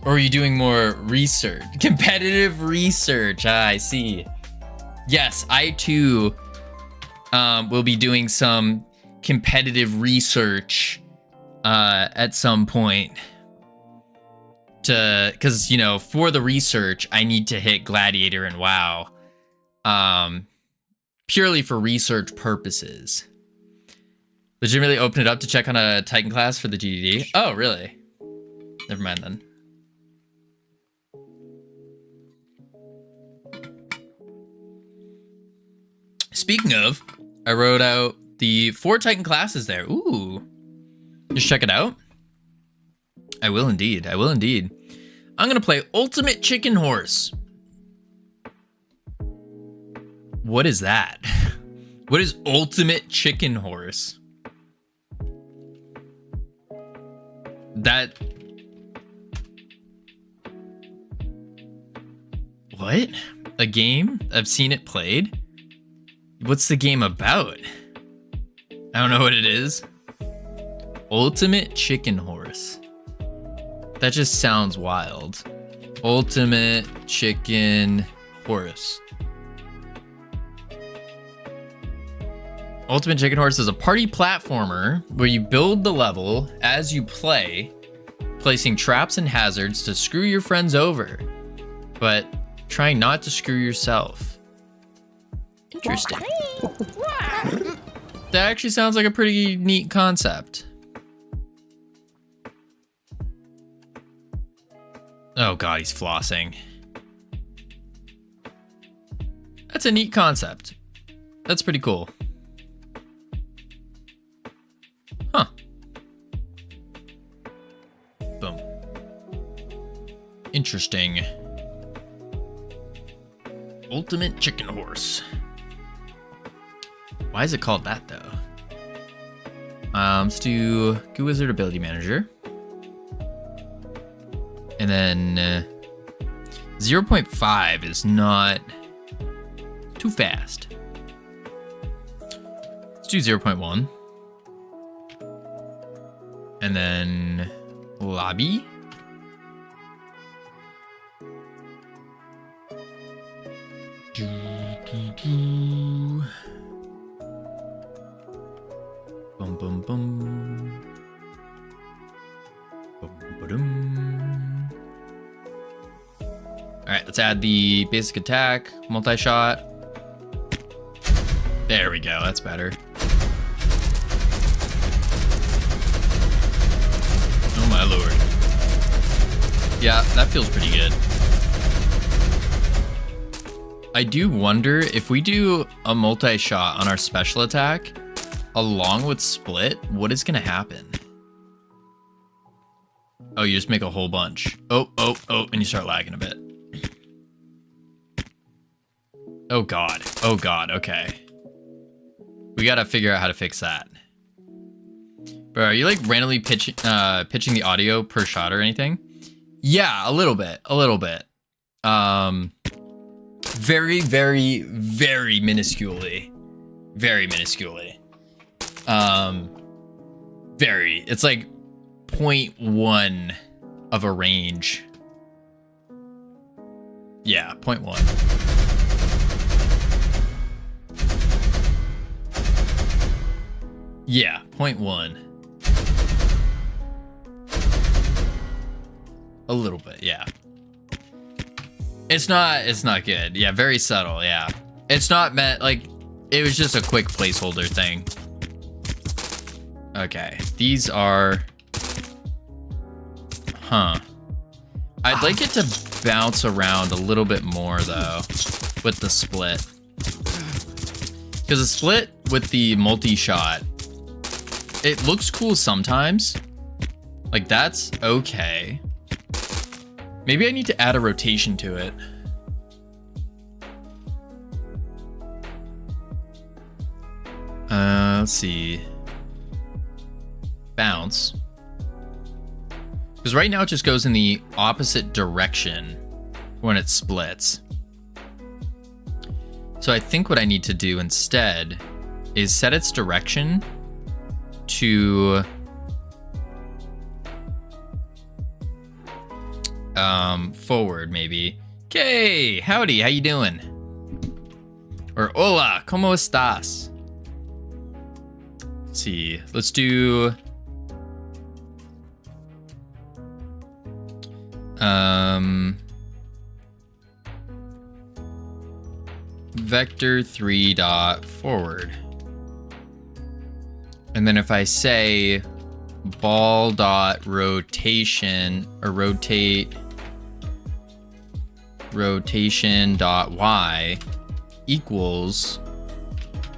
Or are you doing more research? Competitive research. I see. Yes, I too will be doing some competitive research at some point. Because, you know, for the research, I need to hit Gladiator and WoW. Purely for research purposes. Legitimately open it up to check on a Titan class for the GDD. Oh, really? Never mind then. Speaking of, I wrote out the 4 Titan classes there. Ooh. Just check it out. I will indeed. I'm going to play Ultimate Chicken Horse. What is that? What is Ultimate Chicken Horse? What? A game? I've seen it played? What's the game about? I don't know what it is. Ultimate Chicken Horse. That just sounds wild. Ultimate Chicken Horse. Ultimate Chicken Horse is a party platformer where you build the level as you play, placing traps and hazards to screw your friends over, but trying not to screw yourself. Interesting. That actually sounds like a pretty neat concept. Oh god, he's flossing. That's a neat concept. That's pretty cool. Huh. Interesting. Ultimate chicken horse. Why is it called that though? Let's do Goo Wizard Ability Manager. And then 0.5 is not too fast. Let's do 0.1. And then lobby. Bum bum bum. Bum ba-dum. All right, let's add the basic attack, multi-shot. There we go, that's better. Oh my lord. Yeah, that feels pretty good. I do wonder if we do a multi-shot on our special attack along with split, what is gonna happen? Oh, you just make a whole bunch. Oh, and you start lagging a bit. Oh god, okay. We gotta figure out how to fix that. Bro, are you like randomly pitching the audio per shot or anything? Yeah, a little bit. Very, very, very minusculely. It's like 0.1 of a range. Yeah, 0.1. Yeah, 0.1. A little bit, yeah. It's not good. Yeah, very subtle, yeah. It's not meant, like, it was just a quick placeholder thing. Okay, these are... Huh. I'd like it to bounce around a little bit more, though, with the split. Because the split with the multi-shot, it looks cool sometimes. Like, that's okay. Maybe I need to add a rotation to it. Let's see. Bounce. Because right now it just goes in the opposite direction when it splits. So I think what I need to do instead is set its direction to forward maybe. Okay, howdy, how you doing? Or hola, ¿cómo estás? Let's see, let's do vector 3 dot forward. And then if I say ball dot rotation or rotation dot y equals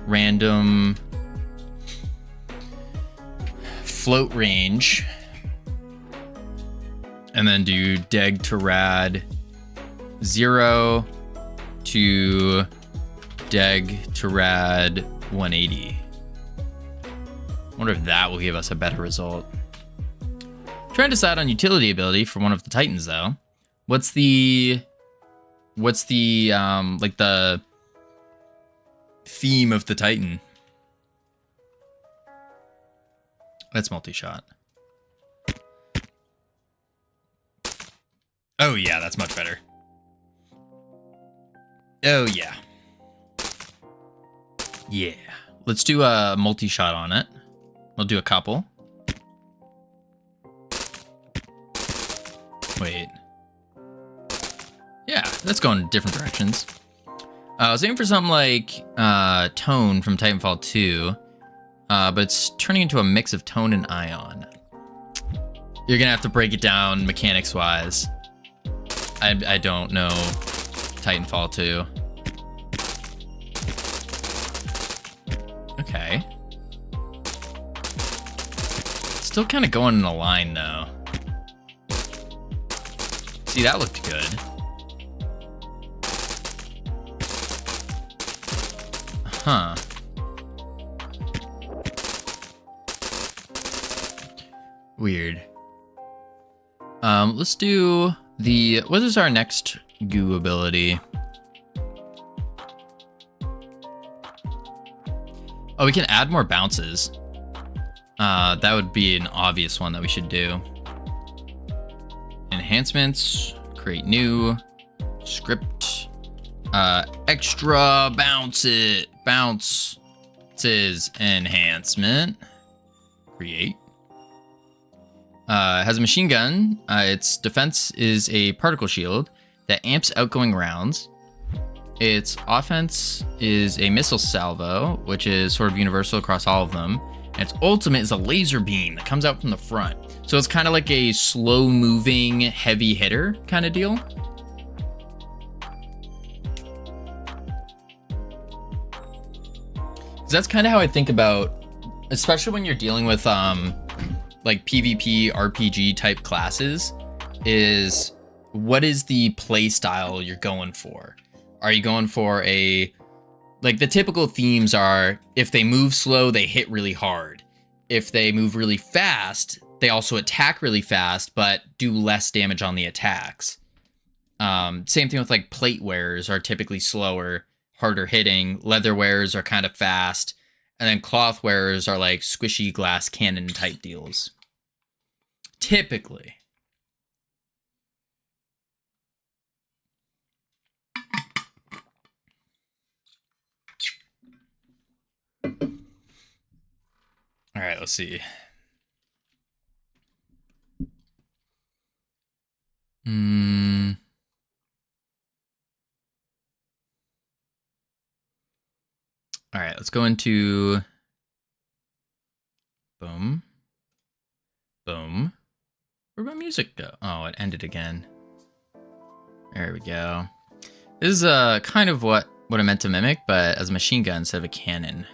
random float range, and then do deg to rad 0 to deg to rad 180. Wonder if that will give us a better result. Trying to decide on utility ability for one of the Titans though. What's the like the theme of the Titan? That's multi-shot. Oh yeah, that's much better. Oh yeah. Yeah. Let's do a multi-shot on it. We'll do a couple. Wait. Yeah, let's go in different directions. I was aiming for something like Tone from Titanfall 2, but it's turning into a mix of Tone and Ion. You're gonna have to break it down mechanics-wise. I don't know Titanfall 2. Okay. Still kind of going in a line though. See See, that looked good. Huh. Weird. Let's do the, what is our next goo ability? Oh, we can add more bounces. That would be an obvious one that we should do. Enhancements, create new, script, extra bounces, enhancement, create. Has a machine gun. Its defense is a particle shield that amps outgoing rounds. Its offense is a missile salvo, which is sort of universal across all of them. And its ultimate is a laser beam that comes out from the front. So it's kind of like a slow-moving, heavy hitter kind of deal. That's kind of how I think about, especially when you're dealing with like PvP, RPG type classes, is what is the play style you're going for? Are you going for a, like the typical themes are, if they move slow, they hit really hard. If they move really fast, they also attack really fast, but do less damage on the attacks. Same thing with like plate wearers are typically slower, harder hitting. Leather wearers are kind of fast. And then cloth wearers are like squishy glass cannon type deals. Typically. All right, let's see. All right, let's go into boom. Boom. Where'd my music go? Oh, it ended again. There we go. This is kind of what I meant to mimic, but as a machine gun instead of a cannon.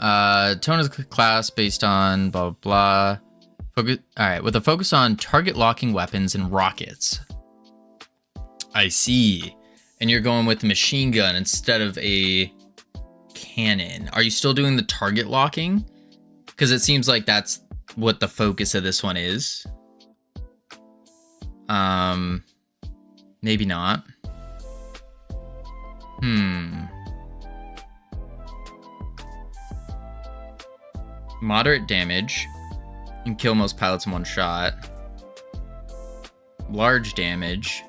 Tone is a class based on blah blah blah. All right, with a focus on target locking weapons and rockets. I see. And you're going with the machine gun instead of a cannon. Are you still doing the target locking? Because it seems like that's what the focus of this one is. Maybe not. Moderate damage. And kill most pilots in one shot. Large damage.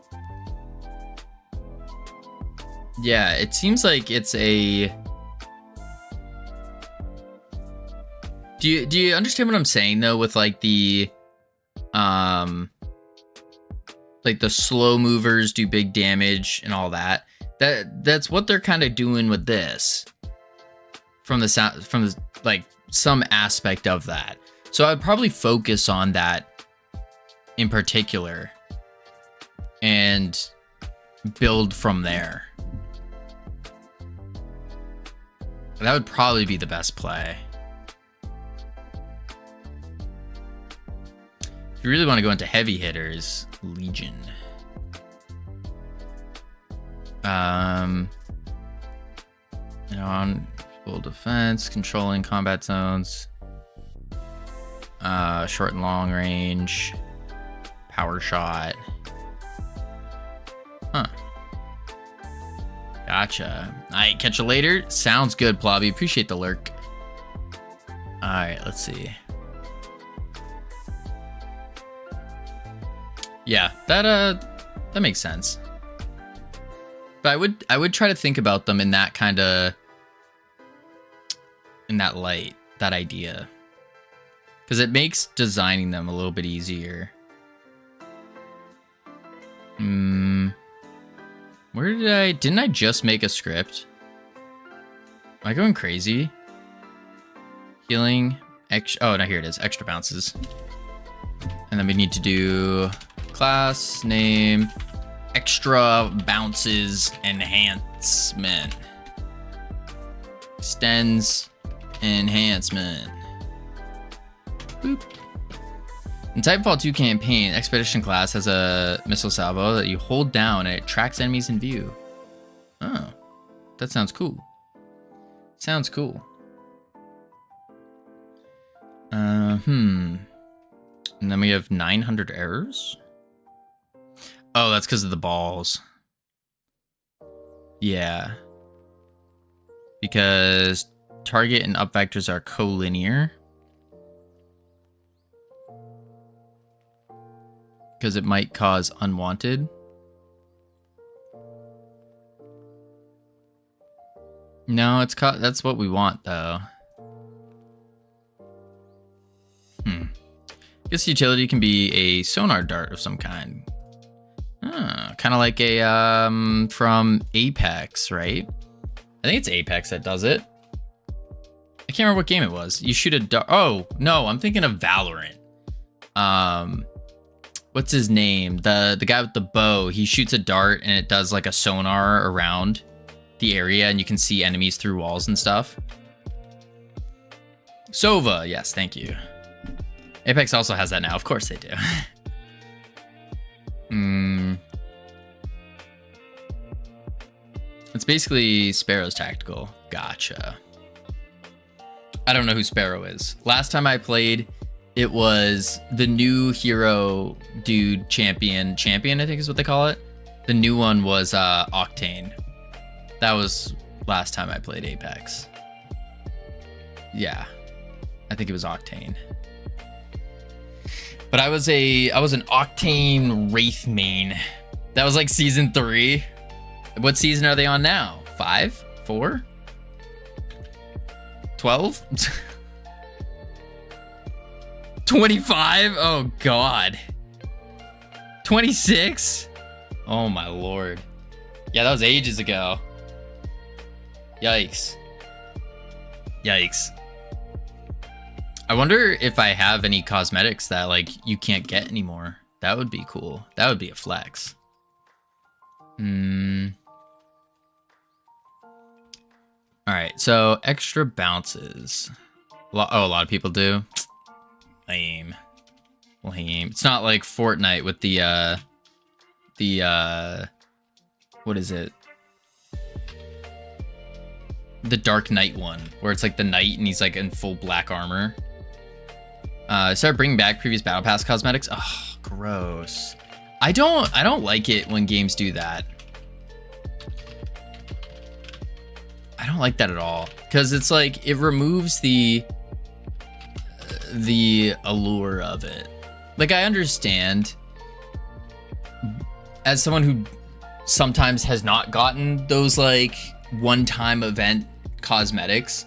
Yeah, it seems like it's a... Do you understand what I'm saying though with like the the slow movers do big damage and all that? That's what they're kind of doing with this. From the sound, from the, like some aspect of that. So I'd probably focus on that in particular and build from there. That would probably be the best play. If you really want to go into heavy hitters, Legion. On full defense, controlling combat zones, short and long range, power shot. Huh. Gotcha. Alright, catch you later. Sounds good, Plobby. Appreciate the lurk. Alright, let's see. Yeah, that makes sense. But I would try to think about them in that kind of, in that light, that idea. Because it makes designing them a little bit easier. Where didn't I just make a script? Am I going crazy? Healing, oh no, here it is, extra bounces. And then we need to do class name, extra bounces enhancement. Extends enhancement. Boop. In Titanfall 2 campaign, Expedition class has a missile salvo that you hold down and it tracks enemies in view. Oh, that sounds cool. Sounds cool. And then we have 900 errors. Oh, that's because of the balls. Yeah. Because target and up vectors are collinear. Because it might cause unwanted. No, that's what we want though. This utility can be a sonar dart of some kind. Kind of like a from Apex, right? I think it's Apex that does it. I can't remember what game it was. You shoot a dart. Oh no, I'm thinking of Valorant. What's his name? The guy with the bow. He shoots a dart and it does like a sonar around the area, and you can see enemies through walls and stuff. Sova, yes, thank you. Apex also has that now. Of course they do. It's basically Sparrow's tactical. Gotcha. I don't know who Sparrow is. Last time I played, it was the new hero dude champion, I think is what they call it. The new one was Octane. That was last time I played Apex. Yeah, I think it was Octane. But I was an Octane Wraith main. That was like season 3. What season are they on now? 5? 4? 12? 25? Oh god. 26? Oh my lord. Yeah, that was ages ago. Yikes. Yikes. I wonder if I have any cosmetics that like you can't get anymore. That would be cool. That would be a flex. Alright, so extra bounces. Oh, a lot of people do. Lame. Lame. It's not like Fortnite with the what is it? The Dark Knight one, where it's like the knight and he's like in full black armor. Start bringing back previous battle pass cosmetics. Oh, gross. I don't like it when games do that. I don't like that at all, because it's like it removes the allure of it. Like, I understand as someone who sometimes has not gotten those like one-time event cosmetics,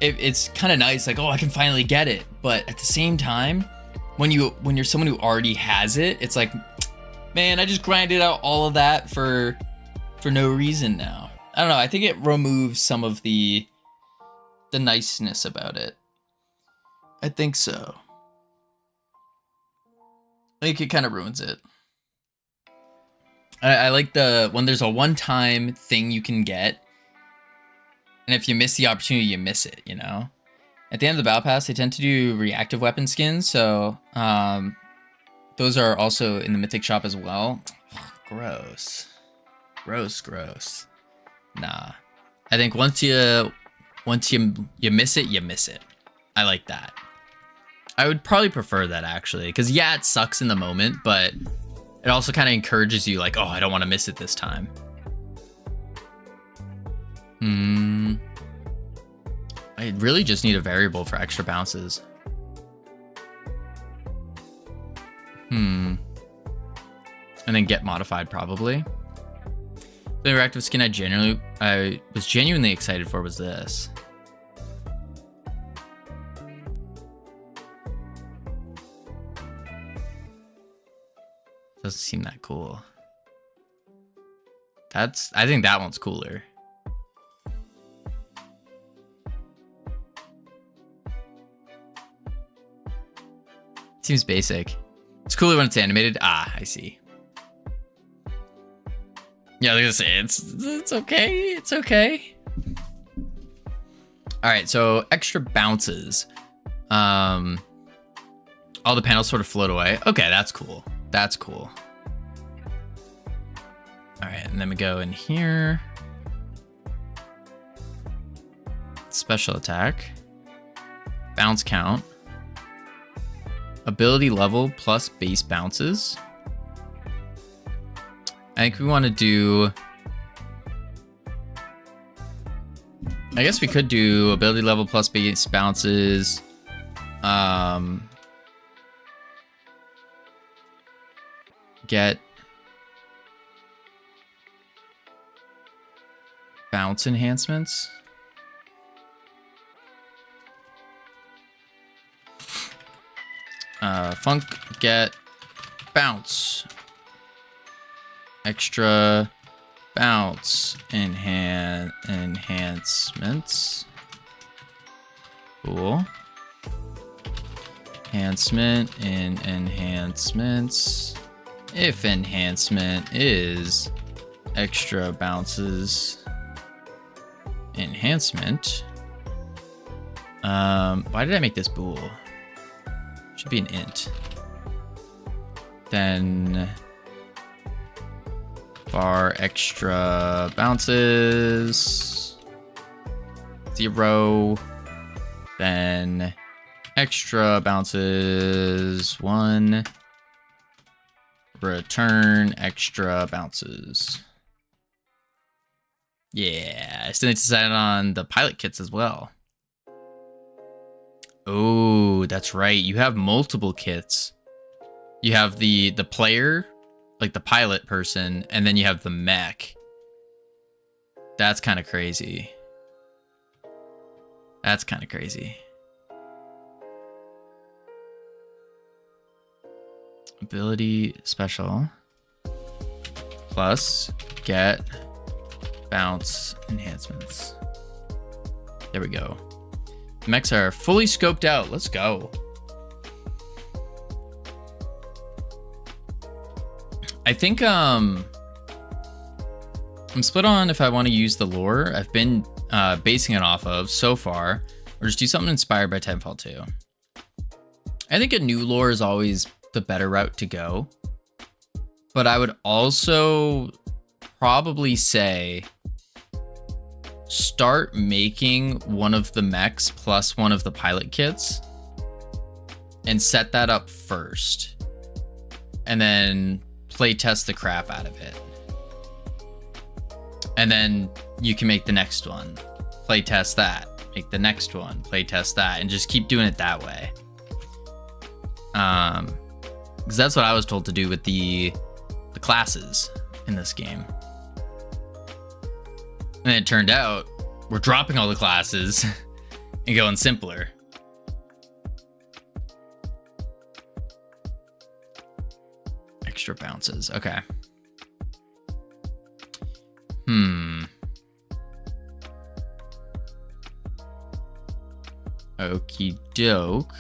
it's kind of nice, like, oh, I can finally get it. But at the same time, when you're someone who already has it, it's like, man, I just grinded out all of that for no reason now. I don't know. I think it removes some of the niceness about it. I think so. I think it kind of ruins it. I like when there's a one-time thing you can get, and if you miss the opportunity, you miss it, you know? At the end of the Battle Pass, they tend to do reactive weapon skins, so those are also in the Mythic shop as well. Gross. Gross. Nah. I think once you miss it, you miss it. I like that. I would probably prefer that, actually, because yeah, it sucks in the moment, but it also kind of encourages you, like, oh, I don't want to miss it this time. I really just need a variable for extra bounces. And then get modified, probably. The interactive skin I was genuinely excited for was this. Doesn't seem that cool. I think that one's cooler. Seems basic. It's cooler when it's animated. Ah, I see. Yeah, I was gonna say, it's okay. It's okay. All right, so extra bounces. All the panels sort of float away. Okay, that's cool. That's cool. All right, and then we go in here. Special attack. Bounce count. Ability level plus base bounces. I think we want to do... I guess we could do ability level plus base bounces. Get bounce enhancements. Funk get bounce. Extra bounce enhancements. Cool. Enhancement in enhancements. If enhancement is extra bounces enhancement. Why did I make this bool? Should be an int. Then bar extra bounces 0. Then extra bounces 1. Return extra bounces. Yeah, I still need to decide on the pilot kits as well. Oh, that's right. You have multiple kits. You have the player, like the pilot person, and then you have the mech. That's kind of crazy. That's kind of crazy. Ability special plus get bounce enhancements. There we go. The mechs are fully scoped out. Let's go. I think I'm split on if I want to use the lore I've been basing it off of so far, or just do something inspired by Titanfall 2. I think a new lore is always the better route to go, but I would also probably say start making one of the mechs plus one of the pilot kits and set that up first, and then play test the crap out of it, and then you can make the next one, play test that, make the next one, play test that, and just keep doing it that way. Because that's what I was told to do with the classes in this game. And it turned out we're dropping all the classes and going simpler. Extra bounces. Okay. Okie doke.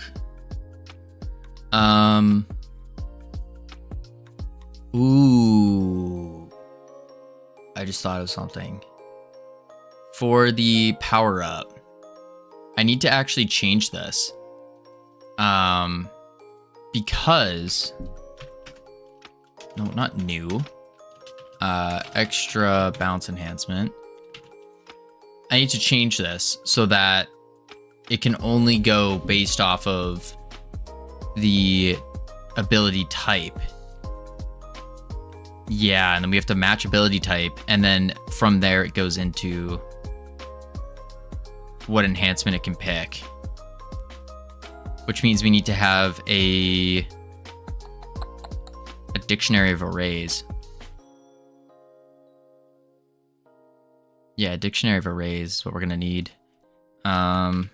Ooh. I just thought of something. For the power up, I need to actually change this. Because no, not new. Extra bounce enhancement. I need to change this so that it can only go based off of the ability type. Yeah, and then we have to match ability type, and then from there it goes into what enhancement it can pick. Which means we need to have a dictionary of arrays. Yeah, dictionary of arrays is what we're gonna need. To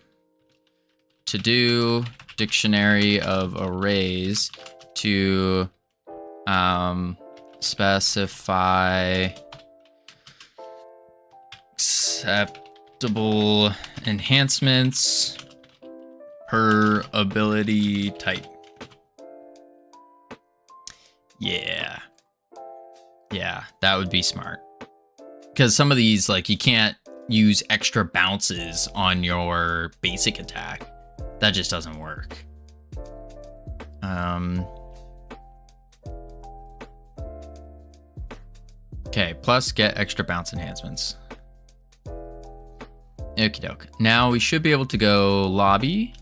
do dictionary of arrays to specify acceptable enhancements per ability type. Yeah, that would be smart. Because some of these, like, you can't use extra bounces on your basic attack. That just doesn't work. Okay, plus get extra bounce enhancements. Okie doke. Now we should be able to go lobby,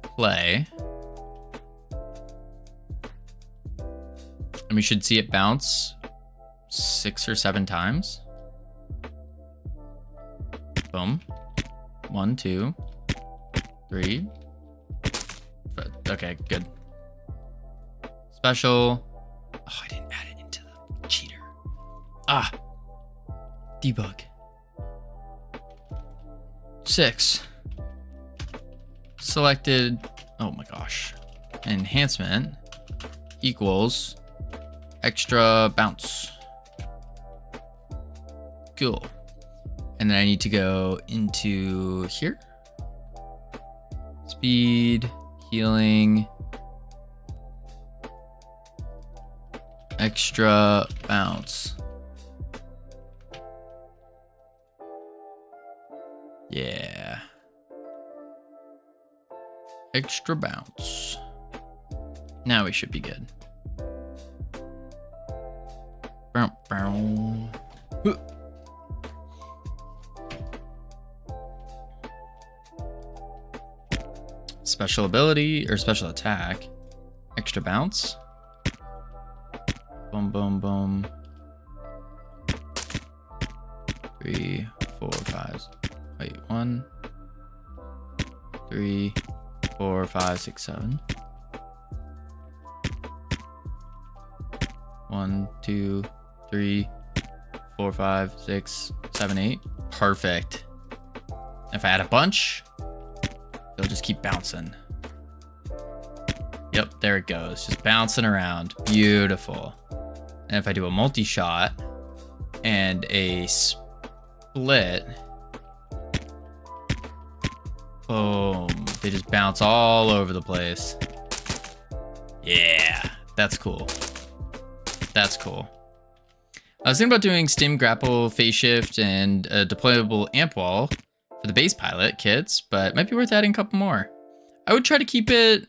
play. And we should see it bounce 6 or 7 times. Boom. 1, 2, 3. Okay, good. Special. Oh, I didn't add it into the cheater. Ah. Debug. 6. Selected. Oh my gosh. Enhancement equals extra bounce. Cool. And then I need to go into here. Speed, healing, extra bounce. Yeah. Extra bounce. Now we should be good. Bow, bow. Special ability or special attack. Extra bounce. Boom, boom, boom. 3, 4, 5. Wait, 1, 3, 4, 5, 6, 7. 1, 2, 3, 4, 5, 6, 7, 8. Perfect. If I add a bunch, they'll just keep bouncing. Yep, there it goes. Just bouncing around. Beautiful. And if I do a multi-shot and a split, boom, they just bounce all over the place. Yeah, that's cool. That's cool. I was thinking about doing stim, grapple, phase shift, and a deployable amp wall for the base pilot kits, but it might be worth adding a couple more. I would try to keep it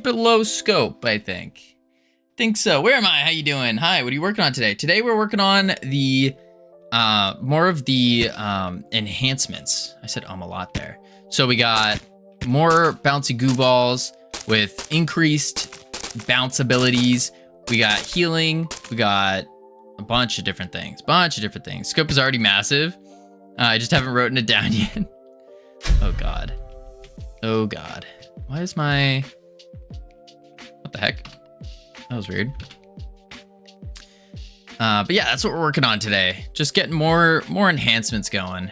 low scope, I think. Think so. Where am I? How you doing? Hi, what are you working on today? Today we're working on the more of the enhancements. I said a lot there. So we got more bouncy goo balls with increased bounce abilities. We got healing. We got a bunch of different things. Scope is already massive. I just haven't written it down yet. Oh god. Oh god. Why is my... What the heck? That was weird. But yeah, that's what we're working on today. Just getting more enhancements going.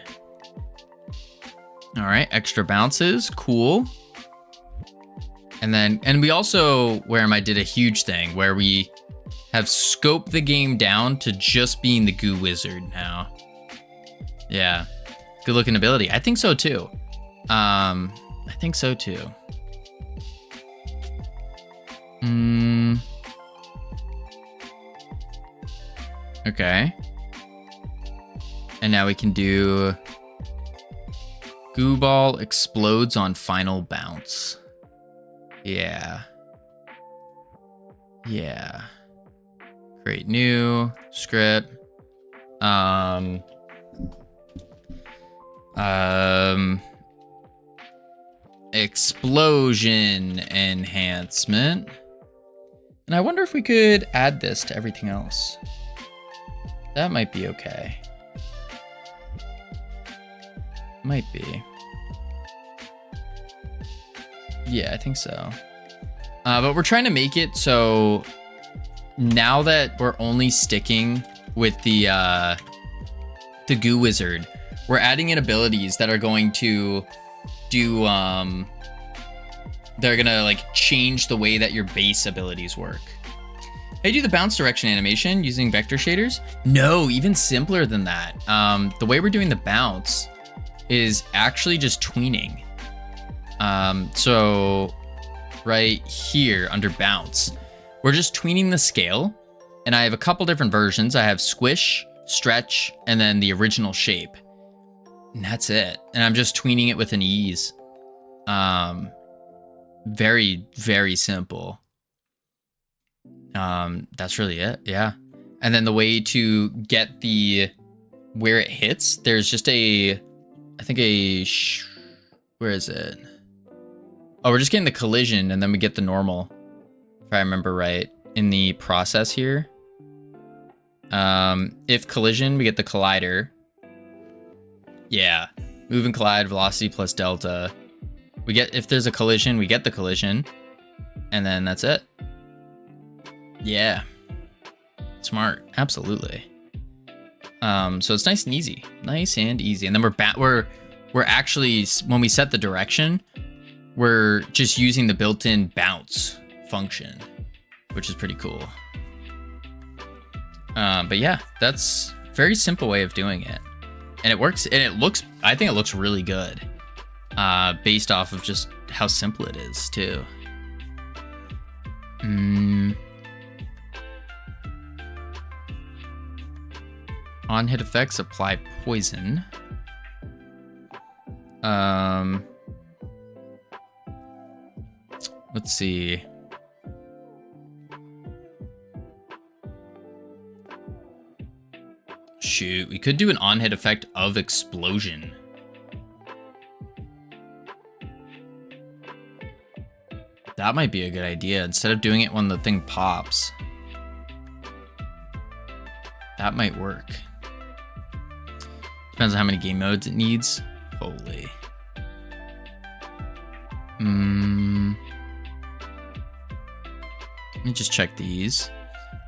All right, extra bounces, cool. And we also, I did a huge thing where we have scoped the game down to just being the goo wizard now. Yeah, good looking ability. I think so too. Okay. And now we can do goo ball explodes on final bounce. Yeah. Create new script. Explosion enhancement. And I wonder if we could add this to everything else. That might be okay. Might be. Yeah, I think so. But we're trying to make it so now that we're only sticking with the goo wizard, we're adding in abilities that are going to do they're gonna like change the way that your base abilities work. Hey, do the bounce direction animation using vector shaders? No, even simpler than that. The way we're doing the bounce is actually just tweening. So right here under bounce, we're just tweening the scale, and I have a couple different versions. I have squish, stretch, and then the original shape. And that's it. And I'm just tweening it with an ease. Very, very simple. That's really it. Yeah. And then the way to get the where it hits, there's just where is it? Oh, we're just getting the collision and then we get the normal, if I remember right, in the process here. If collision, we get the collider. Yeah. Move and collide, velocity plus delta. We get, if there's a collision, we get the collision. And then that's it. Yeah. Smart. Absolutely. So it's nice and easy. Nice and easy. And then we're actually, when we set the direction, we're just using the built-in bounce function, which is pretty cool. But yeah, that's a very simple way of doing it. And it works, and it looks, I think it looks really good. Based off of just how simple it is, too. On hit effects, apply poison. Let's see. Shoot, we could do an on hit effect of explosion. That might be a good idea. Instead of doing it when the thing pops. That might work. Depends on how many game modes it needs. Holy. Let me just check these.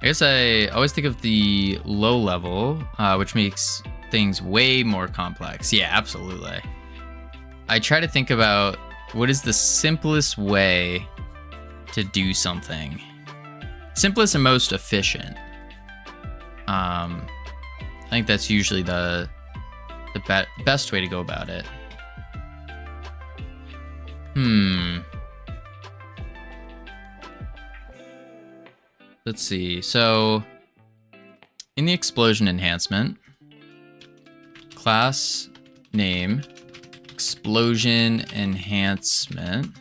I guess I always think of the low level, which makes things way more complex. Yeah, absolutely. I try to think about what is the simplest way to do something. Simplest and most efficient. I think that's usually the best way to go about it. Let's see. So in the explosion enhancement, class name, explosion enhancement.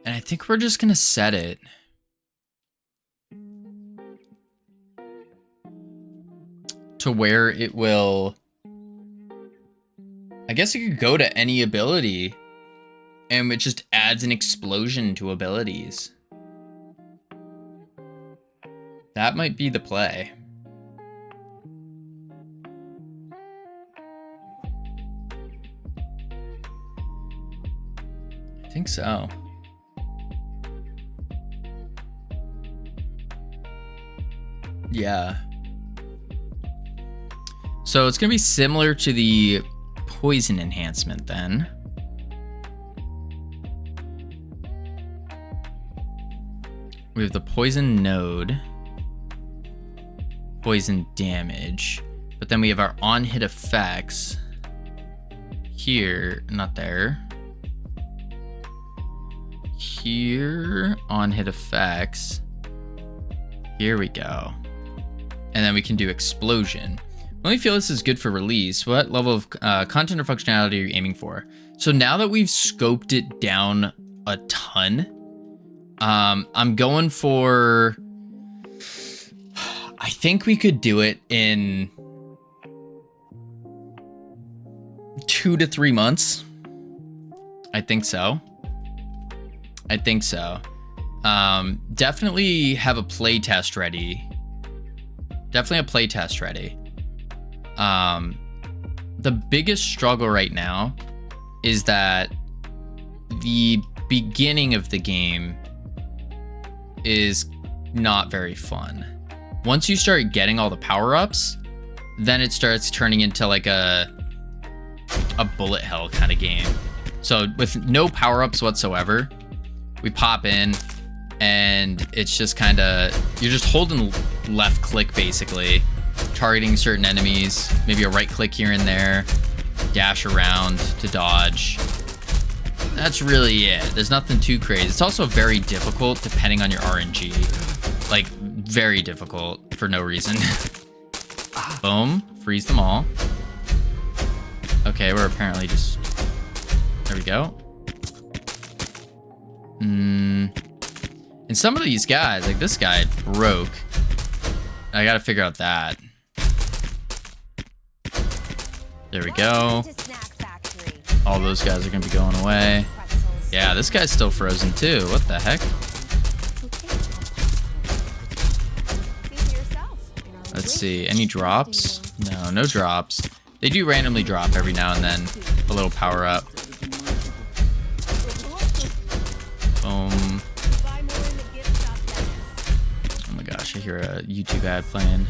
And I think we're just gonna set it to where it will, I guess it could go to any ability and it just adds an explosion to abilities. That might be the play. I think so. Yeah. So it's going to be similar to the poison enhancement then. We have the poison node, poison damage, but then we have our on hit effects here, not there. Here, on hit effects. Here we go. And then we can do explosion. Let me feel this is good for release. What level of content or functionality are you aiming for? So now that we've scoped it down a ton, I'm going for, I think we could do it in 2 to 3 months. I think so. Definitely have a play test ready. The biggest struggle right now is that the beginning of the game is not very fun. Once you start getting all the power-ups, then it starts turning into like a bullet hell kind of game. So with no power-ups whatsoever, we pop in and it's just kind of, you're just holding left click basically, targeting certain enemies, maybe a right click here and there, dash around to dodge. That's really it. There's nothing too crazy. It's also very difficult depending on your RNG. Like, very difficult for no reason. Boom. Freeze them all. Okay, we're apparently just... There we go. And some of these guys, like this guy, broke. I gotta figure out that. There we go. All those guys are gonna be going away. Yeah, this guy's still frozen too. What the heck? Let's see. Any drops? No, no drops. They do randomly drop every now and then. A little power up. Boom. Oh my gosh, I hear a YouTube ad playing.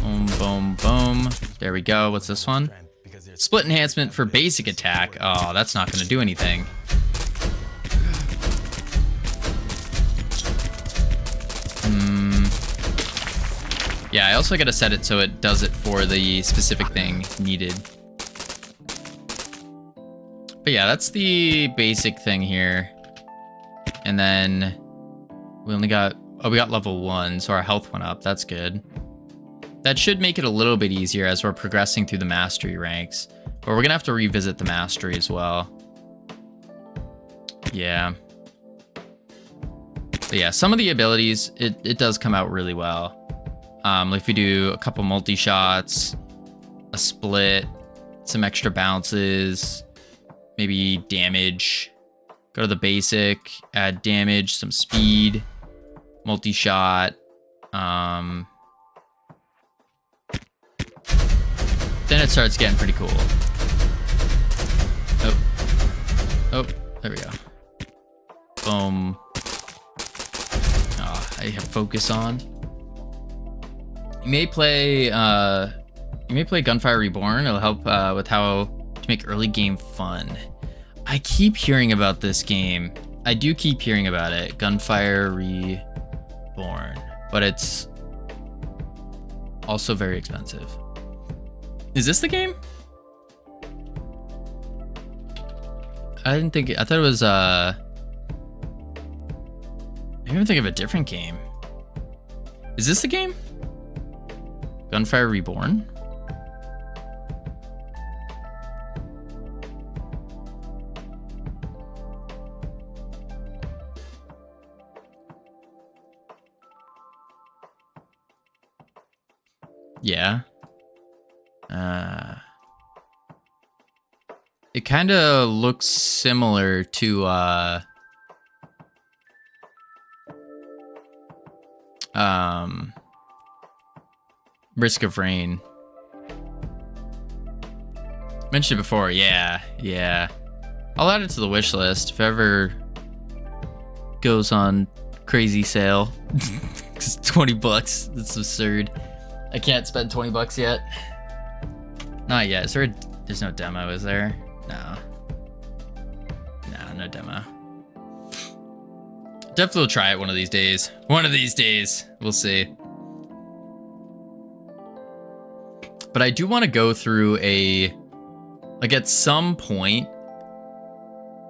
Boom, boom, boom. There we go. What's this one? Split enhancement for basic attack. Oh, that's not going to do anything. Yeah, I also got to set it so it does it for the specific thing needed. But yeah, that's the basic thing here. And then we only got, oh, we got level 1, so our health went up. That's good. That should make it a little bit easier as we're progressing through the mastery ranks. But we're going to have to revisit the mastery as well. Yeah. But yeah, some of the abilities, it does come out really well. If we do a couple multi-shots, a split, some extra bounces, maybe damage, go to the basic, add damage, some speed, multi-shot, then it starts getting pretty cool. Oh, there we go. Boom. Oh, I have focus on. You may play Gunfire Reborn. It'll help with how to make early game fun. I keep hearing about this game. I do keep hearing about it, Gunfire Reborn, but it's also very expensive. Is this the game? I didn't think. I thought it was. Maybe I'm thinking of a different game. Is this the game? Gunfire Reborn? Yeah. It kind of looks similar to Risk of Rain. Mentioned it before. Yeah. I'll add it to the wish list if it ever goes on crazy sale. It's $20. That's absurd. I can't spend $20 yet. Not yet. Is there there's no demo, is there? No. No demo. Definitely will try it one of these days. One of these days. We'll see. But I do want to go through like at some point,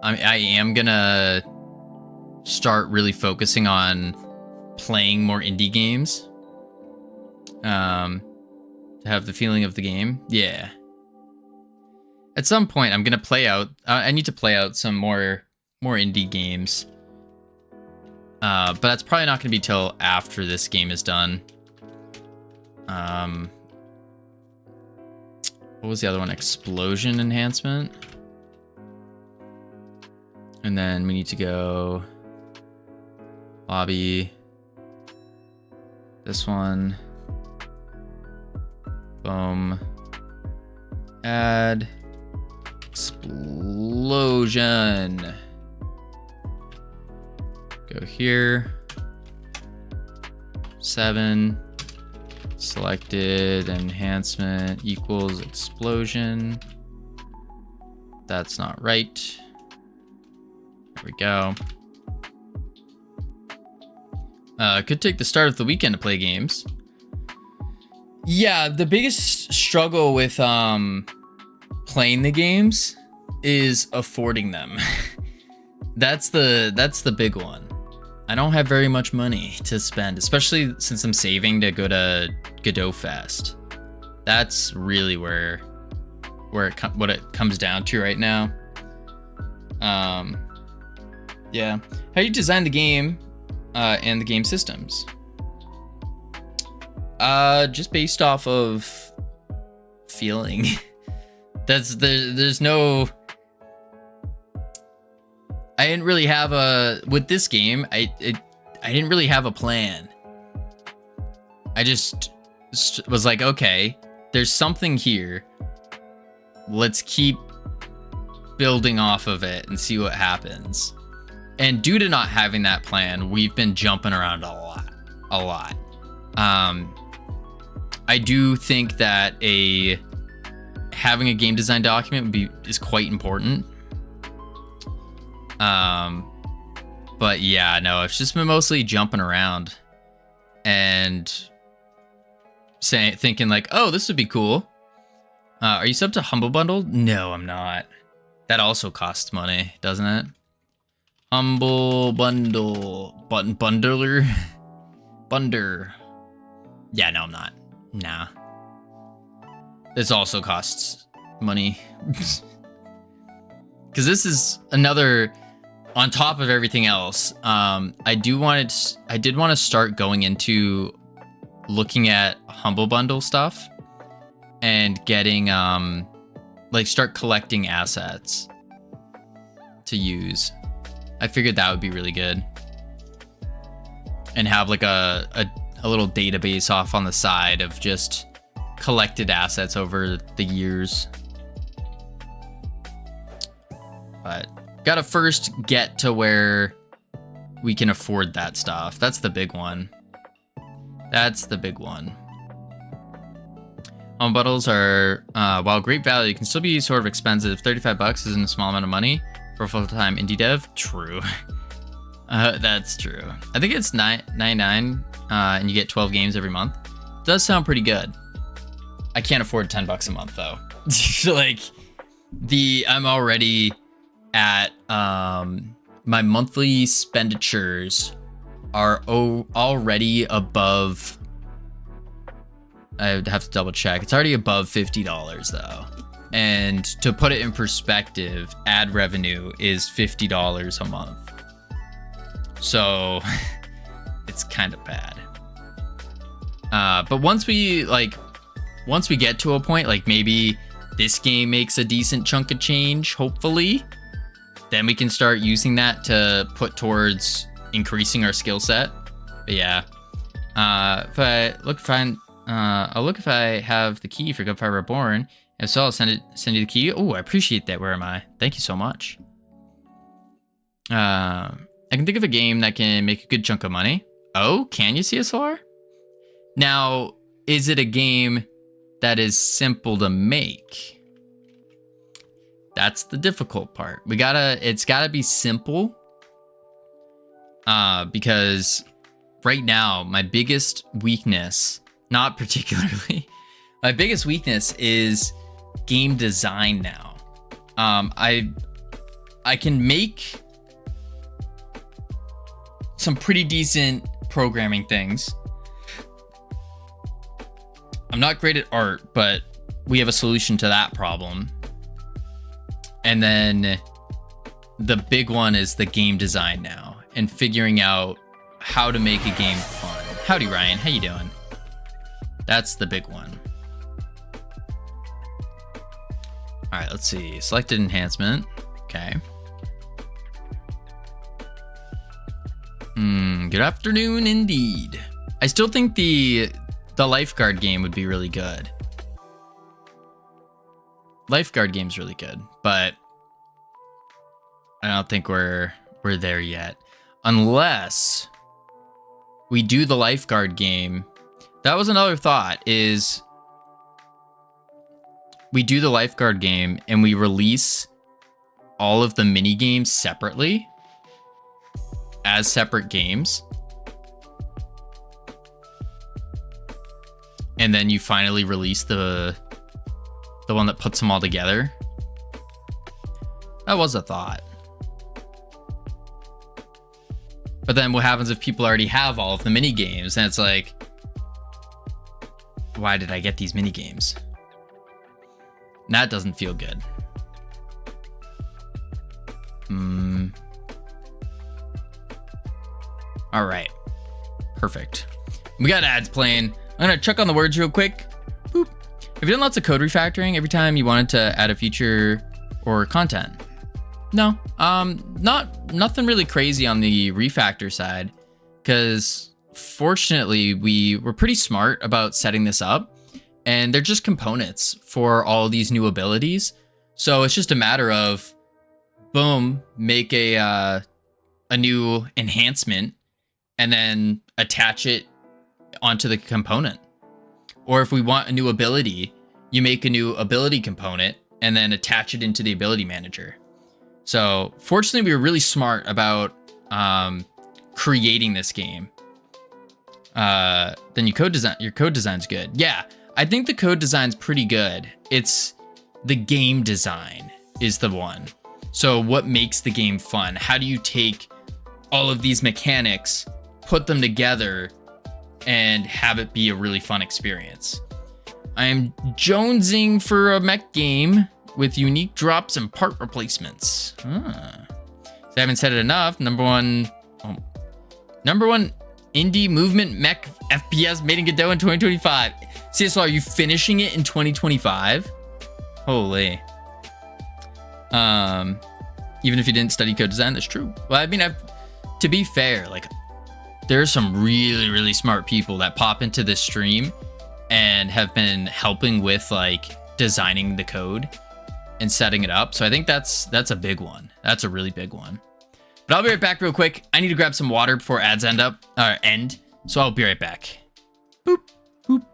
I am gonna start really focusing on playing more indie games. To have the feeling of the game. Yeah. At some point, I'm gonna play out. I need to play out some more indie games. But that's probably not gonna be till after this game is done. What was the other one? Explosion enhancement. And then we need to go lobby. This one. Boom. Add explosion. Go here. 7. Selected enhancement equals explosion. That's not right. There we go. Could take the start of the weekend to play games. Yeah, the biggest struggle with playing the games is affording them. That's the big one. I don't have very much money to spend, especially since I'm saving to go to Godot Fest. That's really what it comes down to right now. Yeah. How do you design the game and the game systems? Just based off of feeling. There's no... I didn't really have with this game, I didn't really have a plan. I just was like, okay, there's something here. Let's keep building off of it and see what happens. And due to not having that plan, we've been jumping around a lot. I do think that having a game design document is quite important. But yeah, no, it's just been mostly jumping around and thinking like, oh, this would be cool. Are you sub to Humble Bundle? No, I'm not. That also costs money, doesn't it? Humble Bundle. Bundler? Bunder. Yeah, no, I'm not. Nah. This also costs money. Because this is another... On top of everything else, I did want to start going into looking at Humble Bundle stuff and getting start collecting assets to use. I figured that would be really good, and have like a little database off on the side of just collected assets over the years. But gotta first get to where we can afford that stuff. That's the big one. That's the big one. Home bundles are, while great value, can still be sort of expensive. $35 isn't a small amount of money for a full-time indie dev. True. That's true. I think it's $9.99, and you get 12 games every month. Does sound pretty good. I can't afford $10 a month though. Like, I'm already at my monthly expenditures are already above. I would have to double check. It's already above $50 though. And to put it in perspective, ad revenue is $50 a month. So it's kind of bad. But once we get to a point, like maybe this game makes a decent chunk of change, hopefully, then we can start using that to put towards increasing our skill set. But yeah, I'll look if I have the key for Gunfire Reborn. If so, I'll send you the key. Oh, I appreciate that. Where am I? Thank you so much. I can think of a game that can make a good chunk of money. Oh, can you, CSLR? Now, is it a game that is simple to make? That's the difficult part. It's gotta be simple. Because right now, my biggest weakness, not particularly, my biggest weakness is game design now. I can make some pretty decent programming things. I'm not great at art, but we have a solution to that problem. And then the big one is the game design now and figuring out how to make a game fun. Howdy, Ryan. How you doing? That's the big one. All right, let's see. Selected enhancement. Okay. Good afternoon, indeed. I still think the lifeguard game would be really good. Lifeguard game's really good, but I don't think we're there yet. Unless we do the lifeguard game. That was another thought, is we do the lifeguard game and we release all of the mini games separately as separate games. And then you finally release the one that puts them all together. That was a thought. But then what happens if people already have all of the mini games? And it's like, why did I get these mini games? That doesn't feel good. All right. Perfect. We got ads playing. I'm going to check on the words real quick. Boop. Have you done lots of code refactoring every time you wanted to add a feature or content? No. Nothing really crazy on the refactor side, because fortunately we were pretty smart about setting this up, and they're just components for all these new abilities. So it's just a matter of boom, make a new enhancement and then attach it onto the component. Or if we want a new ability, you make a new ability component and then attach it into the ability manager. So fortunately, we were really smart about creating this game. Then your code design's good. Yeah, I think the code design's pretty good. It's the game design is the one. So what makes the game fun? How do you take all of these mechanics, put them together, and have it be a really fun experience? I am jonesing for a mech game with unique drops and part replacements. So I haven't said it enough. Number one indie movement mech FPS made in Godot in 2025. CSL, are you finishing it in 2025? Holy. Even if you didn't study code design, that's true. Well, I mean, to be fair, like, there's some really, really smart people that pop into this stream and have been helping with like designing the code and setting it up. So I think that's a big one. That's a really big one. But I'll be right back real quick. I need to grab some water before ads end. So I'll be right back. Boop, boop.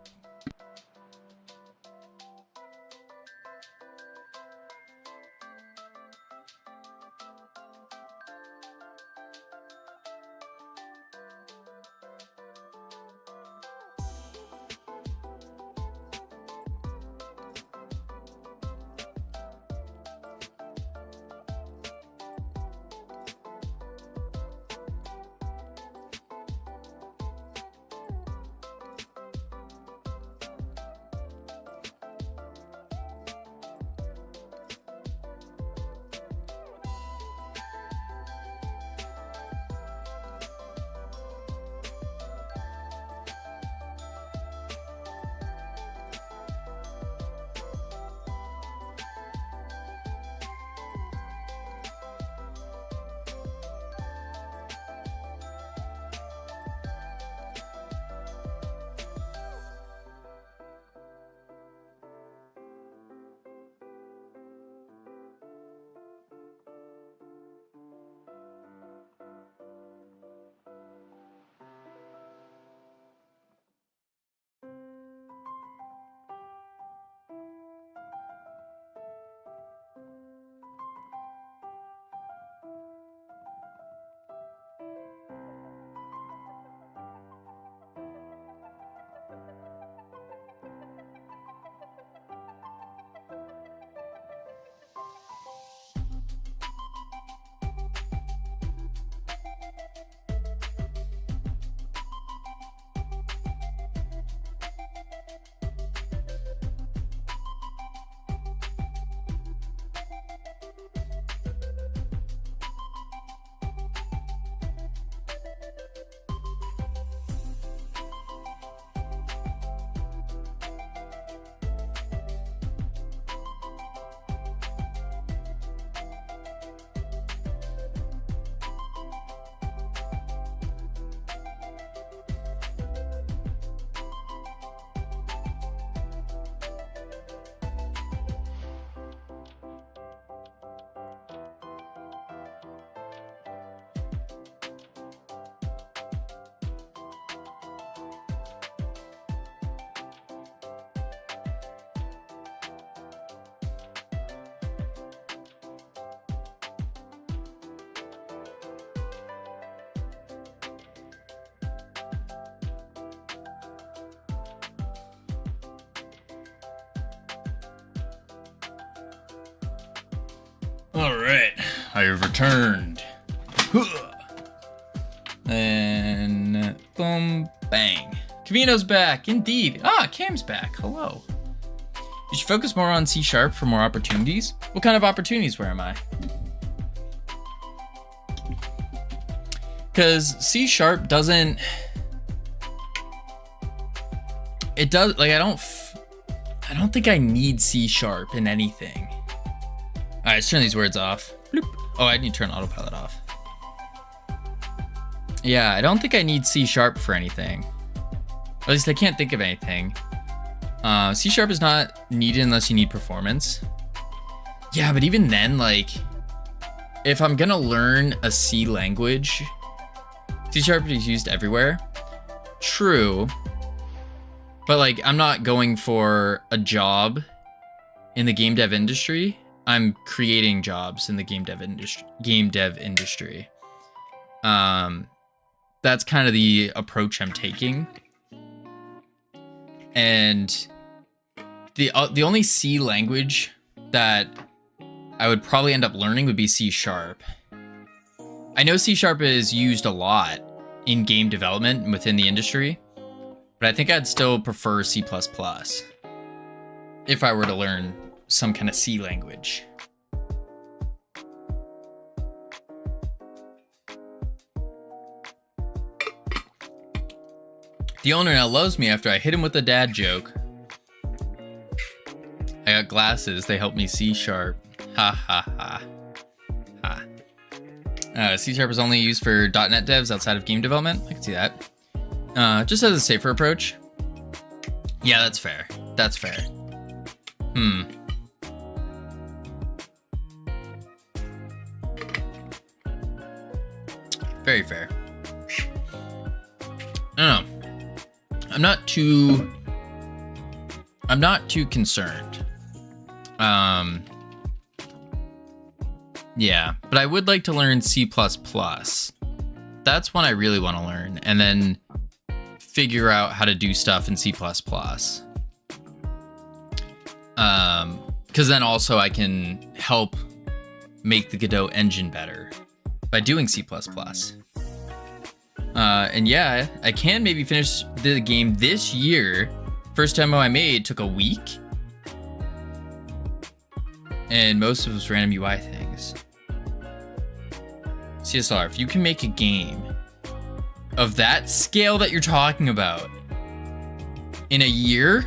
All right, I have returned. And boom, bang. Covino's back, indeed. Ah, Cam's back. Hello. You should focus more on C# for more opportunities. What kind of opportunities? Where am I? Because C# doesn't... It does, like, I don't think I need C# in anything. All right, let's turn these words off. Bloop. Oh, I need to turn autopilot off. Yeah, I don't think I need C# for anything. At least I can't think of anything. C# is not needed unless you need performance. Yeah, but even then, like, if I'm gonna learn a C language, C# is used everywhere. True. But like, I'm not going for a job in the game dev industry. I'm creating jobs in the game dev industry. That's kind of the approach I'm taking. And the only C language that I would probably end up learning would be C#. I know C# is used a lot in game development within the industry, but I think I'd still prefer C++ if I were to learn some kind of C language. The owner now loves me after I hit him with a dad joke. I got glasses, they help me see sharp. Ha ha ha. Ha. C# is only used for .NET devs outside of game development. I can see that. Just as a safer approach. Yeah, that's fair. That's fair. Very fair. I don't know. I'm not too concerned. Yeah, but I would like to learn C++. That's one I really want to learn, and then figure out how to do stuff in C++. Because then also I can help make the Godot engine better by doing C++. And yeah, I can maybe finish the game this year. First demo I made took a week. And most of it was random UI things. CSR, if you can make a game of that scale that you're talking about in a year,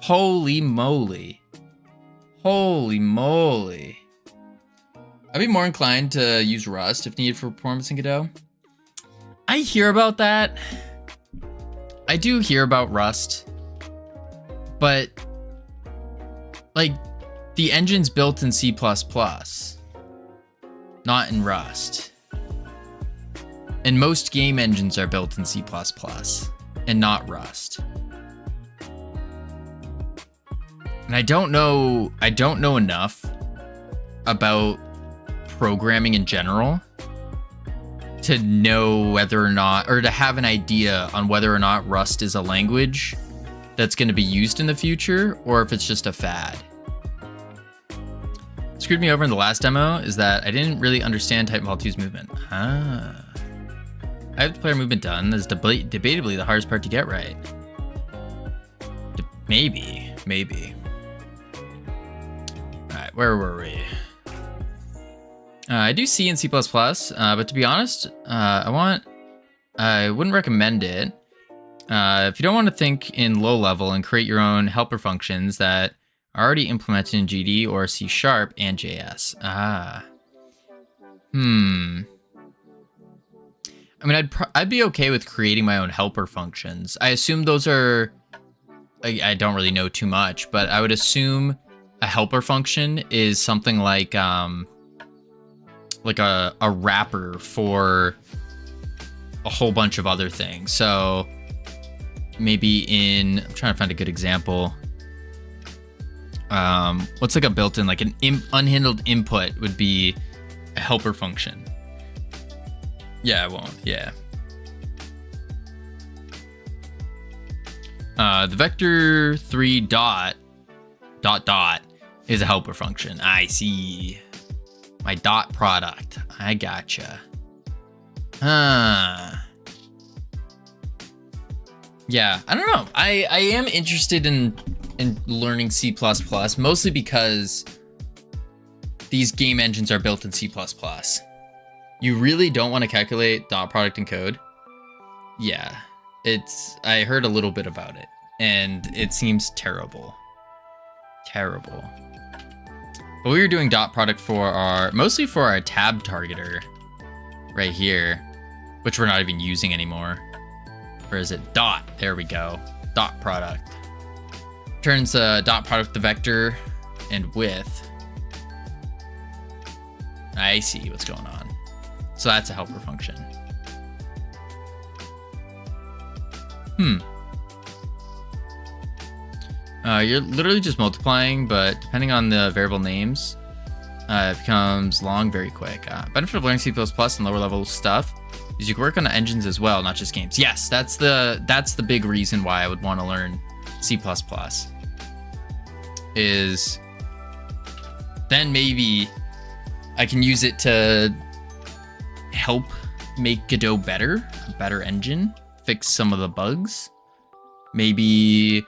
holy moly. Holy moly. I'd be more inclined to use Rust if needed for performance in Godot. I hear about that. I do hear about Rust. But, like, the engine's built in C++, not in Rust. And most game engines are built in C++ and not Rust. And I don't know enough about programming in general to know whether or not, or to have an idea on whether or not Rust is a language that's going to be used in the future, or if it's just a fad. What screwed me over in the last demo is that I didn't really understand Titanfall 2's movement. I have the player movement done. That's debatably the hardest part to get right. Maybe. Alright, where were we? I do C in C++, but to be honest, I wouldn't recommend it. If you don't want to think in low level and create your own helper functions that are already implemented in GD or C# and JS. I mean, I'd be okay with creating my own helper functions. I assume those are, I don't really know too much, but I would assume a helper function is something like a wrapper for a whole bunch of other things. So maybe I'm trying to find a good example. What's like a built-in, like an unhandled input would be a helper function. Yeah, I won't. Yeah. The vector3 dot is a helper function. I see. My dot product. I gotcha. Yeah, I don't know. I am interested in learning C++, mostly because these game engines are built in C++. You really don't want to calculate dot product and code? Yeah, I heard a little bit about it, and it seems terrible. Terrible. But we were doing dot product mostly for our tab targeter right here, which we're not even using anymore. Where is it? Dot. There we go. Dot product. Turns dot product the vector and width. I see what's going on. So that's a helper function. You're literally just multiplying, but depending on the variable names, it becomes long very quick. Benefit of learning C++ and lower level stuff is you can work on engines as well, not just games. Yes, that's the big reason why I would want to learn C++. Is then maybe I can use it to help make Godot better, a better engine, fix some of the bugs, maybe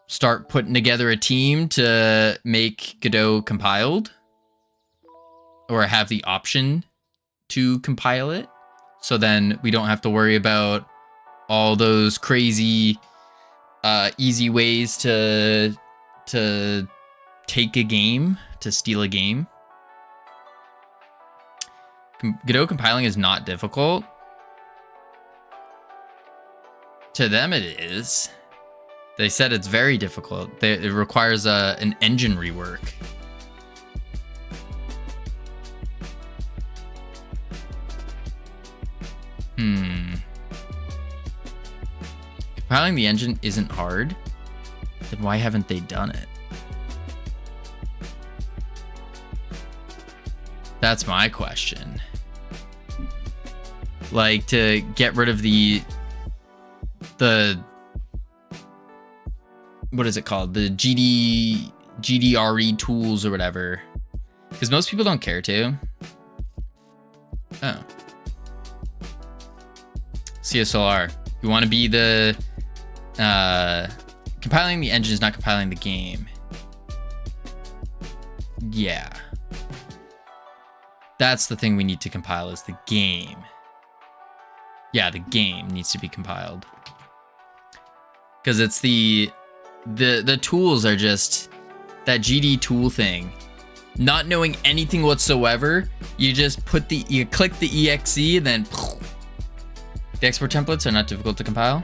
start putting together a team to make Godot compiled, or have the option to compile it. So then we don't have to worry about all those crazy, easy ways to take a game, to steal a game. Godot compiling is not difficult. To them it is. They said it's very difficult. It requires an engine rework. Compiling the engine isn't hard. Then why haven't they done it? That's my question. Like, to get rid of the what is it called? The GDRE tools or whatever. Because most people don't care to. Oh. CSLR. You want to be the compiling the engine is not compiling the game. Yeah. That's the thing we need to compile, is the game. Yeah, the game needs to be compiled. Because it's the tools are just that GD tool thing. Not knowing anything whatsoever, you just you click the exe and then the export templates are not difficult to compile.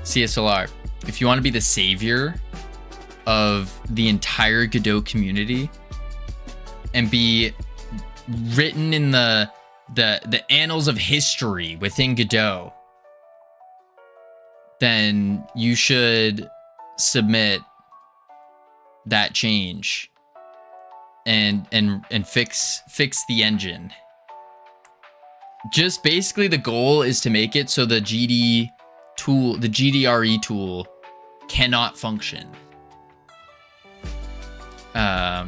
CSLR. If you want to be the savior of the entire Godot community and be written in the annals of history within Godot, then you should submit that change and fix the engine. Just basically the goal is to make it so the GD tool, the GDRE tool, cannot function. I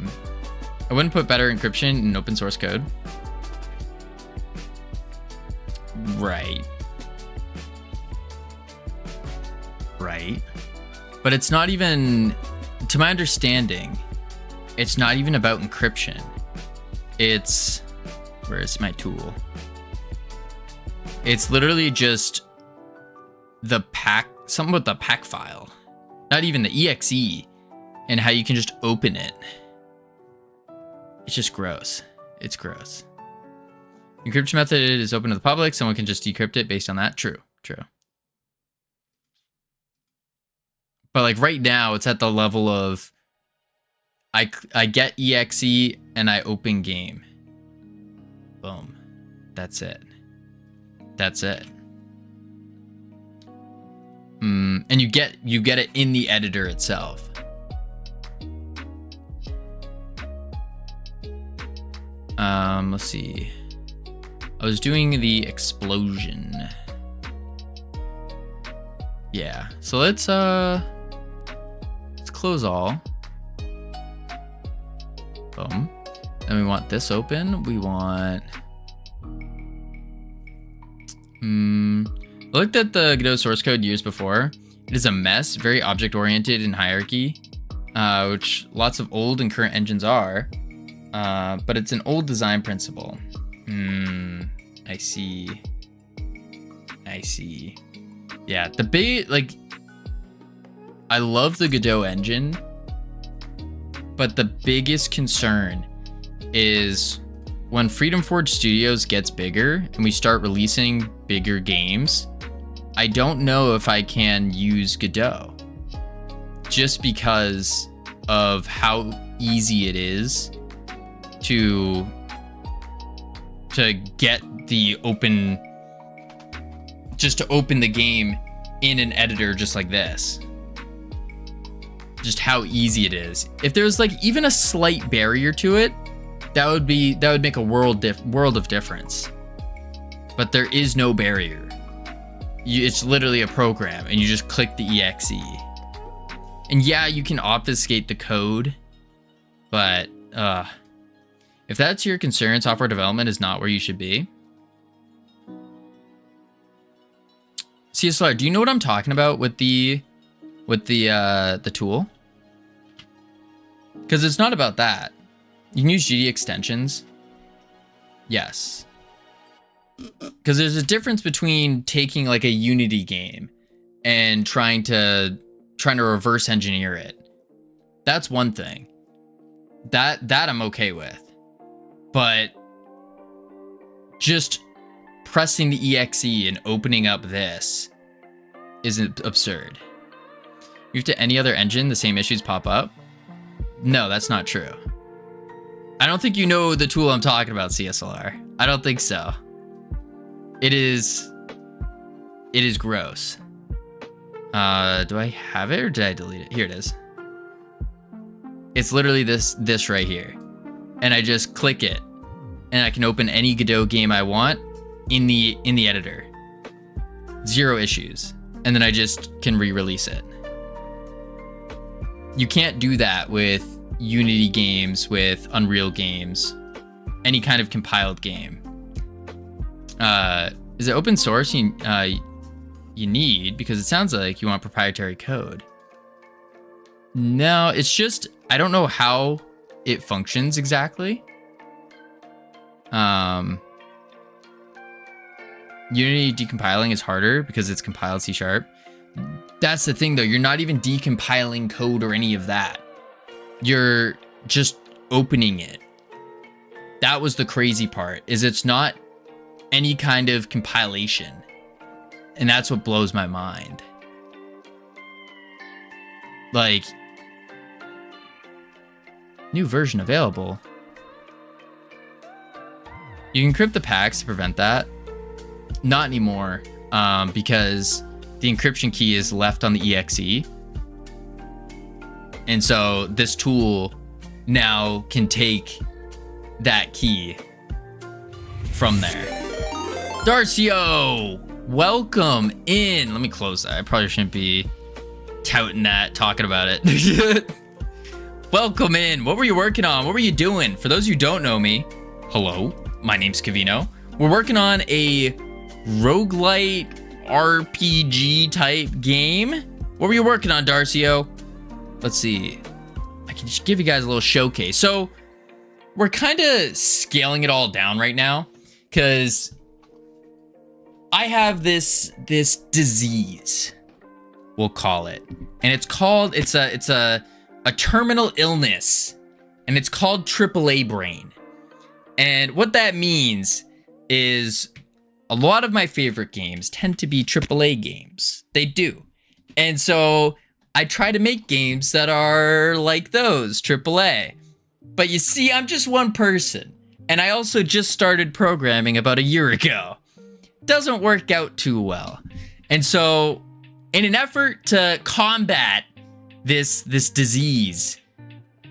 wouldn't put better encryption in open source code. Right. But it's not even, to my understanding, it's not even about encryption. It's, where is my tool? It's literally just the pack, something with the pack file. Not even the exe, and how you can just open it. It's just gross. It's gross. Encryption method is open to the public. Someone can just decrypt it based on that. True. But like right now, it's at the level of I get exe and I open game. Boom. That's it. And you get it in the editor itself. Let's see. I was doing the explosion. Yeah. So let's close all. Boom. Then we want this open. We want I looked at the Godot source code years before. It is a mess, very object oriented in hierarchy. which lots of old and current engines are, but it's an old design principle. I see. Yeah, the big, like, I love the Godot engine, but the biggest concern is when Freedom Forge Studios gets bigger and we start releasing bigger games, I don't know if I can use Godot just because of how easy it is to get the open, just to open the game in an editor just like this. Just how easy it is. If there's like even a slight barrier to it, that would make a world of difference. But there is no barrier. It's literally a program, and you just click the exe. And yeah, you can obfuscate the code, but if that's your concern, software development is not where you should be. CSLR, do you know what I'm talking about with the tool? Because it's not about that. You can use GD extensions. Yes. Because there's a difference between taking like a Unity game and trying to reverse engineer it. That's one thing. That I'm okay with. But just pressing the exe and opening up this isn't absurd. You have to any other engine, the same issues pop up? No, that's not true. I don't think you know the tool I'm talking about, CSLR. I don't think so. It is gross. Do I have it or did I delete it? Here it is. It's literally this right here. And I just click it and I can open any Godot game I want in the editor. 0 issues. And then I just can re-release it. You can't do that with Unity games, with Unreal games, any kind of compiled game. Is it open source you need? Because it sounds like you want proprietary code. No, it's just, I don't know how it functions exactly. Unity decompiling is harder because it's compiled C#. That's the thing though, you're not even decompiling code or any of that. You're just opening it. That was the crazy part, is it's not any kind of compilation. And that's what blows my mind. Like, new version available. You can encrypt the packs to prevent that. Not anymore, because the encryption key is left on the exe. And so this tool now can take that key from there. Darcio, welcome in. Let me close that. I probably shouldn't be touting that, talking about it. Welcome in. What were you working on? What were you doing? For those who don't know me, hello, my name's Covino. We're working on a roguelite RPG type game. What were you working on, Darcio? Let's see. I can just give you guys a little showcase. So we're kind of scaling it all down right now because I have this disease, we'll call it, and it's a terminal illness, and it's called AAA brain. And what that means is a lot of my favorite games tend to be AAA games. They do. And so I try to make games that are like those, AAA. But you see, I'm just one person. And I also just started programming about a year ago. Doesn't work out too well. And so, in an effort to combat this disease,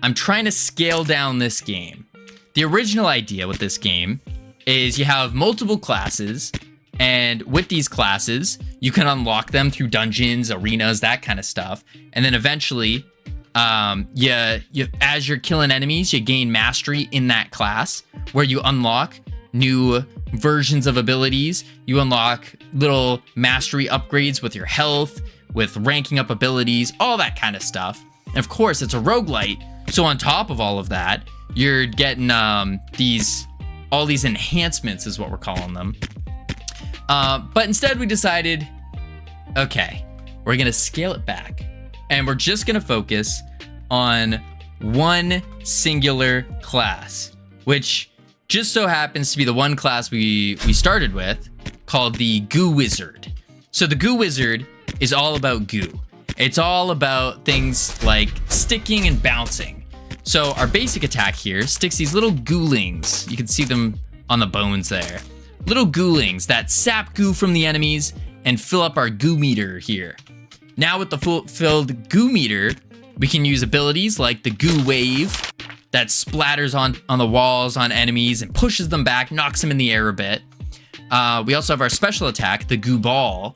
I'm trying to scale down this game. The original idea with this game is you have multiple classes, and with these classes, you can unlock them through dungeons, arenas, that kind of stuff. And then eventually, as you're killing enemies, you gain mastery in that class, where you unlock new versions of abilities. You unlock little mastery upgrades with your health, with ranking up abilities, all that kind of stuff. And of course, it's a roguelite. So on top of all of that, you're getting all these enhancements is what we're calling them. But instead we decided, okay, we're going to scale it back. And we're just going to focus on one singular class, which just so happens to be the one class we started with, called the Goo Wizard. So the Goo Wizard is all about goo. It's all about things like sticking and bouncing. So our basic attack here sticks these little goolings. You can see them on the bones there. Little goolings that sap goo from the enemies and fill up our goo meter here. Now with the filled goo meter, we can use abilities like the Goo Wave that splatters on the walls on enemies and pushes them back, knocks them in the air a bit. We also have our special attack, the Goo Ball.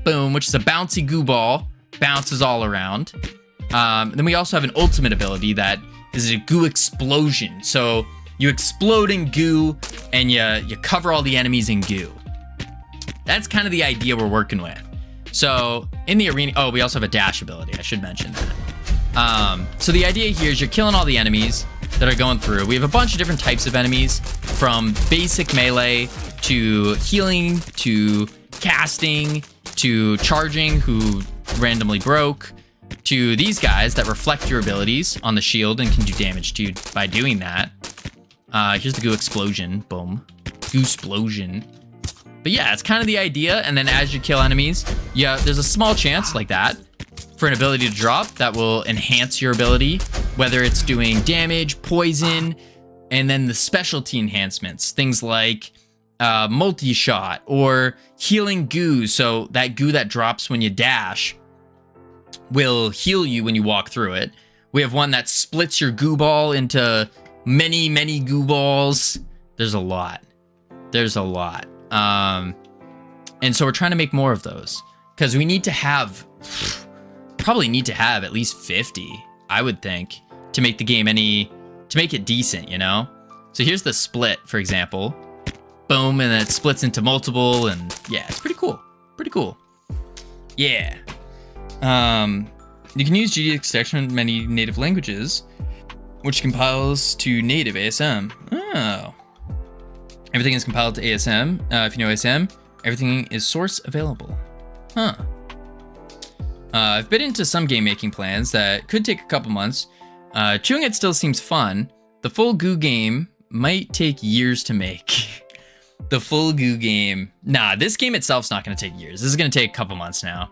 Boom, which is a bouncy goo ball, bounces all around. Then we also have an ultimate ability that is a goo explosion. So you explode in goo and you cover all the enemies in goo. That's kind of the idea we're working with. So in the arena, we also have a dash ability. I should mention that. So the idea here is you're killing all the enemies that are going through. We have a bunch of different types of enemies, from basic melee to healing to casting to charging, who randomly broke, to these guys that reflect your abilities on the shield and can do damage to you by doing that. Here's the goo explosion. Boom. Goo explosion. But yeah, it's kind of the idea. And then as you kill enemies, there's a small chance like that for an ability to drop that will enhance your ability, whether it's doing damage, poison, and then the specialty enhancements, things like multi-shot or healing goo. So that goo that drops when you dash will heal you when you walk through it. We have one that splits your goo ball into many, many goo balls. There's a lot. And so we're trying to make more of those because we probably need to have at least 50, I would think, to make the game to make it decent, you know? So here's the split, for example. Boom, and then it splits into multiple, and yeah, it's pretty cool. Yeah. You can use GD extraction in many native languages, which compiles to native ASM. Oh. Everything is compiled to ASM. If you know ASM, everything is source available. Huh. I've been into some game making plans that could take a couple months. Chewing it still seems fun. The full goo game might take years to make. The full goo game. Nah, this game itself's not going to take years. This is going to take a couple months now.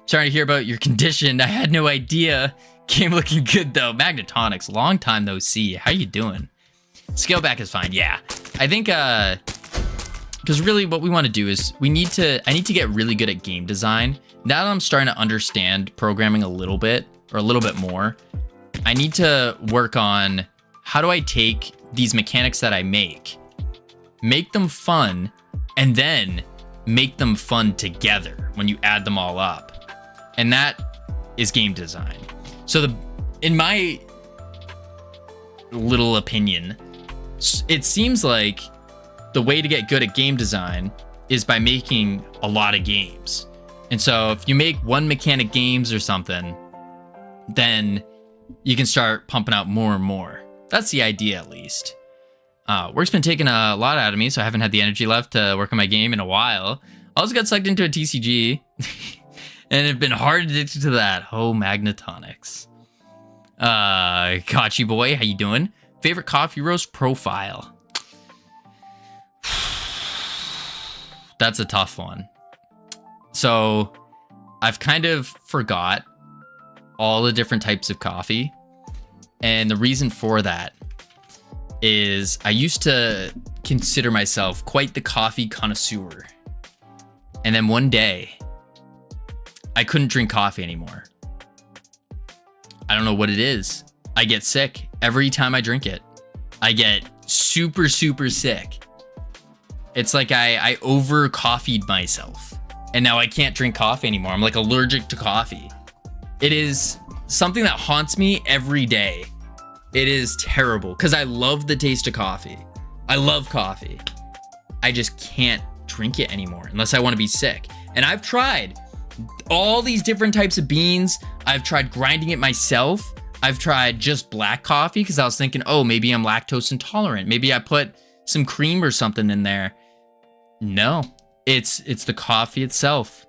Sorry to hear about your condition. I had no idea. Game looking good though. Magnetonics, long time no see. How you doing? Scale back is fine. Yeah. I think because really what we want to do is I need to get really good at game design. Now that I'm starting to understand programming a little bit more, I need to work on how do I take these mechanics that I make them fun, and then make them fun together when you add them all up. And that is game design. So in my little opinion, it seems like the way to get good at game design is by making a lot of games. And so if you make one mechanic games or something, then you can start pumping out more and more. That's the idea, at least. Work's been taking a lot out of me, so I haven't had the energy left to work on my game in a while. I also got sucked into a TCG, and it's been hard addicted to that. Oh, Magnetonics. Kachi boy, how you doing? Favorite coffee roast profile? That's a tough one. So I've kind of forgot all the different types of coffee. And the reason for that is I used to consider myself quite the coffee connoisseur. And then one day, I couldn't drink coffee anymore. I don't know what it is. I get sick every time I drink it. I get super, super sick. It's like I over coffeed myself. And now I can't drink coffee anymore. I'm like allergic to coffee. It is something that haunts me every day. It is terrible because I love the taste of coffee. I love coffee. I just can't drink it anymore unless I want to be sick. And I've tried all these different types of beans. I've tried grinding it myself. I've tried just black coffee because I was thinking, oh, maybe I'm lactose intolerant. Maybe I put some cream or something in there. No, it's the coffee itself.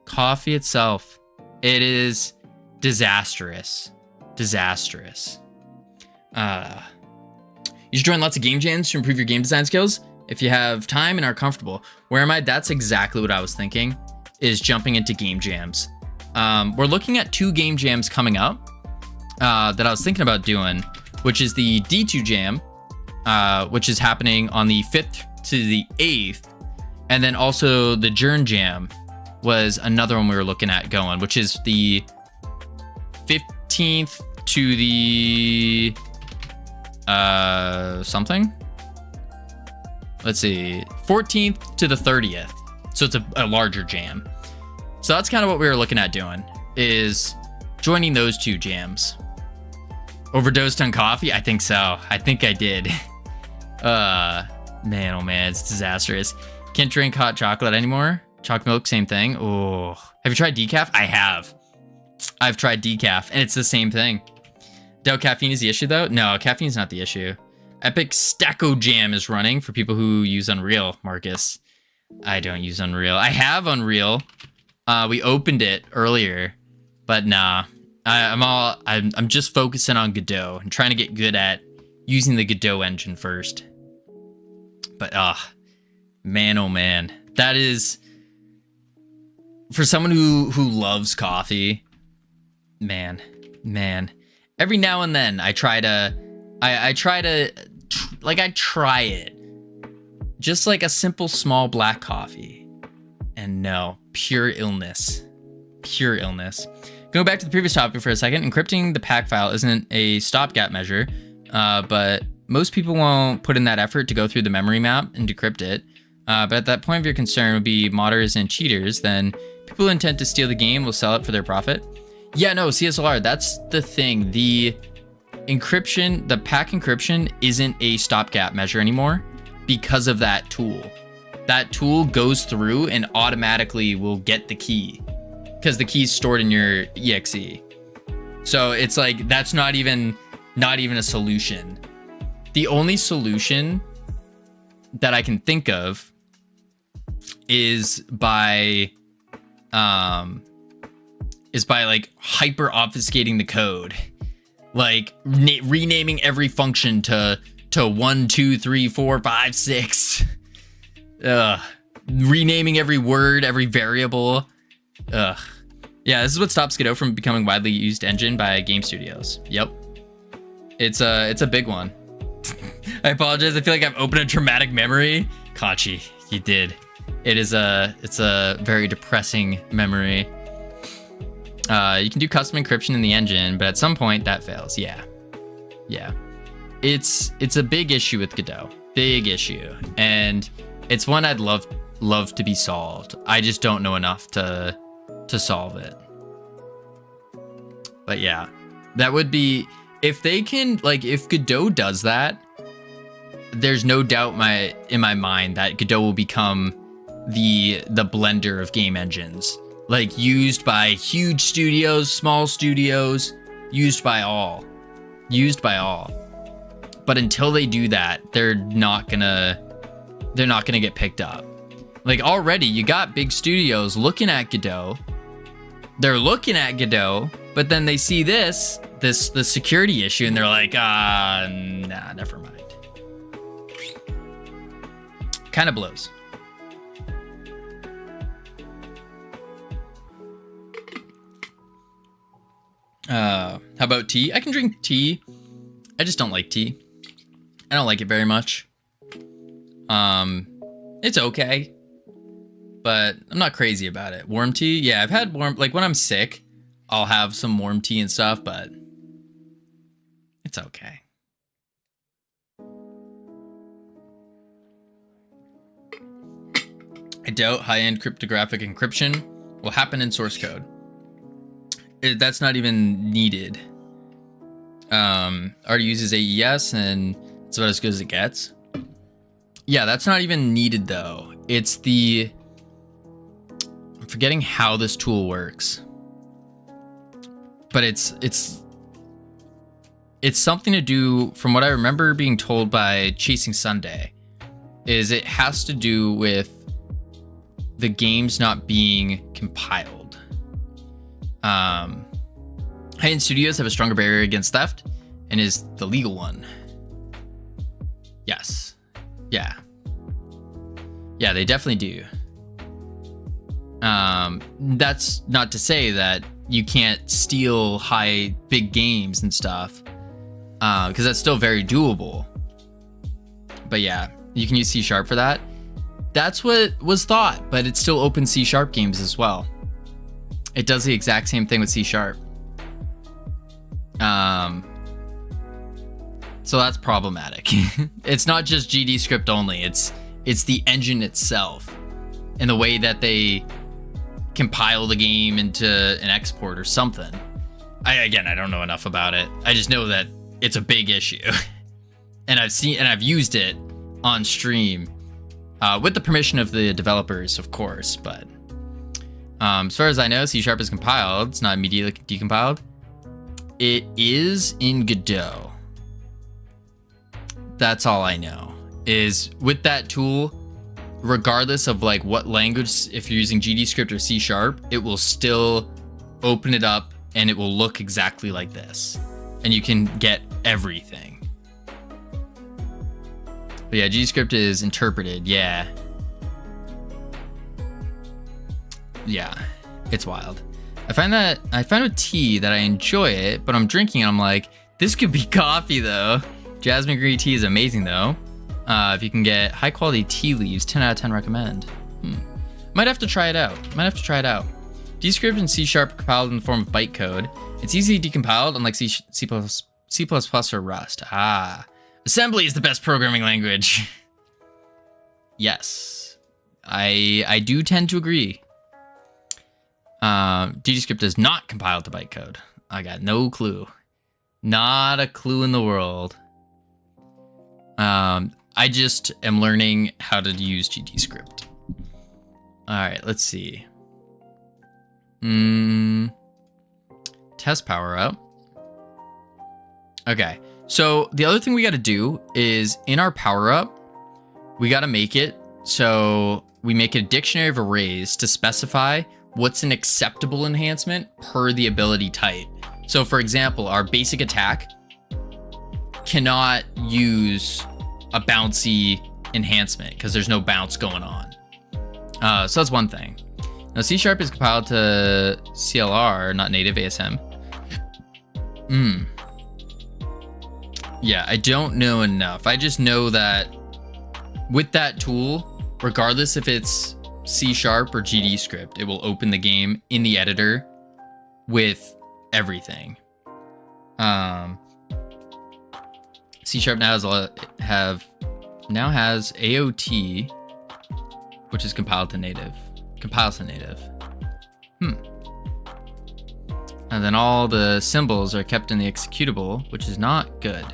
Coffee itself. It is disastrous. Disastrous. You should join lots of game jams to improve your game design skills if you have time and are comfortable. Where am I? That's exactly what I was thinking, is jumping into game jams. We're looking at 2 game jams coming up that I was thinking about doing, which is the D2 jam, which is happening on the 5th to the 8th. And then also the Jern jam was another one we were looking at going, which is the 15th to the something. Let's see, 14th to the 30th. So it's a larger jam. So that's kind of what we were looking at doing, is joining those 2 jams. Overdosed on coffee? I think so. I think I did. Man, oh man, it's disastrous. Can't drink hot chocolate anymore. Chocolate milk, same thing. Oh, have you tried decaf? I have. I've tried decaf, and it's the same thing. Doubt caffeine is the issue, though? No, caffeine's not the issue. Epic Stacko Jam is running for people who use Unreal, Marcus. I don't use Unreal. I have Unreal. We opened it earlier, but nah. I'm just focusing on Godot and trying to get good at using the Godot engine first. But man, oh man, that is, for someone who loves coffee, man. Every now and then I try it. Just like a simple small black coffee. And no, pure illness. Pure illness. Going back to the previous topic for a second, encrypting the pack file isn't a stopgap measure, but most people won't put in that effort to go through the memory map and decrypt it. But at that point of your concern would be modders and cheaters, then people who intend to steal the game will sell it for their profit. Yeah, no, CSLR, that's the thing. The encryption, the pack encryption isn't a stopgap measure anymore because of that tool. That tool goes through and automatically will get the key because the key is stored in your exe. So it's like, that's not even a solution. The only solution that I can think of is by like hyper obfuscating the code, like renaming every function to 1, 2, 3, 4, 5, 6. Renaming every word, every variable. Yeah, this is what stops Godot from becoming widely used engine by game studios. Yep. It's a big one. I apologize. I feel like I've opened a traumatic memory. Kachi, you did. It's a very depressing memory. You can do custom encryption in the engine, but at some point that fails. Yeah. It's a big issue with Godot. Big issue. And it's one I'd love to be solved. I just don't know enough to solve it. But yeah, that would be, if they can, like, if Godot does that, there's no doubt in my mind that Godot will become the blender of game engines, like used by huge studios, small studios, used by all. But until they do that, they're not gonna get picked up. Like, already you got big studios looking at Godot. They're looking at Godot, but then they see the security issue and they're like, nah, never mind. Kind of blows. How about tea? I can drink tea. I just don't like tea. I don't like it very much. It's okay, but I'm not crazy about it. Warm tea? Yeah, I've had warm, like when I'm sick, I'll have some warm tea and stuff, but it's okay. I doubt high-end cryptographic encryption will happen in source code. That's not even needed. Already uses AES and it's about as good as it gets. Yeah, that's not even needed though. It's the, I'm forgetting how this tool works. But it's something to do, from what I remember being told by Chasing Sunday, is it has to do with the games not being compiled. High-end studios have a stronger barrier against theft and is the legal one. Yes. Yeah. Yeah, they definitely do. That's not to say that you can't steal big games and stuff, because that's still very doable. But yeah, you can use C# for that. That's what was thought, but it still opens C# games as well. It does the exact same thing with C#. So that's problematic. It's not just GD script only. It's the engine itself and the way that they compile the game into an export or something. I don't know enough about it. I just know that it's a big issue. And I've used it on stream with the permission of the developers, of course, but as far as I know, C# is compiled. It's not immediately decompiled. It is in Godot. That's all I know. Is with that tool, regardless of like what language, if you're using GD script or C#, it will still open it up and it will look exactly like this. And you can get everything. But yeah, GD script is interpreted. Yeah. Yeah, it's wild. I find with tea that I enjoy it, but I'm drinking and I'm like, this could be coffee though. Jasmine green tea is amazing though. If you can get high quality tea leaves, 10 out of 10 recommend. Might have to try it out. Dscript and C# compiled in the form of bytecode. It's easily decompiled, unlike C++ or Rust. Assembly is the best programming language. Yes, I do tend to agree. Dscript is not compiled to bytecode. I got no clue. Not a clue in the world. I just am learning how to use GDScript. All right, let's see. Test power up. Okay, so the other thing we got to do is in our power up, we got to make it so we make a dictionary of arrays to specify what's an acceptable enhancement per the ability type. So for example, our basic attack cannot use a bouncy enhancement because there's no bounce going on. So that's one thing. Now C# is compiled to CLR, not native ASM. Yeah, I don't know enough. I just know that with that tool, regardless if it's C# or GD script, it will open the game in the editor with everything. C# now has AOT, which is compiled to native. Compiles to native. And then all the symbols are kept in the executable, which is not good.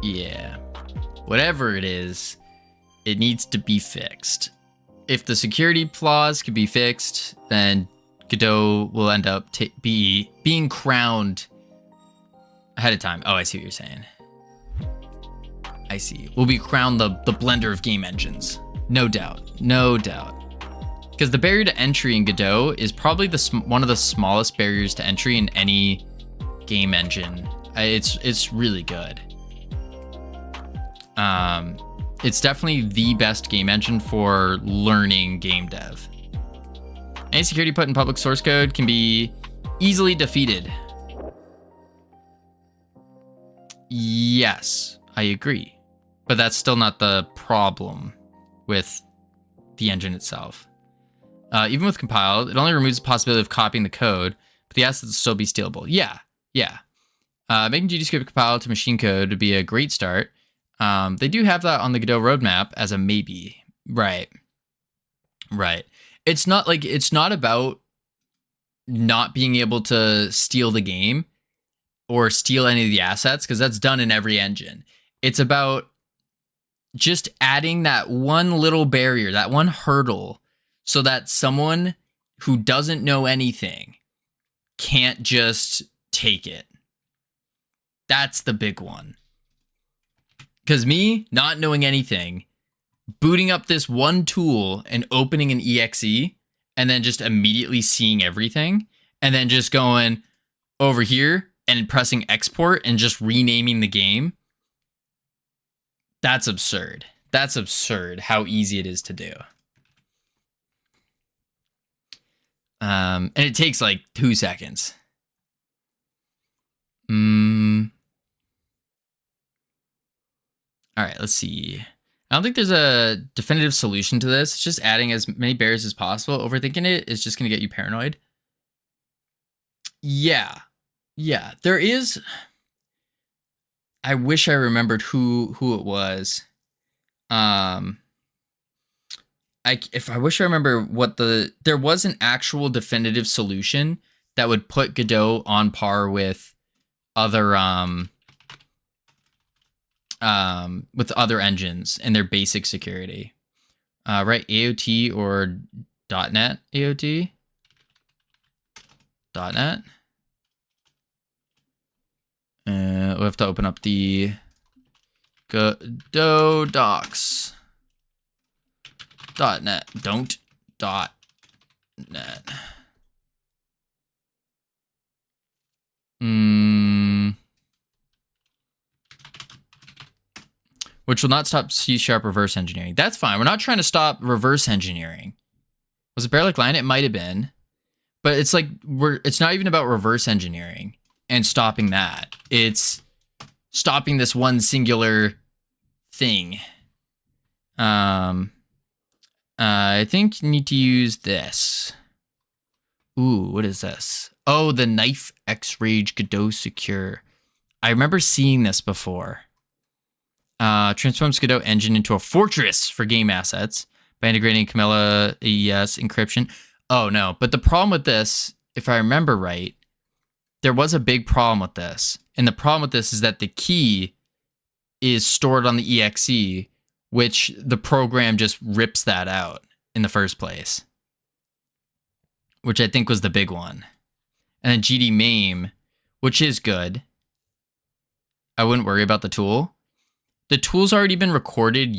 Yeah. Whatever it is, it needs to be fixed. If the security flaws can be fixed, then Godot will end up being crowned ahead of time. Oh, I see what you're saying. I see. We'll be crowned the blender of game engines. No doubt. No doubt. Because the barrier to entry in Godot is probably one of the smallest barriers to entry in any game engine. It's really good. It's definitely the best game engine for learning game dev. Any security put in public source code can be easily defeated. Yes, I agree. But that's still not the problem with the engine itself. Even with compiled, it only removes the possibility of copying the code, but the assets will still be stealable. Yeah. Making GDScript compiled to machine code would be a great start. They do have that on the Godot roadmap as a maybe. Right. It's not about not being able to steal the game or steal any of the assets, because that's done in every engine. It's about just adding that one little barrier, that one hurdle, so that someone who doesn't know anything can't just take it. That's the big one. Because me, not knowing anything, booting up this one tool and opening an exe, and then just immediately seeing everything, and then just going over here and pressing export and just renaming the game, that's absurd. That's absurd how easy it is to do. And it takes like 2 seconds. All right, let's see. I don't think there's a definitive solution to this. It's just adding as many barriers as possible. Overthinking it is just going to get you paranoid. Yeah, there is. I wish I remembered who it was. I wish I remember what there was an actual definitive solution that would put Godot on par with other engines and their basic security. Right, AOT or .NET AOT? .NET? We'll have to open up the Godot docs. .NET. Don't .NET. Which will not stop C# reverse engineering. That's fine. We're not trying to stop reverse engineering. Was it Barelic Line? It might have been. But it's like it's not even about reverse engineering and stopping that. It's stopping this one singular thing. I think you need to use this. Ooh, what is this? Oh, the Knife X-Rage Godot Secure. I remember seeing this before. Transforms Godot engine into a fortress for game assets by integrating Camilla AES encryption. Oh no, but the problem with this, if I remember right, there was a big problem with this. And the problem with this is that the key is stored on the exe, which the program just rips that out in the first place, which I think was the big one. And then GD MAME, which is good. I wouldn't worry about the tool. The tool's already been recorded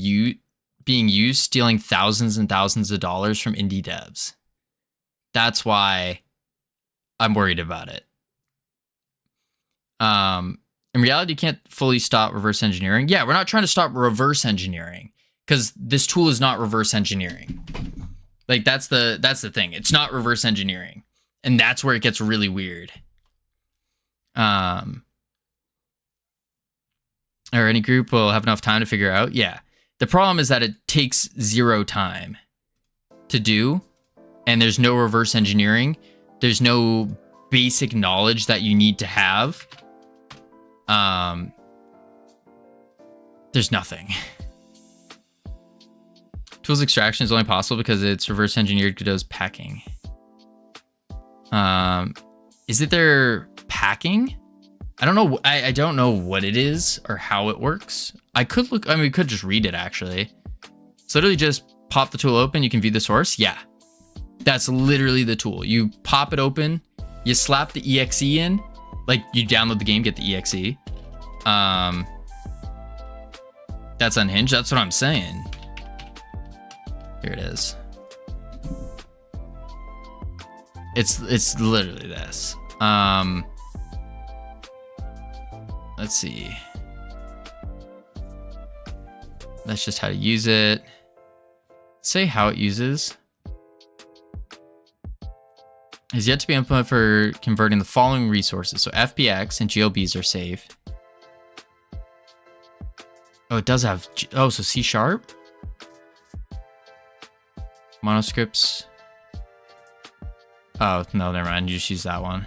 being used, stealing thousands and thousands of dollars from indie devs. That's why I'm worried about it. In reality, you can't fully stop reverse engineering. Yeah, we're not trying to stop reverse engineering because this tool is not reverse engineering. Like that's the thing. It's not reverse engineering, and that's where it gets really weird. Or any group will have enough time to figure out. Yeah. The problem is that it takes 0 time to do, and there's no reverse engineering. There's no basic knowledge that you need to have. There's nothing. Tools extraction is only possible because it's reverse engineered Godot's packing. Is it their packing? I don't know. I don't know what it is or how it works. I could look. I mean, we could just read it actually. It's literally just pop the tool open. You can view the source. Yeah, that's literally the tool. You pop it open. You slap the exe in. Like you download the game, get the exe. That's unhinged. That's what I'm saying. Here it is. It's literally this. Let's see. That's just how to use it. Say how it uses. Is yet to be implemented for converting the following resources. So FBX and GLBs are safe. Oh, it does have. Oh, so C#. Monoscripts. Oh, no, never mind. You just use that one.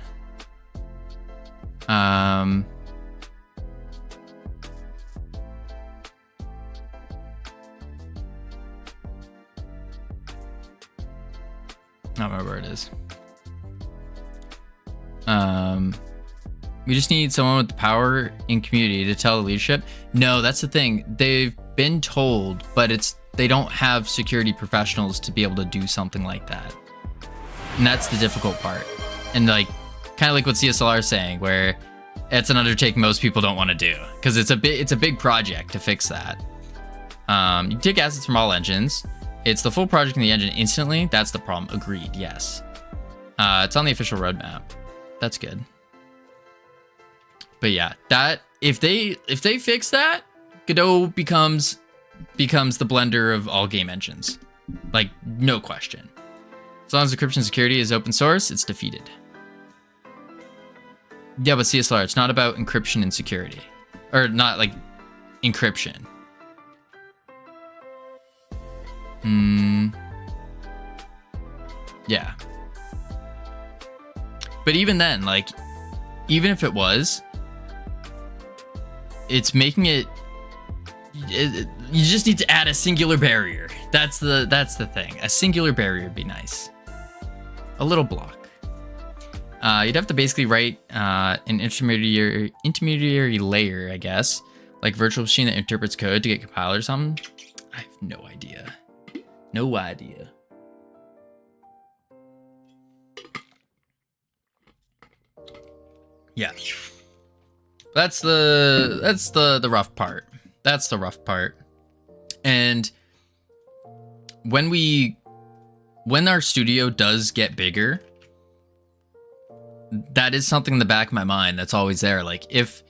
I don't remember where it is. We just need someone with the power in community to tell the leadership. No, that's the thing. They've been told, but it's they don't have security professionals to be able to do something like that. And that's the difficult part. And like, kind of like what CSLR is saying, where it's an undertaking most people don't want to do, because it's a big project to fix that. You can take assets from all engines. It's the full project in the engine instantly. That's the problem. Agreed. Yes. It's on the official roadmap. That's good. But yeah, that if they fix that, Godot becomes the blender of all game engines. Like, no question. As long as encryption security is open source, it's defeated. Yeah, but CSLR, it's not about encryption and security. Or not like encryption. Yeah. But even then, like, even if it was, it's making it, you just need to add a singular barrier. That's the thing. A singular barrier would be nice. A little block. You'd have to basically write an intermediary layer, I guess, like virtual machine that interprets code to get compiled or something. I have no idea. No idea. Yeah. That's the rough part. That's the rough part. And when our studio does get bigger, that is something in the back of my mind that's always there. Like, if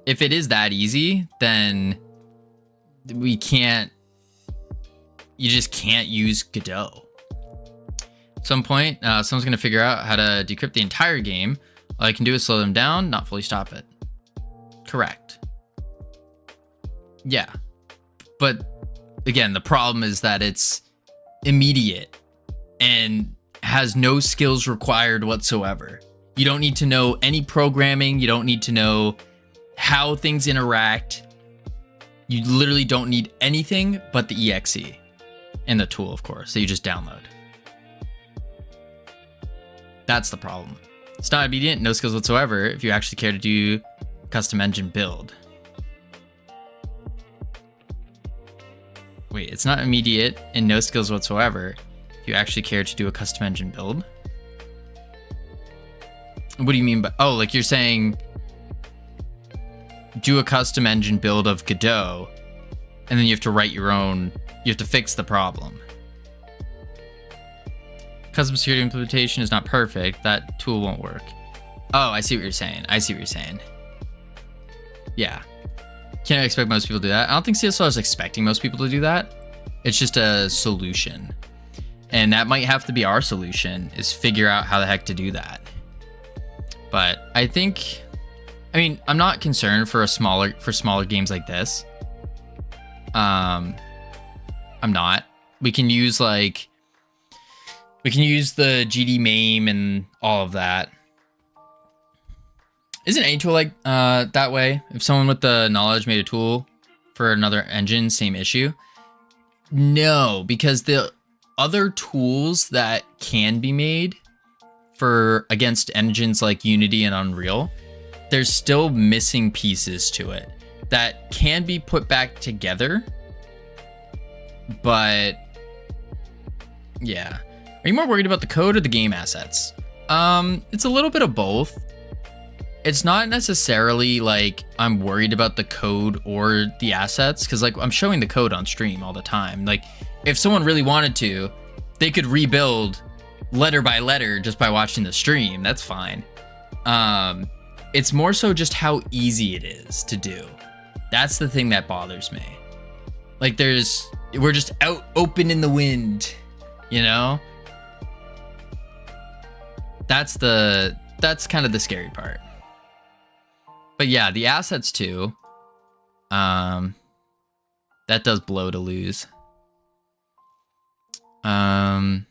it is that easy, then you just can't use Godot. At some point, someone's going to figure out how to decrypt the entire game. All I can do is slow them down, not fully stop it. Correct. Yeah. But again, the problem is that it's immediate and has no skills required whatsoever. You don't need to know any programming. You don't need to know how things interact. You literally don't need anything but the exe and the tool, of course, that you just download. That's the problem. It's not immediate, no skills whatsoever if you actually care to do custom engine build. Wait, it's not immediate and no skills whatsoever if you actually care to do a custom engine build? What do you mean by, oh, like you're saying do a custom engine build of Godot and then you have to write your own, you have to fix the problem. Custom security implementation is not perfect. That tool won't work. Oh, I see what you're saying. I see what you're saying. Yeah. Can't expect most people to do that. I don't think CSLR is expecting most people to do that. It's just a solution. And that might have to be our solution, is figure out how the heck to do that. But I think, I mean, I'm not concerned for smaller games like this. I'm not. We can use the GD MAME and all of that. Isn't any tool like that way? If someone with the knowledge made a tool for another engine, same issue? No, because the other tools that can be made for against engines like Unity and Unreal, there's still missing pieces to it that can be put back together. But yeah. Are you more worried about the code or the game assets? It's a little bit of both. It's not necessarily like I'm worried about the code or the assets, because like I'm showing the code on stream all the time. Like if someone really wanted to, they could rebuild letter by letter just by watching the stream. That's fine. It's more so just how easy it is to do. That's the thing that bothers me. Like we're just out open in the wind, you know? That's kind of the scary part. But yeah, the assets too. That does blow to lose. Event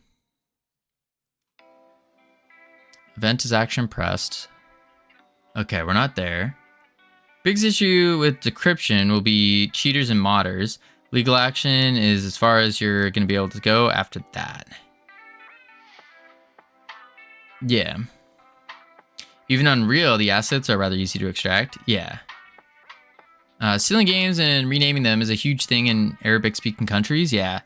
is action pressed. Okay, we're not there. Biggest issue with decryption will be cheaters and modders. Legal action is as far as you're going to be able to go after that. Yeah. Even Unreal, the assets are rather easy to extract. Yeah. Stealing games and renaming them is a huge thing in Arabic-speaking countries. Yeah,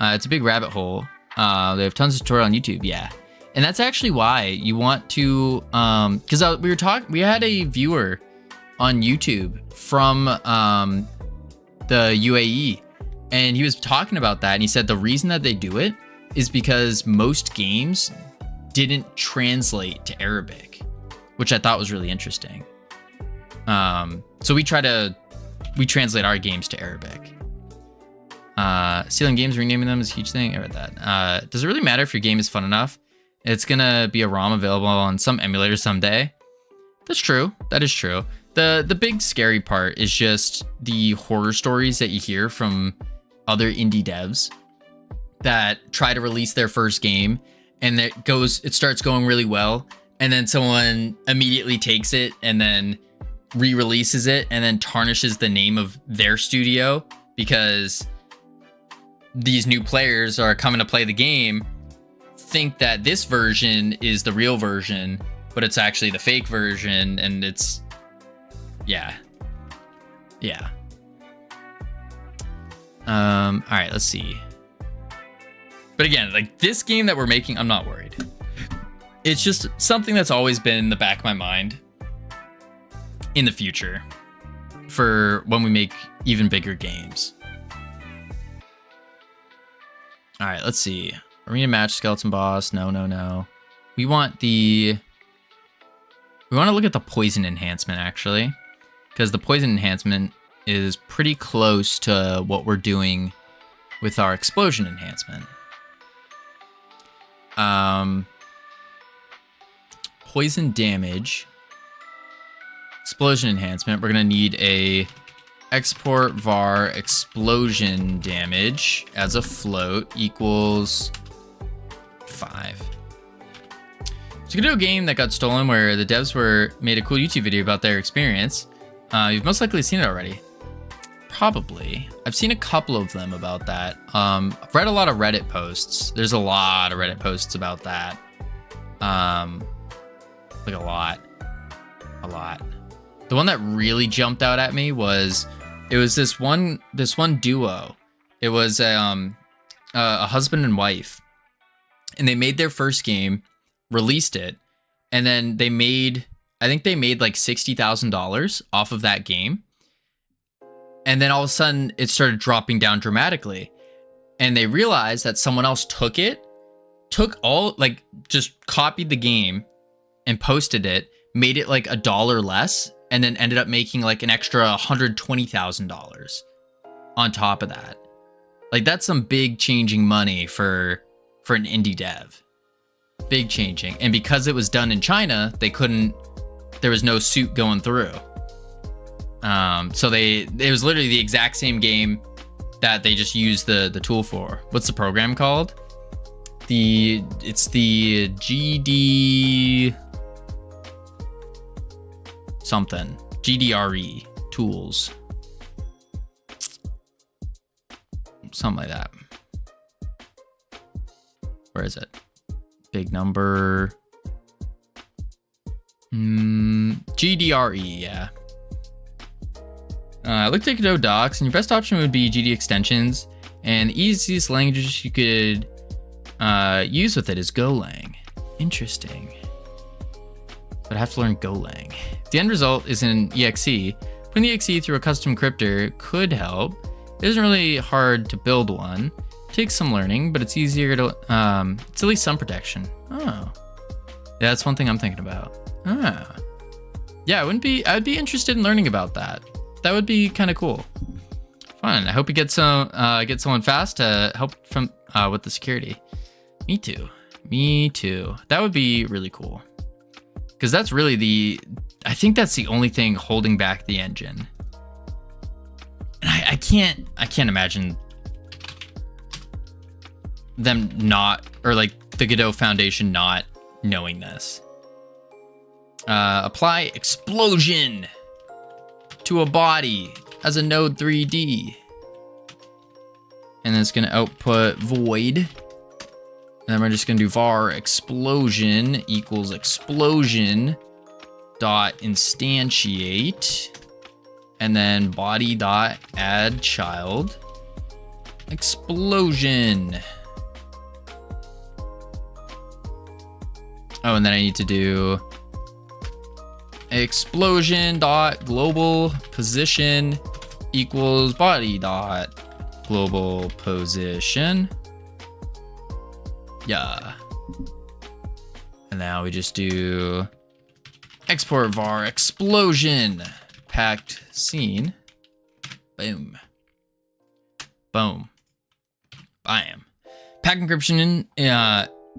it's a big rabbit hole. They have tons of tutorial on YouTube. Yeah, and that's actually why you want to, because we had a viewer on YouTube from the UAE, and he was talking about that, and he said the reason that they do it is because most games didn't translate to Arabic, which I thought was really interesting. So we translate our games to Arabic. Stealing games, renaming them is a huge thing. I read that. Does it really matter if your game is fun enough? It's gonna be a ROM available on some emulator someday. That's true. That is true. The big scary part is just the horror stories that you hear from other indie devs that try to release their first game, and it starts going really well, and then someone immediately takes it and then re-releases it and then tarnishes the name of their studio because these new players are coming to play the game, think that this version is the real version, but it's actually the fake version, and it's yeah. All right, let's see. But again, like this game that we're making, I'm not worried. It's just something that's always been in the back of my mind in the future for when we make even bigger games. All right, let's see. Arena match, skeleton boss. No. We want to look at the poison enhancement actually, because the poison enhancement is pretty close to what we're doing with our explosion enhancement. Poison damage, explosion enhancement. We're gonna need a export var explosion damage as a float equals 5. So Godot game that got stolen where the devs made a cool YouTube video about their experience. You've most likely seen it already. Probably. I've seen a couple of them about that. I've read a lot of Reddit posts. There's a lot of Reddit posts about that. Like a lot. The one that really jumped out at me was this one duo. It was a husband and wife, and they made their first game, released it, and then I think they made like $60,000 off of that game. And then all of a sudden it started dropping down dramatically. And they realized that someone else just copied the game and posted it, made it like $1 less, and then ended up making like an extra $120,000 on top of that. Like that's some big changing money for an indie dev. Big changing. And because it was done in China, there was no suit going through. So it was literally the exact same game that they just used the tool for. What's the program called? It's the GD something. GDRE tools. Something like that. Where is it? Big number. GDRE, yeah. I looked at Godot docs, and your best option would be GD extensions, and the easiest language you could use with it is Golang. Interesting. But I have to learn Golang. The end result is an exe. Putting the exe through a custom cryptor could help. It isn't really hard to build one. It takes some learning, but it's easier to, it's at least some protection. Oh. Yeah, that's one thing I'm thinking about. Ah. Yeah, I'd be interested in learning about that. That would be kind of cool. Fun. I hope you get someone fast to help from with the security. Me too. That would be really cool. Because that's really I think that's the only thing holding back the engine. And I can't imagine them not, or like the Godot Foundation not knowing this. Apply explosion to a body as a node 3D. And then it's going to output void. And then we're just going to do var explosion equals explosion dot instantiate. and then body dot add child explosion. Oh, and then I need to do explosion dot global position equals body dot global position. Yeah. And now we just do export var explosion packed scene. Boom. Boom. Bam. Pack encryption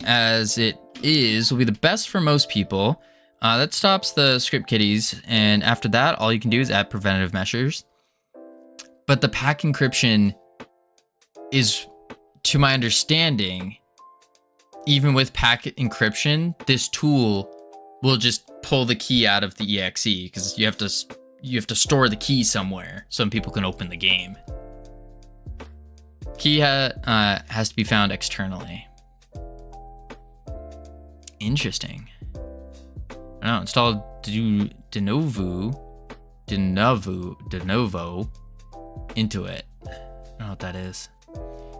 as it is will be the best for most people. That stops the script kiddies, and after that, all you can do is add preventative measures. But the pack encryption is, to my understanding, even with pack encryption, this tool will just pull the key out of the exe because you have to store the key somewhere so people can open the game. Key has to be found externally. Interesting. I don't know. Install de novo into it. I don't know what that is.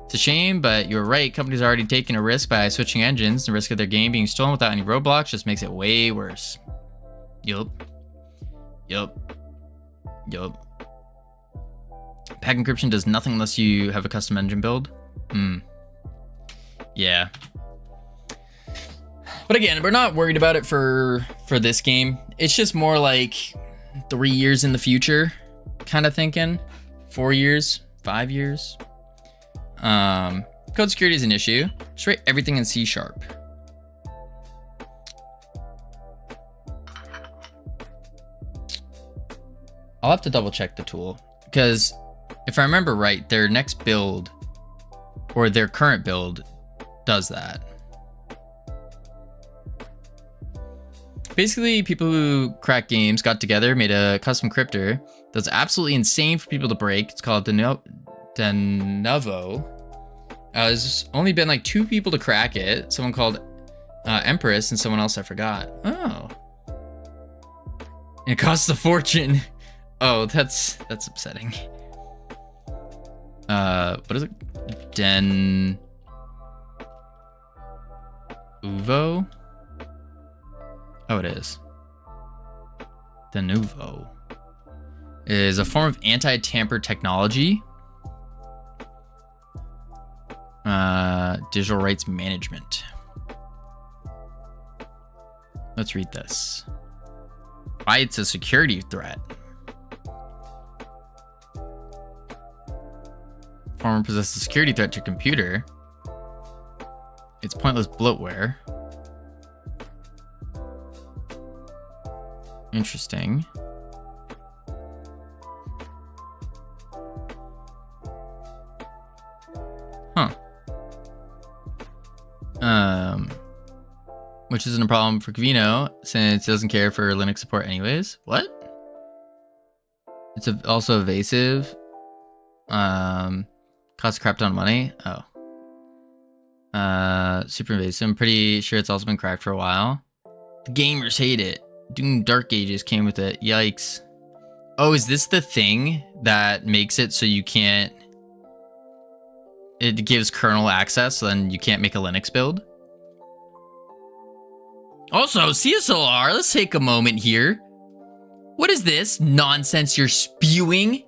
It's a shame, but you're right. Companies are already taking a risk by switching engines. The risk of their game being stolen without any roadblocks just makes it way worse. Yup. Pack encryption does nothing unless you have a custom engine build. Yeah. But again, we're not worried about it for this game. It's just more like 3 years in the future kind of thinking. 4 years, 5 years. Code security is an issue. Just write everything in C#. I'll have to double check the tool because if I remember right, their next build or their current build does that. Basically, people who crack games got together, made a custom cryptor that's absolutely insane for people to break. It's called de novo. There's only been like 2 people to crack it. Someone called Empress and someone else I forgot. Oh. And it costs a fortune. Oh, that's upsetting. What is it? Den Uvo? Oh, it is. De novo is a form of anti-tamper technology. Digital rights management. Let's read this. Why it's a security threat. Former possesses a security threat to your computer. It's pointless bloatware. Interesting. Huh. Which isn't a problem for Covino since it doesn't care for Linux support anyways. What? It's also evasive. Costs a crap ton of money. Oh. Super invasive. I'm pretty sure it's also been cracked for a while. The gamers hate it. Doom Dark Ages came with it. Yikes. Oh, is this the thing that makes it so you can't... It gives kernel access, so then you can't make a Linux build? Also, CSLR, let's take a moment here. What is this nonsense you're spewing?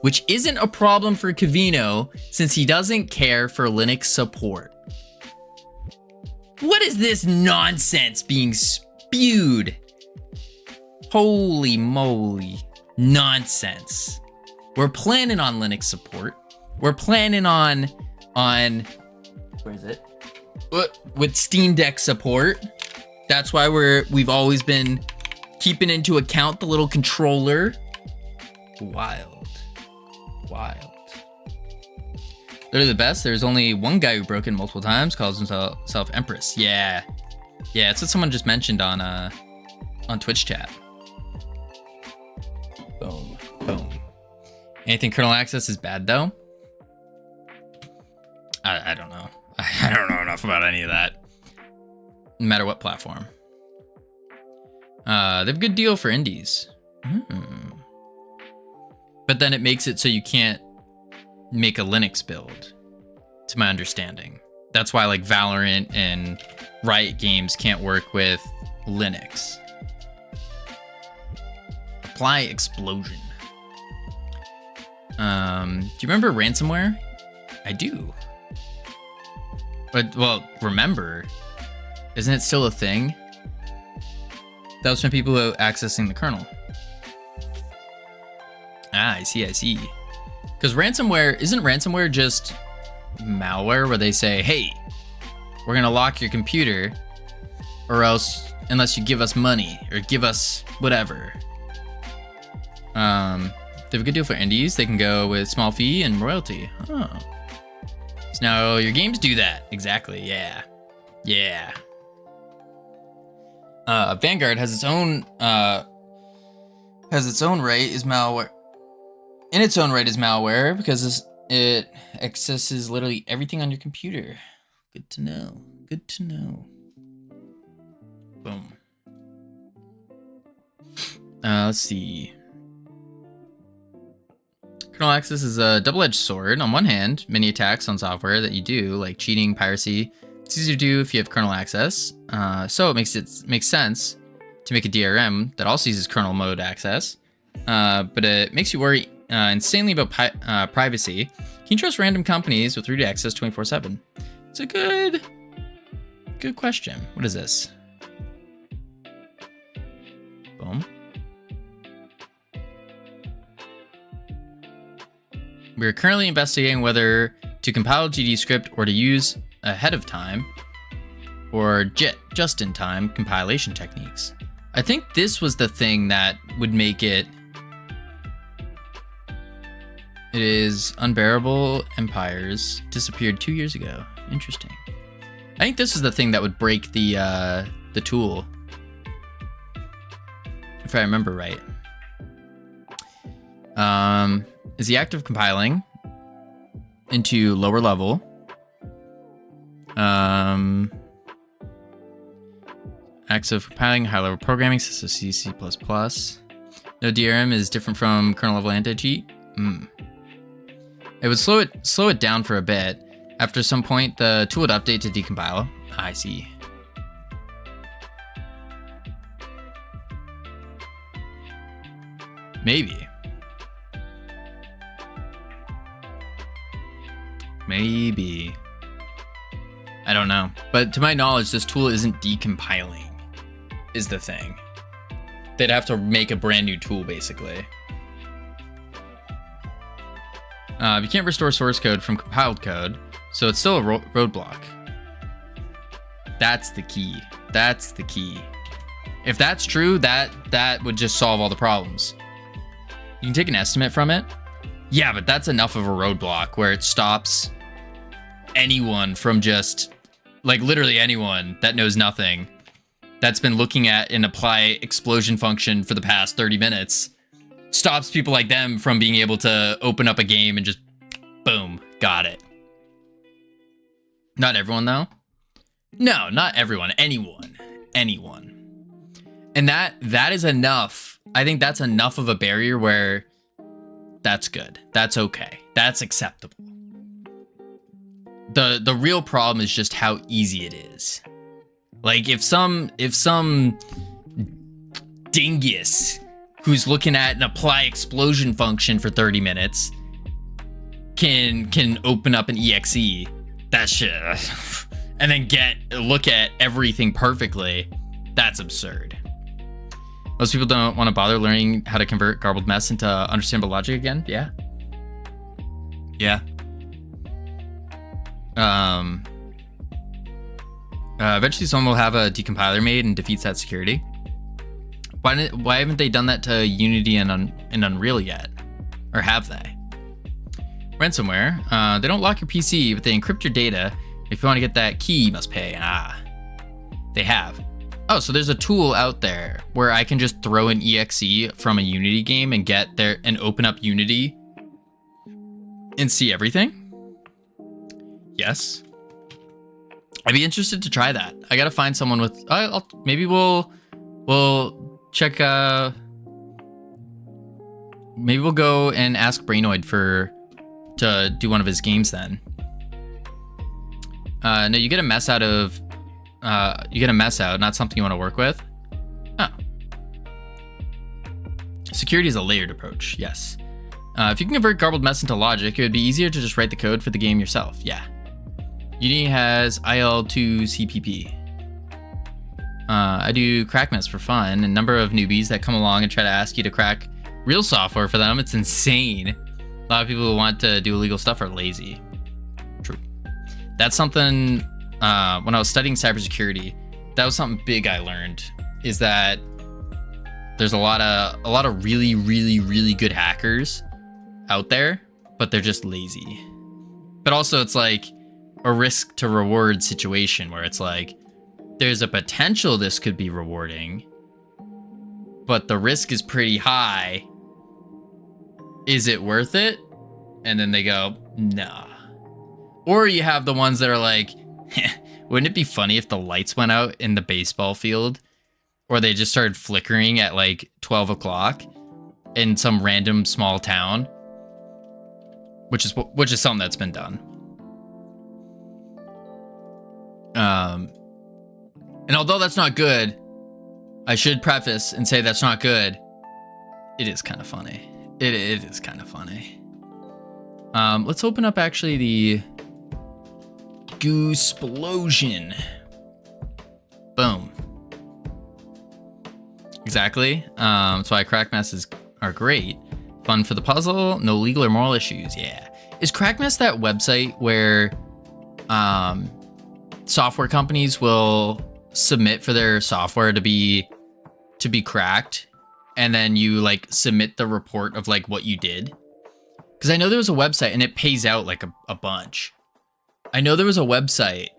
Which isn't a problem for Covino, since he doesn't care for Linux support. What is this nonsense being spewed? Holy moly. Nonsense. We're planning on Linux support. We're planning on where is it? With Steam Deck support. That's why we've always been keeping into account the little controller. Wild. They're the best. There's only one guy who broke it multiple times, calls himself Empress. Yeah, it's what someone just mentioned on Twitch chat. Boom. Anything kernel access is bad though? I don't know. I don't know enough about any of that. No matter what platform. They have a good deal for indies. But then it makes it so you can't make a Linux build, to my understanding. That's why like Valorant and Riot Games can't work with Linux. Apply explosion. Do you remember ransomware? I do. But, well, remember, isn't it still a thing? That was from people accessing the kernel. Ah, I see. Because isn't ransomware just malware where they say, hey, we're gonna lock your computer or else unless you give us money or give us whatever. They have a good deal for indies. They can go with small fee and royalty. Oh. So now your games do that. Exactly, yeah. Vanguard has its own right is malware. In its own right is malware because it accesses literally everything on your computer. Good to know. Boom. Let's see. Kernel access is a double-edged sword. On one hand, many attacks on software that you do, like cheating, piracy, it's easier to do if you have kernel access. So it makes sense to make a DRM that also uses kernel mode access. But it makes you worry insanely about privacy. Can you trust random companies with root access 24/7? It's a good question. What is this? Boom. We're currently investigating whether to compile GD script or to use ahead of time or just-in-time compilation techniques. I think this was the thing that would make it. It is unbearable empires disappeared 2 years ago. Interesting. I think this is the thing that would break the tool, if I remember right. Is the act of compiling into lower level. Acts of compiling, high level programming, so C, C++. No DRM is different from kernel level anti-cheat. It would slow it down for a bit. After some point, the tool would update to decompile. I see. Maybe. I don't know. But to my knowledge, this tool isn't decompiling, is the thing. They'd have to make a brand new tool, basically. You can't restore source code from compiled code, so it's still a roadblock. That's the key. If that's true, that would just solve all the problems. You can take an estimate from it. Yeah, but that's enough of a roadblock where it stops anyone from just, like literally anyone that knows nothing, that's been looking at an apply explosion function for the past 30 minutes, stops people like them from being able to open up a game and just boom, got it. Not everyone though. No, not everyone. Anyone. And that is enough. I think that's enough of a barrier where that's good. That's okay. That's acceptable. The real problem is just how easy it is. Like if some dingus who's looking at an apply explosion function for 30 minutes can open up an exe, that shit, and then look at everything perfectly, that's absurd. Most people don't want to bother learning how to convert garbled mess into understandable logic again. Yeah. Eventually someone will have a decompiler made and defeats that security. Why haven't they done that to Unity and Unreal yet? Or have they? Ransomware. They don't lock your PC, but they encrypt your data. If you want to get that key, you must pay. They have. Oh, so there's a tool out there where I can just throw an exe from a Unity game and get there and open up Unity and see everything? Yes. I'd be interested to try that. I gotta find someone with. Maybe we'll check. maybe we'll go and ask Brainoid to do one of his games then. No, you get a mess out of, not something you want to work with. Oh. Security is a layered approach, yes. If you can convert garbled mess into logic, it would be easier to just write the code for the game yourself, yeah. Unity has IL2 CPP. I do crack mess for fun. A number of newbies that come along and try to ask you to crack real software for them. It's insane. A lot of people who want to do illegal stuff are lazy. True. That's something, when I was studying cybersecurity, that was something big I learned, is that there's a lot of really, really, really good hackers out there, but they're just lazy. But also it's like a risk to reward situation where it's like, there's a potential this could be rewarding, but the risk is pretty high. Is it worth it? And then they go, nah. Or you have the ones that are like, wouldn't it be funny if the lights went out in the baseball field? Or they just started flickering at like 12 o'clock in some random small town, which is something that's been done. And although that's not good, I should preface and say that's not good. It is kind of funny. It is kind of funny. Let's open up actually the Gooseplosion. Boom. Exactly. That's why crack messes are great. Fun for the puzzle, no legal or moral issues. Yeah. Is Crackmess that website where software companies will submit for their software to be cracked, and then you like submit the report of like what you did? Because I know there was a website and it pays out like a bunch. I know there was a website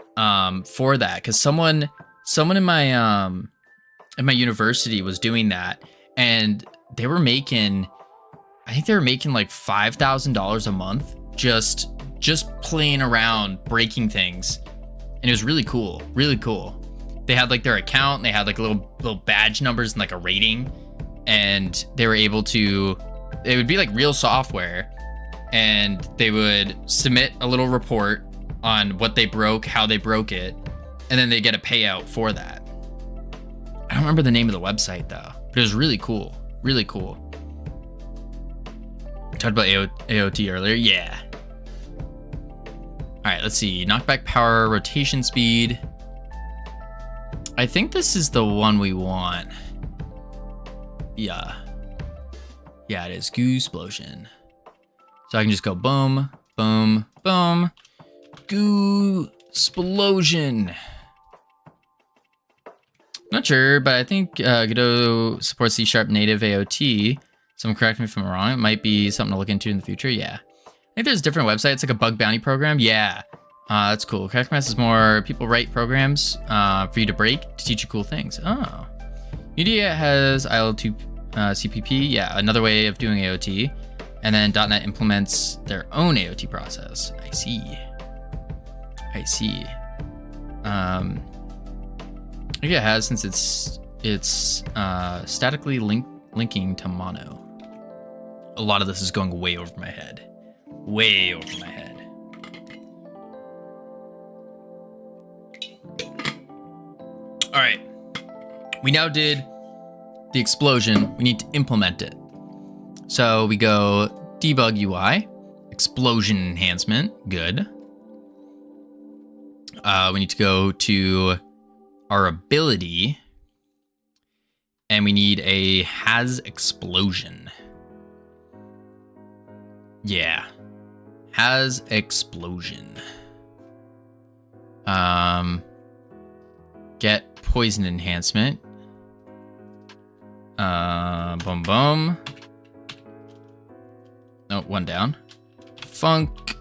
for that because someone in my university was doing that, and they were making, I think they were making like $5,000 a month just playing around breaking things, and it was really cool, really cool. They had like their account, they had like little badge numbers and like a rating, and they were able to, it would be like real software, and they would submit a little report on what they broke, how they broke it, and then they get a payout for that. I don't remember the name of the website though, but it was really cool, really cool. Talked about AOT earlier, yeah. All right, let's see, knockback power, rotation speed. I think this is the one we want. Yeah. Yeah, it is. Gooseplosion. So I can just go boom, boom, boom. Gooseplosion. Not sure, but I think Godot supports C# native AOT. Someone correct me if I'm wrong. It might be something to look into in the future. Yeah. I think there's different websites, like a bug bounty program. Yeah. That's cool. Crackmess is more people write programs for you to break to teach you cool things. Oh. Unity has IL2 CPP. Yeah, another way of doing AOT. And then .NET implements their own AOT process. I see. I see. I think it has, since it's statically linking to mono. A lot of this is going way over my head. Way over my head. All right, we now did the explosion. We need to implement it. So we go debug UI, explosion enhancement, good. We need to go to our ability, and we need a has explosion. Yeah, has explosion. Get poison enhancement. Boom, boom. Oh, one down. Funk,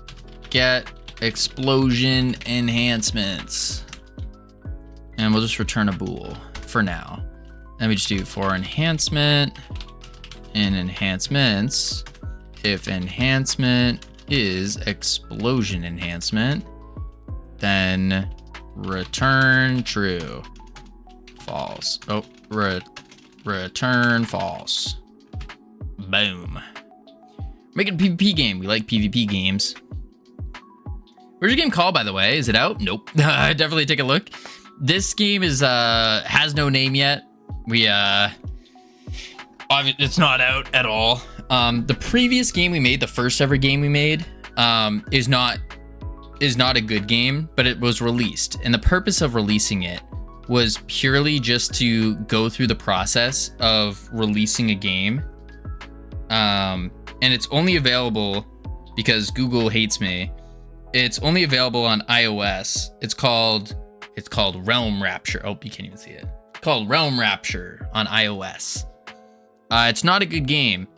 get explosion enhancements. And we'll just return a bool for now. Then we just do for enhancement and enhancements. If enhancement is explosion enhancement, then return true. False. Oh, return false. Boom. Making a PvP game. We like PvP games. Where's your game called, by the way? Is it out? Nope. Definitely take a look. This game is has no name yet. It's not out at all. The previous game we made, the first ever game we made, is not a good game, but it was released. And the purpose of releasing it was purely just to go through the process of releasing a game. And it's only available because Google hates me. It's only available on iOS. It's called Realm Rapture. Oh, you can't even see it. It's called Realm Rapture on iOS. It's not a good game.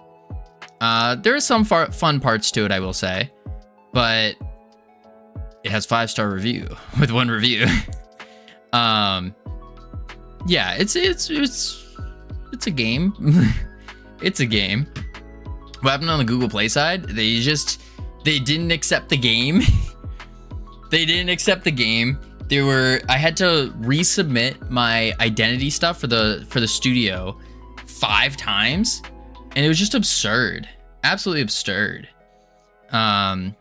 There are some fun parts to it, I will say, but it has 5-star review with 1 review. Yeah, it's a game. It's a game. What happened on the Google Play side? They didn't accept the game. They didn't accept the game. I had to resubmit my identity stuff for the studio 5 times, and it was just absurd. Absolutely absurd. Honestly,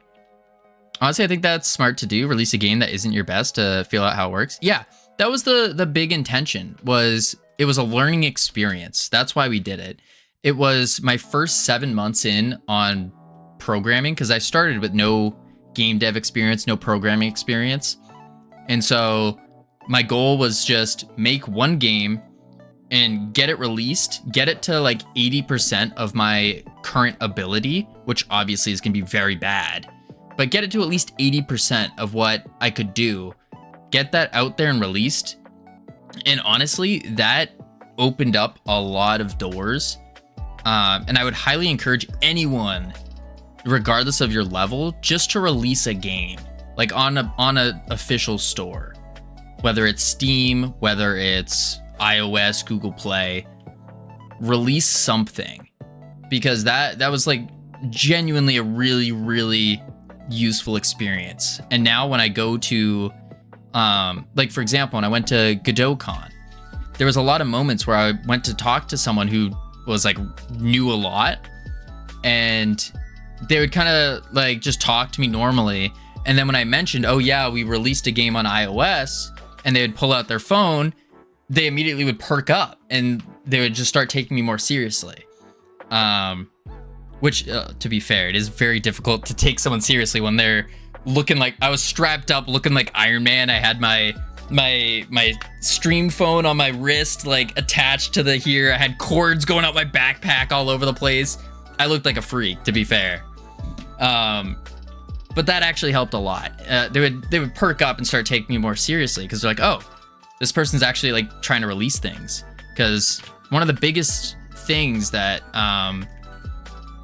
I think that's smart to do. Release a game that isn't your best to feel out how it works. Yeah, that was the big intention. It was a learning experience. That's why we did it. It was my first 7 months in on programming, because I started with no game dev experience, no programming experience. And so my goal was just make one game and get it released, get it to like 80% of my current ability, which obviously is going to be very bad, but get it to at least 80% of what I could do, get that out there and released. And honestly, that opened up a lot of doors. And I would highly encourage anyone, regardless of your level, just to release a game, like on a official store, whether it's Steam, whether it's iOS, Google Play. Release something, because that was like genuinely a really, really useful experience. And now when I go to like, for example, when I went to Godot Con, there was a lot of moments where I went to talk to someone who was like knew a lot, and they would kind of like just talk to me normally, and then when I mentioned, oh yeah, we released a game on iOS, and they would pull out their phone, they immediately would perk up and they would just start taking me more seriously. Which to be fair, it is very difficult to take someone seriously when they're looking like, I was strapped up looking like Iron Man. I had my stream phone on my wrist, like attached to here. I had cords going out my backpack all over the place. I looked like a freak, to be fair. But that actually helped a lot. They would perk up and start taking me more seriously, because they're like, oh, this person's actually like trying to release things. Because one of the biggest things that I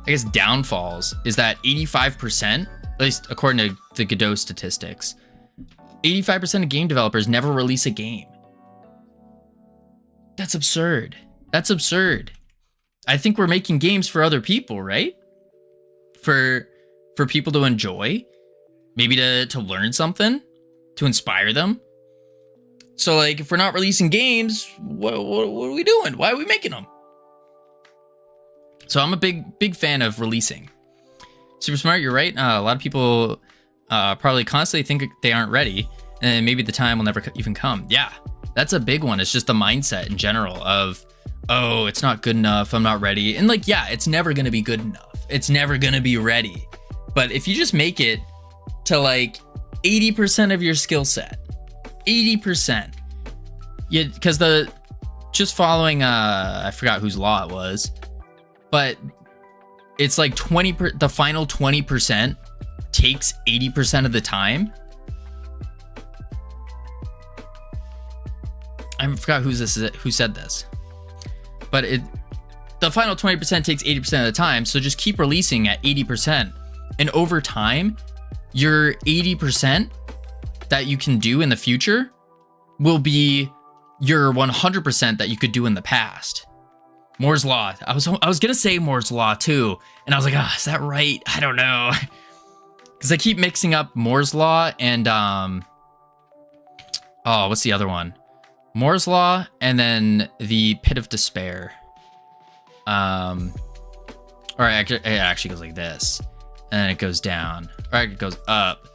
guess downfalls is that 85%, at least according to the Godot statistics, 85% of game developers never release a game. That's absurd. That's absurd. I think we're making games for other people, right? For people to enjoy, maybe to learn something, to inspire them. So like, if we're not releasing games, what are we doing? Why are we making them? So I'm a big fan of releasing. Super smart, you're right. A lot of people probably constantly think they aren't ready, and maybe the time will never even come. Yeah, that's a big one. It's just the mindset in general of, oh, it's not good enough, I'm not ready. And like, yeah, it's never gonna be good enough. It's never gonna be ready. But if you just make it to like 80% of your skill set, 80%, yeah, because just following, I forgot whose law it was, but it's like the final 20% takes 80% of the time. I forgot who said this, but the final 20% takes 80% of the time. So just keep releasing at 80%, and over time, your 80% that you can do in the future will be your 100% that you could do in the past. Moore's Law. I was gonna say Moore's Law too, and I was like, is that right? I don't know, because I keep mixing up Moore's Law and what's the other one? Moore's Law, and then the Pit of Despair. Or it actually goes like this. And then it goes down. Or it goes up.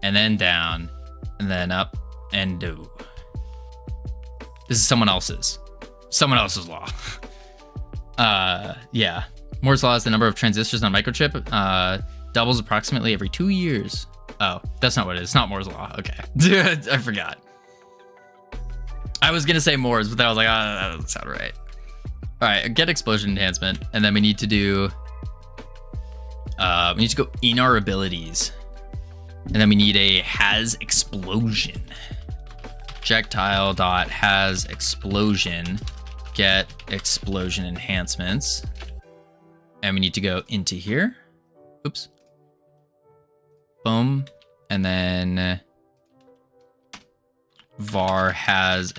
And then down. And then up. And do. This is someone else's. Someone else's law. Yeah. Moore's law is the number of transistors on a microchip. Doubles approximately every 2 years. Oh, that's not what it is. It's not Moore's law. Okay. I forgot. I was going to say Moore's, but then I was like, that doesn't sound right. All right, get explosion enhancement. And then we need to do, we need to go in our abilities. And then we need a has explosion. Projectile dot has explosion. Get explosion enhancements. And we need to go into here. Oops. Boom. And then var has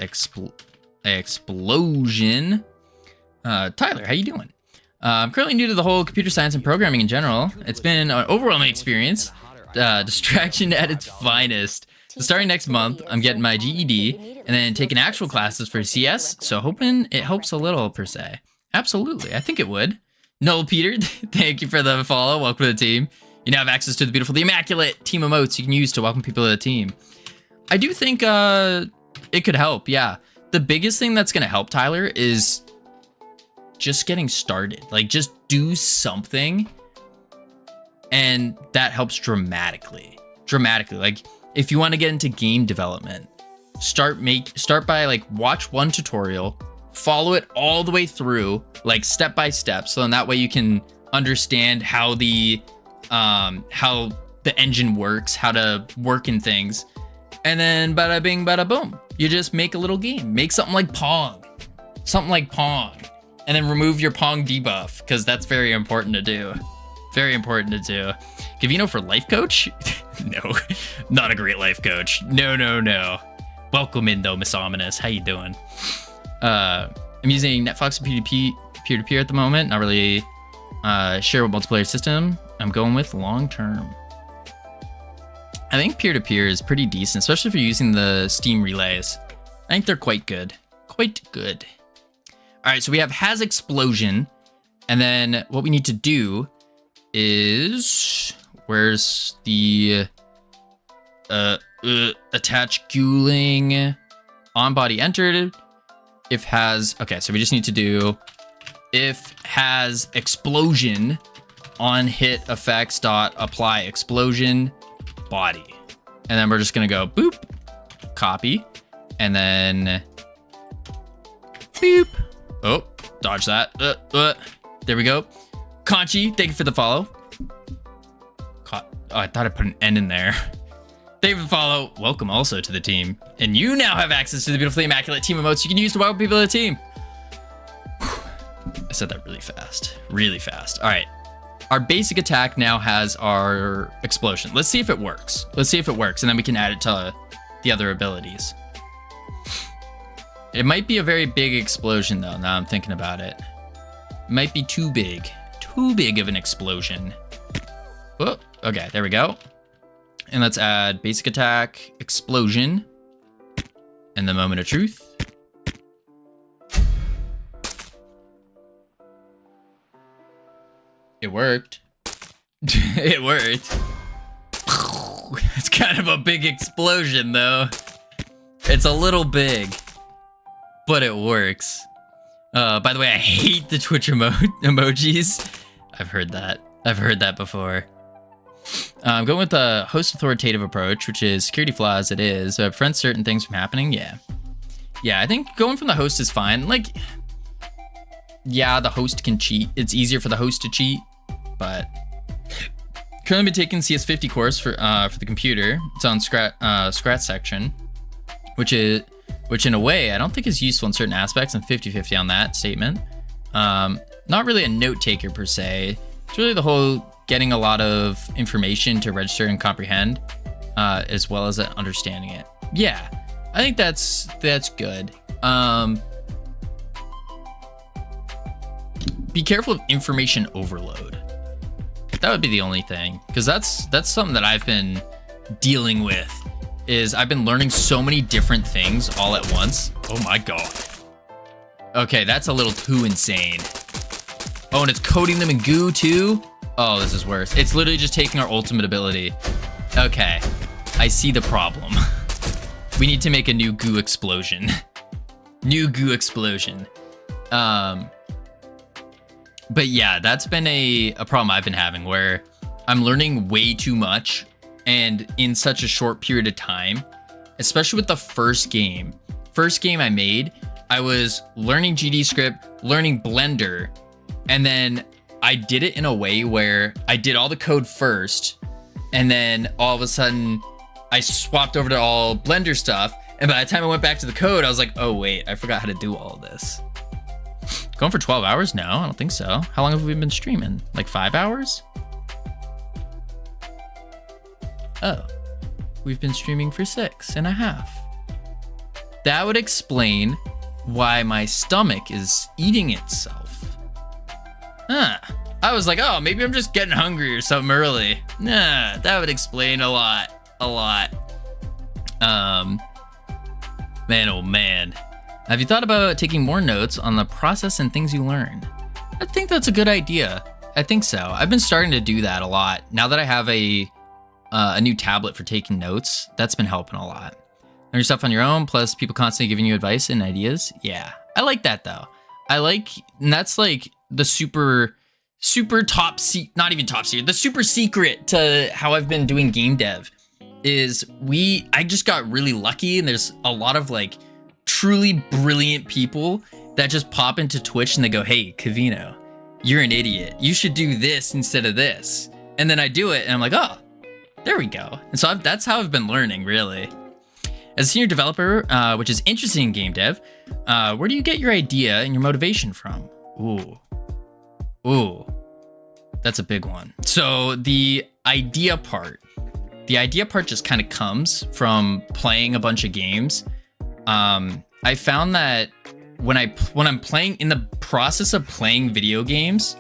explosion. Tyler, how you doing? I'm currently new to the whole computer science and programming in general. It's been an overwhelming experience. Distraction at its finest. So starting next month, I'm getting my GED and then taking actual classes for CS. So hoping it helps a little per se. Absolutely, I think it would. Noel Peter, thank you for the follow. Welcome to the team. You now have access to the beautiful, the immaculate team emotes you can use to welcome people to the team. I do think it could help, yeah. The biggest thing that's going to help, Tyler, is just getting started. Like, just do something, and that helps dramatically. Like, if you want to get into game development, start by, like, watch one tutorial, follow it all the way through, like, step by step, so then that way you can understand how the engine works, how to work in things. And then bada bing, bada boom. You just make a little game. Make something like Pong. And then remove your Pong debuff, because that's very important to do. Covino for life coach? No, not a great life coach. No. Welcome in though, Miss Ominous. How you doing? I'm using Netflix peer-to-peer at the moment. Not really share with multiplayer system. I'm going with long term. I think peer-to-peer is pretty decent, especially if you're using the Steam relays. I think they're quite good. All right, so we have has explosion, and then what we need to do is, where's the attach Guling on body entered? If has, okay, so we just need to do if has explosion on hit effects dot apply explosion body, and then we're just gonna go boop, copy, and then boop. Oh, dodge that. There we go. Conchi, thank you for the follow. Oh, I thought I put an N in there. Thank you for the follow. Welcome also to the team, and you now have access to the beautifully immaculate team emotes you can use to welcome people to the team. I said that really fast. All right. Our basic attack now has our explosion. Let's see if it works. And then we can add it to the other abilities. It might be a very big explosion, though, now I'm thinking about it. It might be too big. Too big of an explosion. Oh, okay, there we go. And let's add basic attack, explosion, and the moment of truth. It worked. It worked. It's kind of a big explosion, though. It's a little big, but it works. By the way, I hate the Twitch emojis. I've heard that before. I'm going with the host authoritative approach, which is security flaws. It is, but prevents certain things from happening. Yeah, I think going from the host is fine. Like, yeah, the host can cheat. It's easier for the host to cheat, but currently been taking CS50 course for the computer. It's on Scratch section, which in a way I don't think is useful in certain aspects. I'm 50-50 on that statement. Not really a note taker per se. It's really the whole getting a lot of information to register and comprehend, as well as understanding it. Yeah, I think that's good. Be careful of information overload. That would be the only thing, because that's something that I've been dealing with. Is I've been learning so many different things all at once. Oh my god. Okay, that's a little too insane. Oh, and it's coding them in goo too? Oh, this is worse. It's literally just taking our ultimate ability. Okay, I see the problem. We need to make a new goo explosion. New goo explosion. But yeah, that's been a problem I've been having where I'm learning way too much and in such a short period of time, especially with the first game. First game I made, I was learning GD script, learning Blender, and then I did it in a way where I did all the code first, and then all of a sudden I swapped over to all Blender stuff. And by the time I went back to the code, I was like, oh wait, I forgot how to do all of this. Going for 12 hours? No, I don't think so. How long have we been streaming? Like 5 hours? Oh, we've been streaming for 6.5. That would explain why my stomach is eating itself. Huh. I was like, oh, maybe I'm just getting hungry or something early. Nah, that would explain a lot. Man, oh man. Have you thought about taking more notes on the process and things you learn? I think that's a good idea. I think so. I've been starting to do that a lot. Now that I have a new tablet for taking notes, that's been helping a lot. Learn your stuff on your own, plus people constantly giving you advice and ideas. Yeah, I like that though. And that's like the super top secret, not even top secret, the super secret to how I've been doing game dev is I just got really lucky, and there's a lot of like truly brilliant people that just pop into Twitch and they go, hey, Covino, you're an idiot. You should do this instead of this. And then I do it and I'm like, oh, there we go. And so that's how I've been learning, really. As a senior developer, which is interesting in game dev, where do you get your idea and your motivation from? Ooh, that's a big one. So the idea part just kind of comes from playing a bunch of games. I found that when I'm playing, in the process of playing video games,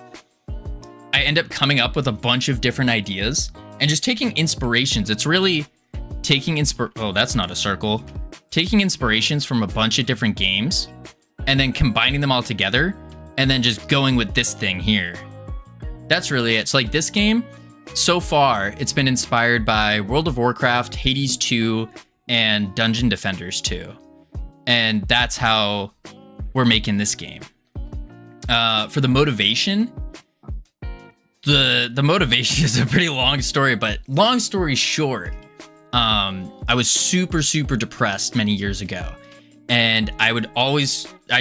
I end up coming up with a bunch of different ideas and just taking inspirations. It's really taking oh, that's not a circle. Taking inspirations from a bunch of different games and then combining them all together and then just going with this thing here. That's really it. So like this game, so far, it's been inspired by World of Warcraft, Hades 2, and Dungeon Defenders 2. And that's how we're making this game. For the motivation, the motivation is a pretty long story, but long story short, I was super depressed many years ago. And I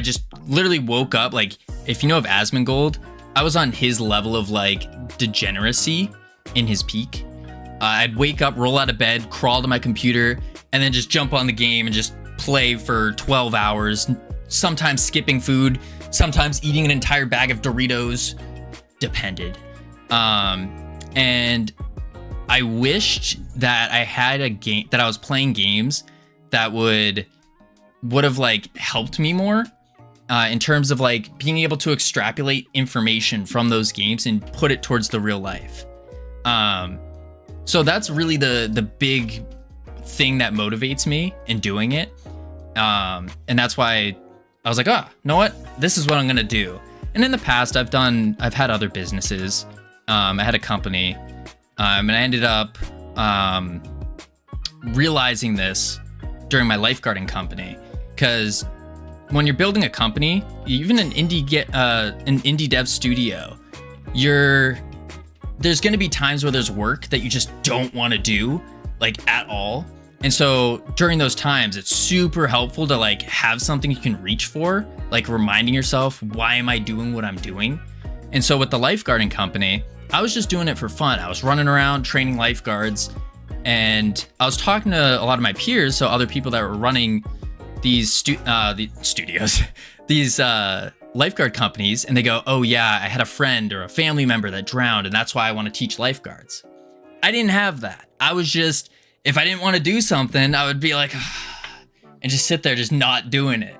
just literally woke up, like, if you know of Asmongold, I was on his level of like degeneracy in his peak. I'd wake up, roll out of bed, crawl to my computer, and then just jump on the game and just play for 12 hours, sometimes skipping food, sometimes eating an entire bag of Doritos, depended. And I wished that I had a game, that I was playing games that would have like helped me more in terms of like being able to extrapolate information from those games and put it towards the real life. So that's really the big thing that motivates me in doing it. And that's why I was like, oh, you know what? This is what I'm gonna do. And in the past, I've had other businesses. I had a company, and I ended up realizing this during my lifeguarding company, because when you're building a company, even an indie dev studio, there's going to be times where there's work that you just don't want to do, like, at all. And so during those times, it's super helpful to like have something you can reach for, like reminding yourself, why am I doing what I'm doing? And so with the lifeguarding company, I was just doing it for fun. I was running around training lifeguards, and I was talking to a lot of my peers, so other people that were running these studios, these lifeguard companies, and they go, oh yeah, I had a friend or a family member that drowned, and that's why I want to teach lifeguards. I didn't have that. I was just, if I didn't want to do something, I would be like, and just sit there just not doing it.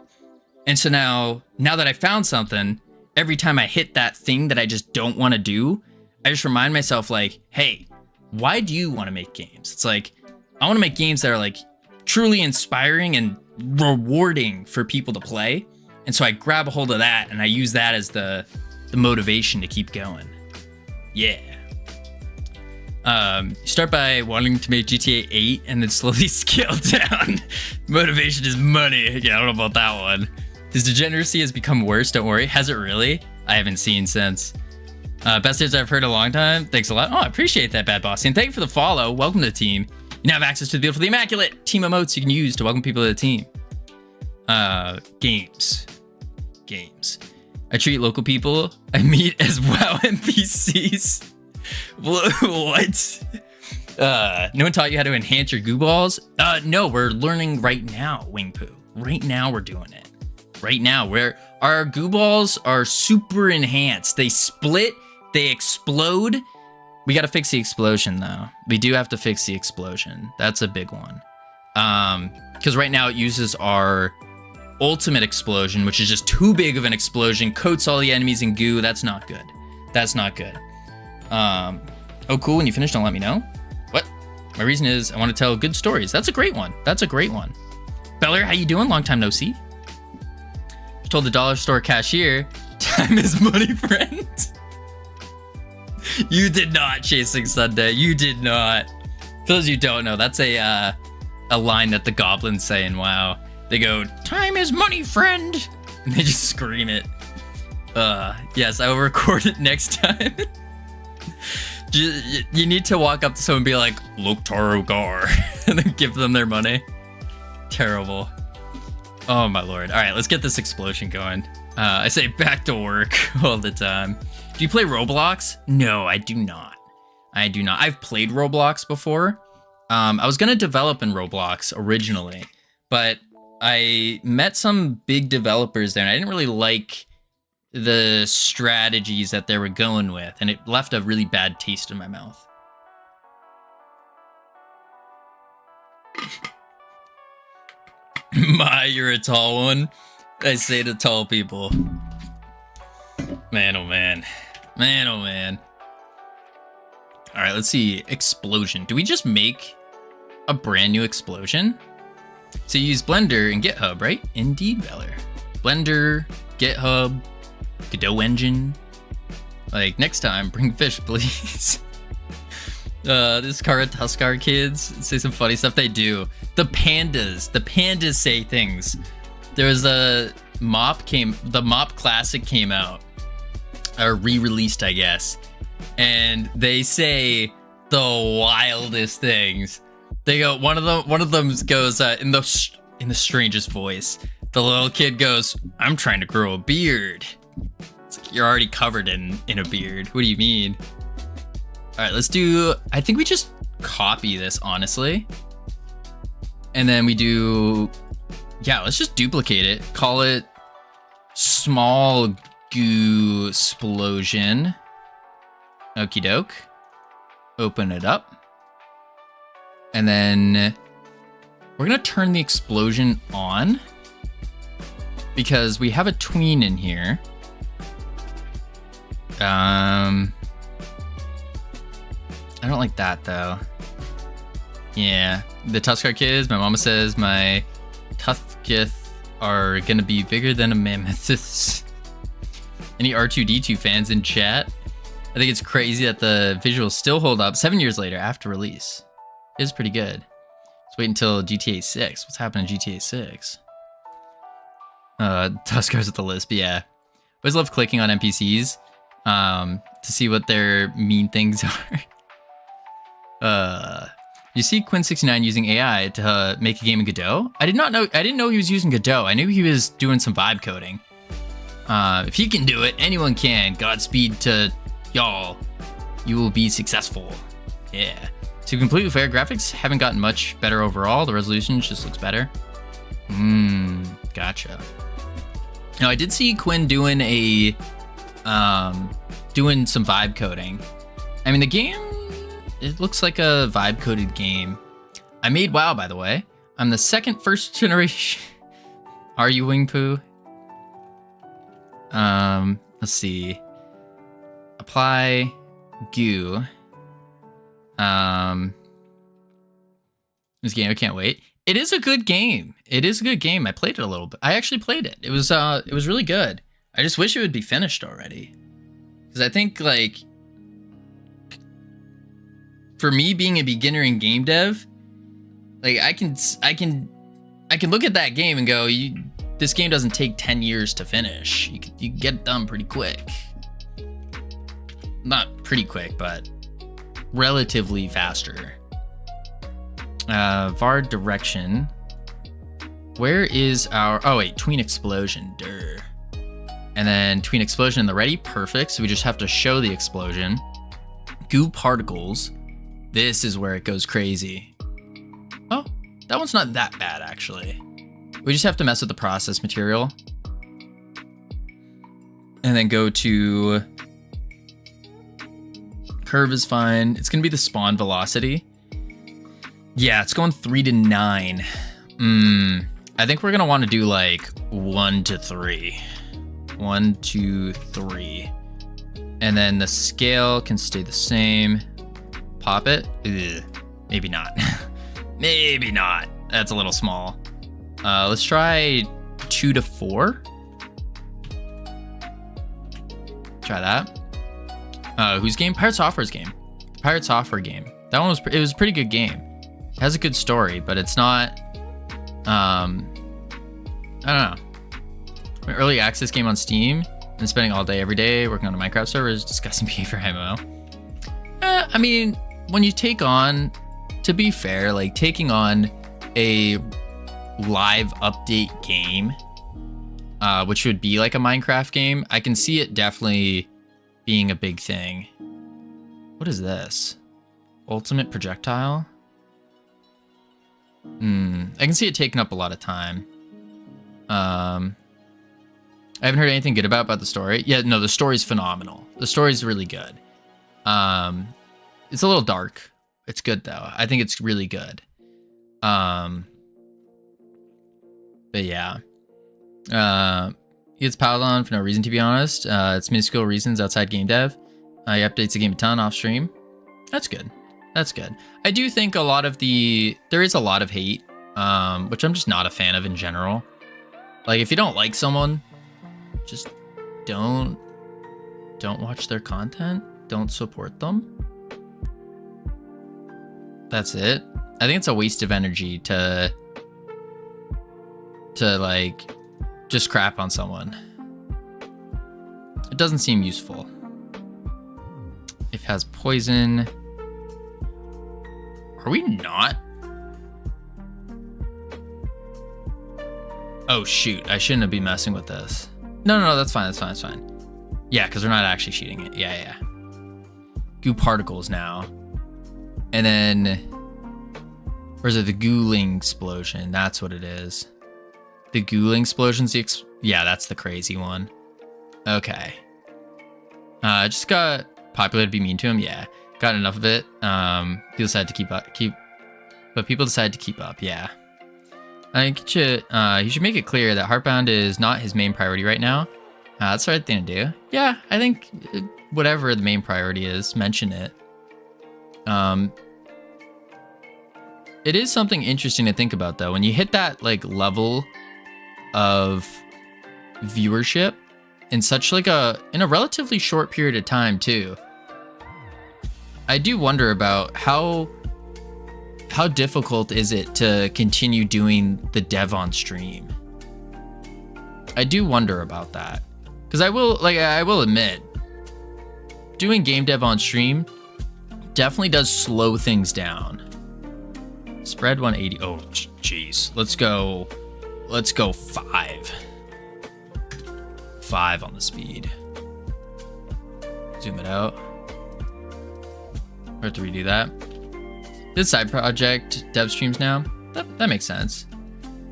And so now that I found something, every time I hit that thing that I just don't want to do, I just remind myself like, hey, why do you want to make games? It's like, I want to make games that are like truly inspiring and rewarding for people to play. And so I grab a hold of that and I use that as the the motivation to keep going. Yeah. Start by wanting to make GTA 8 and then slowly scale down. Motivation is money. Yeah, I don't know about that one. His degeneracy has become worse, don't worry. Has it really? I haven't seen since. Best news I've heard in a long time. Thanks a lot. Oh, I appreciate that, Bad Boss. And thank you for the follow. Welcome to the team. You now have access to the beautiful, the immaculate team emotes you can use to welcome people to the team. Games. I treat local people I meet as WoW NPCs. What? No one taught you how to enhance your goo balls? No, we're learning right now, Wingpoo. Right now we're doing it. Right now, where our goo balls are super enhanced. They split, they explode. We gotta fix the explosion though. We do have to fix the explosion. That's a big one. Because right now it uses our ultimate explosion, which is just too big of an explosion, coats all the enemies in goo. That's not good. That's not good. Oh cool, when you finish, don't let me know. What? My reason is I want to tell good stories. That's a great one. That's a great one. Beller, how you doing? Long time no see. Just told the dollar store cashier, time is money, friend. You did not, Chasing Sunday. You did not. For those of you who don't know, that's a line that the goblins say in WoW. They go, time is money, friend. And they just scream it. Yes, I will record it next time. You need to walk up to someone and be like, look, Taro Gar, and then give them their money. Terrible. Oh my lord. All right, let's get this explosion going. I say back to work all the time. Do you play Roblox? No, I do not. I do not. I've played Roblox before. I was gonna develop in Roblox originally, but I met some big developers there and I didn't really like the strategies that they were going with, and it left a really bad taste in my mouth. My, you're a tall one. I say to tall people. Man, oh man. Man, oh man. All right, let's see. Explosion. Do we just make a brand new explosion? So you use Blender and GitHub, right? Indeed, Beller. Blender, GitHub, Godot engine. Like, next time, bring fish, please. This Kara Tuskar kids say some funny stuff. They do. The pandas say things. There was the Mop Classic came out, or re-released, I guess, and they say the wildest things. They go, one of them goes in the strangest voice. The little kid goes, "I'm trying to grow a beard." It's like, you're already covered in a beard. What do you mean? All right, let's do. I think we just copy this, honestly, and then we do. Yeah, let's just duplicate it. Call it small goo explosion. Okie doke. Open it up. And then we're gonna turn the explosion on because we have a tween in here. I don't like that though. Yeah, the Tuskar kids, my mama says my Tuskith are gonna be bigger than a mammoth. Any R2-D2 fans in chat? I think it's crazy that the visuals still hold up 7 years later after release. It is pretty good. Let's wait until GTA 6. What's happening in GTA 6? Tuskar's with the lisp, yeah. Always love clicking on NPCs to see what their mean things are. You see Quinn69 using AI to make a game in Godot? I didn't know he was using Godot. I knew he was doing some vibe coding. If he can do it, anyone can. Godspeed to y'all. You will be successful. Yeah. To complete with fair, graphics haven't gotten much better overall. The resolution just looks better. Gotcha. Now I did see Quinn doing a doing some vibe coding. I mean, the game, it looks like a vibe coded game. I made WoW, by the way. I'm the first generation. Are you Wingpoo? Let's see. Apply goo. This game, I can't wait. It is a good game. It is a good game. I played it a little bit. I actually played it. It was really good. I just wish it would be finished already. Because I think, like, for me being a beginner in game dev, like, I can look at that game and go, this game doesn't take 10 years to finish. You can get it done pretty quick. Not pretty quick, but relatively faster. VAR direction. Where is our... Oh, wait. Tween explosion. Durr. And then tween explosion in the ready. Perfect. So we just have to show the explosion. Goo particles. This is where it goes crazy. Oh, that one's not that bad, actually. We just have to mess with the process material. And then go to... Curve is fine. It's going to be the spawn velocity. Yeah, it's going 3 to 9. I think we're going to want to do like 1 to 3. 1, 2, 3. And then the scale can stay the same. Pop it. Ugh, maybe not. Maybe not. That's a little small. Let's try 2 to 4. Try that. Whose game? Pirate Software's game. Pirate Software game. That one was it was a pretty good game. It has a good story, but it's not. I don't know. An early access game on Steam and spending all day every day working on a Minecraft server is discussing behavior MMO. I mean, when you take on, to be fair, like taking on a live update game, which would be like a Minecraft game, I can see it definitely being a big thing. What is this? Ultimate projectile? I can see it taking up a lot of time. I haven't heard anything good about the story. Yeah, no, the story's phenomenal. The story's really good. It's a little dark. It's good though. I think it's really good. But yeah. He gets piled on for no reason, to be honest. It's minuscule reasons outside game dev. He updates the game a ton off stream. That's good. That's good. I do think there is a lot of hate, which I'm just not a fan of in general. Like, if you don't like someone, just don't watch their content. Don't support them. That's it. I think it's a waste of energy to like just crap on someone. It doesn't seem useful. If it has poison. Are we not? Oh shoot, I shouldn't have been messing with this. No, that's fine, that's fine. Yeah, because we're not actually shooting it. Yeah. Goo particles now. And then, or is it the ghouling explosion? That's what it is. The ghouling explosion's yeah, that's the crazy one. Okay. Just got popular to be mean to him. Yeah, got enough of it. People decided to keep up. Yeah. I think he should make it clear that Heartbound is not his main priority right now. That's the right thing to do. Yeah, I think whatever the main priority is, mention it. It is something interesting to think about though. When you hit that like level of viewership in such like in a relatively short period of time too, I do wonder about how difficult is it to continue doing the dev on stream. I do wonder about that, because I will admit, doing game dev on stream definitely does slow things down. Spread 180. Oh jeez, let's go 5 on the speed. Zoom it out. We have to redo that. This side project dev streams now. That makes sense.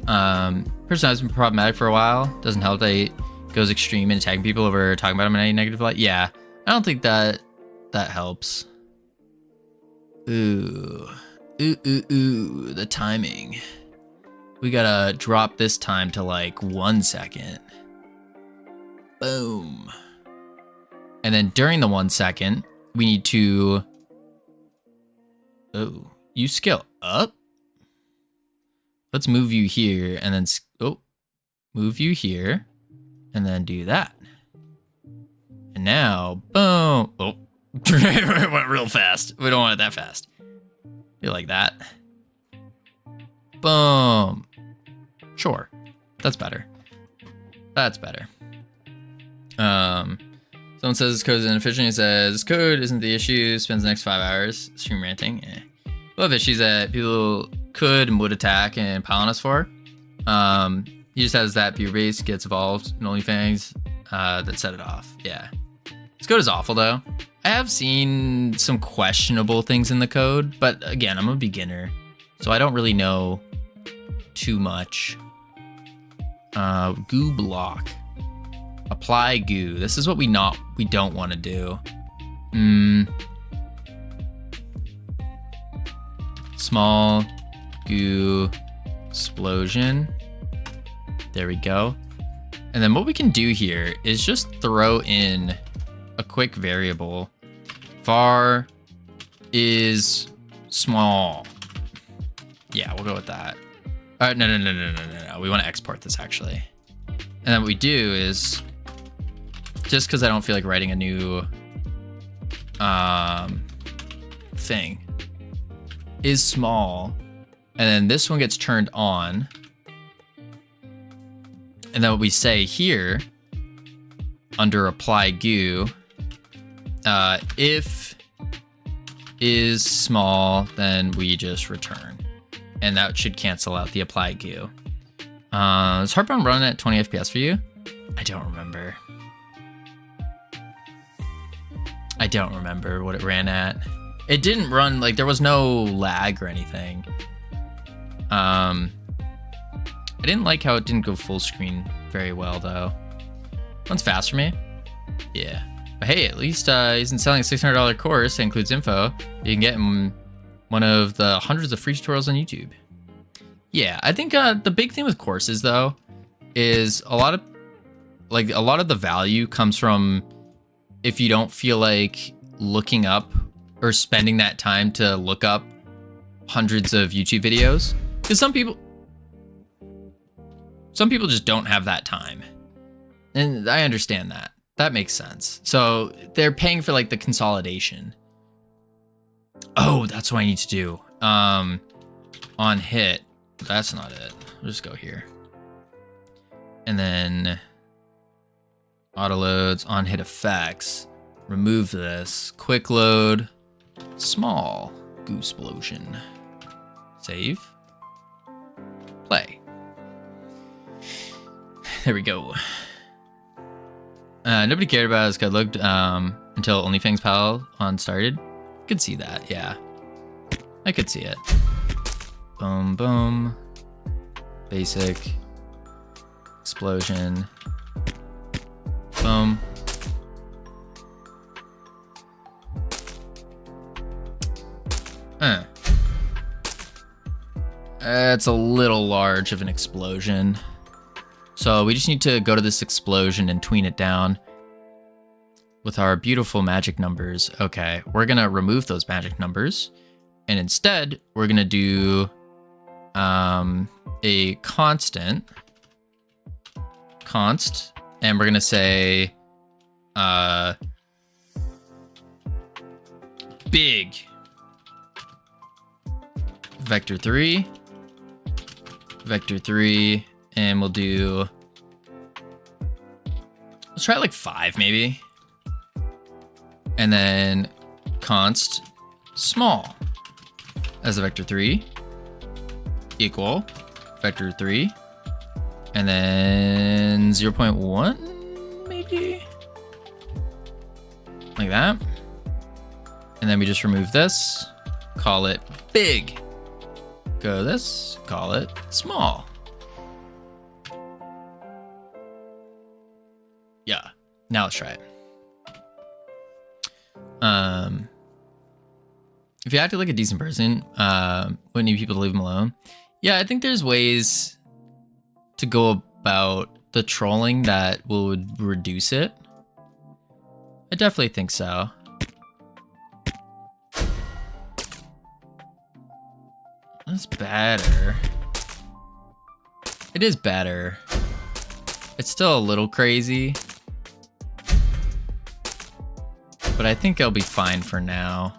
Person has been problematic for a while. Doesn't help that he goes extreme and tagging people over talking about him in any negative light. Yeah, I don't think that helps. Ooh, the timing. We gotta drop this time to like 1 second. Boom. And then during the 1 second, we need to... Oh, you scale up? Let's move you here and then... Oh, move you here and then do that. And now, boom. Oh, it went real fast. We don't want it that fast. Feel like that. Boom. Sure. That's better. That's better. Someone says this code is inefficient. He says this code isn't the issue. Spends the next 5 hours stream ranting. Love issues that people could and would attack and pile on us for. He just has that viewer base gets evolved in OnlyFans that set it off. Yeah. This code is awful though. I have seen some questionable things in the code, but again, I'm a beginner, so I don't really know too much. Goo block. Apply goo. This is what we don't want to do. Small goo explosion. There we go. And then what we can do here is just throw in a quick variable. Var is small. Yeah, we'll go with that. No. We want to export this actually. And then what we do is, just because I don't feel like writing a new thing, is small. And then this one gets turned on. And then what we say here, under apply goo, if is small, then we just return. And that should cancel out the apply goo. Is Heartbound run at 20 FPS for you? I don't remember. I don't remember what it ran at. It didn't run, like there was no lag or anything. I didn't like how it didn't go full screen very well though. One's fast for me. Yeah. But hey, at least he's selling a $600 course that includes info. You can get in one of the hundreds of free tutorials on YouTube. Yeah, I think the big thing with courses though is a lot of the value comes from if you don't feel like looking up or spending that time to look up hundreds of YouTube videos. Because some people just don't have that time. And I understand that. That makes sense. So they're paying for like the consolidation. Oh, that's what I need to do. On hit. That's not it. We'll just go here. And then auto loads, on hit effects. Remove this. Quick load. Small. Gooseplosion. Save. Play. There we go. Nobody cared about his code looked until OnlyFans Pal on started. Could see that, yeah. I could see it. Boom, boom. Basic. Explosion. Boom. It's a little large of an explosion. So we just need to go to this explosion and tween it down with our beautiful magic numbers. Okay, we're gonna remove those magic numbers. And instead, we're gonna do a const, and we're gonna say big vector 3, and we'll do, let's try like 5 maybe. And then const small as a vector 3 equal vector 3, and then 0.1 maybe, like that. And then we just remove this, call it big, go this, call it small. Yeah, now let's try it. If you acted like a decent person, wouldn't need people to leave them alone. Yeah, I think there's ways to go about the trolling that would reduce it. I definitely think so. That's better. It is better. It's still a little crazy. but I think I'll be fine for now.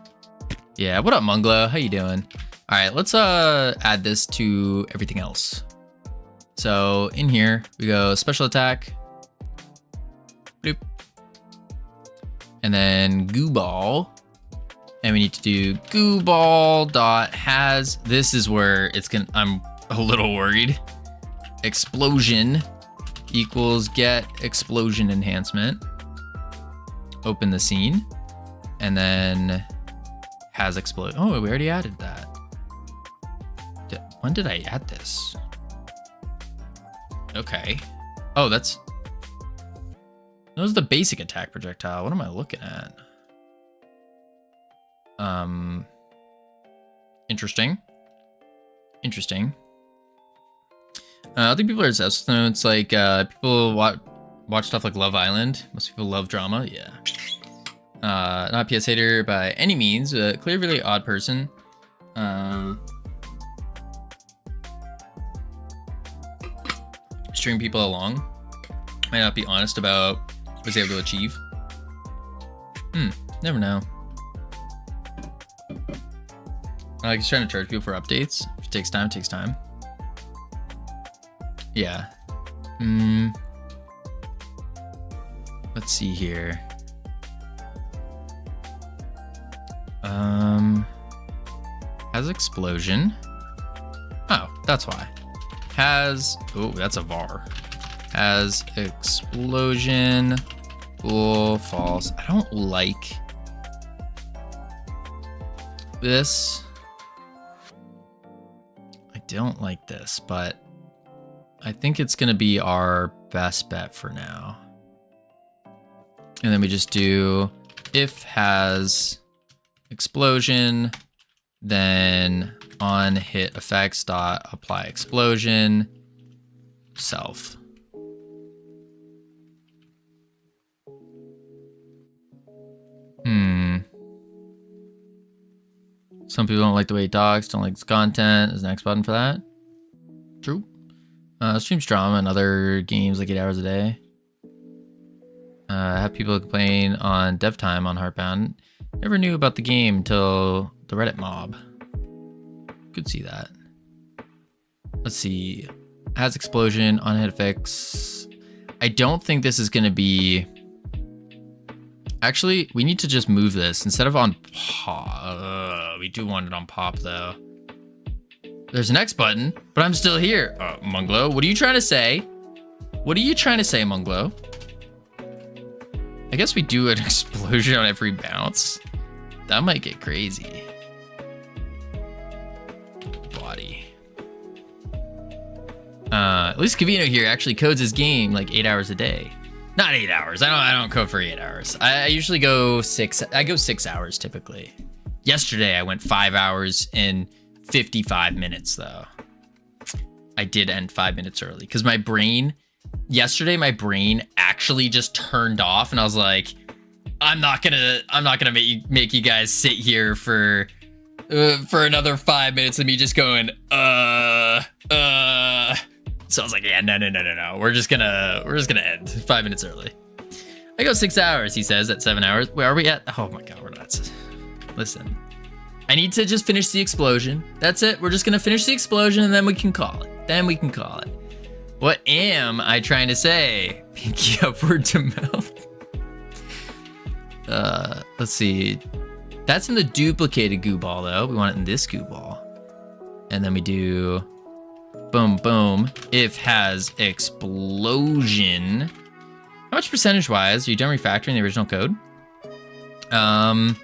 Yeah, what up, Munglo? How you doing? All right, let's add this to everything else. So in here, we go special attack. Bloop. And then goo ball. And we need to do goo ball dot has. This is where it's gonna, I'm a little worried. Explosion equals get explosion enhancement. Open the scene. And then has explode. Oh, we already added that. When did I add this? Okay. Oh, that was the basic attack projectile. What am I looking at? Interesting. Interesting. I think people are obsessed with them. It's like people watch stuff like Love Island. Most people love drama. Yeah. Not a PS hater by any means. Clearly really odd person. String people along. Might not be honest about what he's able to achieve. Never know. Like he's trying to charge people for updates. If it takes time, it takes time. Yeah. Let's see here. Has explosion. Oh, that's why. Has, oh, that's a var. Has explosion. Cool, false. I don't like this. I don't like this, but I think it's gonna be our best bet for now. And then we just do if has explosion, then on hit effects dot apply explosion self. Some people don't like the way it talks, don't like its content. Is the next button for that? True. Streams drama and other games like 8 hours a day. Have people complain on dev time on Heartbound. Never knew about the game until the Reddit mob. Could see that. Let's see. Has explosion on hit effects. I don't think this is going to be... Actually, we need to just move this instead of on pop. We do want it on pop though. There's an X button, but I'm still here. Munglo, what are you trying to say? What are you trying to say, Munglo? I guess we do an explosion on every bounce. That might get crazy. Body. At least Covino here actually codes his game like 8 hours a day. Not 8 hours. I don't code for 8 hours. I usually go 6. I go 6 hours typically. Yesterday I went 5 hours and 55 minutes though. I did end 5 minutes early because my brain actually just turned off and I was like, I'm not gonna make you guys sit here for another 5 minutes of me just going So I was like, yeah, no. We're just gonna end 5 minutes early. I go 6 hours, he says, at 7 hours. Where are we at? Oh my god, we're nuts. Listen, I need to just finish the explosion. That's it. We're just gonna finish the explosion and then we can call it. What am I trying to say? Pinky upward to mouth. Let's see. That's in the duplicated goo ball though. We want it in this goo ball. And then we do boom, boom. If has explosion. How much percentage wise are you done refactoring the original code? I'm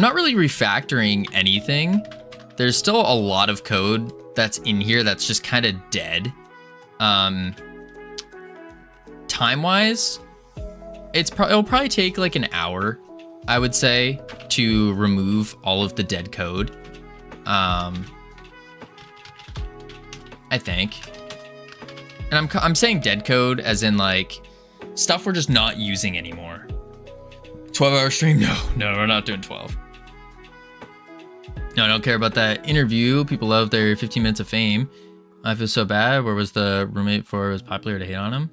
not really refactoring anything. There's still a lot of code that's in here that's just kind of dead. Time-wise, it'll probably take like an hour, I would say, to remove all of the dead code. I think. And I'm saying dead code as in like stuff we're just not using anymore. 12-hour stream? No, we're not doing 12. No, I don't care about that interview. People love their 15 minutes of fame. I feel so bad. Where was the roommate before it was popular to hate on him?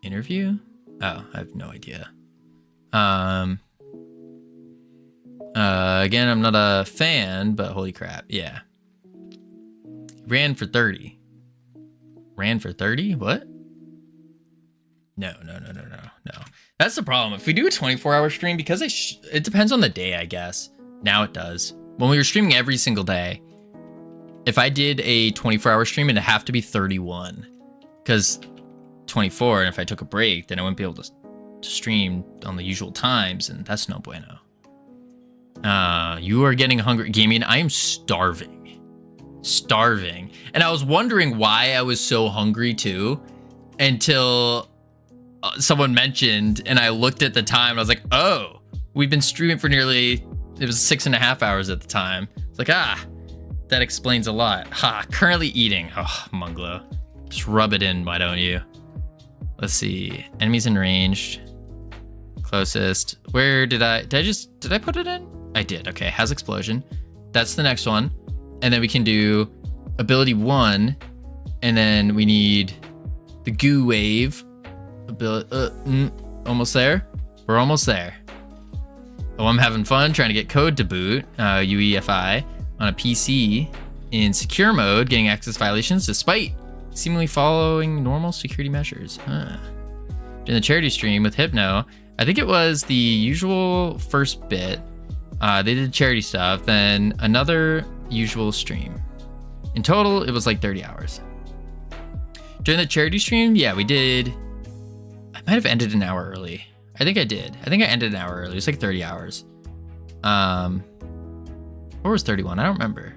Interview? Oh, I have no idea. Again, I'm not a fan, but holy crap, yeah. Ran for 30. Ran for 30? What? No. That's the problem. If we do a 24-hour stream, because it depends on the day, I guess. Now it does. When we were streaming every single day, if I did a 24-hour stream, it'd have to be 31. Because 24, and if I took a break, then I wouldn't be able to stream on the usual times, and that's no bueno. You are getting hungry. Gaming, I am starving. Starving. And I was wondering why I was so hungry too, until someone mentioned, and I looked at the time, and I was like, oh, we've been streaming for nearly, it was 6.5 hours at the time. It's like, that explains a lot. Currently eating. Oh, Munglo. Just rub it in, why don't you? Let's see. Enemies in range. Closest. Where did I put it in? I did. Okay, has explosion. That's the next one. And then we can do ability 1. And then we need the goo wave. Almost there. We're almost there. Oh, I'm having fun trying to get code to boot, UEFI, on a PC in secure mode, getting access violations despite seemingly following normal security measures. During the charity stream with Hypno, I think it was the usual first bit. They did charity stuff, then another usual stream. In total, it was like 30 hours. During the charity stream, yeah, we did. I might have ended an hour early. I think I did. I think I ended an hour early. It was like 30 hours. Or was 31? I don't remember.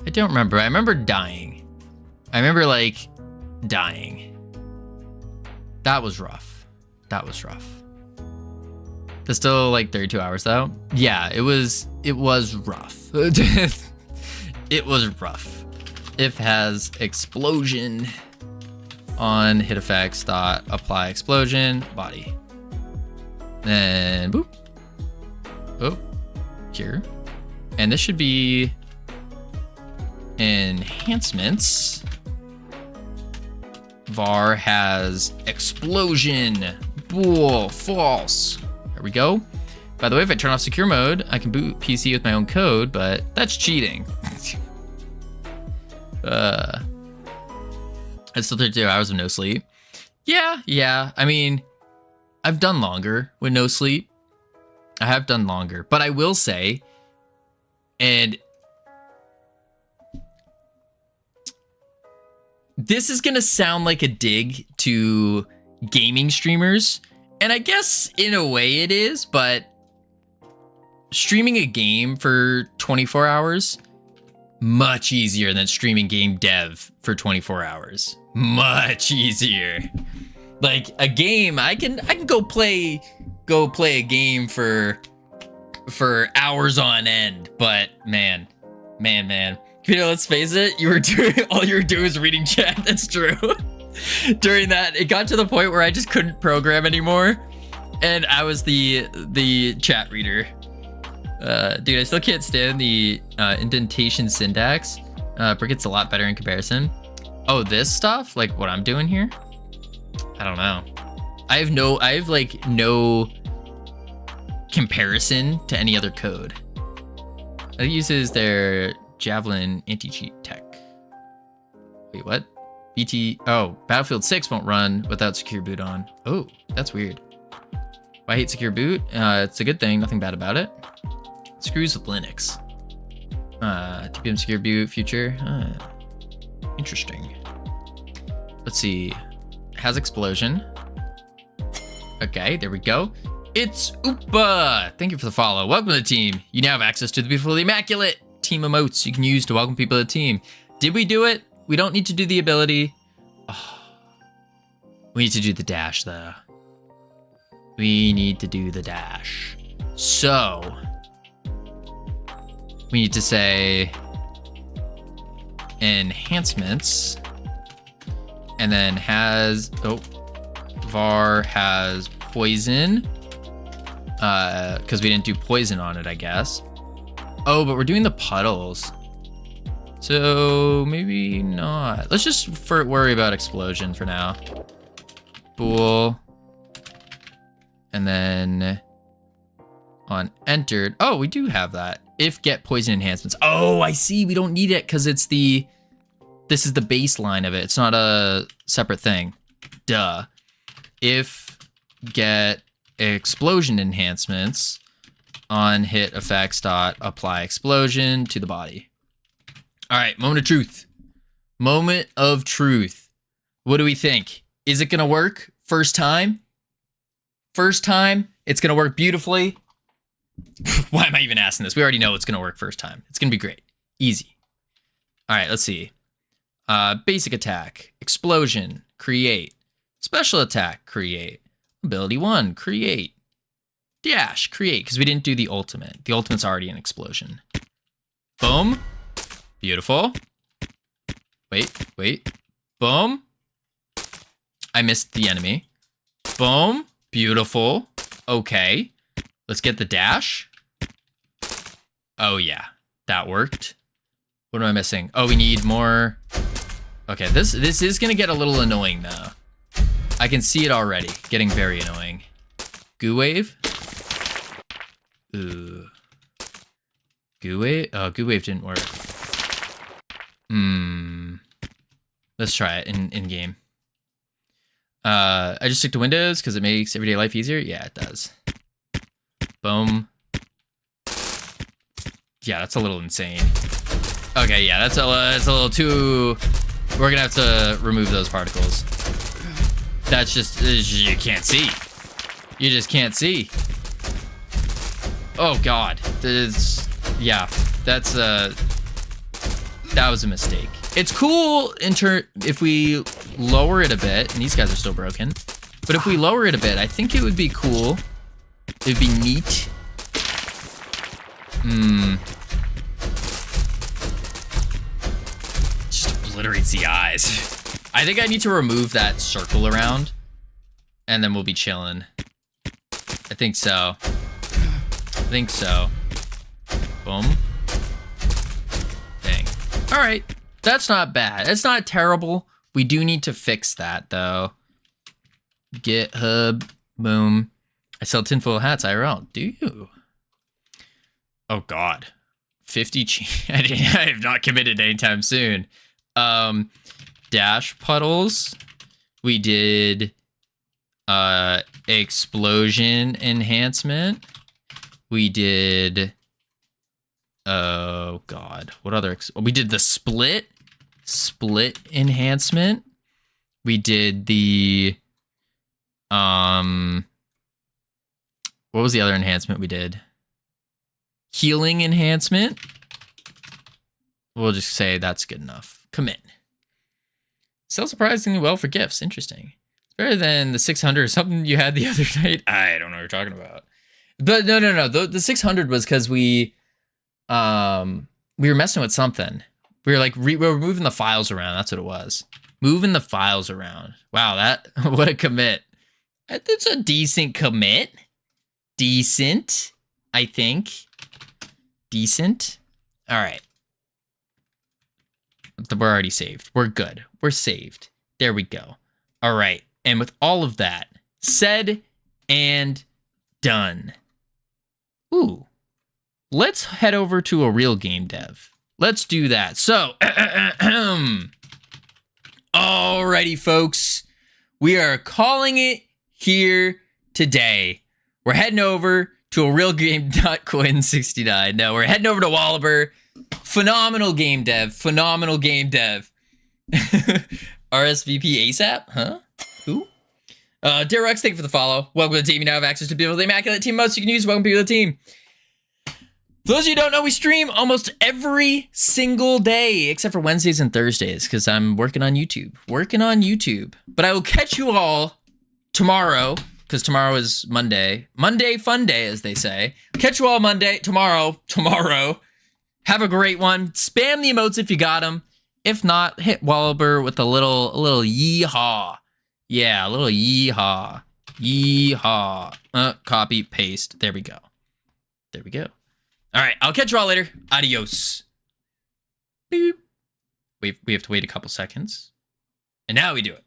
I don't remember. I remember dying. I remember like dying. That was rough. That was rough. There's still like 32 hours though. Yeah, it was rough. It was rough. If has explosion on hit effects dot apply explosion body. Then boop. Oh, cure. And this should be enhancements. var has explosion. Bull, false. There we go. By the way, if I turn off secure mode, I can boot PC with my own code, but that's cheating. It's still 32 hours of no sleep. Yeah. I mean, I've done longer with no sleep. I have done longer, but I will say, and this is gonna sound like a dig to gaming streamers, and I guess in a way it is, but streaming a game for 24 hours, much easier than streaming game dev for 24 hours. Much easier. Like a game, I can go play a game for hours on end, but man. You know, let's face it, all you were doing was reading chat. That's true. During that, it got to the point where I just couldn't program anymore, and I was the chat reader. Dude, I still can't stand the indentation syntax. But it's a lot better in comparison. Oh, this stuff, like what I'm doing here, I don't know. I have like no comparison to any other code. It uses their Javelin anti-cheat tech. Wait, what? Battlefield 6 won't run without secure boot on. Oh, that's weird. I hate secure boot. It's a good thing, nothing bad about it. Screws with Linux. TPM secure boot future. Interesting. Let's see. Has explosion. Okay, there we go. It's Oopa. Thank you for the follow. Welcome to the team. You now have access to the beautifully immaculate team emotes you can use to welcome people to the team. Did we do it? We don't need to do the ability. Oh, we need to do the dash though. We need to do the dash. So we need to say enhancements, and then var has poison, because we didn't do poison on it, I guess. Oh, but we're doing the puddles, so maybe not. Let's just worry about explosion for now. Bool And then on entered. Oh, we do have that. If get poison enhancements. Oh, I see. We don't need it because it's this is the baseline of it. It's not a separate thing. Duh. If get explosion enhancements on hit effects dot apply explosion to the body. All right, moment of truth. Moment of truth. What do we think? Is it gonna work first time? First time, it's gonna work beautifully. Why am I even asking this? We already know it's gonna work first time. It's gonna be great, easy. All right, let's see. Basic attack, explosion, create. Special attack, create. Ability 1, create. Dash, create, because we didn't do the ultimate. The ultimate's already an explosion. Boom. Beautiful. Wait. Boom. I missed the enemy. Boom. Beautiful. Okay. Let's get the dash. Oh, yeah. That worked. What am I missing? Oh, we need more. Okay, this is going to get a little annoying, though. I can see it already. Getting very annoying. Goo wave. Ooh. Goo wave? Oh, goo wave didn't work. Let's try it in game. I just stick to Windows because it makes everyday life easier. Yeah, it does. Boom. Yeah, that's a little insane. Okay, yeah, that's a little too... We're gonna have to remove those particles. That's just... You can't see. You just can't see. Oh, God. Yeah, that's... That was a mistake. It's cool if we lower it a bit, and these guys are still broken. But if we lower it a bit, I think it would be cool. It'd be neat. Just obliterates the eyes. I think I need to remove that circle around, and then we'll be chilling. I think so. Boom. Dang. All right. That's not bad. It's not terrible. We do need to fix that, though. GitHub. Boom. I sell tinfoil hats IRL. Do you? Oh, God. 50 I have not committed anytime soon. Dash puddles. We did explosion enhancement. We did... Oh, God. What other... We did the split enhancement. We did the... What was the other enhancement we did? Healing enhancement. We'll just say that's good enough. Commit. Sells surprisingly well for gifts. Interesting. Better than the 600 or something you had the other night. I don't know what you're talking about. But no. The 600 was because we were messing with something. We were like, we were moving the files around. That's what it was. Moving the files around. Wow, what a commit. It's a decent commit. Decent, I think. Decent. All right. We're already saved. We're good. We're saved. There we go. All right. And with all of that said and done. Ooh. Let's head over to a real game dev. Let's do that. So, alrighty, folks. We are calling it here today. We're heading over to a real game.coin69. No, we're heading over to Wallaber. Phenomenal game dev. Phenomenal game dev. RSVP ASAP? Huh? Who? Dear Rux, thank you for the follow. Welcome to the team. You now have access to people with the immaculate team modes you can use. Welcome people to the team. For those of you who don't know, we stream almost every single day, except for Wednesdays and Thursdays, because I'm working on YouTube. But I will catch you all tomorrow, because tomorrow is Monday. Monday fun day, as they say. Catch you all tomorrow. Have a great one. Spam the emotes if you got them. If not, hit Wallaber with a little yeehaw. Yeah, a little yeehaw. Yeehaw. Copy, paste. There we go. All right, I'll catch you all later. Adios. Boop. We have to wait a couple seconds. And now we do it.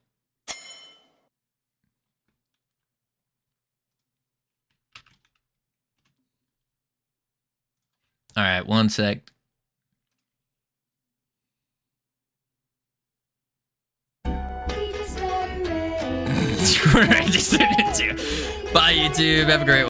All right, one sec. Bye, YouTube. Have a great one.